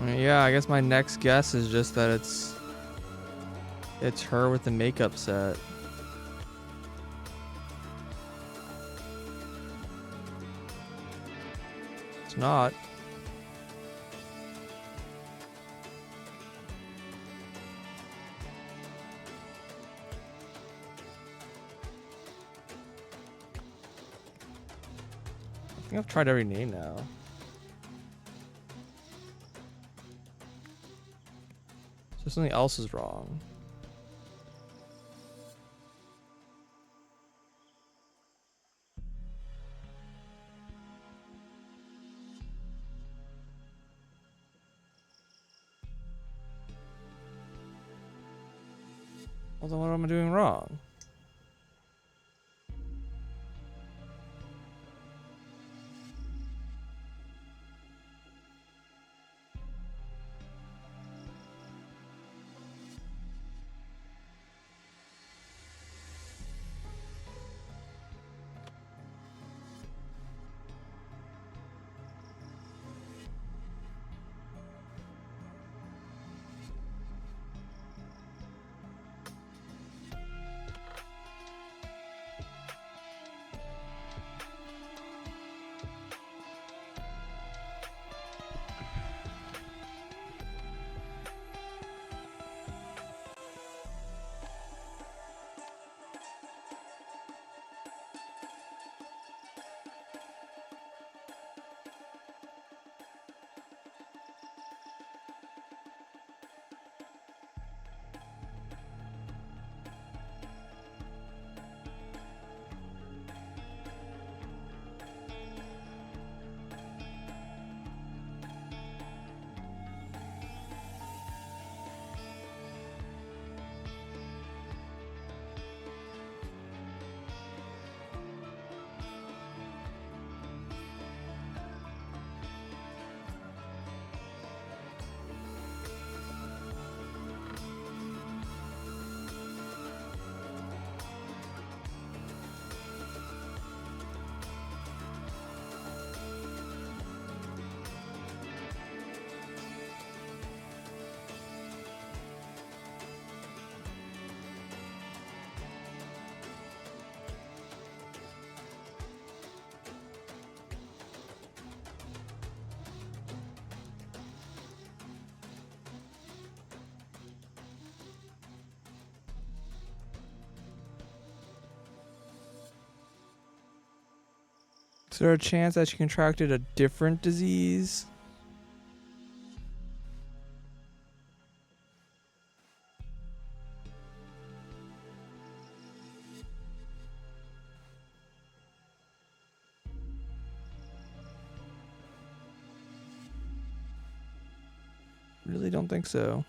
Yeah, I guess my next guess is just that it's her with the makeup set. It's not. I think I've tried every name now. So something else is wrong. Well, then what am I doing wrong? Is there a chance that she contracted a different disease? Really don't think so.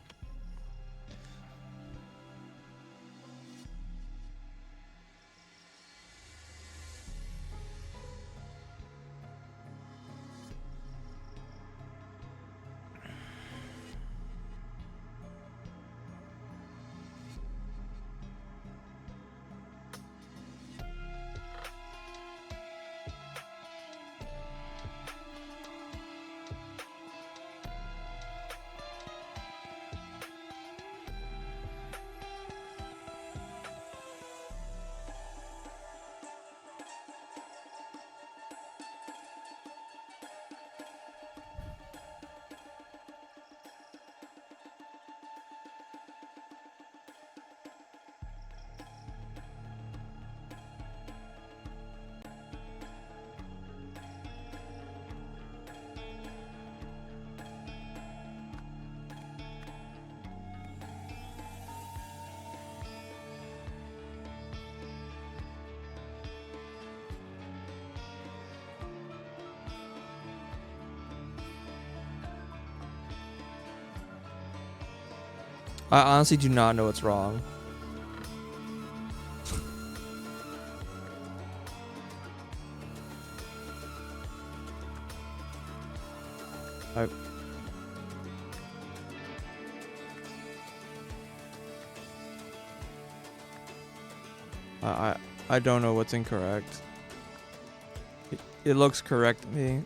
I honestly do not know what's wrong. I don't know what's incorrect. It looks correct to me.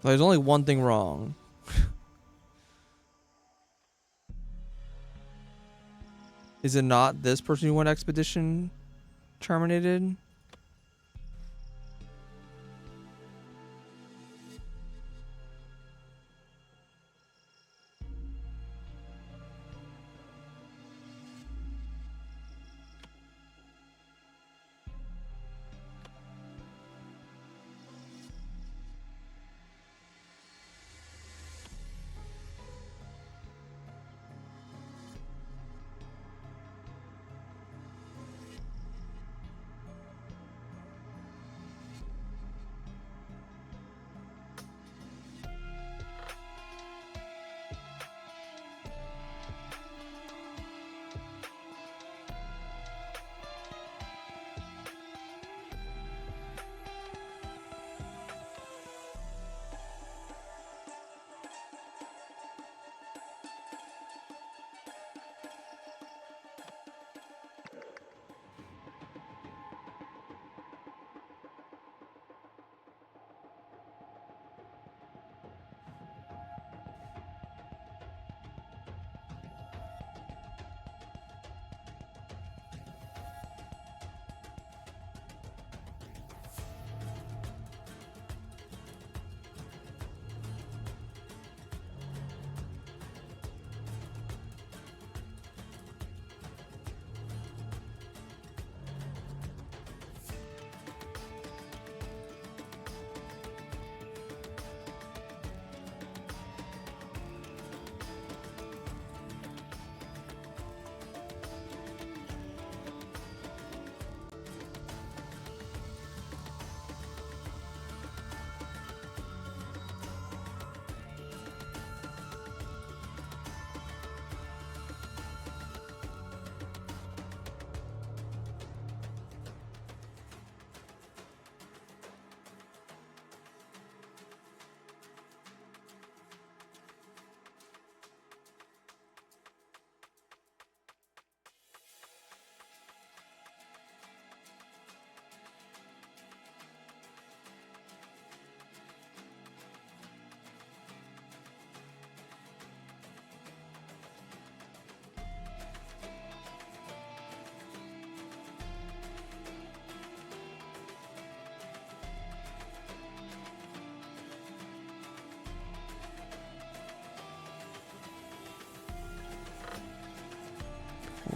There's only one thing wrong. Is it not this person who went expedition terminated?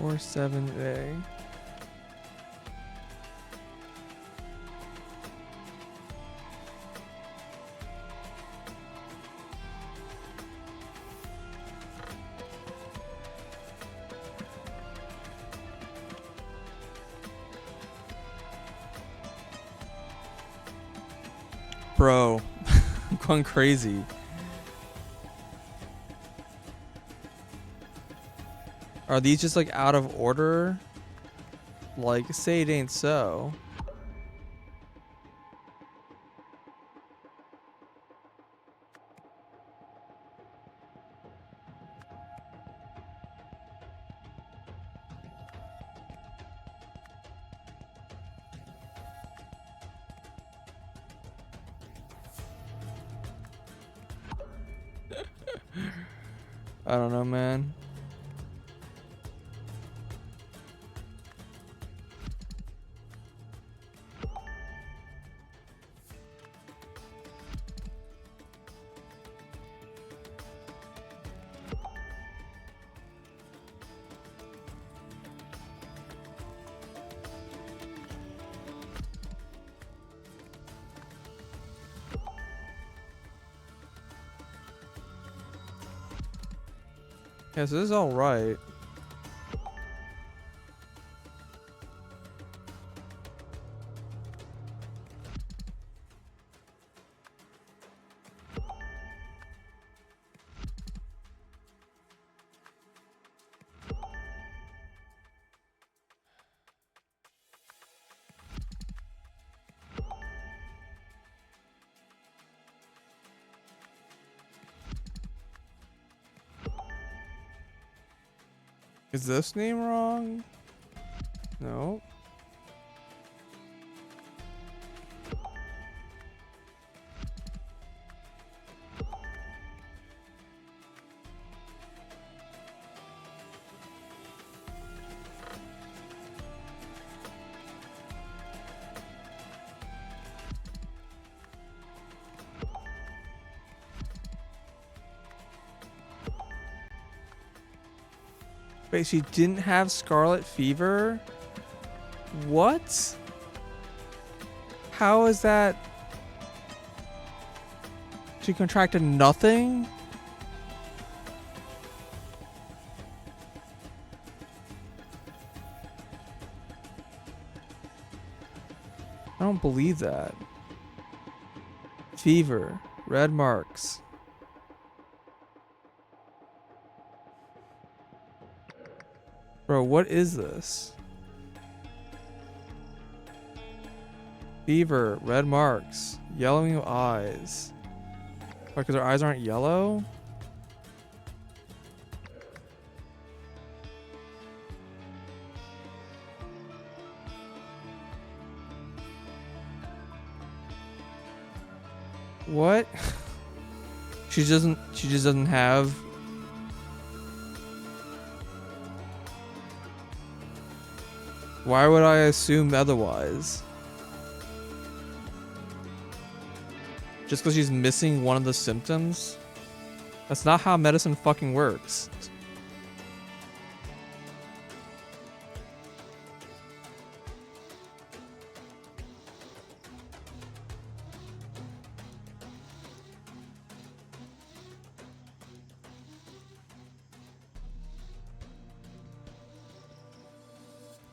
Or 7A. Bro, I'm going crazy. Are these just like out of order? Like, say it ain't so. I don't know, man. Yeah, so this is all right. Is this name wrong? No. Wait, she didn't have scarlet fever? What? How is that? She contracted nothing? I don't believe that. Fever. Red marks. Bro, what is this? Fever. Red marks. Yellowing eyes. What, because her eyes aren't yellow? What? She just doesn't have. Why would I assume otherwise? Just because she's missing one of the symptoms? That's not how medicine fucking works.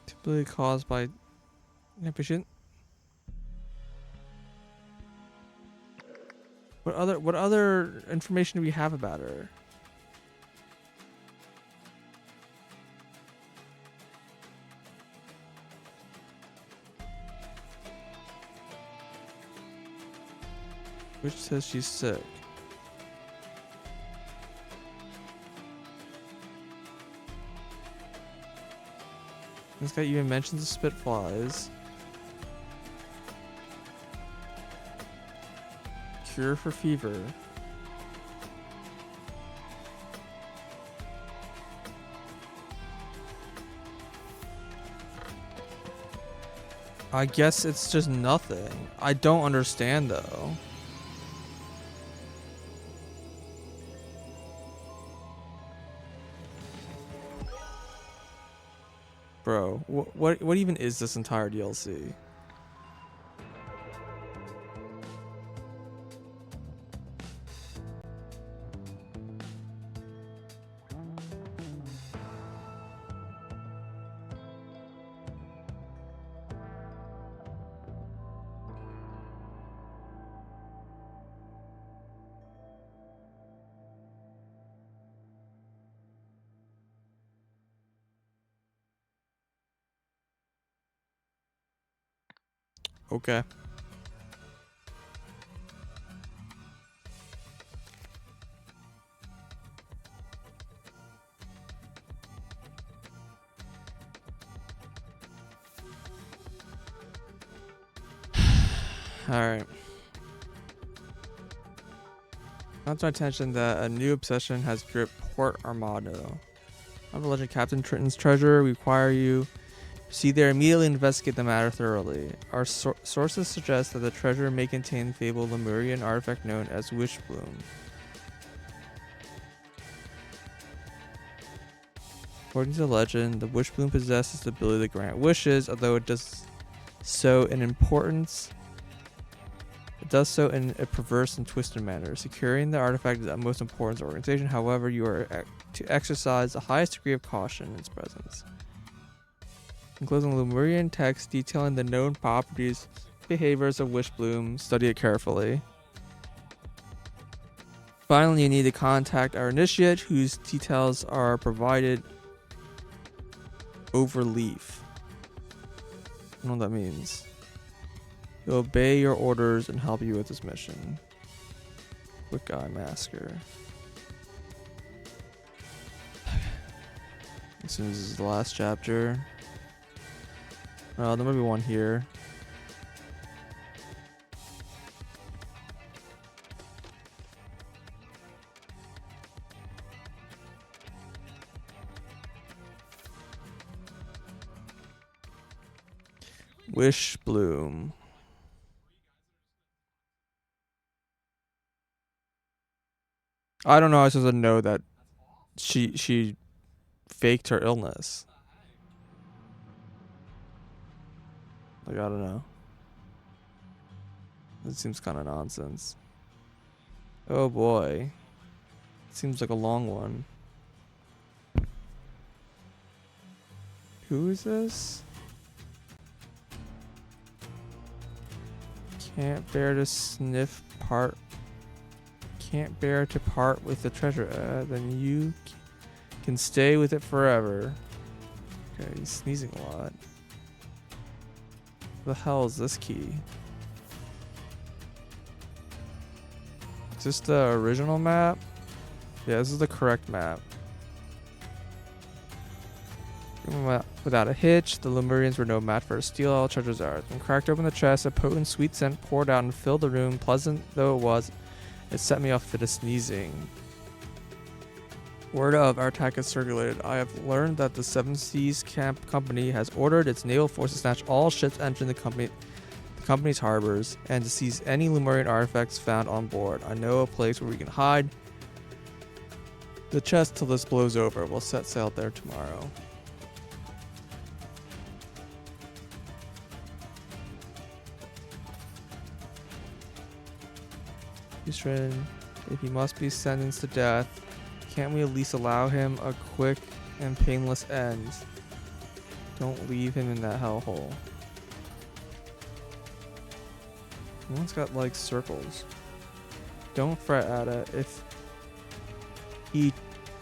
Typically caused by inefficient. What other information do we have about her? Which says she's sick. This guy even mentions the Spitflies. Cure for fever. I guess it's just nothing. I don't understand though. Bro, what even is this entire DLC? Okay. Alright. Now to our attention that a new obsession has gripped Port Armado. I'm the legend Captain Triton's treasure. We require you to proceed there immediately and investigate the matter thoroughly. Our sources suggest that the treasure may contain the fabled Lemurian artifact known as Wishbloom. According to the legend, the Wishbloom possesses the ability to grant wishes, although it does so in a perverse and twisted manner. Securing the artifact is of most importance to the organization. However, you are to exercise the highest degree of caution in its presence. Including Lemurian text detailing the known properties, behaviors of Wishbloom. Study it carefully. Finally, you need to contact our initiate, whose details are provided over leaf. I don't know what that means. He'll obey your orders and help you with this mission. Quick Eye Masker. As soon as this is the last chapter. Oh, there might be one here. Wishbloom. I don't know. I was supposed to know that she faked her illness. Like, I don't know. It seems kind of nonsense. Oh boy. Seems like a long one. Who is this? Can't bear to sniff part. Can't bear to part with the treasure. Then you can stay with it forever. Okay, he's sneezing a lot. The hell is this key? Is this the original map? Yeah, this is the correct map. Without a hitch, the Lemurians were no match for a steal all treasures ours. When cracked open the chest, a potent sweet scent poured out and filled the room. Pleasant though it was, it set me off fit of sneezing. Word of our attack has circulated. I have learned that the Seven Seas Camp Company has ordered its naval force to snatch all ships entering the company's harbors and to seize any Lemurian artifacts found on board. I know a place where we can hide the chest till this blows over. We'll set sail there tomorrow. Eastern, if he must be sentenced to death, can't we at least allow him a quick and painless end? Don't leave him in that hellhole. One's got like circles. Don't fret at it. If he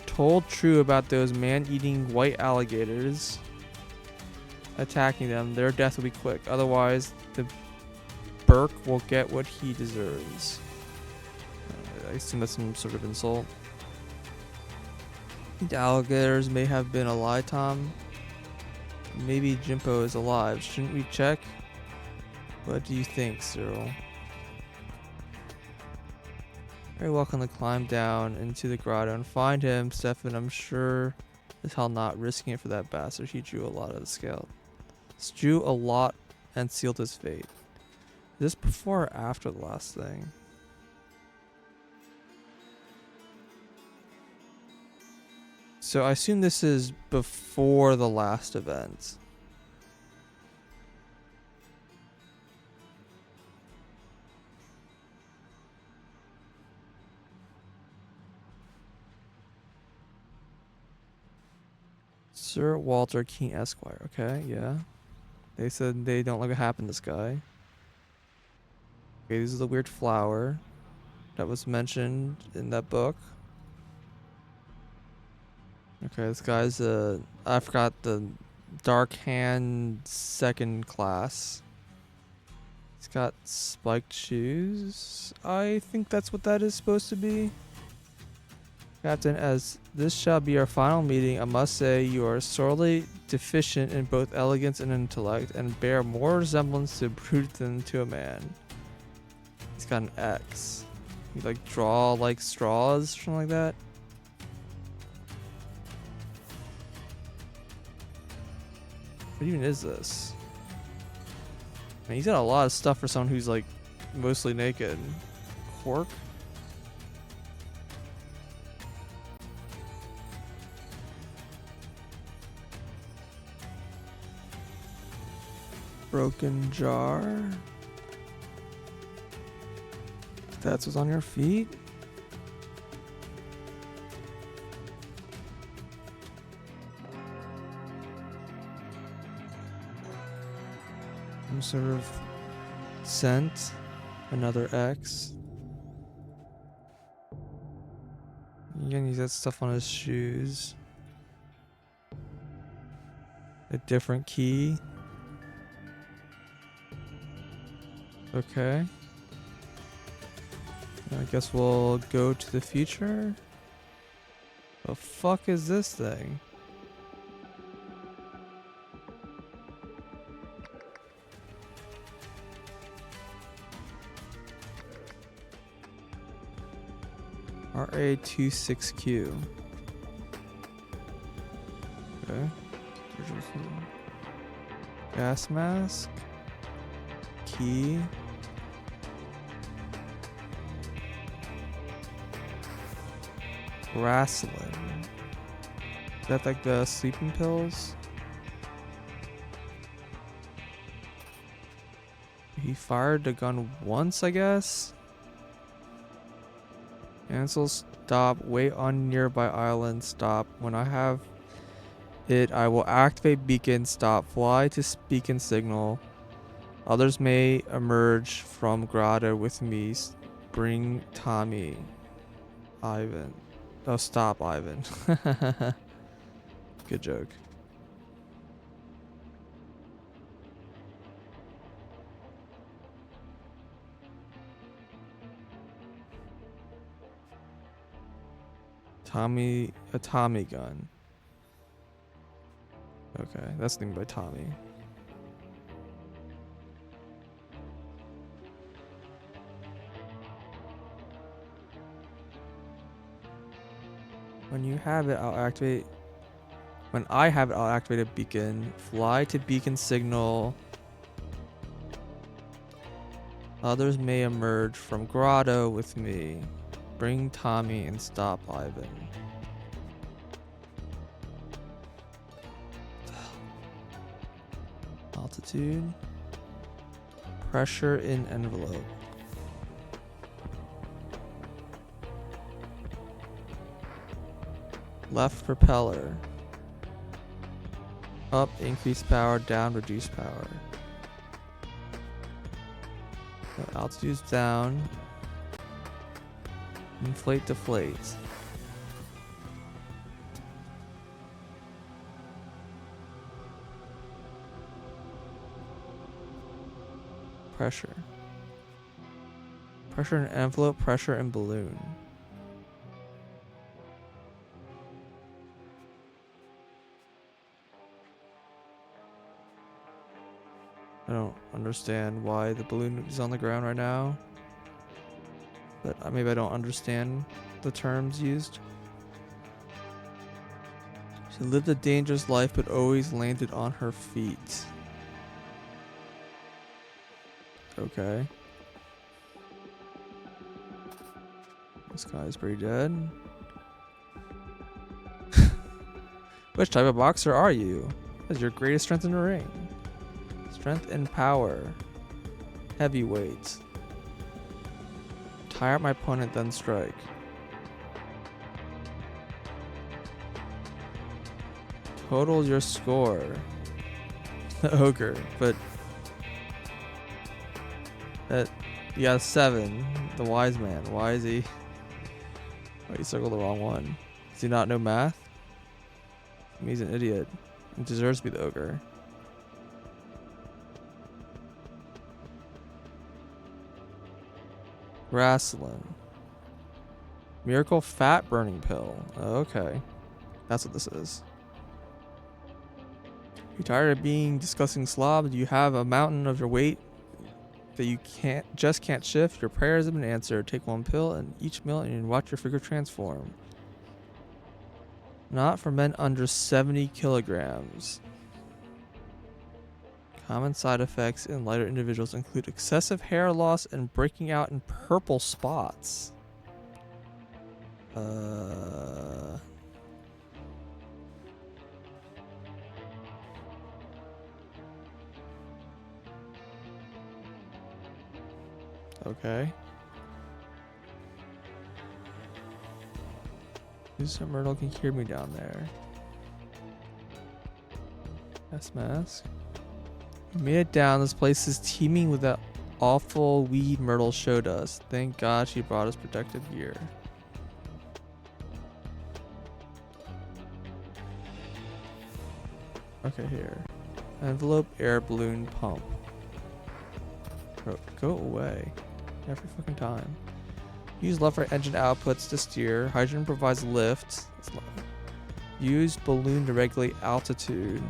told true about those man-eating white alligators attacking them, their death will be quick. Otherwise, the Burke will get what he deserves. I assume that's some sort of insult. The alligators may have been alive, Tom. Maybe Jimpo is alive. Shouldn't we check? What do you think, Cyril? Very welcome to climb down into the grotto and find him, Stefan. I'm sure as hell not risking it for that bastard. He drew a lot of the scale. Drew a lot and sealed his fate. Is this before or after the last thing? So I assume this is before the last event. Sir Walter Keene Esquire. Okay, yeah. They said they don't let it happen, this guy. Okay, this is the weird flower that was mentioned in that book. Okay, this guy's I forgot the Dark Hand second class. He's got spiked shoes. I think that's what that is supposed to be. Captain, as this shall be our final meeting, I must say you are sorely deficient in both elegance and intellect, and bear more resemblance to a brute than to a man. He's got an X. You like draw like straws or something like that. What even is this? I mean, he's got a lot of stuff for someone who's like mostly naked. Cork? Broken jar? That's what's on your feet? Some sort of scent. Another X. Again, he's got stuff on his shoes. A different key. Okay. I guess we'll go to the future. The fuck is this thing? RA26Q. Okay. Gas mask. Key. Wrestling. Is that like the sleeping pills? He fired the gun once, I guess? Ansel, stop. Wait on nearby island. Stop. When I have it, I will activate beacon. Stop. Fly to beacon signal. Others may emerge from grotto with me. Bring Tommy. Ivan. Oh, stop, Ivan. Good joke. Tommy, a Tommy gun. Okay, that's named by Tommy. When you have it, I'll activate. When I have it, I'll activate a beacon. Fly to beacon signal. Others may emerge from grotto with me. Bring Tommy and stop Ivan. Altitude. Pressure in envelope. Left propeller. Up, increase power. Down, reduce power. So altitude's down. Inflate, deflate. Pressure. Pressure in envelope, pressure in balloon. I don't understand why the balloon is on the ground right now. But maybe I don't understand the terms used. She lived a dangerous life but always landed on her feet. Okay. This guy's pretty dead. Which type of boxer are you? What is your greatest strength in the ring? Strength and power. Heavyweight. Tire out my opponent, then strike. Total your score. The ogre, but that you got a 7. The wise man. Why is he? Oh, he circled the wrong one. Does he not know math? He's an idiot. He deserves to be the ogre. Wrestling. Miracle fat burning pill. Okay. That's what this is. You tired of being disgusting slob? Do you have a mountain of your weight that you can't shift? Your prayers have been answered. Take one pill and each meal and watch your figure transform. Not for men under 70 kilograms. Common side effects in lighter individuals include excessive hair loss and breaking out in purple spots. Okay. Mr. Myrtle can hear me down there. Yes, mask. We made it down. This place is teeming with that awful weed Myrtle showed us. Thank God she brought us protective gear. Okay, here. Envelope, air balloon, pump. Bro, go away. Every fucking time. Use left right engine outputs to steer. Hydrogen provides lift. Use balloon to regulate altitude.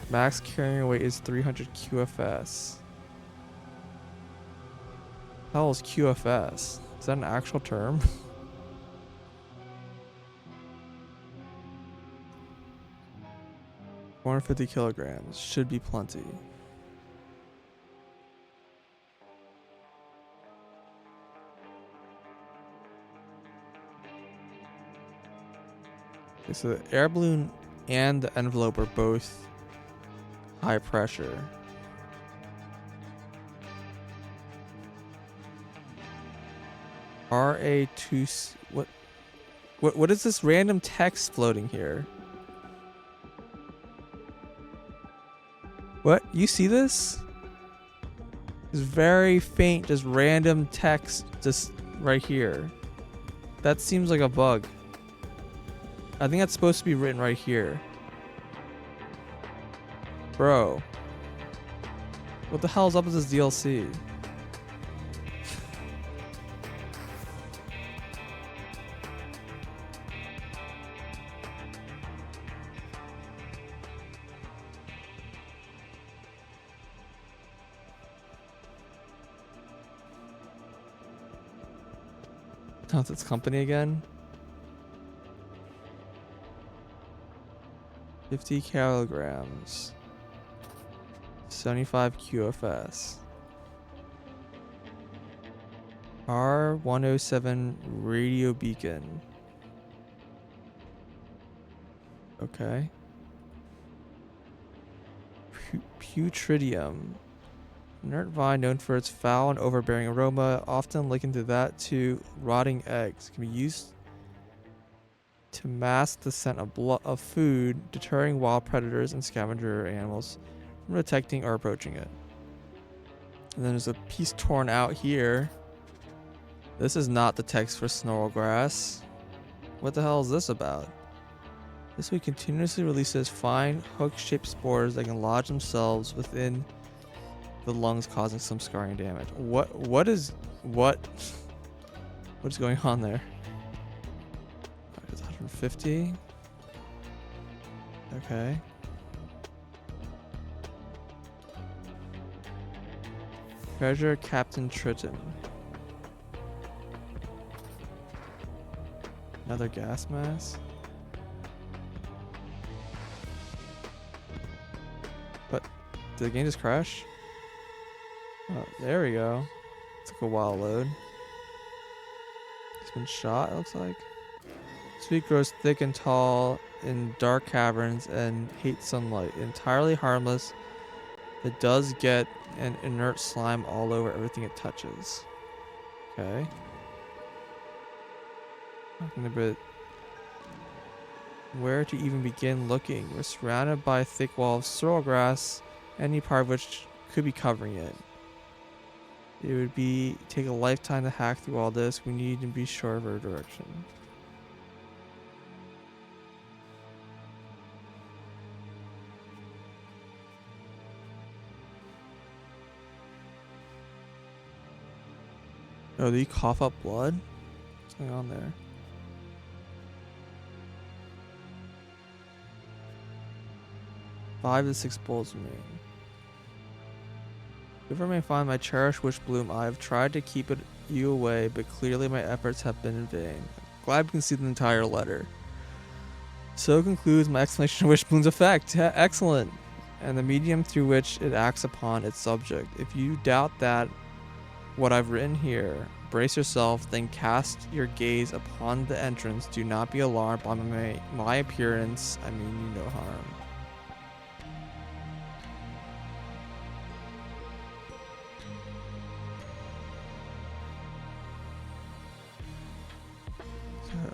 Max carrying weight is 300 QFS. How is QFS? Is that an actual term? 450 kilograms. Should be plenty. Okay, so the air balloon and the envelope are both high pressure. RA2. What is this random text floating here? What? You see this? It's very faint, just random text just right here. That seems like a bug. I think that's supposed to be written right here. Bro. What the hell is up with this DLC? Not its company again. 50 kilograms. 75 QFS. R107 radio beacon. Okay. Putridium. Inert vine known for its foul and overbearing aroma, often likened to that to rotting eggs, can be used to mask the scent of food, deterring wild predators and scavenger animals from detecting or approaching it. And then there's a piece torn out here. This is not the text for Snarlgrass. What the hell is this about? This weed continuously releases fine hook-shaped spores that can lodge themselves within the lungs, causing some scarring damage. What is going on there? It's 150. Okay. Treasure Captain Triton. Another gas mask. But did the game just crash? Oh, there we go. Took a while to load. He's been shot, it looks like. Sweet grows thick and tall in dark caverns and hates sunlight. Entirely harmless, it does get an inert slime all over everything it touches. Okay. Talking a bit. Where to even begin looking? We're surrounded by a thick wall of sorrel grass, any part of which could be covering it. It would take a lifetime to hack through all this. We need to be sure of our direction. Oh, do you cough up blood? What's going on there? Five to 6 bullets remain. If I may find my cherished wish bloom, I have tried to keep you away, but clearly my efforts have been in vain. Glad you can see the entire letter. So concludes my explanation of wish bloom's effect. Excellent. And the medium through which it acts upon its subject. If you doubt that what I've written here, brace yourself, then cast your gaze upon the entrance. Do not be alarmed by my appearance. I mean you no harm.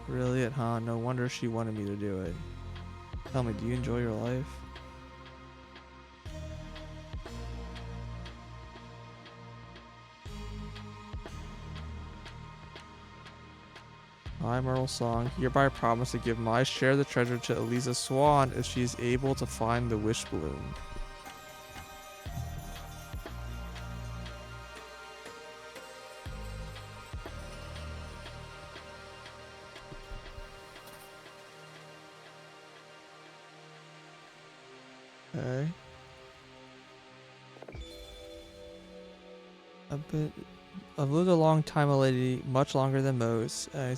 Really it, huh? No wonder she wanted me to do it. Tell me, do you enjoy your life? I, Myrtle Song, hereby promise to give my share of the treasure to Eliza Swan if she is able to find the wish bloom. Okay. I've lived a long time, a lady, much longer than most. I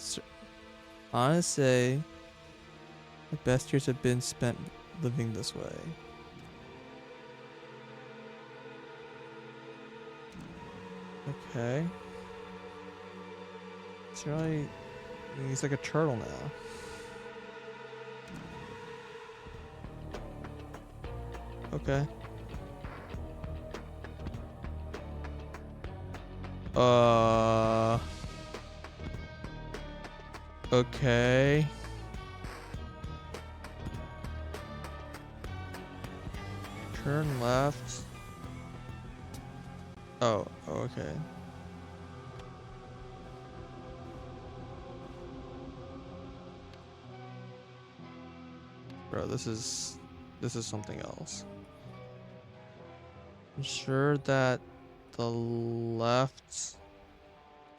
honestly say the best years have been spent living this way. Okay. It's really, he's like a turtle now. Okay. Okay. Turn left. Oh, okay. Bro, this is something else. I'm sure that the left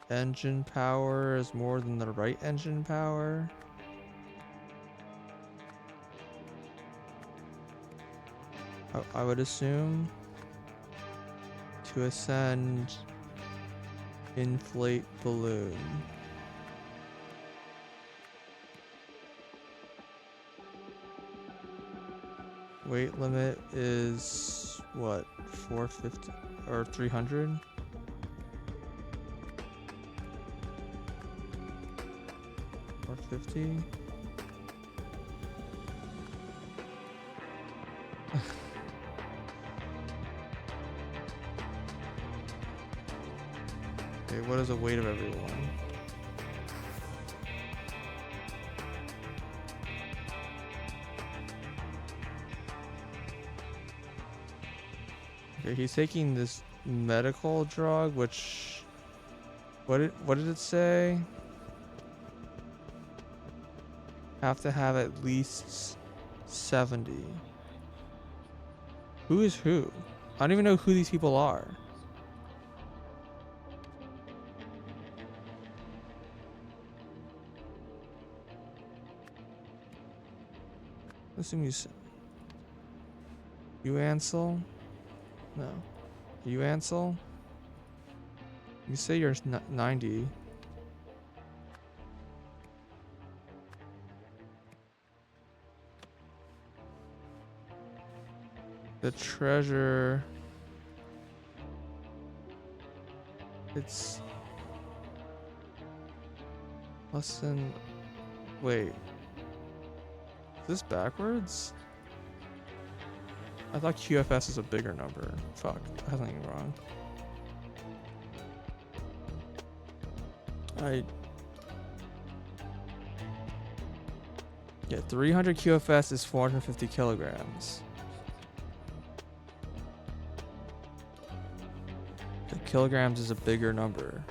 engine power is more than the right engine power. I would assume. To ascend, inflate balloon. Weight limit is what, 450 or 300? Or 50? Okay, what is the weight of everyone? Okay, he's taking this medical drug, which what did it say? Have to have at least 70. Who is who? I don't even know who these people are. Assume you Ansel? No. You Ansel? You say you're 90. The treasure. It's less than. Wait. Is this backwards? I thought QFS is a bigger number. Fuck. I have something wrong. Yeah, 300 QFS is 450 kilograms. The kilograms is a bigger number.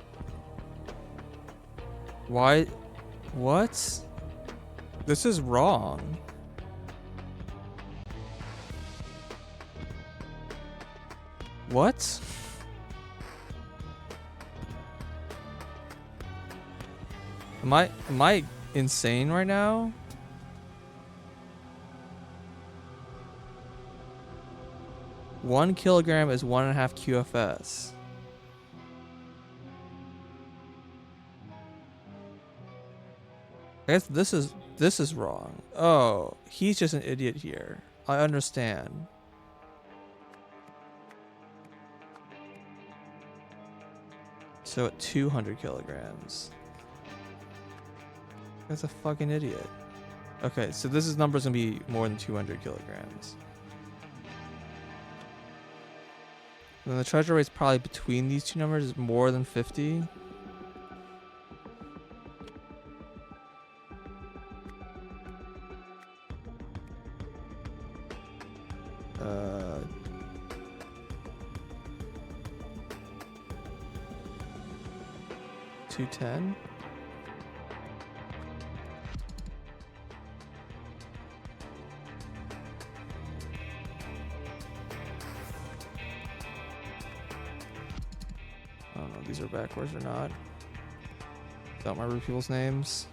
Why? What? This is wrong. What? Am I insane right now? One kilogram is 1.5 QFS. I guess this is wrong. Oh, he's just an idiot here. I understand. So at 200 kilograms. That's a fucking idiot. Okay, so this number's gonna be more than 200 kilograms. Then the treasure rate's probably between these two numbers is more than 50. Uh, 210. I don't know if these are backwards or not. Don't remember people's names.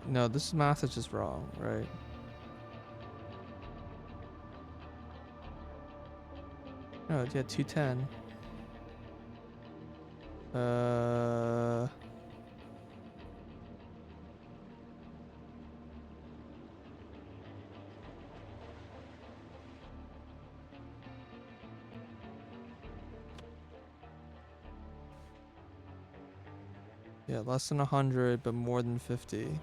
No, this math is just wrong, right? No, yeah, 210. Yeah, less than 100, but more than 50.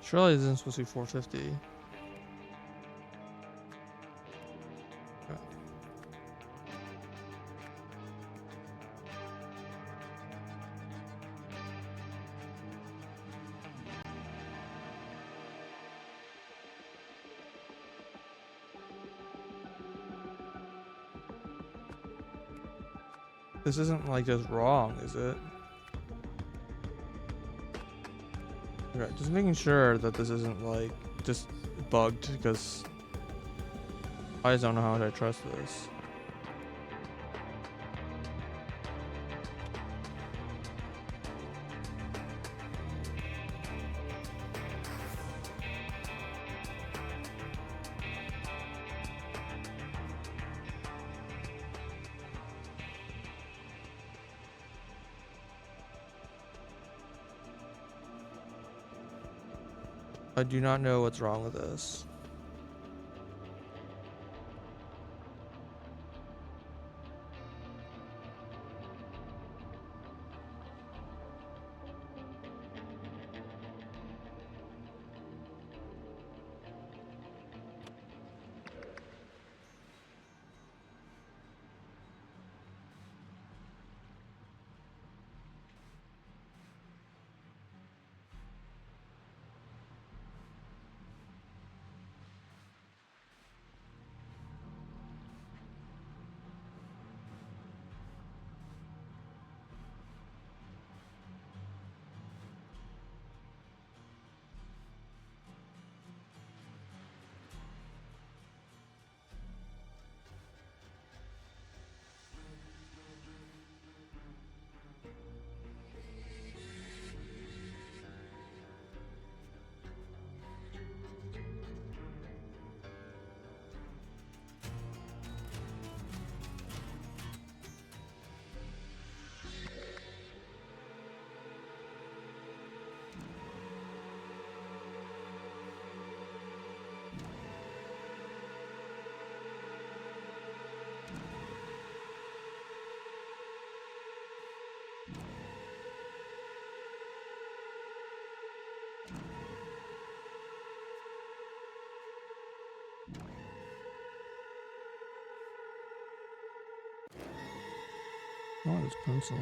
Surely this isn't supposed to be 450. Okay. This isn't like just wrong, is it? Okay, just making sure that this isn't like just bugged because I just don't know how much I trust this. I do not know what's wrong with this. Oh, this pencil.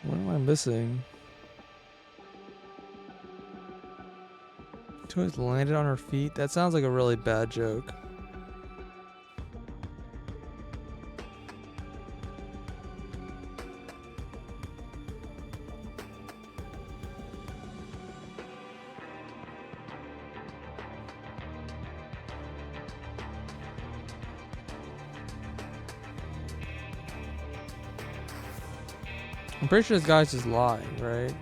What am I missing? Toys landed on her feet? That sounds like a really bad joke. I'm pretty sure this guy's just lying, right?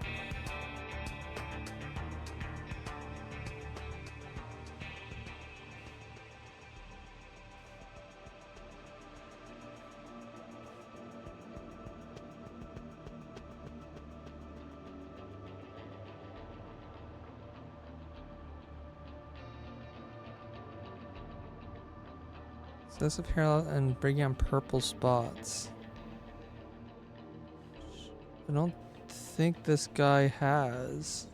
Excessive hair loss and breaking on purple spots. I don't think this guy has.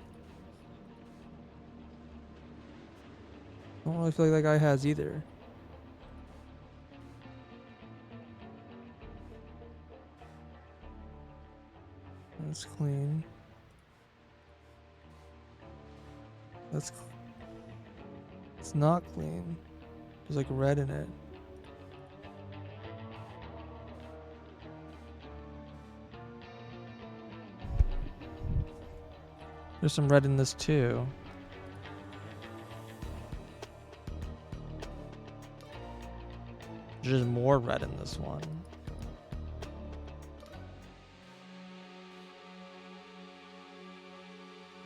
I don't really feel like that guy has either. That's clean. That's. It's not clean. There's like red in it. There's some red in this too. There's more red in this one.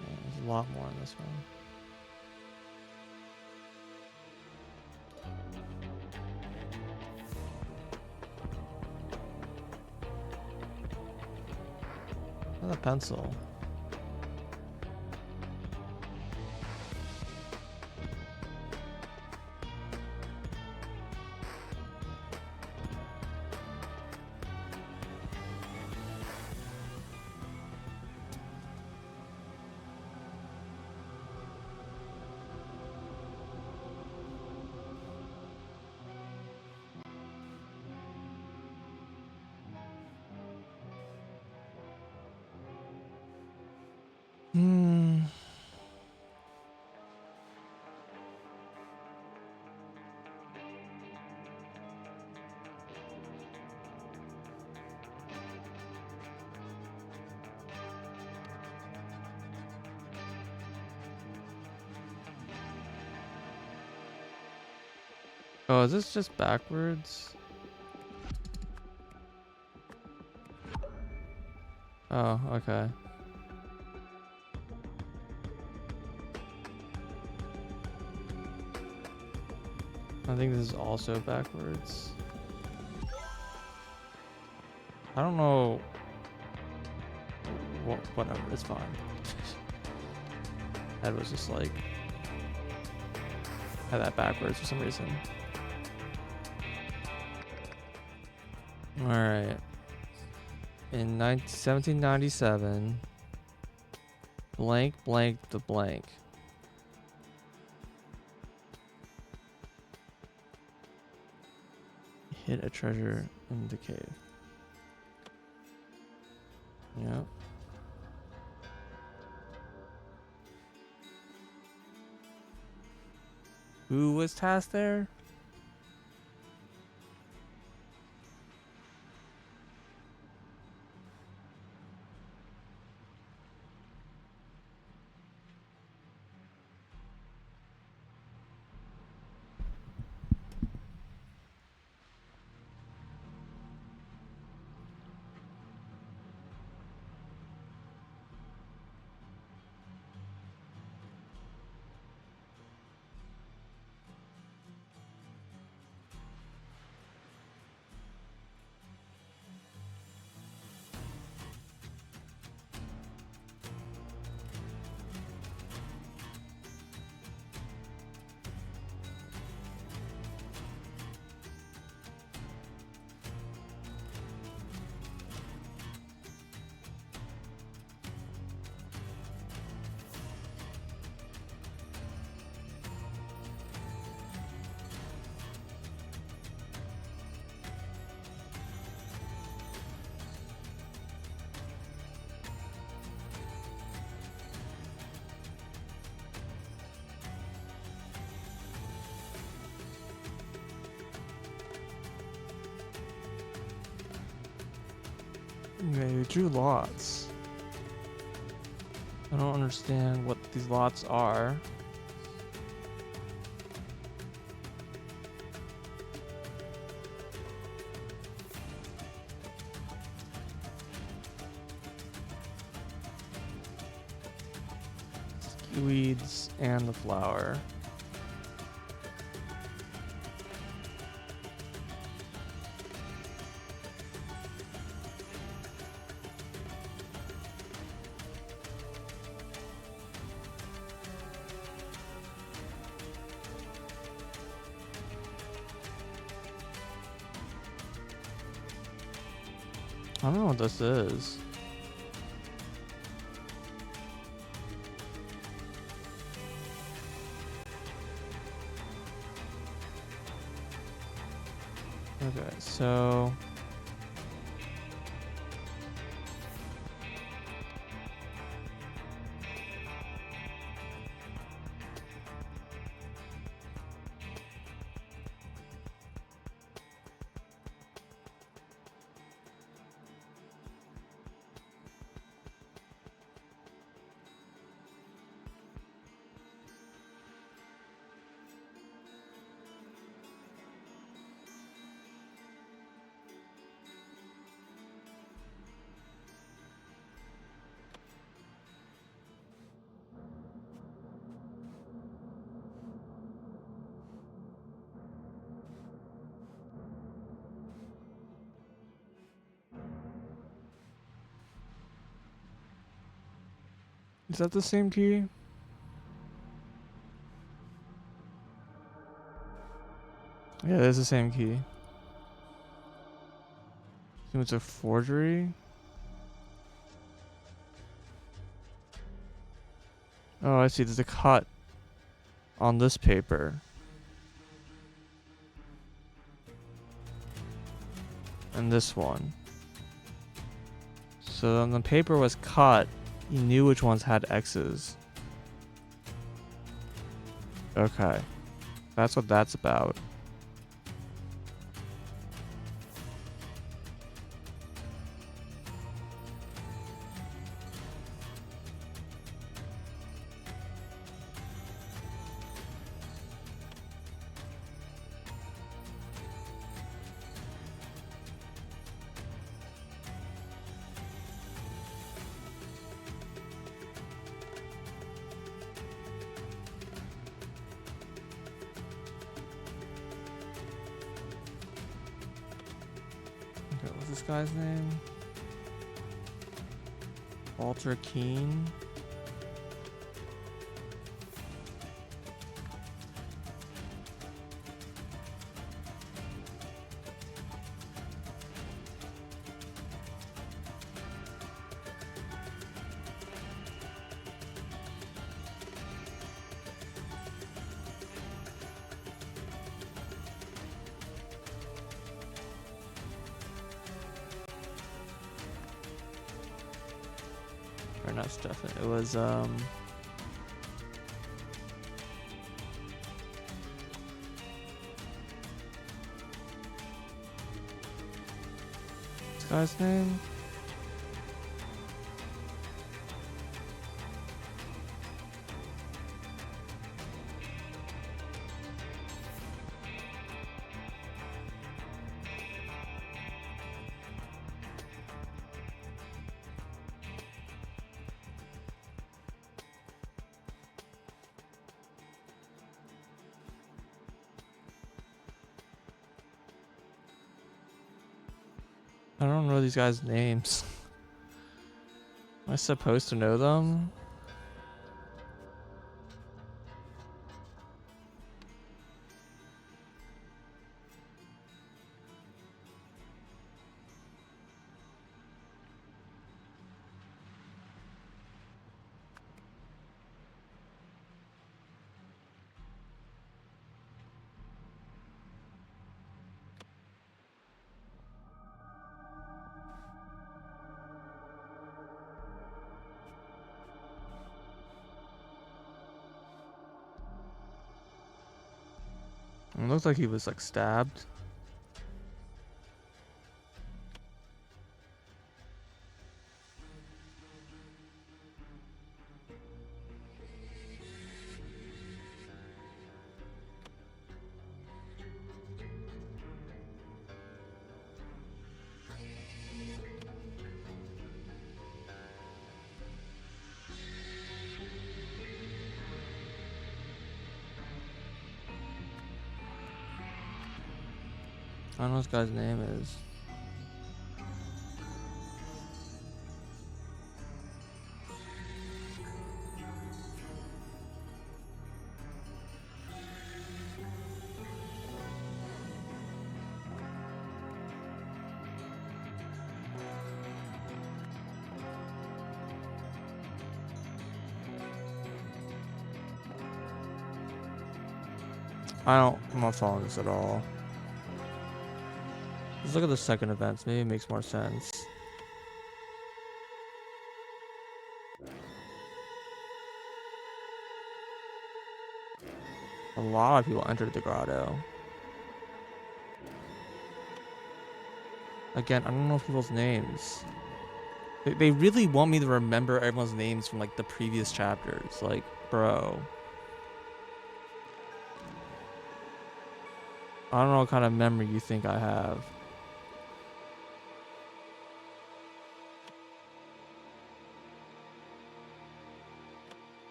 Yeah, there's a lot more in this one. Another pencil. Hmm. Oh, is this just backwards? Oh, okay. I think this is also backwards. I don't know. Whatever, it's fine. That was just like had that backwards for some reason. All right. In 1797, blank blank the blank. Hid a treasure in the cave. Yep. Who was tasked there? Okay, we drew lots. I don't understand what these lots are. weeds and the flower. I don't know what this is. Okay, so is that the same key? Yeah, it is the same key. So it's a forgery? Oh, I see. There's a cut on this paper. And this one. So when the paper was cut, you knew which ones had X's. Okay. That's what that's about. Okay, what's this guy's name? Walter Keane. Or not Stefan. It was this guy's name? I don't know these guys' names. Am I supposed to know them? It looks like he was like stabbed. I don't know what this guy's name is. I'm not following this at all. Let's look at the second events. Maybe it makes more sense. A lot of people entered the grotto. Again, I don't know people's names. They really want me to remember everyone's names from like the previous chapters. Like, bro. I don't know what kind of memory you think I have.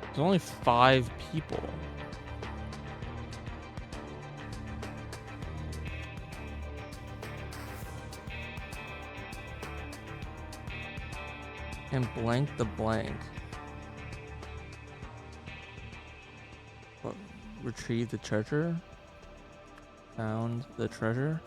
There's only 5 people. And blank the blank. What? Retrieve the treasure? Found the treasure?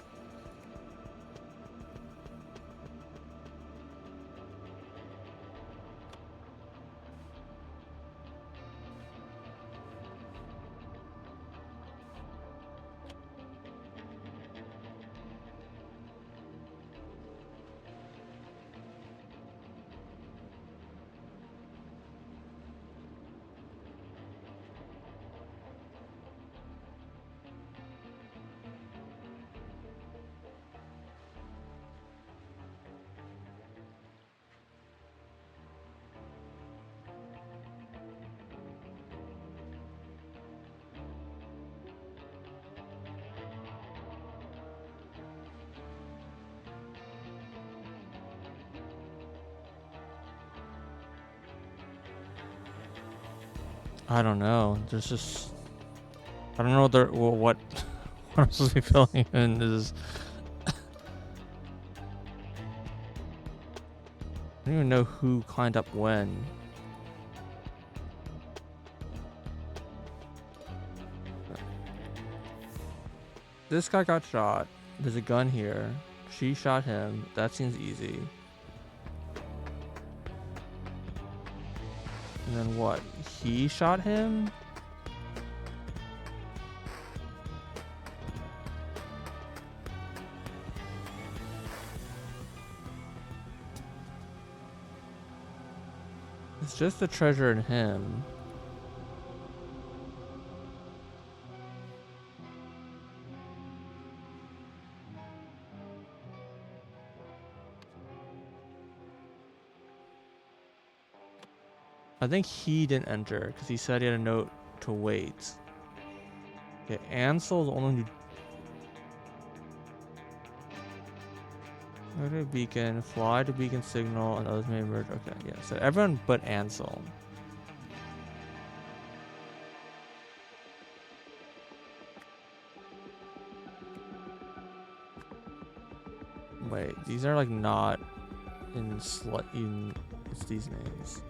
I don't know. There's just I don't know what I'm supposed to be filling in is. I don't even know who climbed up when. This guy got shot. There's a gun here. She shot him. That seems easy. And then what? He shot him? It's just the treasure in him. I think he didn't enter because he said he had a note to wait. Okay, Ansel is the only who. Go to beacon, fly to beacon signal, and others may emerge. Okay, yeah, so everyone but Ansel. Wait, these are like not in it's these names.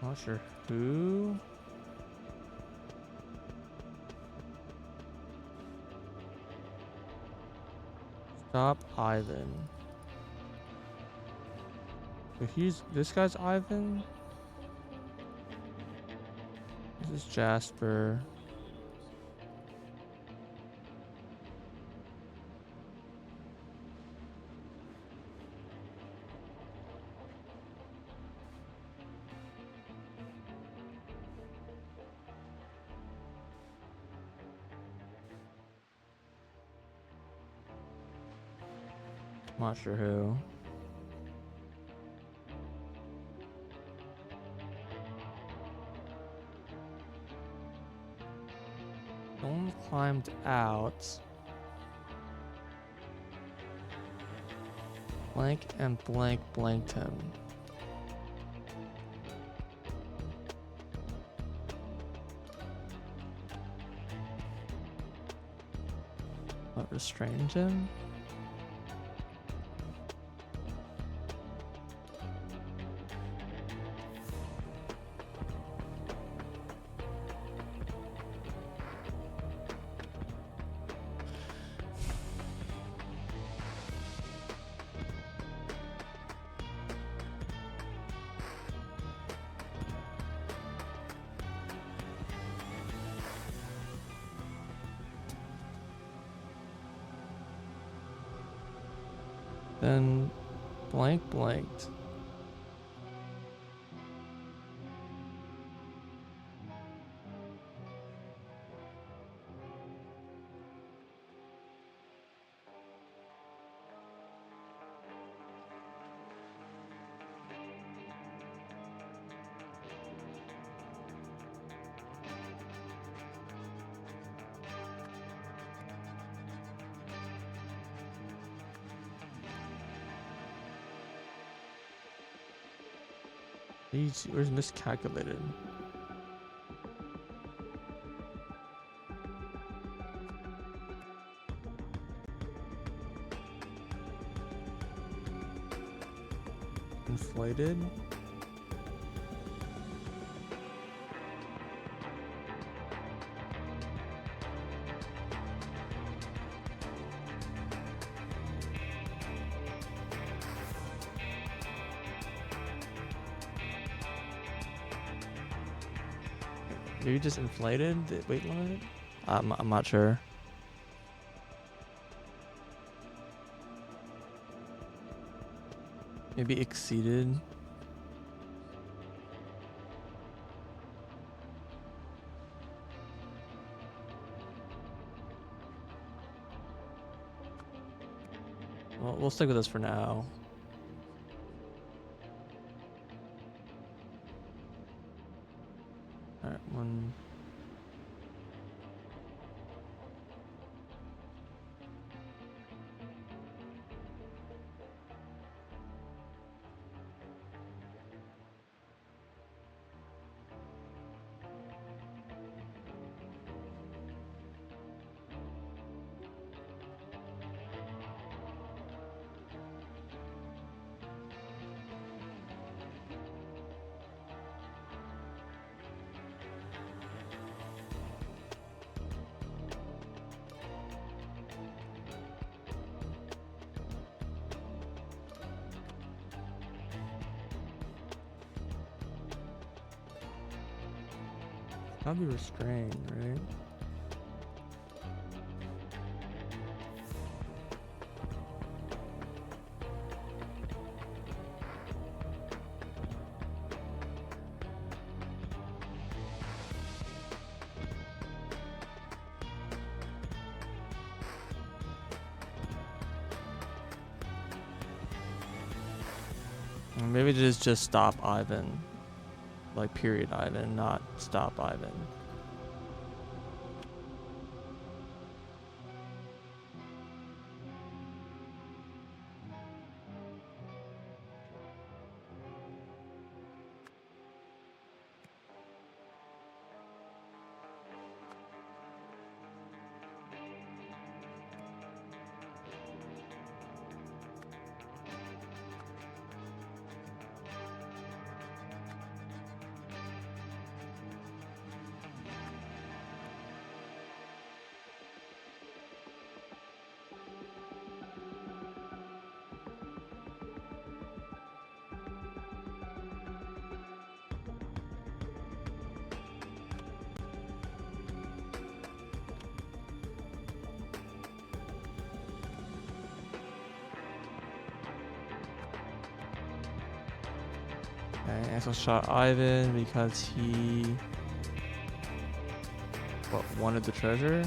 Not sure who. Stop Ivan. So this guy's Ivan. This is Jasper. Not sure who. Someone climbed out. Blank and blank blanked him. What, restrained him? Then blank blanked. Where's miscalculated? Inflated? Maybe just inflated the weight limit? I'm not sure. Maybe exceeded. Well, we'll stick with this for now. Alright, one. Gotta be restrained, right? Or maybe it is just stop Ivan. Like period Ivan, not stop Ivan. Okay, Axel shot Ivan because he wanted the treasure.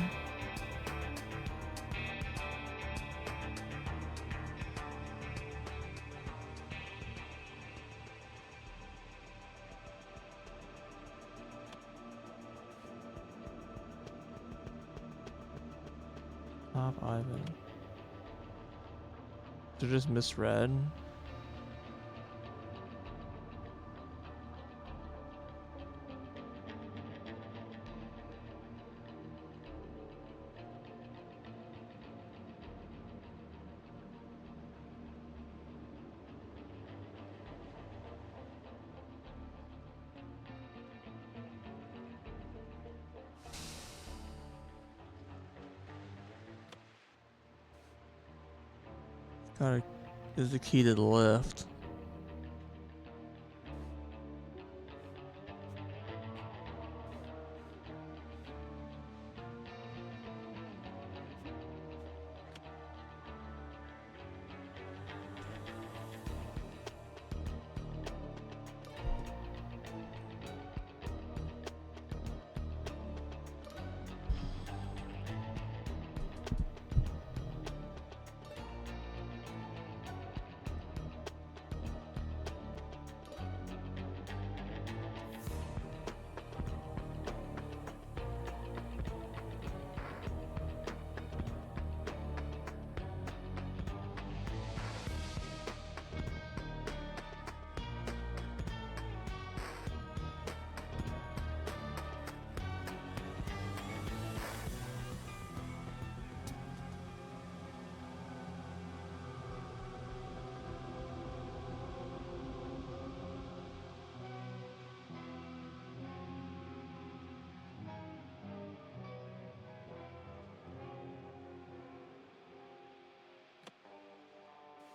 Pop Ivan. They're just misread. Gotta is the key to the lift.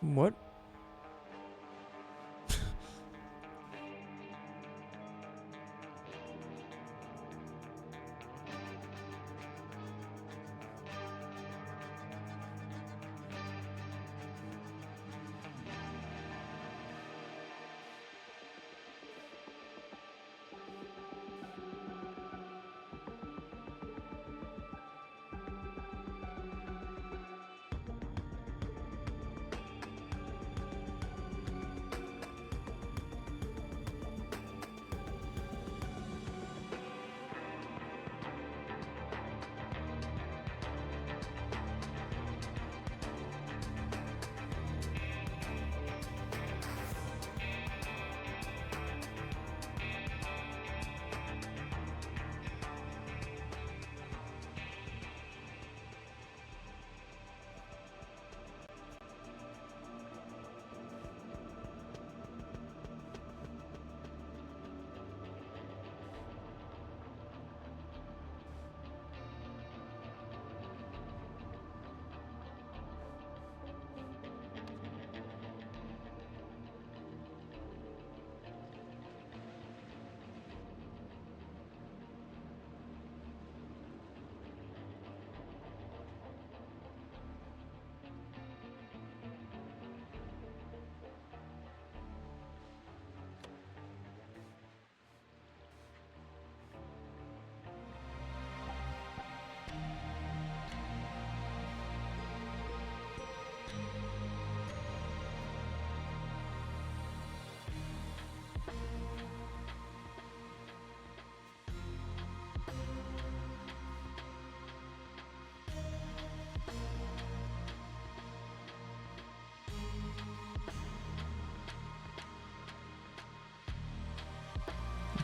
What?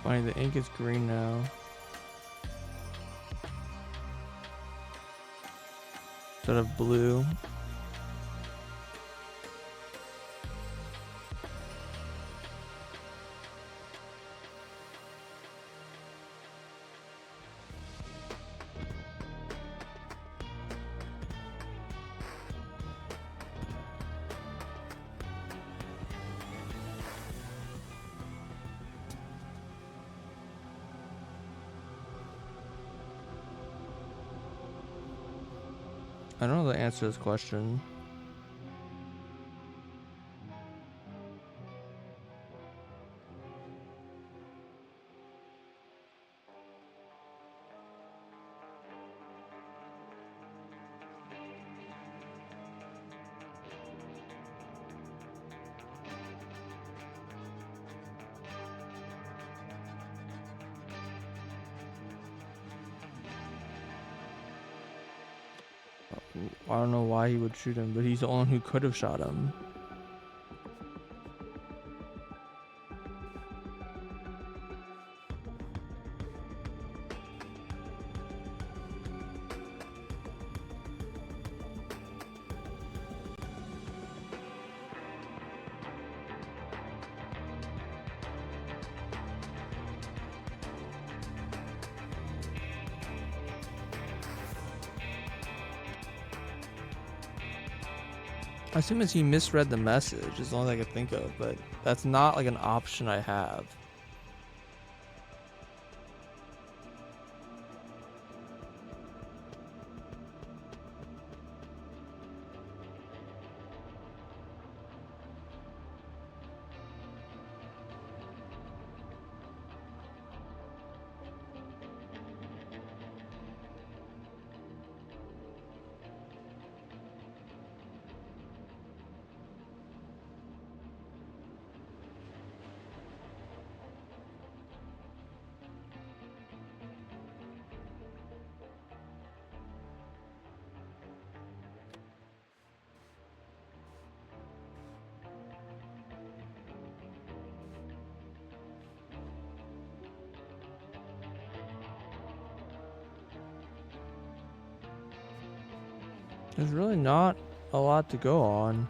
Fine, the ink is green now. Instead of blue. I don't know the answer to this question. I don't know why he would shoot him, but he's the only one who could have shot him. I assume he misread the message is the only thing I could think of, but that's not like an option I have. There's really not a lot to go on.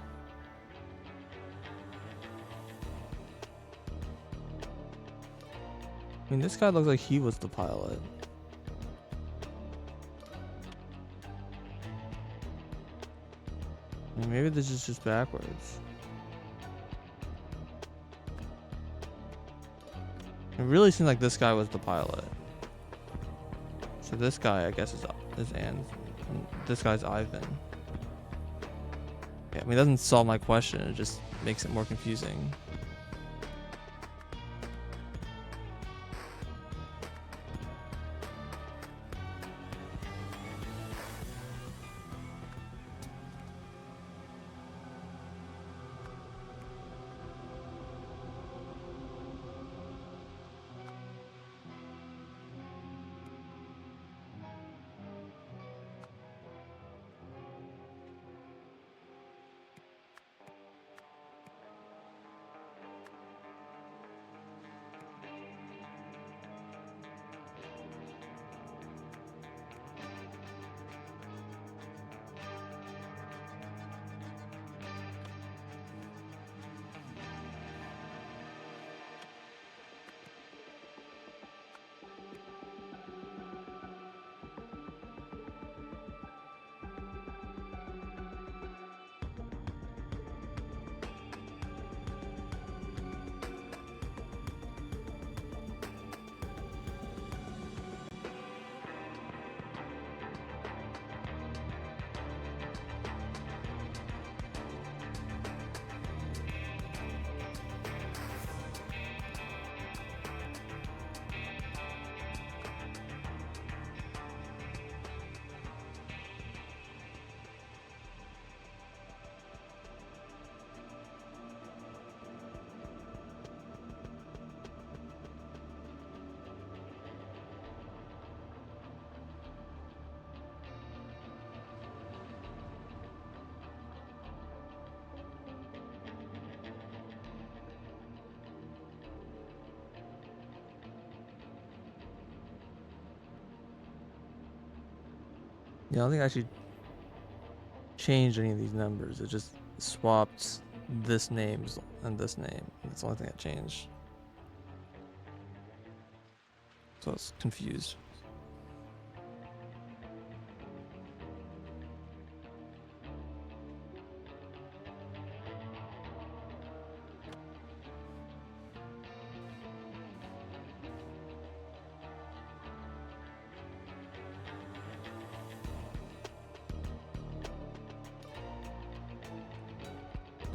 I mean, this guy looks like he was the pilot. I mean, maybe this is just backwards. It really seems like this guy was the pilot. So this guy, I guess, is Anne. And this guy's Ivan. Yeah, I mean, it doesn't solve my question. It just makes it more confusing. Yeah, I don't think I actually changed any of these numbers. It just swapped this name and this name. That's the only thing that changed. So I was confused.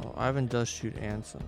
Oh, Ivan does shoot Anson.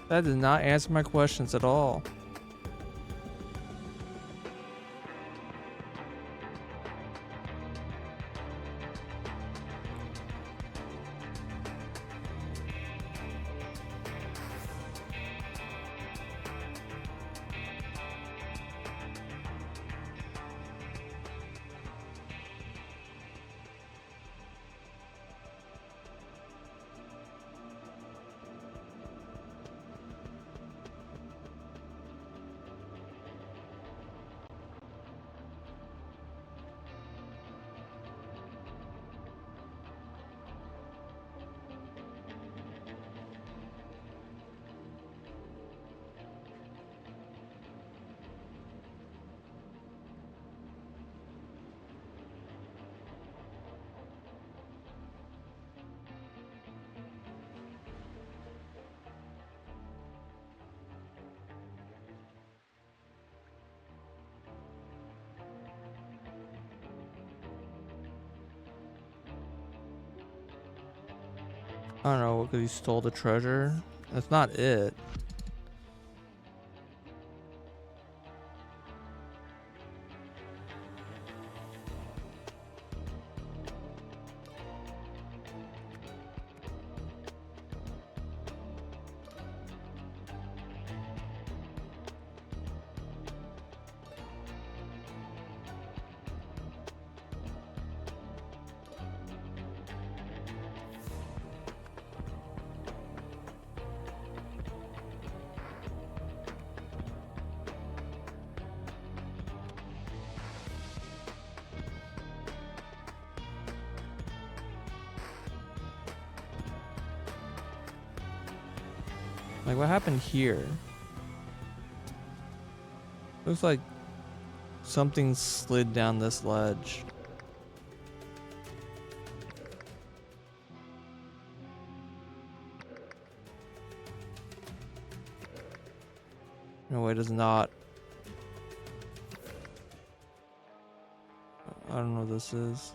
That did not answer my questions at all. I don't know, because he stole the treasure. That's not it. Like, what happened here? Looks like something slid down this ledge. No, it is not. I don't know what this is.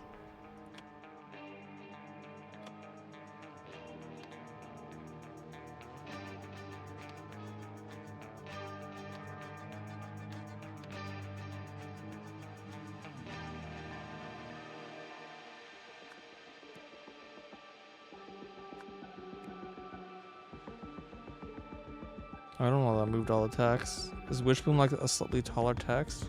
I don't know, that moved all the text. Is Wishbone like a slightly taller text?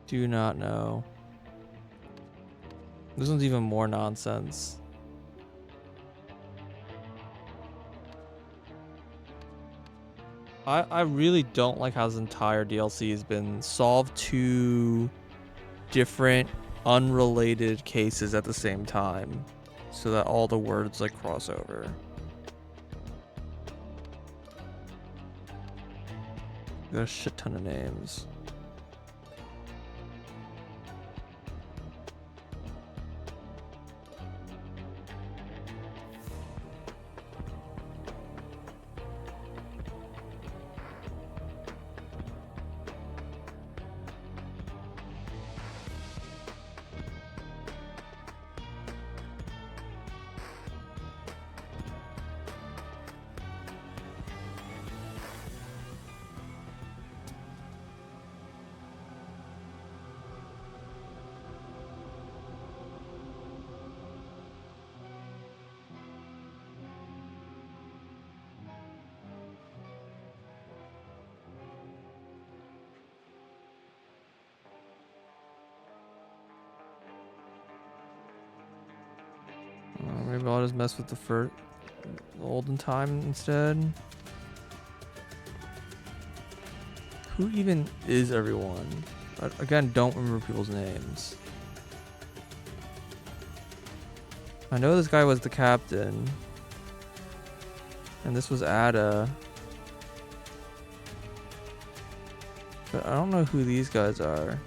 Do not know. This one's even more nonsense. I really don't like how this entire DLC has been solved two different unrelated cases at the same time, so that all the words like cross over. Got a shit ton of names. Maybe I'll just mess with the first olden time instead. Who even is everyone? Again, don't remember people's names. I know this guy was the captain. And this was Ada. But I don't know who these guys are.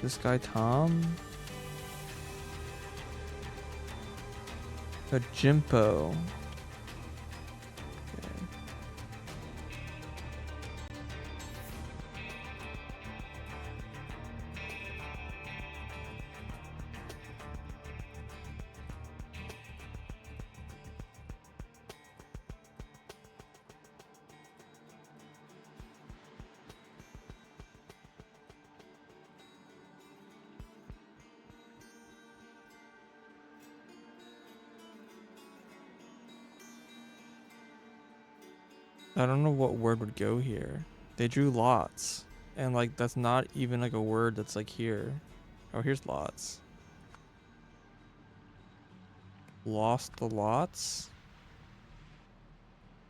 This guy Tom? A Jimpo. Okay. I don't know what word would go here. They drew lots. And like that's not even like a word that's like here. Oh, here's lots. Lost the lots?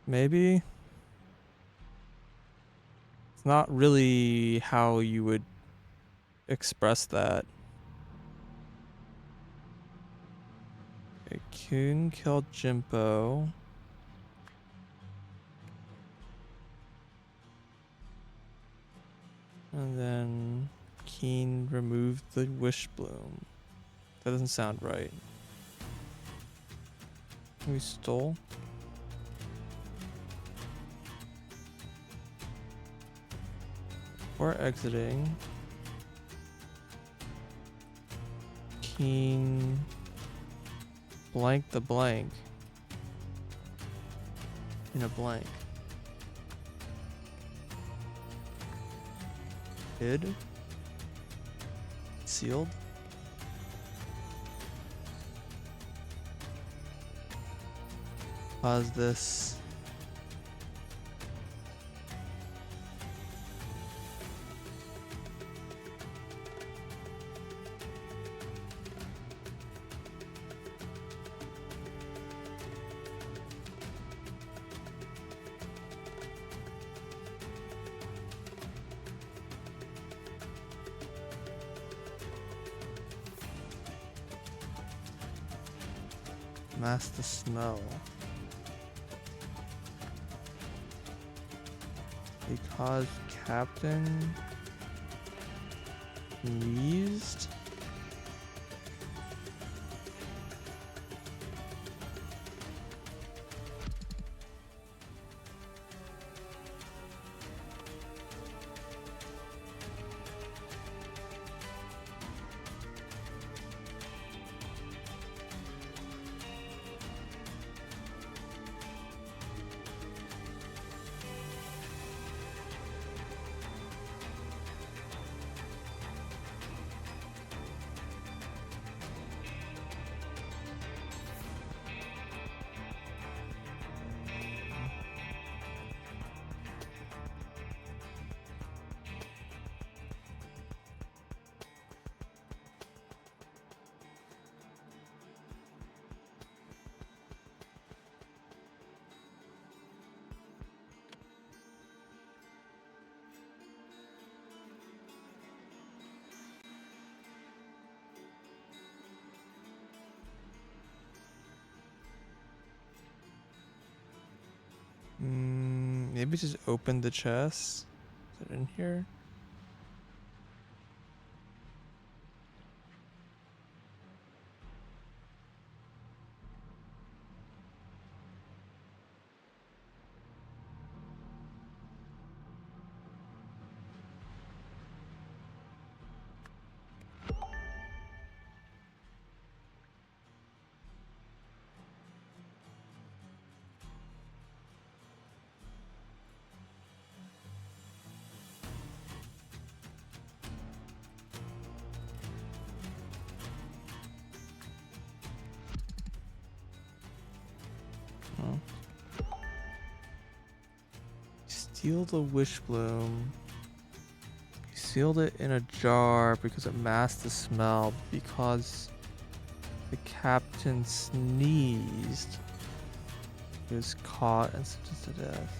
Maybe? It's not really how you would express that. A king killed Jimpo. And then Keen removed the wish bloom. That doesn't sound right. We stole? Before exiting, Keen blank the blank in a blank. Hid? Sealed? Pause this. Mask the smell. Because Captain wheezed? Maybe just open the chest. Is it in here? Steal the wish bloom. sealed it in a jar because it masked the smell because the captain sneezed. He was caught and sentenced to death.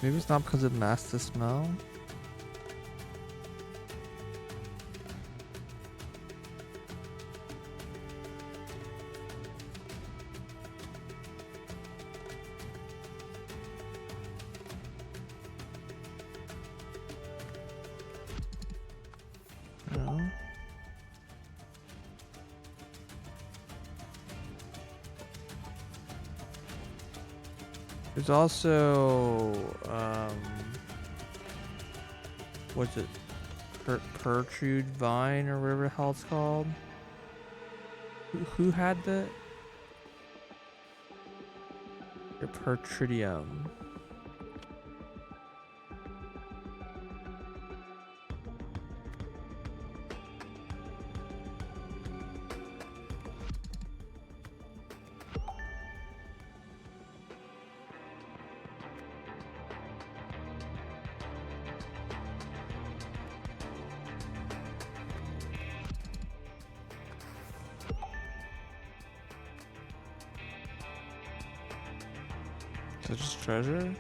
Maybe it's not because it masked the smell. No. There's also what's it? Pertrude Vine or whatever the hell it's called. Who had the Pertridium? Is it just treasure?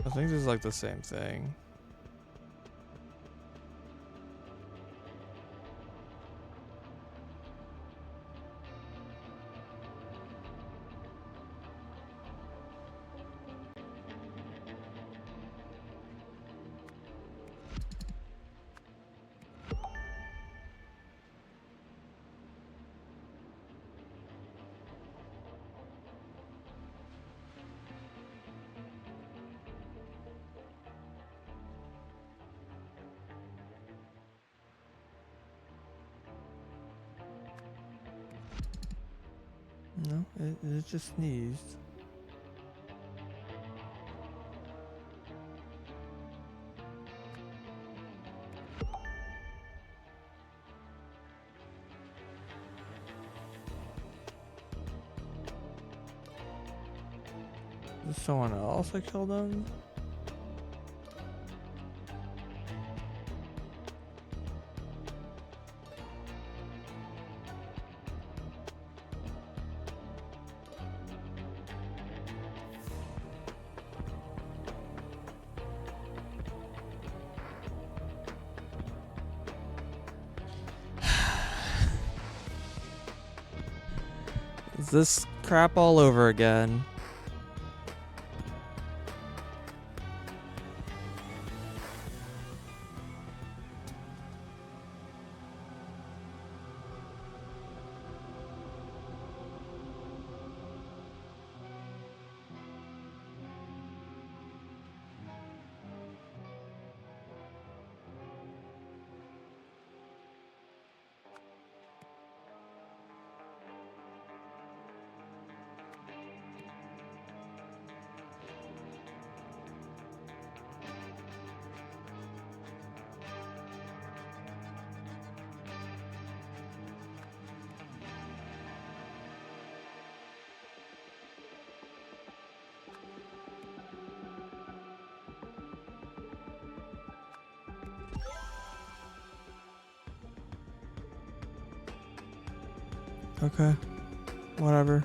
I think this is like the same thing. No, it just sneezed. Is this someone else that killed him? Is this crap all over again? Okay, whatever.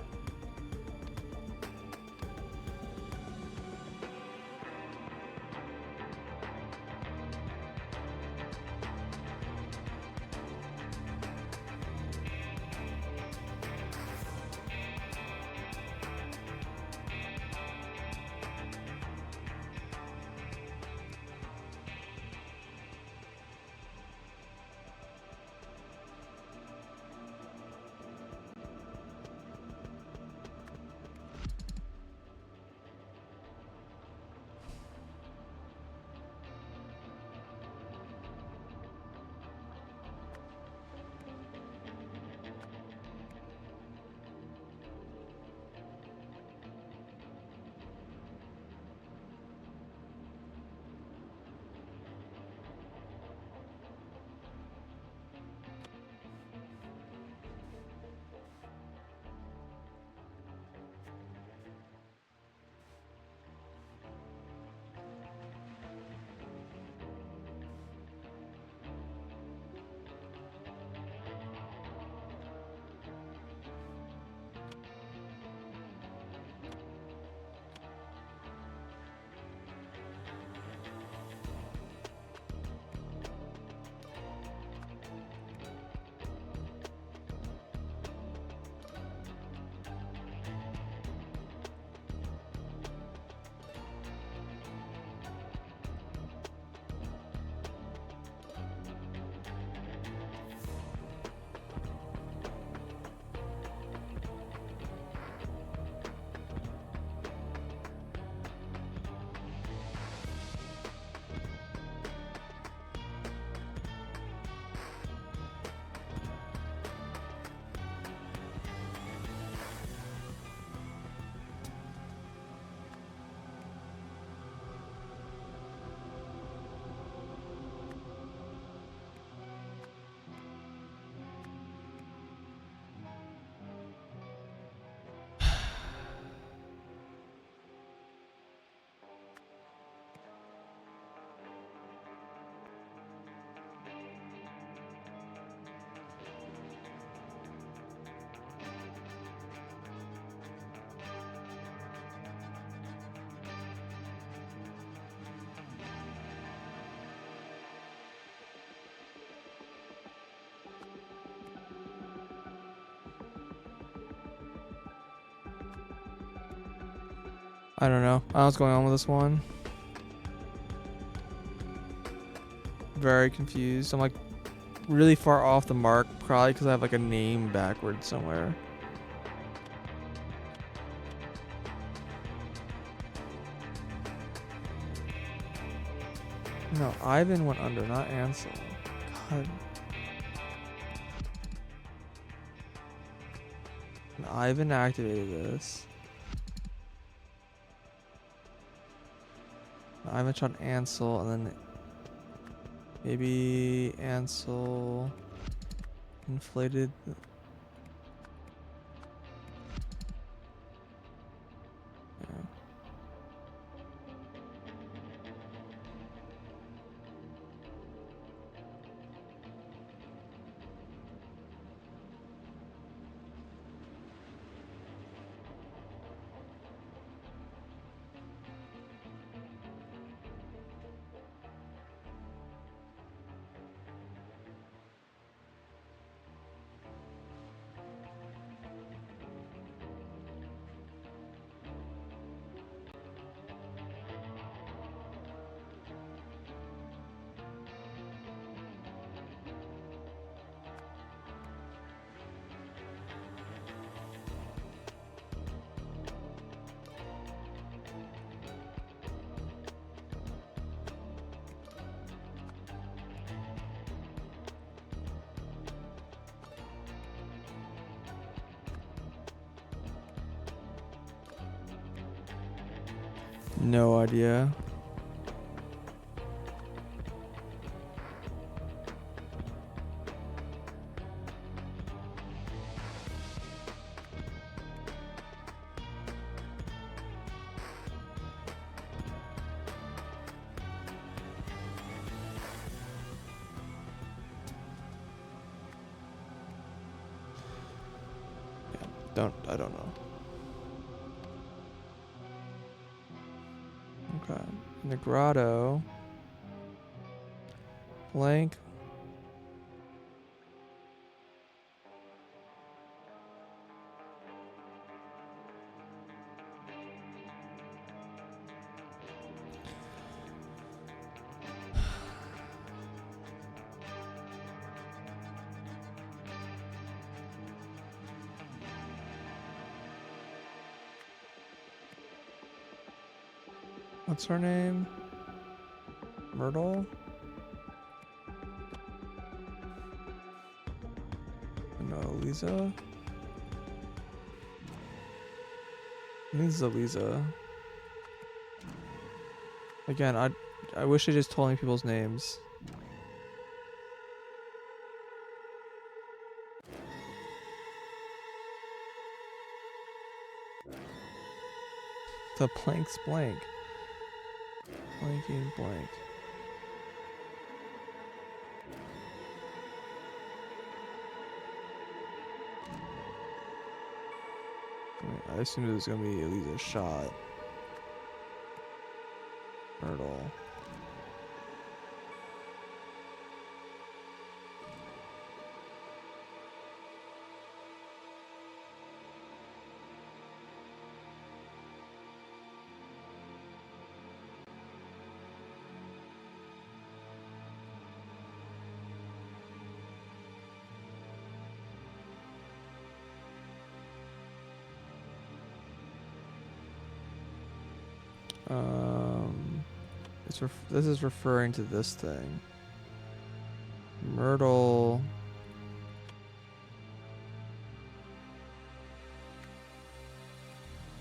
I don't know. I don't know what's going on with this one. Very confused. I'm like really far off the mark, probably because I have like a name backwards somewhere. No, Ivan went under, not Ansel. God. And Ivan activated this. And Ivan shot Ansel, and then maybe Ansel inflated. Yeah. No idea. I don't know. Okay. In the grotto. Blank. What's her name? Myrtle? No, Lisa? I think it's Lisa. Again, I wish they just told me people's names. The blank's blank. Blanking blank. I assumed it was gonna be at least a shot. Myrtle. This is referring to this thing. Myrtle.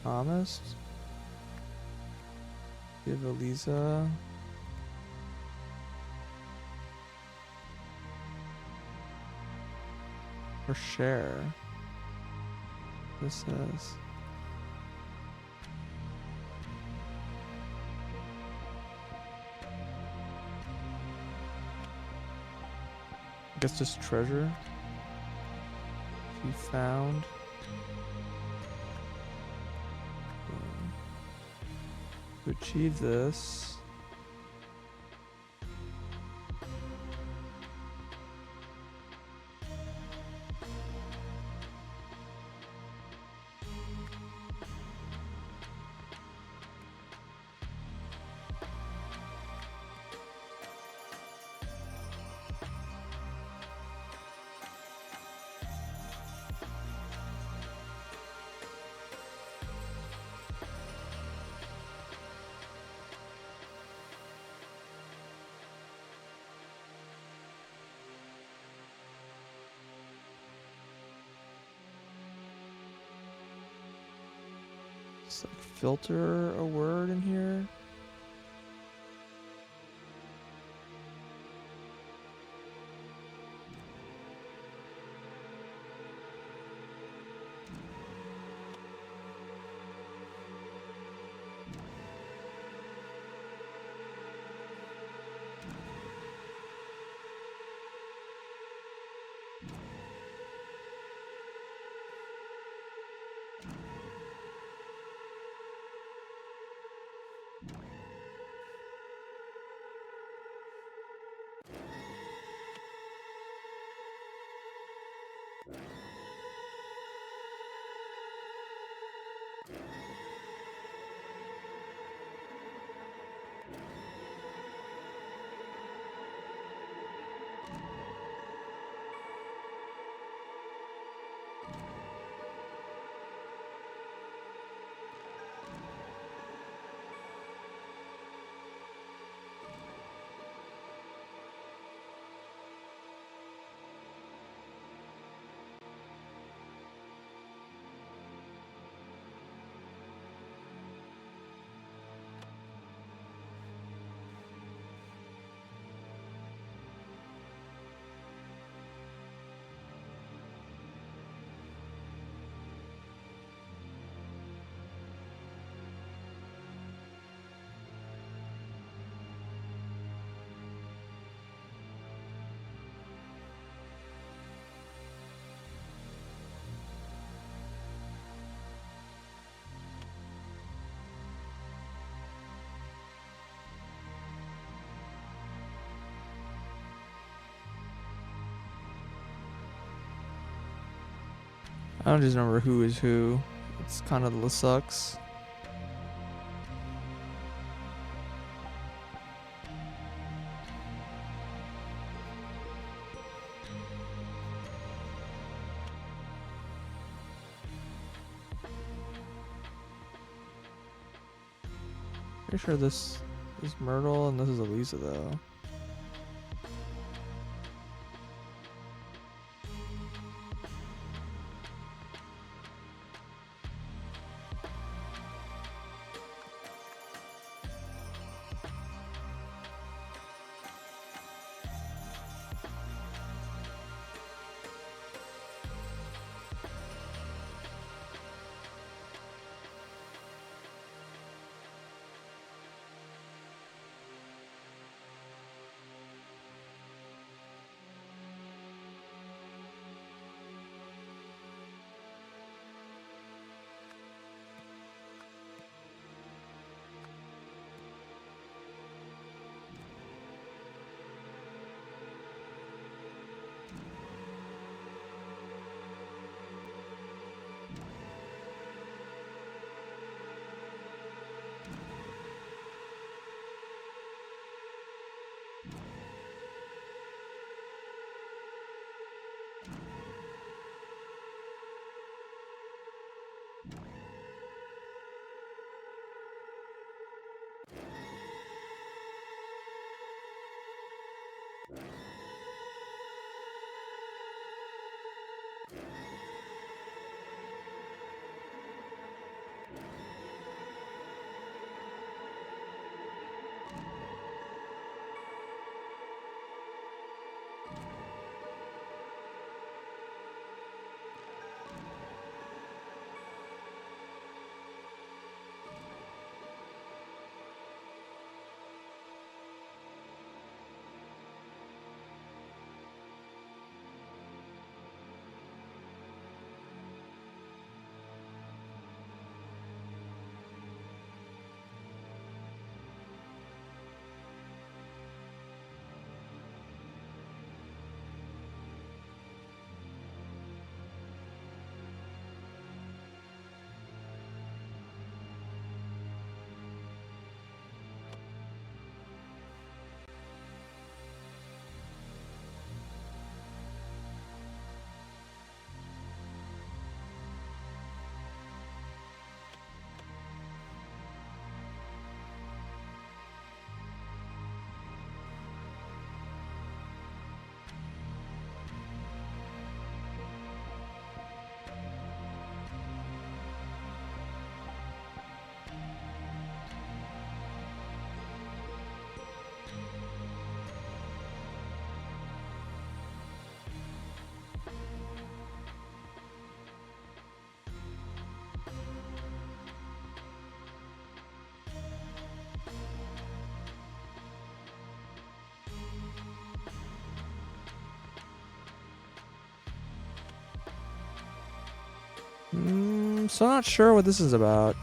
Thomas. Give Elisa. Or share. This says. I guess just treasure. If you found. To achieve this. Let's like filter a word in here. I don't just remember who is who. It's kind of the sucks. Pretty sure this is Myrtle and this is Elisa though. So not sure what this is about.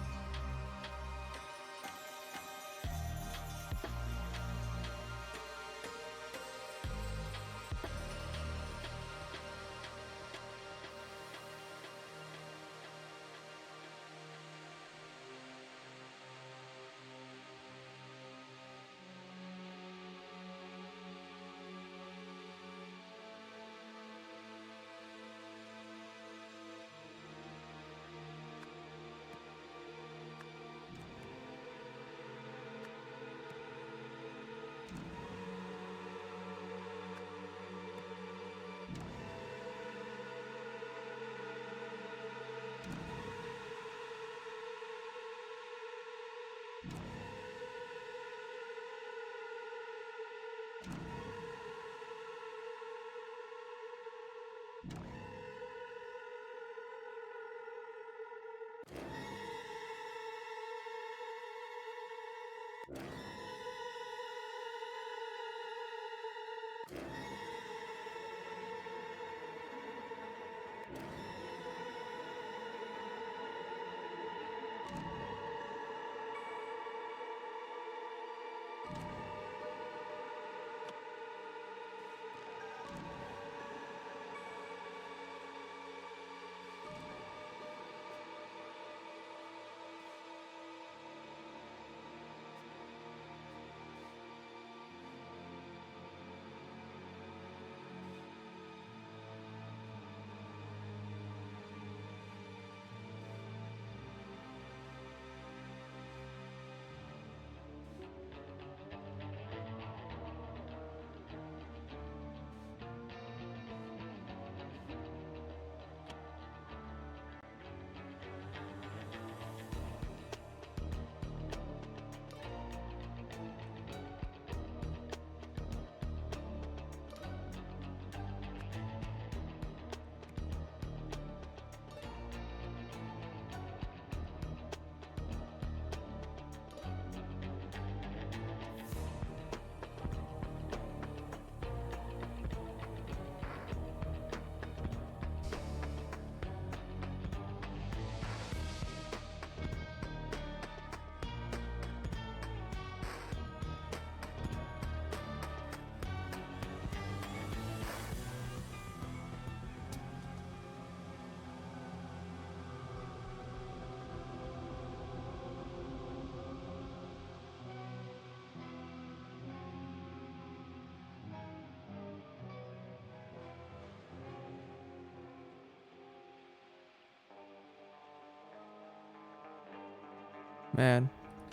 Man,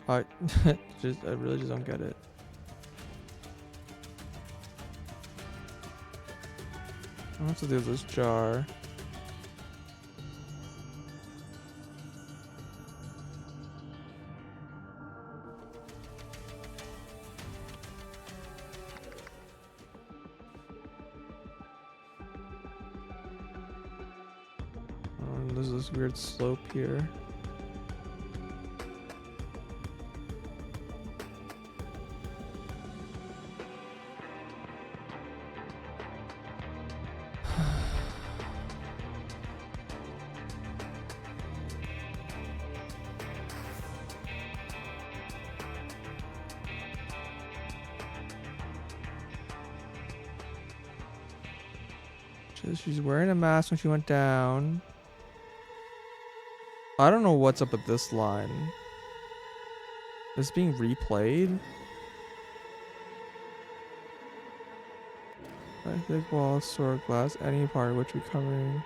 I I really just don't get it. I have to do this jar. There's this weird slope here. She's wearing a mask when she went down. I don't know what's up with this line. Is it being replayed? I think wall, sword, glass, any part which we covering.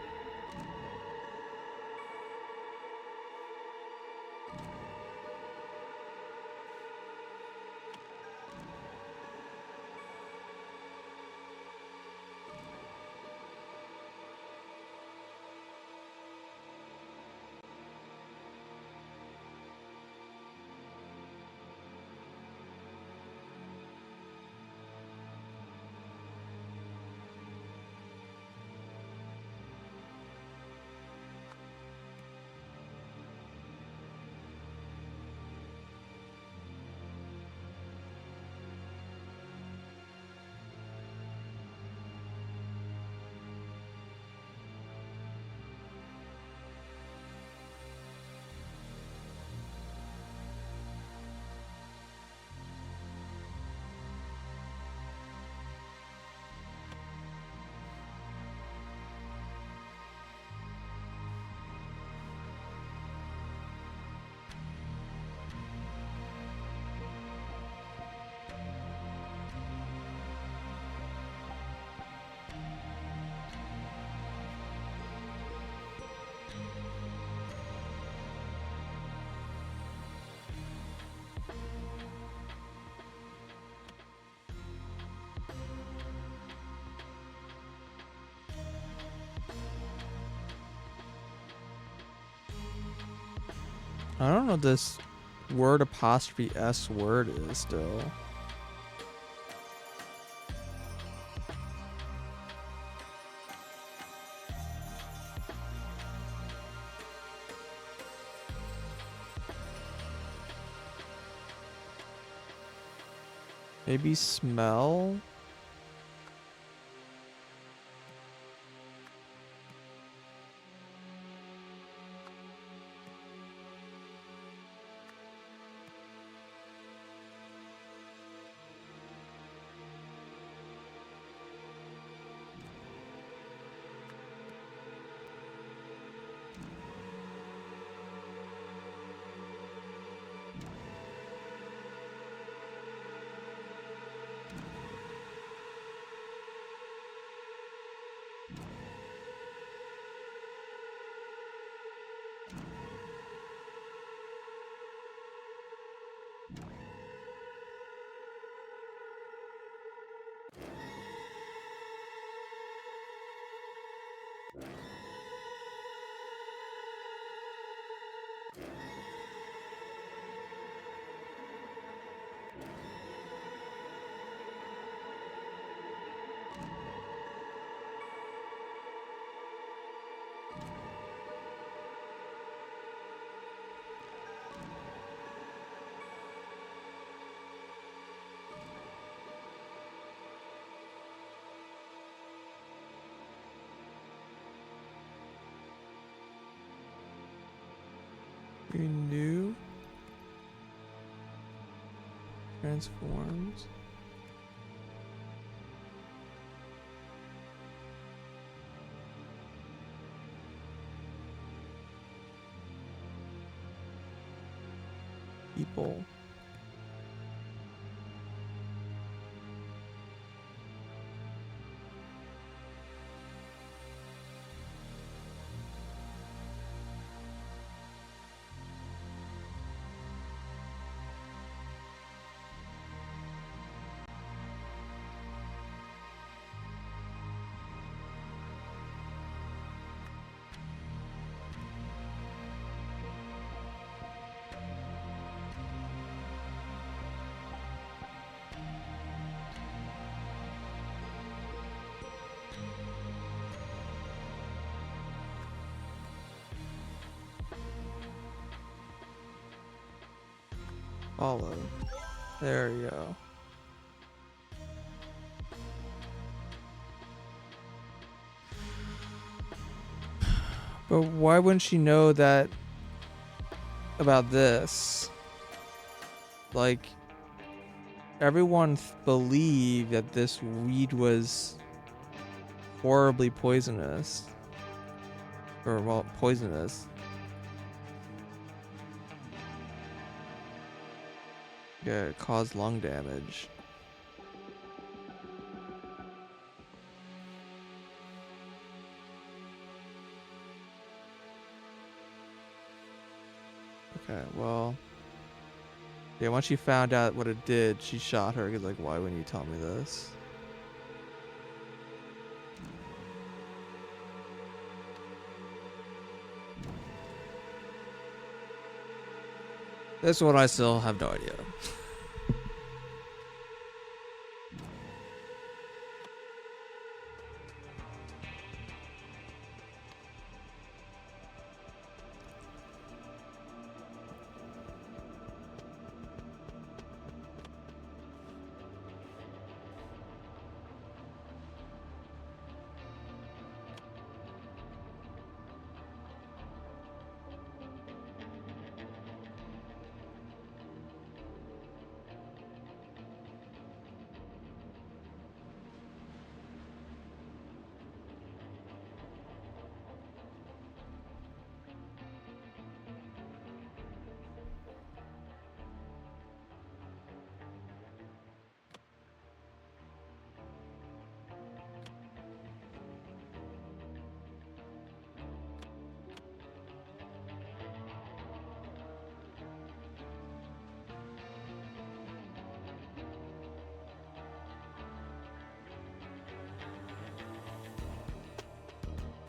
I don't know what this word apostrophe S word is still. Maybe smell? Renew. Transforms. People. Follow. There you go. But why wouldn't she know that about this? Like, everyone believed that this weed was horribly poisonous. Or, well, poisonous. Yeah, it caused lung damage. Okay, well. Yeah, once she found out what it did, she shot her. Like, why wouldn't you tell me this? This one I still have no idea.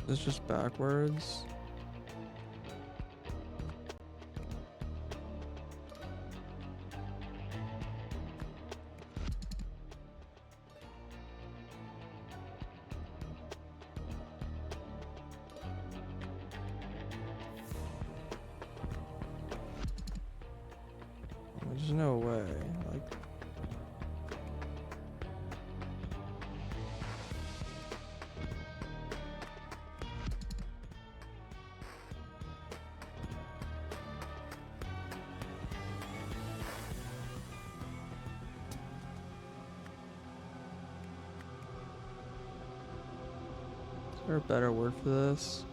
It's just backwards. There's no way. Like, is there a better word for this?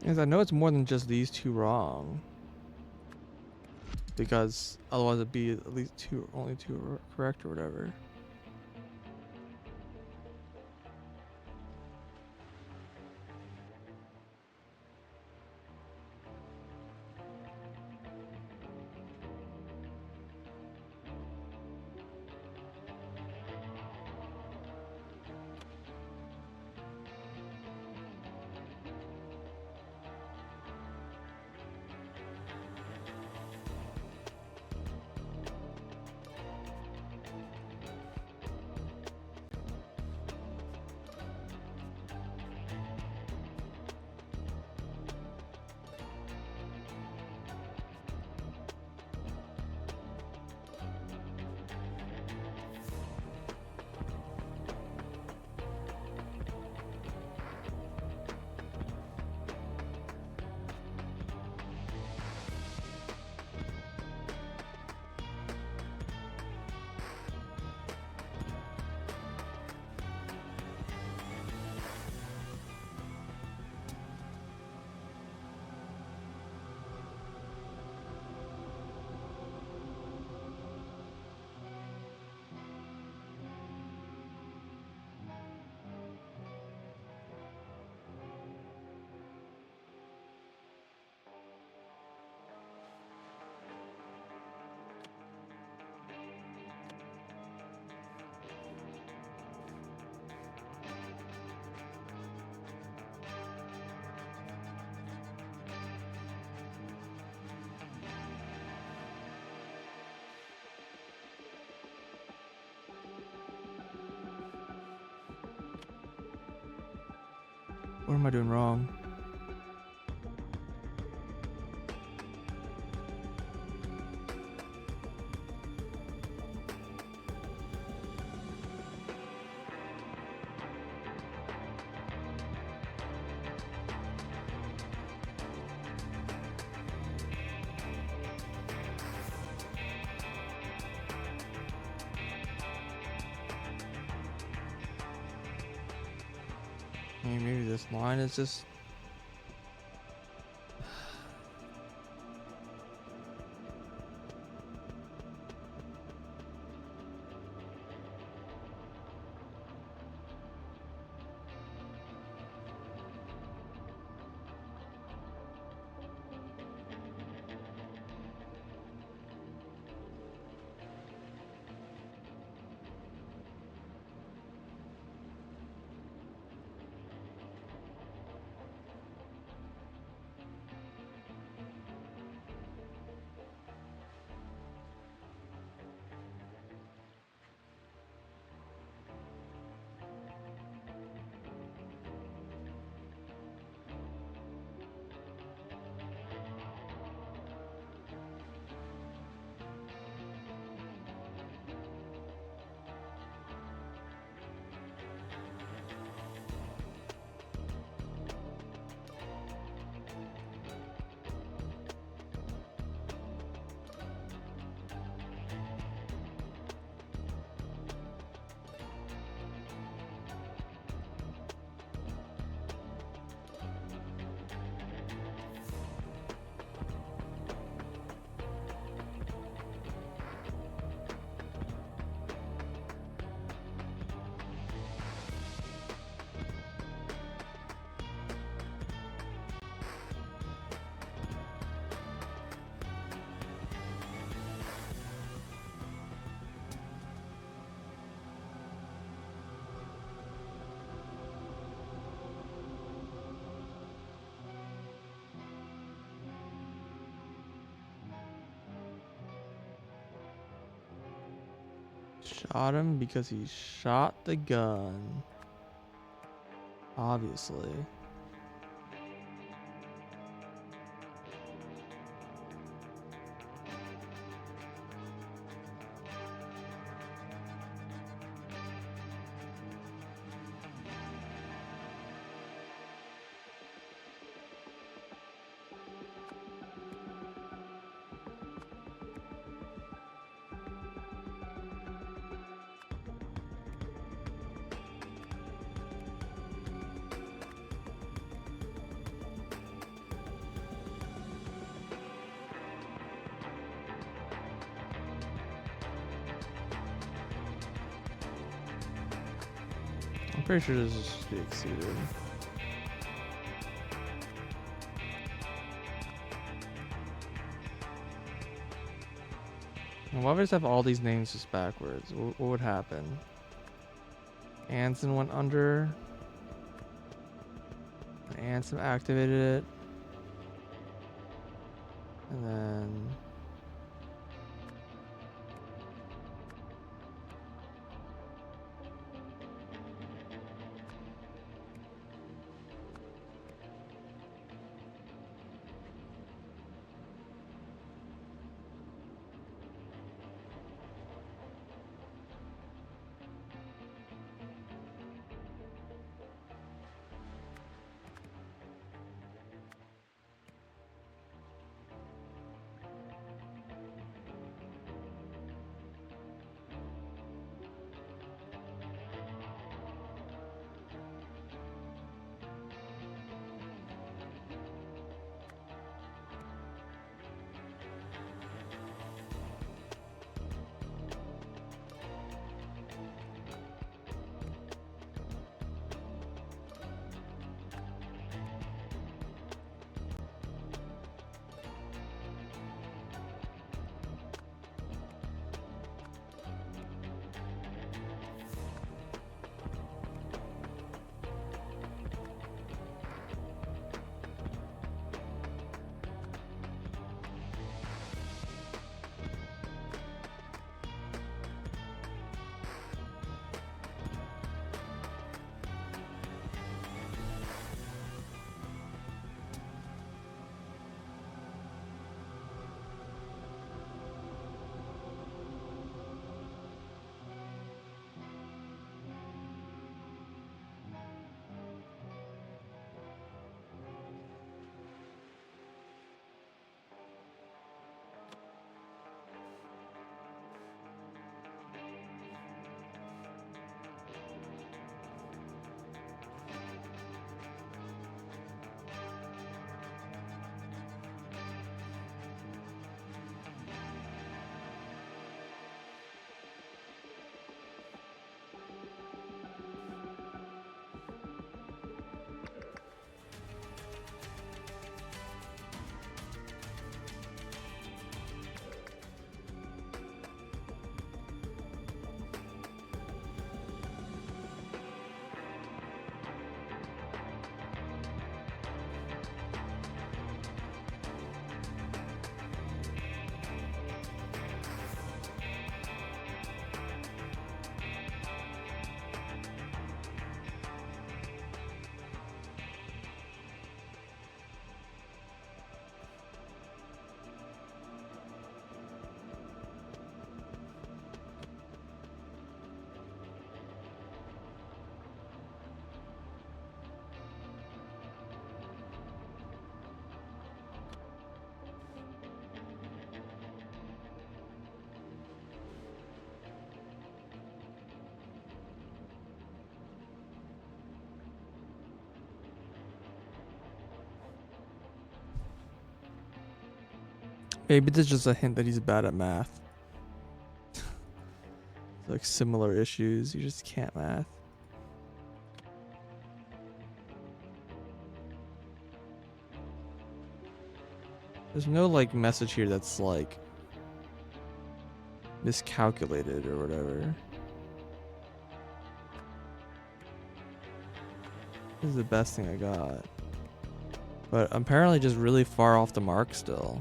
Because I know it's more than just these two wrong. Because otherwise it'd be at least only two correct or whatever. What am I doing wrong? I mean, maybe this line is just... Shot him because he shot the gun. Obviously. I'm pretty sure this is just be exceeded. And why would I just have all these names just backwards? What would happen? Anson went under. Anson activated it. And then... Maybe there's just a hint that he's bad at math. Like similar issues, you just can't math. There's no like message here that's like miscalculated or whatever. This is the best thing I got. But apparently just really far off the mark still.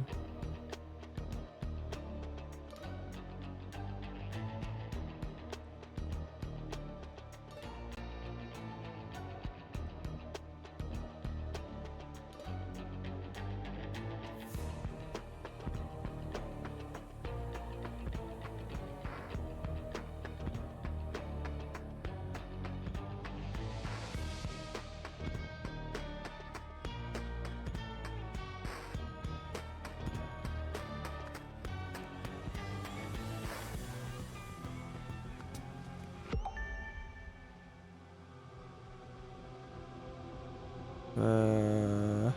Uh.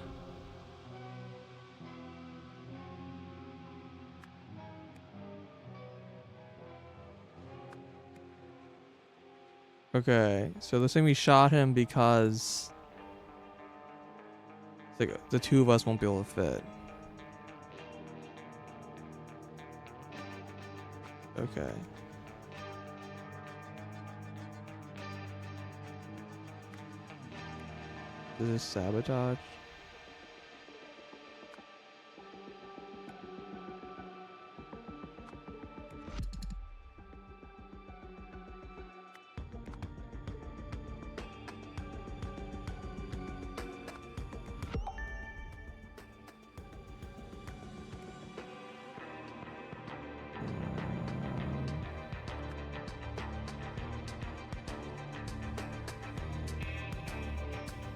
Okay, so they're saying we shot him because like the two of us won't be able to fit. Okay. This is sabotage.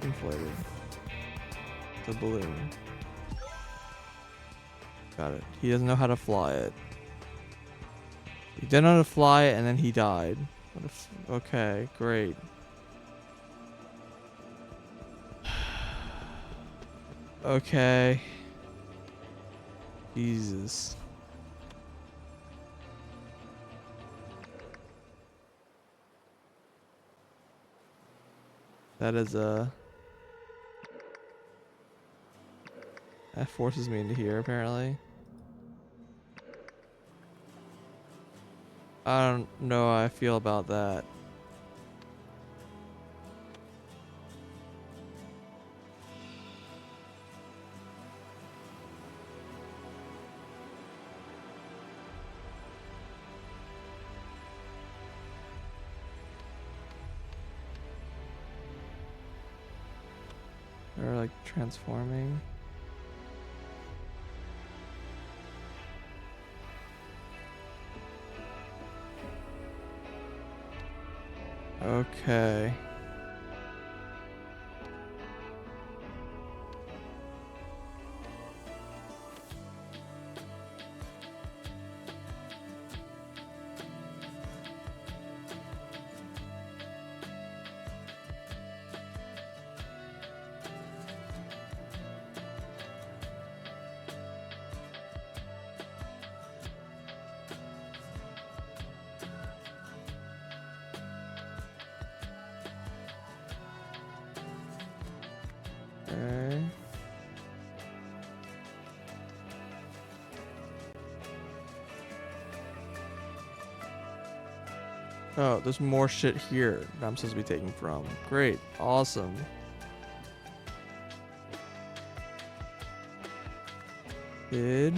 Inflated. The balloon. Got it. He doesn't know how to fly it. He didn't know how to fly it and then he died. Okay, great. Okay. Jesus. That is that forces me into here apparently. I don't know how I feel about that. Or like transforming. Okay. Okay. Oh, there's more shit here that I'm supposed to be taking from. Great. Awesome. Did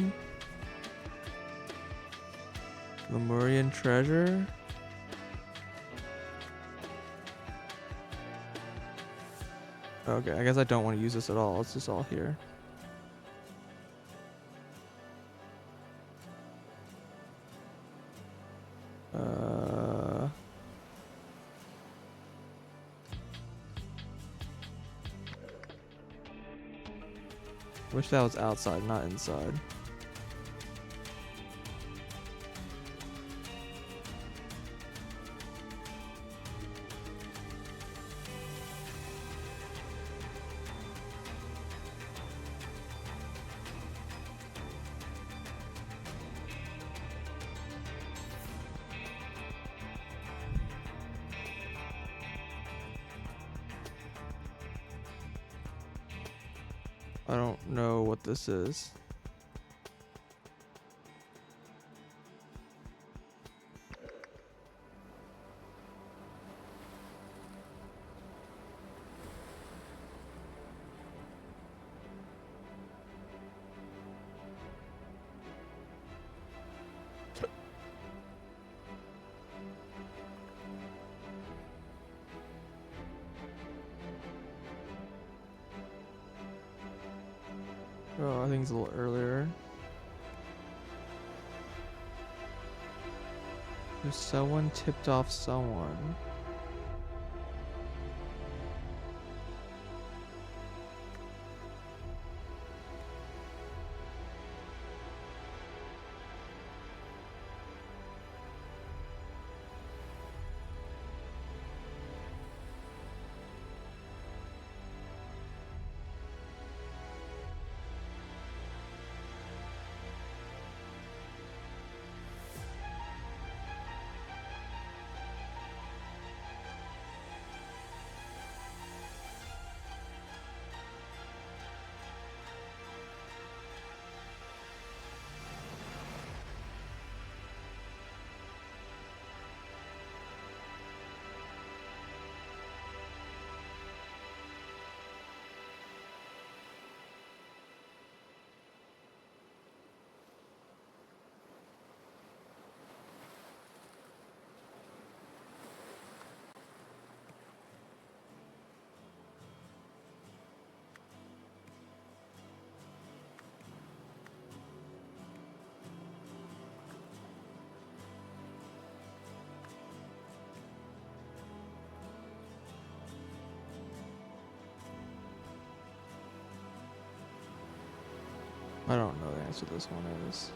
Lemurian treasure? Okay, I guess I don't want to use this at all. It's just all here. Wish that was outside, not inside. I don't know what this is. Oh, I think it's a little earlier. If someone tipped off someone. I don't know the answer to this one is.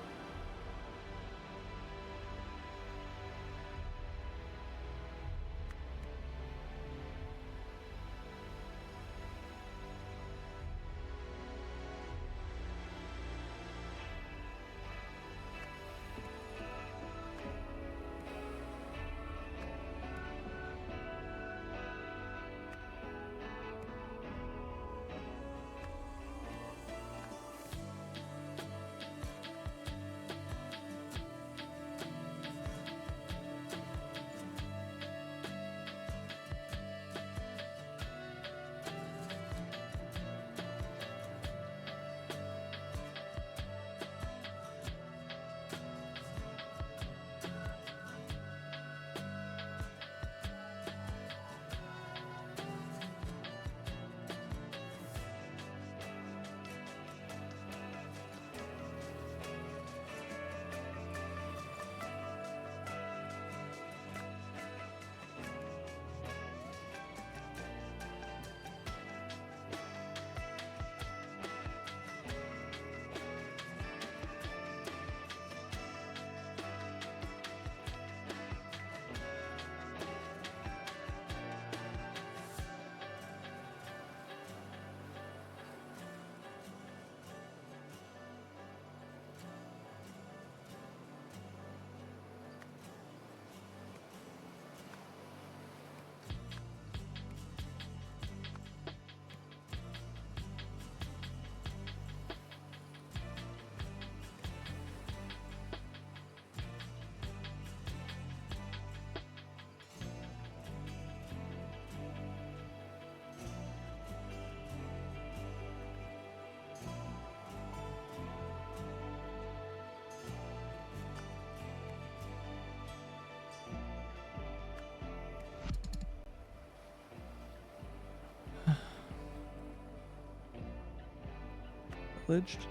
Pillaged.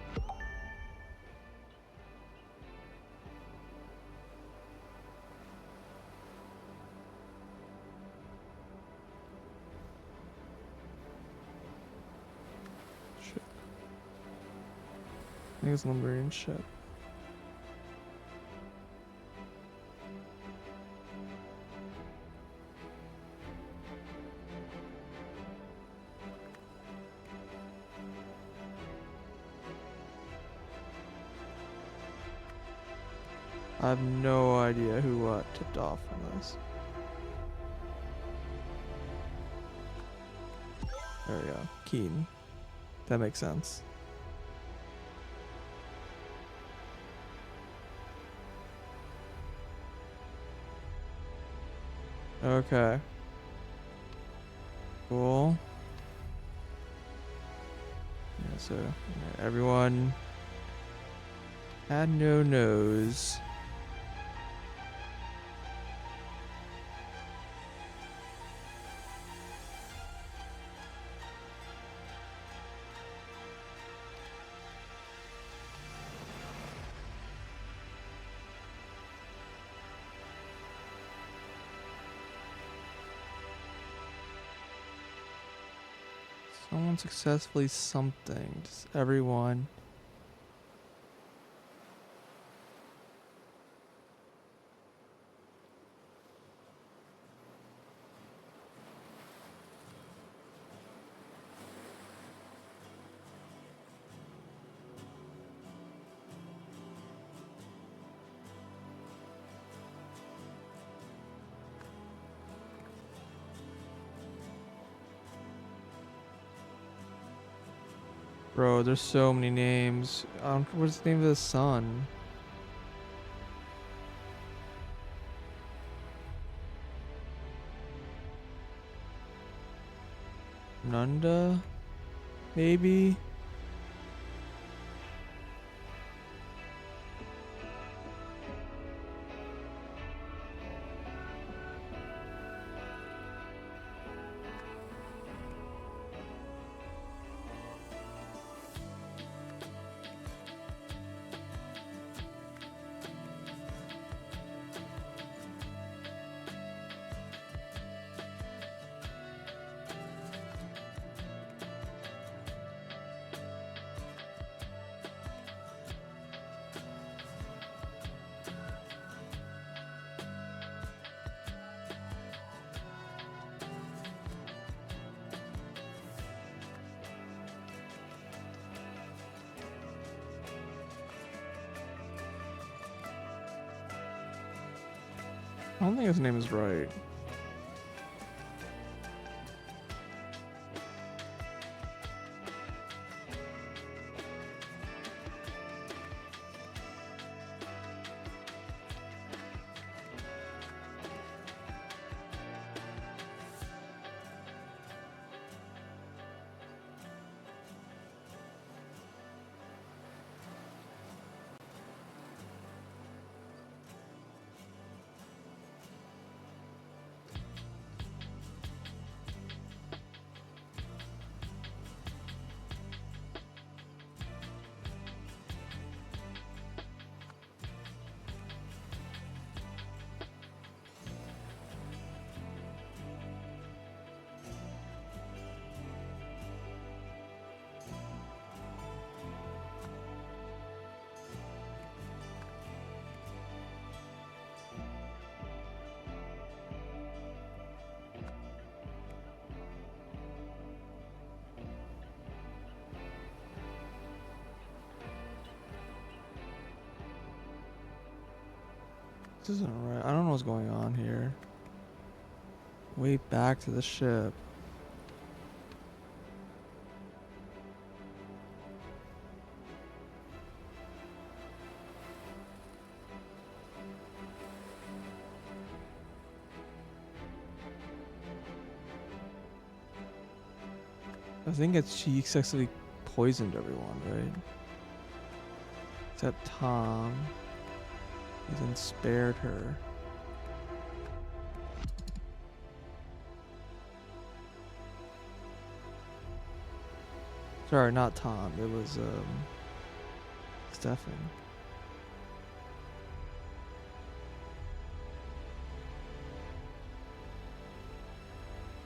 Ship. I think it's Lumberian ship. I have no idea who tipped off on this. There we go. Keen. That makes sense. Okay. Cool. Yeah, so yeah, everyone had no nose. Someone successfully something. Just everyone. Bro, there's so many names. What's the name of the son? Nunda? Maybe? I don't think his name is right. This isn't right. I don't know what's going on here. Wait back to the ship. I think she successfully poisoned everyone, right? Except Tom. He then spared her. Sorry, not Tom. It was Stefan.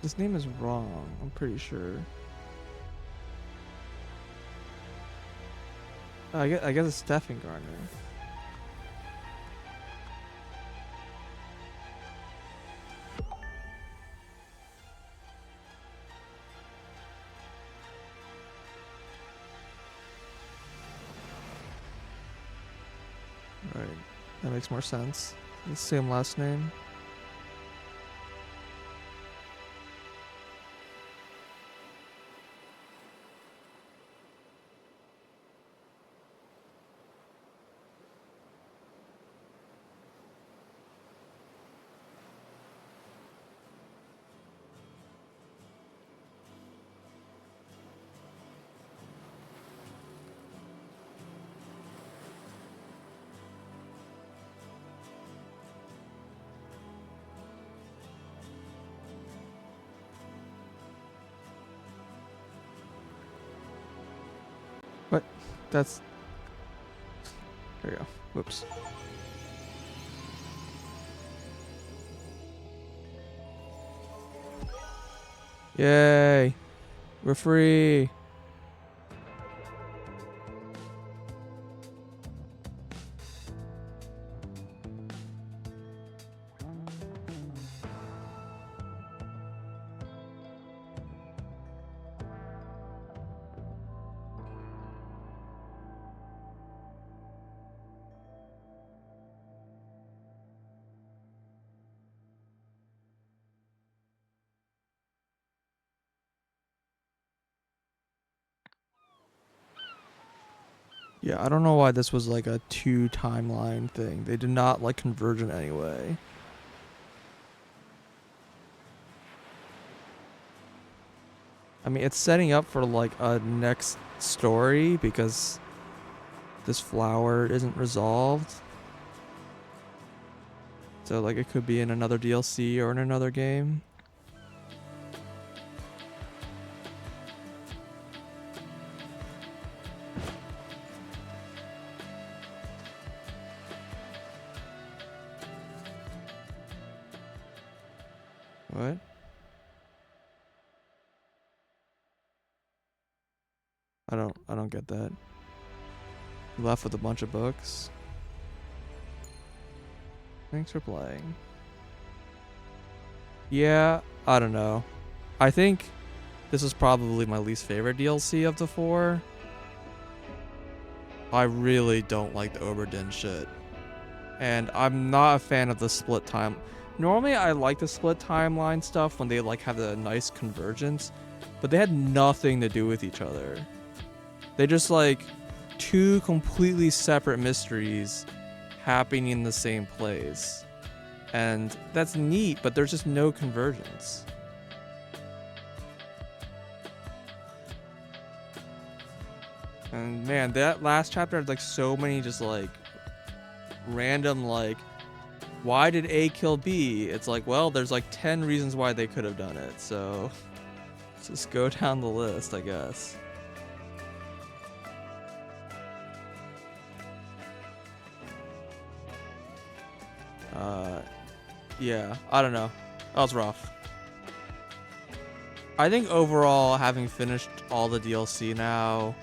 This name is wrong, I'm pretty sure. I guess it's Stefan Gardner. Right, that makes more sense. The same last name. What? That's... There you go. Whoops. Yay! We're free! Yeah, I don't know why this was like a 2 timeline thing. They did not like converge in any way. I mean, it's setting up for like a next story because this flower isn't resolved. So like it could be in another DLC or in another game. What? I don't get that. Left with a bunch of books. Thanks for playing. Yeah, I don't know. I think this is probably my least favorite DLC of the 4. I really don't like the Oberdin shit. And I'm not a fan of the split time. Normally, I like the split timeline stuff when they like have the nice convergence, but they had nothing to do with each other. They just like two completely separate mysteries happening in the same place. And that's neat, but there's just no convergence. And man, that last chapter had like so many just like random like, why did A kill B? It's like, well, there's like 10 reasons why they could have done it. So let's just go down the list, I guess. Yeah, I don't know. That was rough. I think overall, having finished all the DLC now,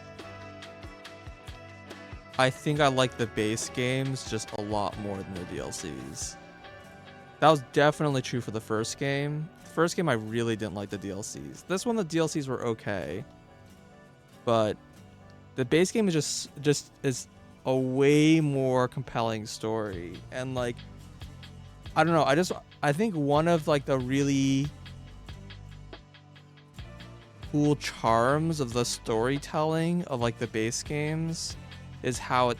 I think I like the base games just a lot more than the DLCs. That was definitely true for the first game. The first game, I really didn't like the DLCs. This one, the DLCs were okay, but the base game is just is a way more compelling story. And like, I don't know. I think one of like the really cool charms of the storytelling of like the base games is how it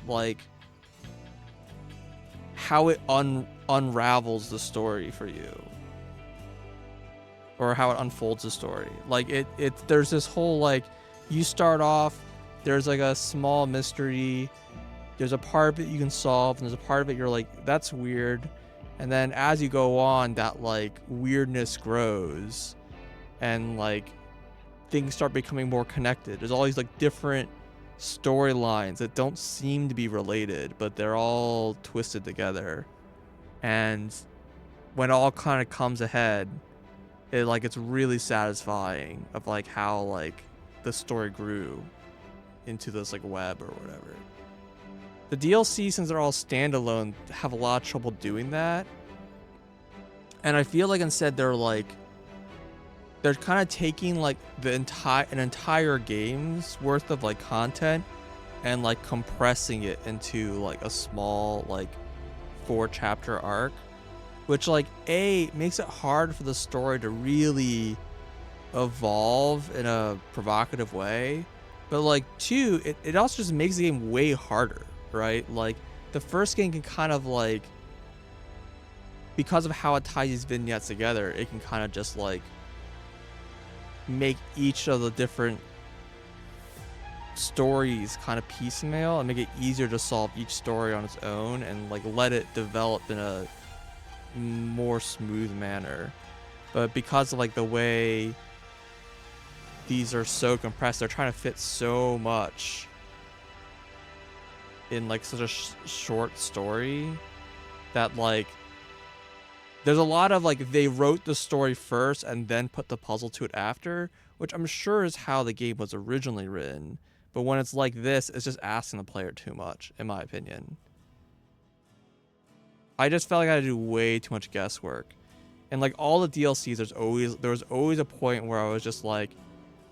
unravels the story for you, or how it unfolds the story. Like there's this whole like, you start off, there's like a small mystery, there's a part of it you can solve, and there's a part of it you're like, that's weird. And then as you go on, that like weirdness grows and like things start becoming more connected. There's all these like different storylines that don't seem to be related, but they're all twisted together. And when it all kind of comes ahead, it's really satisfying of like how like the story grew into this like web or whatever. The DLC, since they're all standalone, have a lot of trouble doing that. And I feel like instead they're kind of taking like an entire game's worth of like content and like compressing it into like a small like 4-chapter arc, which like makes it hard for the story to really evolve in a provocative way, but like 2, it also just makes the game way harder. Right? Like the first game can kind of like, because of how it ties these vignettes together, it can kind of just like make each of the different stories kind of piecemeal and make it easier to solve each story on its own and like let it develop in a more smooth manner. But because of like the way these are so compressed, they're trying to fit so much in like such a short story that like there's a lot of like, they wrote the story first and then put the puzzle to it after, which I'm sure is how the game was originally written. But when it's like this, it's just asking the player too much, in my opinion. I just felt like I had to do way too much guesswork. And like all the DLCs, there was always a point where I was just like,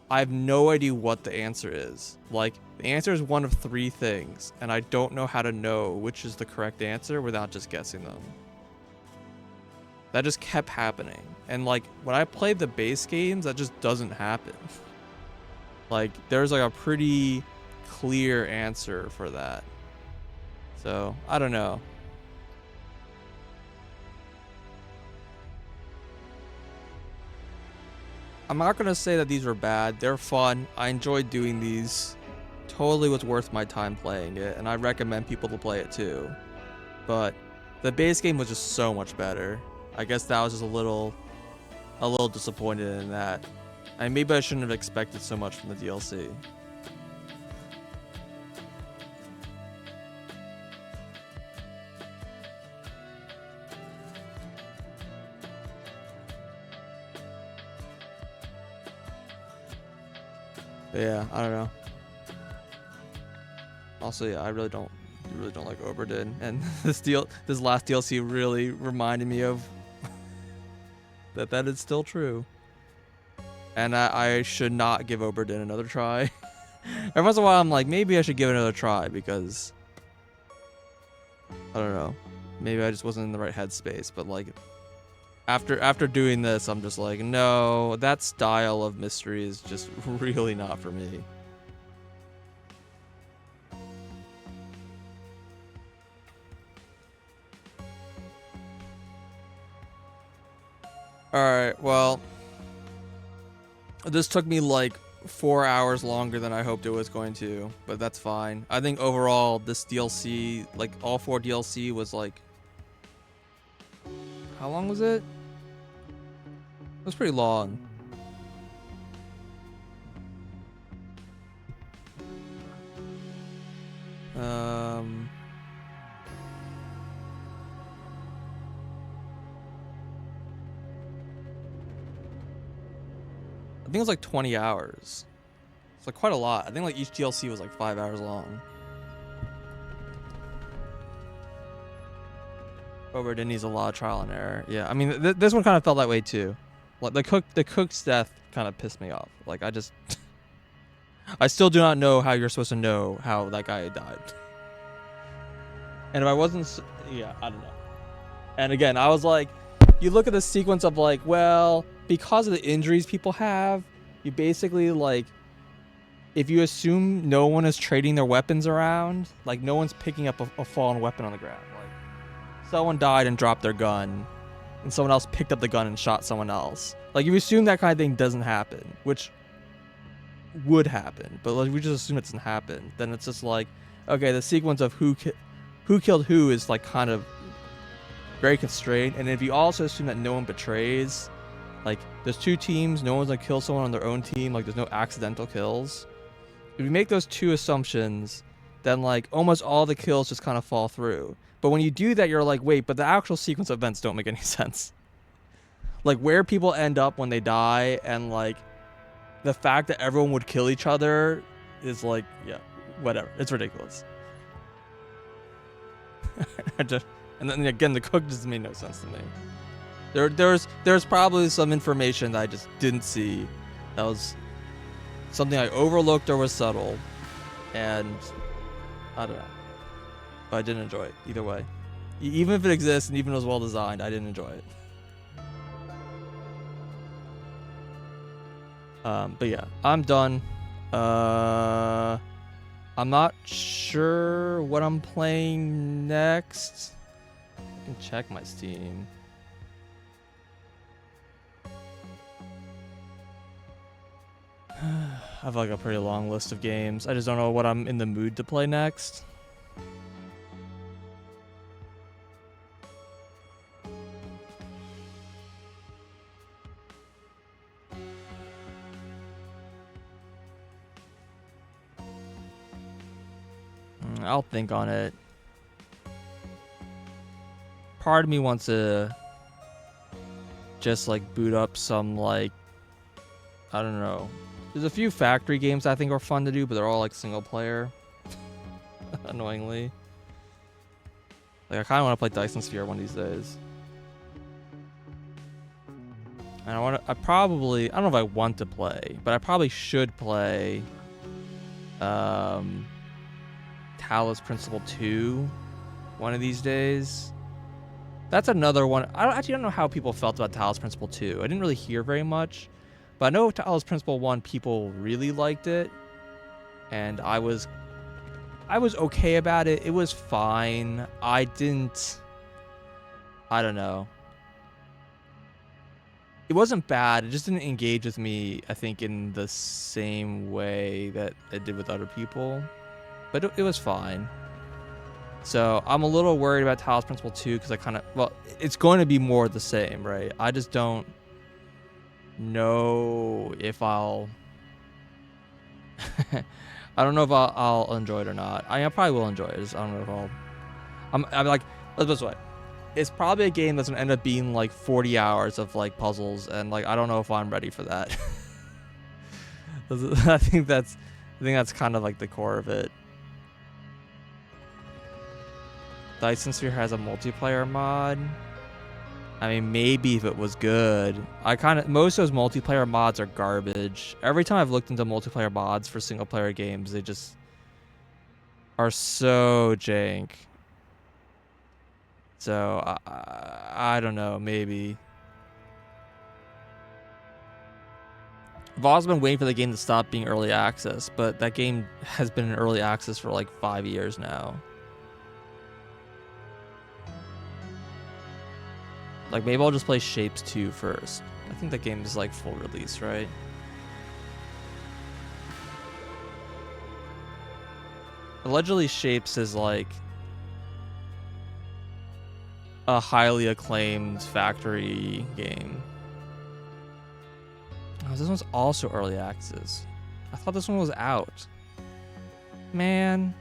I have no idea what the answer is. Like, the answer is one of 3 things, and I don't know how to know which is the correct answer without just guessing them. That just kept happening. And like, when I played the base games, that just doesn't happen. Like, there's like a pretty clear answer for that. So, I don't know. I'm not going to say that these were bad. They're fun. I enjoyed doing these. Totally was worth my time playing it, and I recommend people to play it too. But the base game was just so much better. I guess that was just a little disappointed in that. And maybe I shouldn't have expected so much from the DLC. But yeah, I don't know. Also, yeah, I really don't like Obra Dinn, and this last DLC really reminded me of that is still true. And I should not give Obra Dinn another try. Every once in a while, I'm like, maybe I should give it another try because I don't know, maybe I just wasn't in the right headspace. But like, After doing this, I'm just like, no, that style of mystery is just really not for me. Alright, well, this took me like 4 hours longer than I hoped it was going to, but that's fine. I think overall, this DLC, like all 4 DLC was like, how long was it? It was pretty long. I think it was like 20 hours. It's like quite a lot. I think like each DLC was like 5 hours long. Obra Dinn needs a lot of trial and error. Yeah, I mean this one kind of felt that way too. Like the cook's death kind of pissed me off. Like I just, I still do not know how you're supposed to know how that guy died. And if I wasn't, yeah, I don't know. And again, I was like, you look at the sequence of like, well, because of the injuries people have, you basically like, if you assume no one is trading their weapons around, like no one's picking up a fallen weapon on the ground. Like someone died and dropped their gun, and someone else picked up the gun and shot someone else. Like if you assume that kind of thing doesn't happen, which would happen, but like we just assume it doesn't happen, then it's just like, okay, the sequence of who killed who is like kind of very constrained. And if you also assume that no one betrays, like there's 2 teams, no one's gonna kill someone on their own team, like there's no accidental kills. If you make those 2 assumptions, then like almost all the kills just kind of fall through. But when you do that, you're like, wait, but the actual sequence of events don't make any sense. Like where people end up when they die, and like the fact that everyone would kill each other is like, yeah, whatever. It's ridiculous. And then again, the cook just made no sense to me. There's probably some information that I just didn't see. That was something I overlooked or was subtle, and I don't know. But I didn't enjoy it either way. Even if it exists and even if it was well designed, I didn't enjoy it. But yeah, I'm done. I'm not sure what I'm playing next. I can check my Steam. I have like a pretty long list of games. I just don't know what I'm in the mood to play next. I'll think on it. Part of me wants to just like boot up some like, I don't know. There's a few factory games I think are fun to do, but they're all like single player. Annoyingly. Like I kind of want to play Dyson Sphere one of these days. And I don't know if I want to play, but I probably should play Talos Principle 2 one of these days. That's another one. I don't know how people felt about Talos Principle 2. I didn't really hear very much, but I know Talos Principle 1 people really liked it, and I was okay about it. It was fine. I don't know. It wasn't bad. It just didn't engage with me, I think, in the same way that it did with other people. But it was fine. So I'm a little worried about Talos Principle 2 because it's going to be more of the same, right? I just don't know if I'll... I don't know if I'll enjoy it or not. I probably will enjoy it. I don't know if I'll... I'm like, let's put it this way. It's probably a game that's gonna end up being like 40 hours of like puzzles, and like I don't know if I'm ready for that. I think that's kind of like the core of it. Dyson Sphere has a multiplayer mod. I mean, maybe if it was good. Most of those multiplayer mods are garbage. Every time I've looked into multiplayer mods for single player games, they just are so jank. So I don't know, maybe. Valve's been waiting for the game to stop being early access, but that game has been in early access for like 5 years now. Like, maybe I'll just play Shapes 2 first. I think that game is like full release, right? Allegedly, Shapes is like a highly acclaimed factory game. Oh, this one's also early access. I thought this one was out. Man.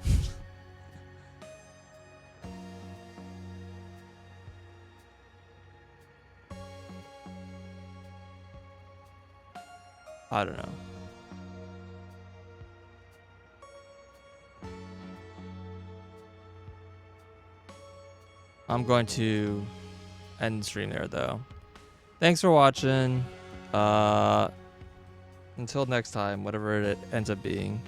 I don't know. I'm going to end the stream there, though. Thanks for watching. Until next time, whatever it ends up being.